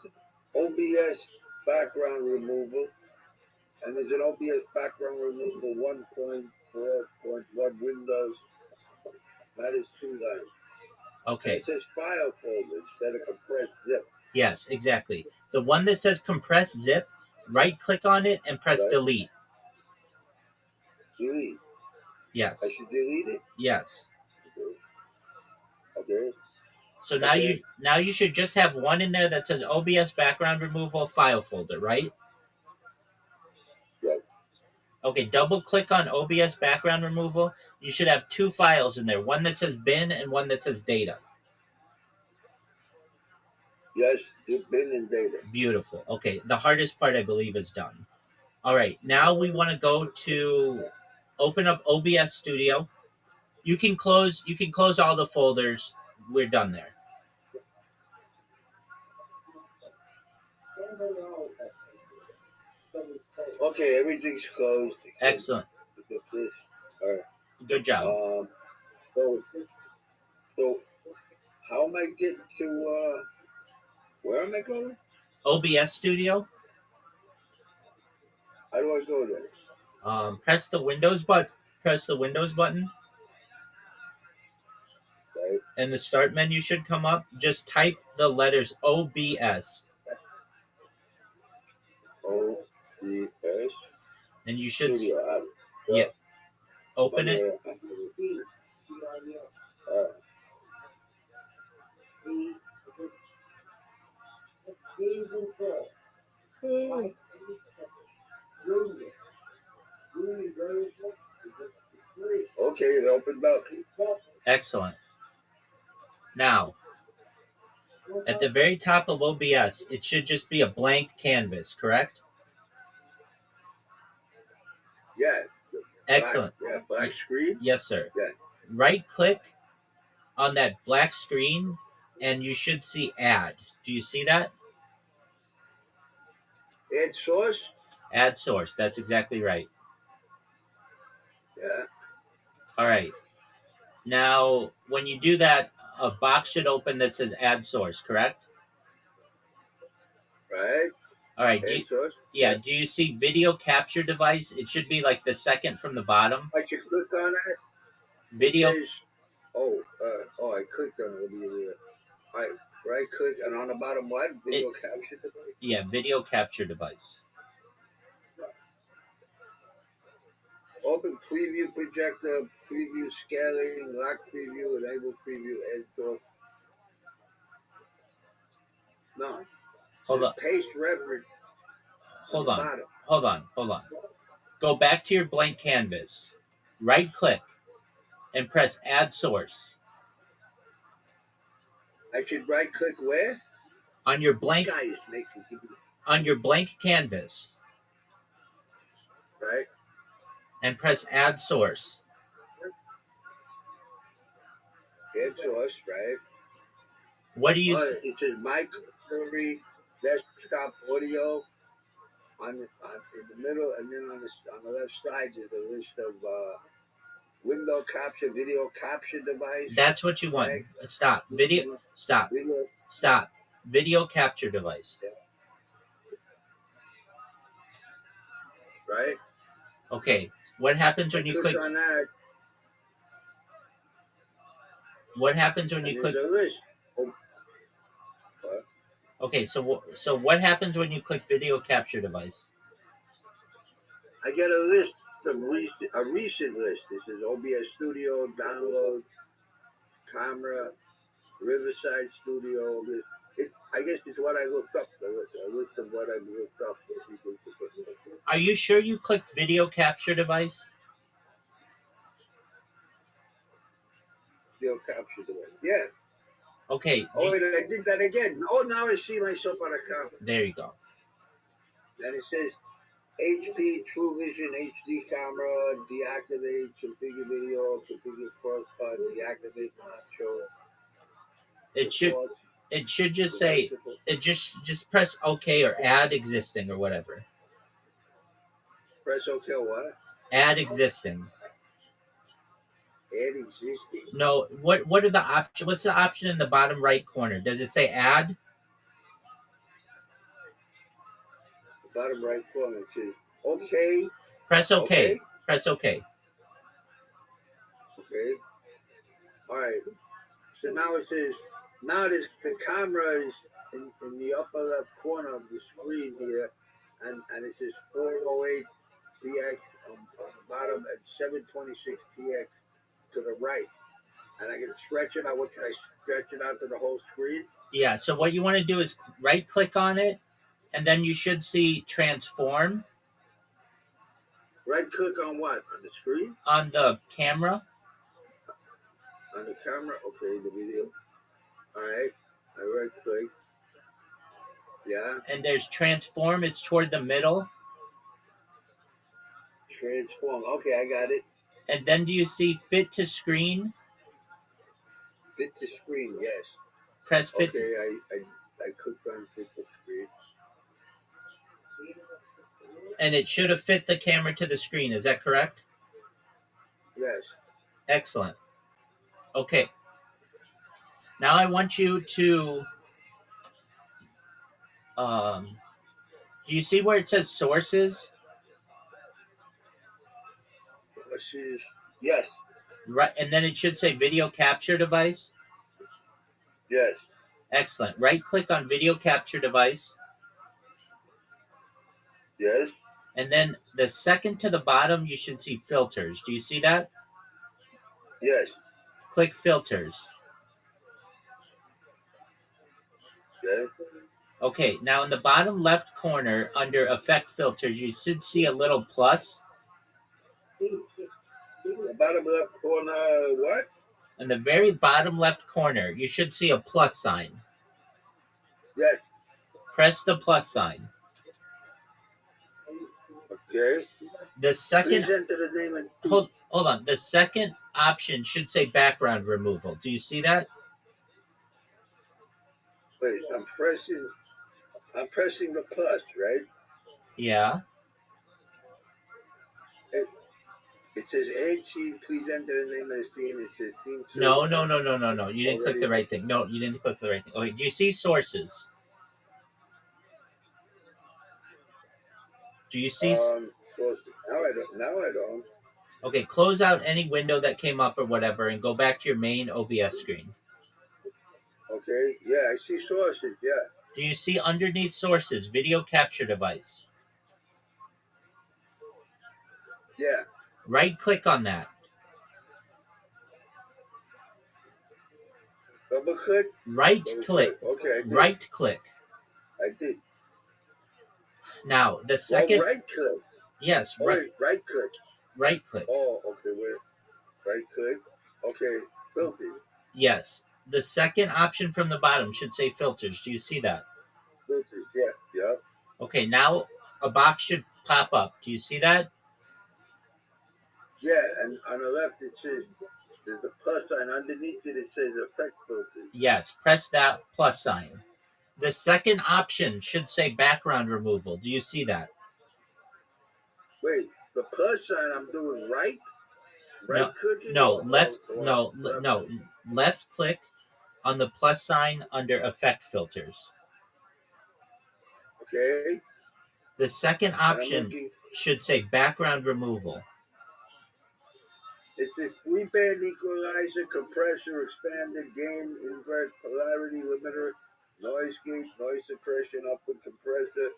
OBS background removal. And there's an OBS background removal 1.4.1 Windows. That is 2 lines. Okay. It says file folder instead of compressed zip. Yes, exactly. The one that says compress zip, right click on it and press Right. delete. Delete. Yes. I should delete it? Yes. Okay. So now you should just have one in there that says OBS background removal file folder, right? Yes. Okay, double click on OBS background removal. You should have 2 files in there, one that says bin and one that says data. Yes, it's bin and data. Beautiful. Okay, the hardest part I believe is done. All right, now we want to go to open up OBS Studio. You can close all the folders. We're done there. Okay, everything's closed. Excellent. All right. Good job. So how am I getting to where am I going? OBS Studio. How do I go there? Press the Windows button. Press the Windows button. Right. And the start menu should come up. Just type the letters OBS. OBS. And you should Studio. Yeah. Open it. Okay, it opened up. Excellent. Now, at the very top of OBS, it should just be a blank canvas, correct? Yeah. Excellent. Black screen. Yes, sir. Yeah. Right click on that black screen and you should see add. Do you see that? Add source? Add source. That's exactly right. Yeah. All right. Now, when you do that, a box should open that says add source, correct? Right. All right. Add source. Yeah. Do you see video capture device? It should be like the second from the bottom. I should click on it. Video. It says, I clicked on it. Right click and on the bottom what? Video capture device? Yeah, video capture device. Open preview projector, preview scaling, lock preview, enable preview, add source. No. Hold on. Paste reference. Hold on. Go back to your blank canvas. Right click and press add source. I should right click where? On your blank canvas. Right. And press add source. Add source, right. What do you It says microphone, desktop audio in the middle, and then on the left side there's a list of window capture, video capture device. That's what you want. Right. Stop. Video. Video capture device. Yeah. Right. Okay. What happens when you click on that? What happens when you click? Okay, so what happens when you click video capture device? I get a list of a recent list. This is OBS Studio, download, camera, Riverside Studio. I guess it's what I looked up. A list of what I looked up. Are you sure you clicked video capture device? Video capture device. Yes. Okay. Oh, wait, I did that again. Oh, now I see myself on a camera. There you go. Then it says HP True Vision HD camera, deactivate, configure video, configure crossfire, deactivate, not show. It should just say just press OK or add existing or whatever. Press OK what? Add existing. Add existing. No, what are the option? What's the option in the bottom right corner? Does it say add? The bottom right corner, it says OK. Press OK. Press OK. Okay. All right. So now it says, now the camera is in the upper left corner of the screen here, and it says 408 px on the bottom and 726 px to the right. And I can stretch it out. What can I stretch it out to the whole screen? Yeah, so what you want to do is right click on it, and then you should see transform. Right click on what? On the screen? On the camera. On the camera? Okay, the video. All right. I right click. Yeah. And there's transform. It's toward the middle. Transform. Okay, I got it. And then do you see fit to screen? Fit to screen, yes. Press fit. Okay, I clicked on fit to screen. And it should have fit the camera to the screen. Is that correct? Yes. Excellent. Okay. Now I want you to do you see where it says sources? Yes. Right, and then it should say video capture device. Yes. Excellent. Right click on video capture device. Yes. And then the second to the bottom, you should see filters. Do you see that? Yes. Click filters. Yes. Okay, now in the bottom left corner under effect filters, you should see a little plus. The bottom left corner, what? In the very bottom left corner, you should see a plus sign. Yes. Press the plus sign. Okay. The second. Please enter the name and hold on. The second option should say background removal. Do you see that? Wait, I'm pressing the plus, right? Yeah. It says add scene, please enter the name of the scene. It says scene. No. You didn't click the right thing. No, you didn't click the right thing. Okay, do you see sources? Do you see? Sources. Now I don't. Okay, close out any window that came up or whatever and go back to your main OBS screen. Okay, yeah, I see sources, yeah. Do you see underneath sources, video capture device? Yeah. Right click on that. Double click? Right click. Okay, I did. Right click. I did. Now, the second. Right click. Yes, right. Wait, right click. Right click. Oh, okay, wait. Right click. Okay, filter. Yes. The second option from the bottom should say filters. Do you see that? Filters, yeah. Okay, now a box should pop up. Do you see that? Yeah, and on the left it says, there's a plus sign. Underneath it says effect filters. Yes, press that plus sign. The second option should say background removal. Do you see that? Wait, the plus sign I'm doing right? Right clicking? No, left click on the plus sign under effect filters. Okay. The second option should say background removal. It's a 3-band equalizer, compressor, expander, gain, invert, polarity limiter, noise gate, noise suppression, upward compressor,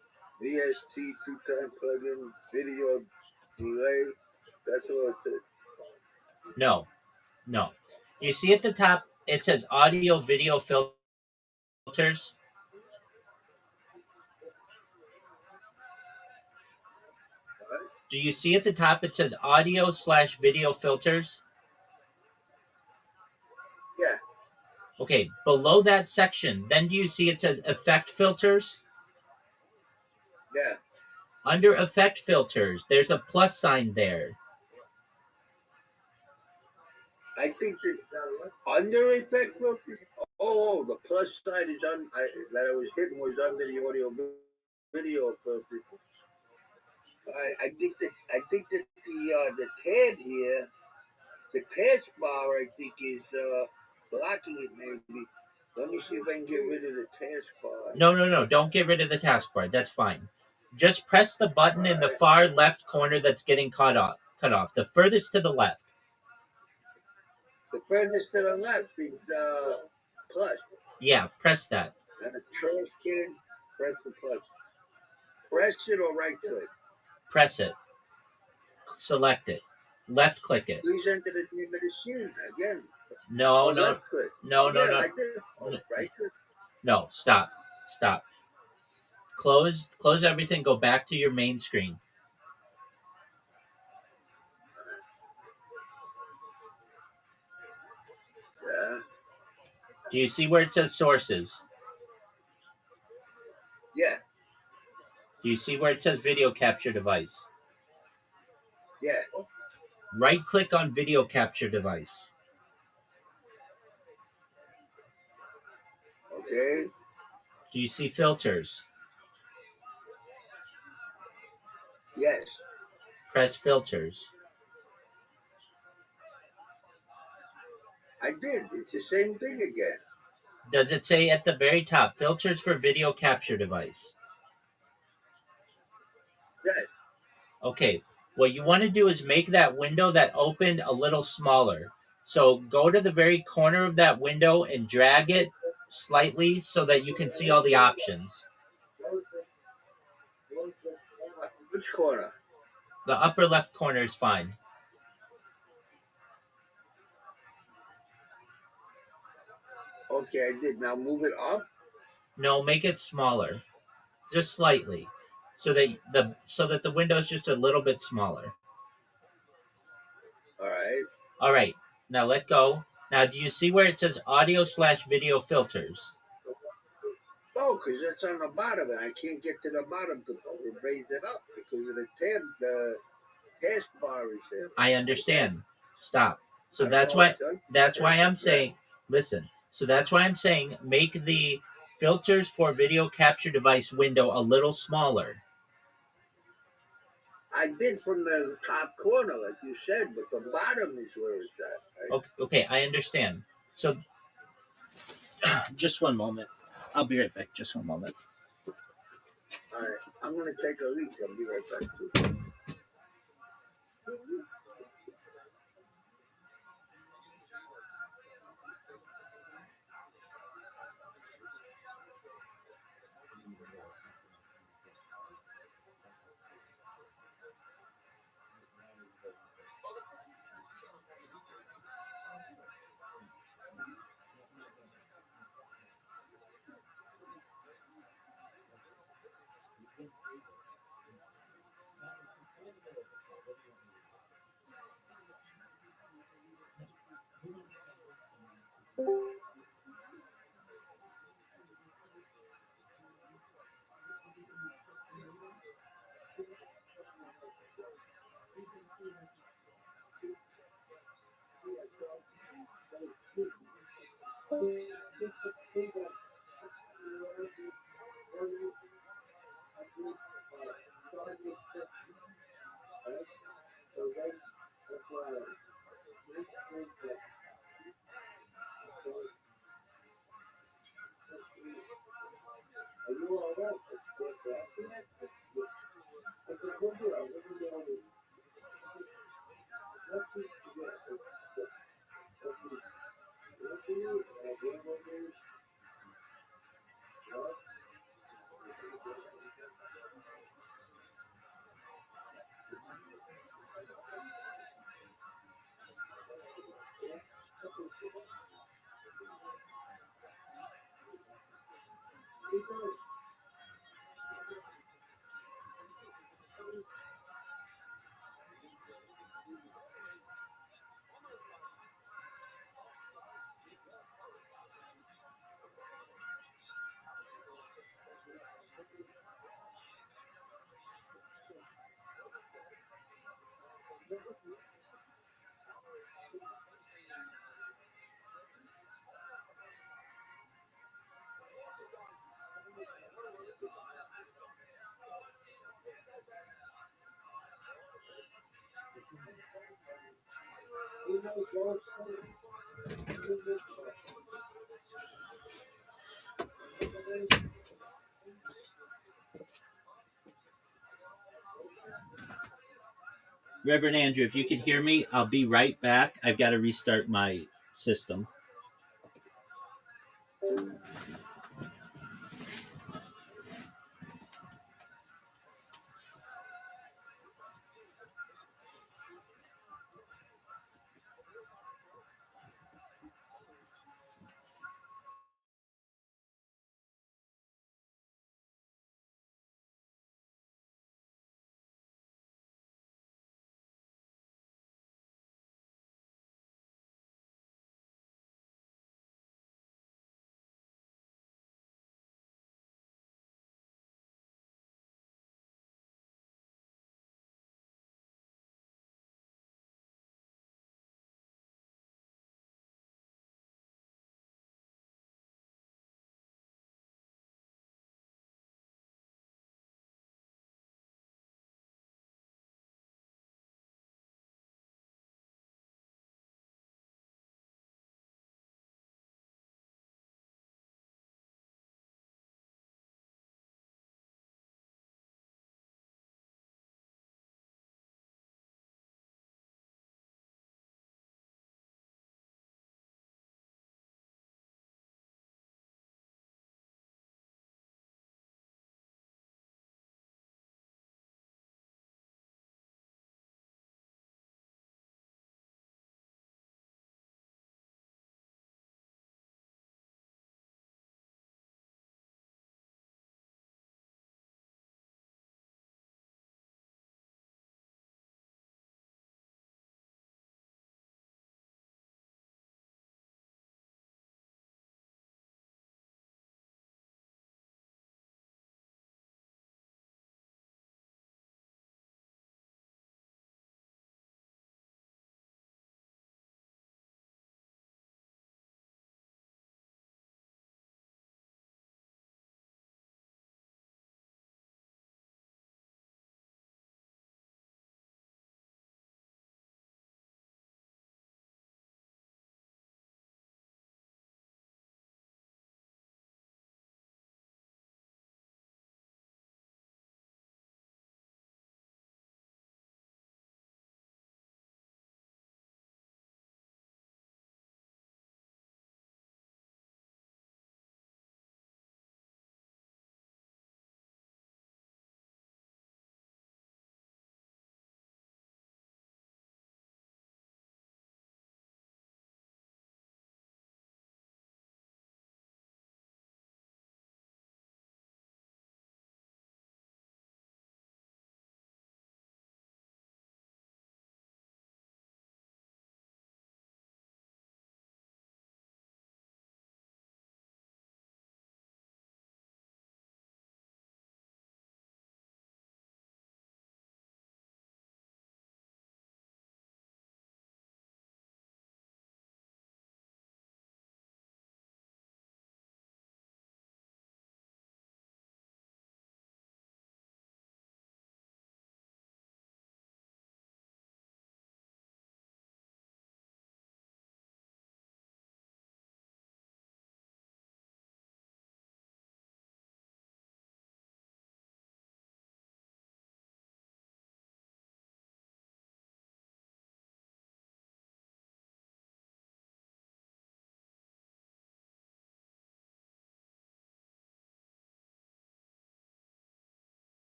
VST, 2-time plugin, video delay. That's all it says. No. You see at the top, it says audio video filters. Do you see at the top it says audio/video filters? Yeah. Okay, below that section, then do you see it says effect filters? Yeah. Under effect filters, there's a plus sign there. I think that under effect filters. Oh, the plus sign is that I was hitting was under the audio video filter. I think that the tab here, the taskbar, I think is blocking it maybe. Let me see if I can get rid of the taskbar. No. Don't get rid of the taskbar. That's fine. Just press the button in the far left corner that's getting cut off. The furthest to the left. The furthest to the left is plus. Yeah, press that. And a trash can, press the plus. Press it or right click. Press it. Select it. Left click it. Please enter the name of the machine again. No. Left click. No. Right there. Right click. No, stop. Close everything. Go back to your main screen. Yeah. Do you see where it says sources? Yeah. Do you see where it says video capture device? Yeah. Right click on video capture device. Okay. Do you see filters? Yes. Press filters. I did. It's the same thing again. Does it say at the very top, filters for video capture device? Yes. Okay, what you want to do is make that window that opened a little smaller. So go to the very corner of that window and drag it slightly so that you can see all the options. Which corner? The upper left corner is fine. Okay, I did. Now move it up. No, make it smaller, just slightly, so that the window is just a little bit smaller. All right. Now let go. Now, do you see where it says audio/video filters? Oh, because that's on the bottom, and I can't get to the bottom to raise it up because of the taskbar is there. I understand. Stop. So that's why I'm saying, listen. So that's why I'm saying make the filters for video capture device window a little smaller. I did from the top corner, like you said, but the bottom is where it's at. Right? Okay, I understand. So just one moment. I'll be right back. Just one moment. All right, I'm going to take a leak. I'll be right back. Reverend Andrew, if you could hear me, I'll be right back. I've got to restart my system.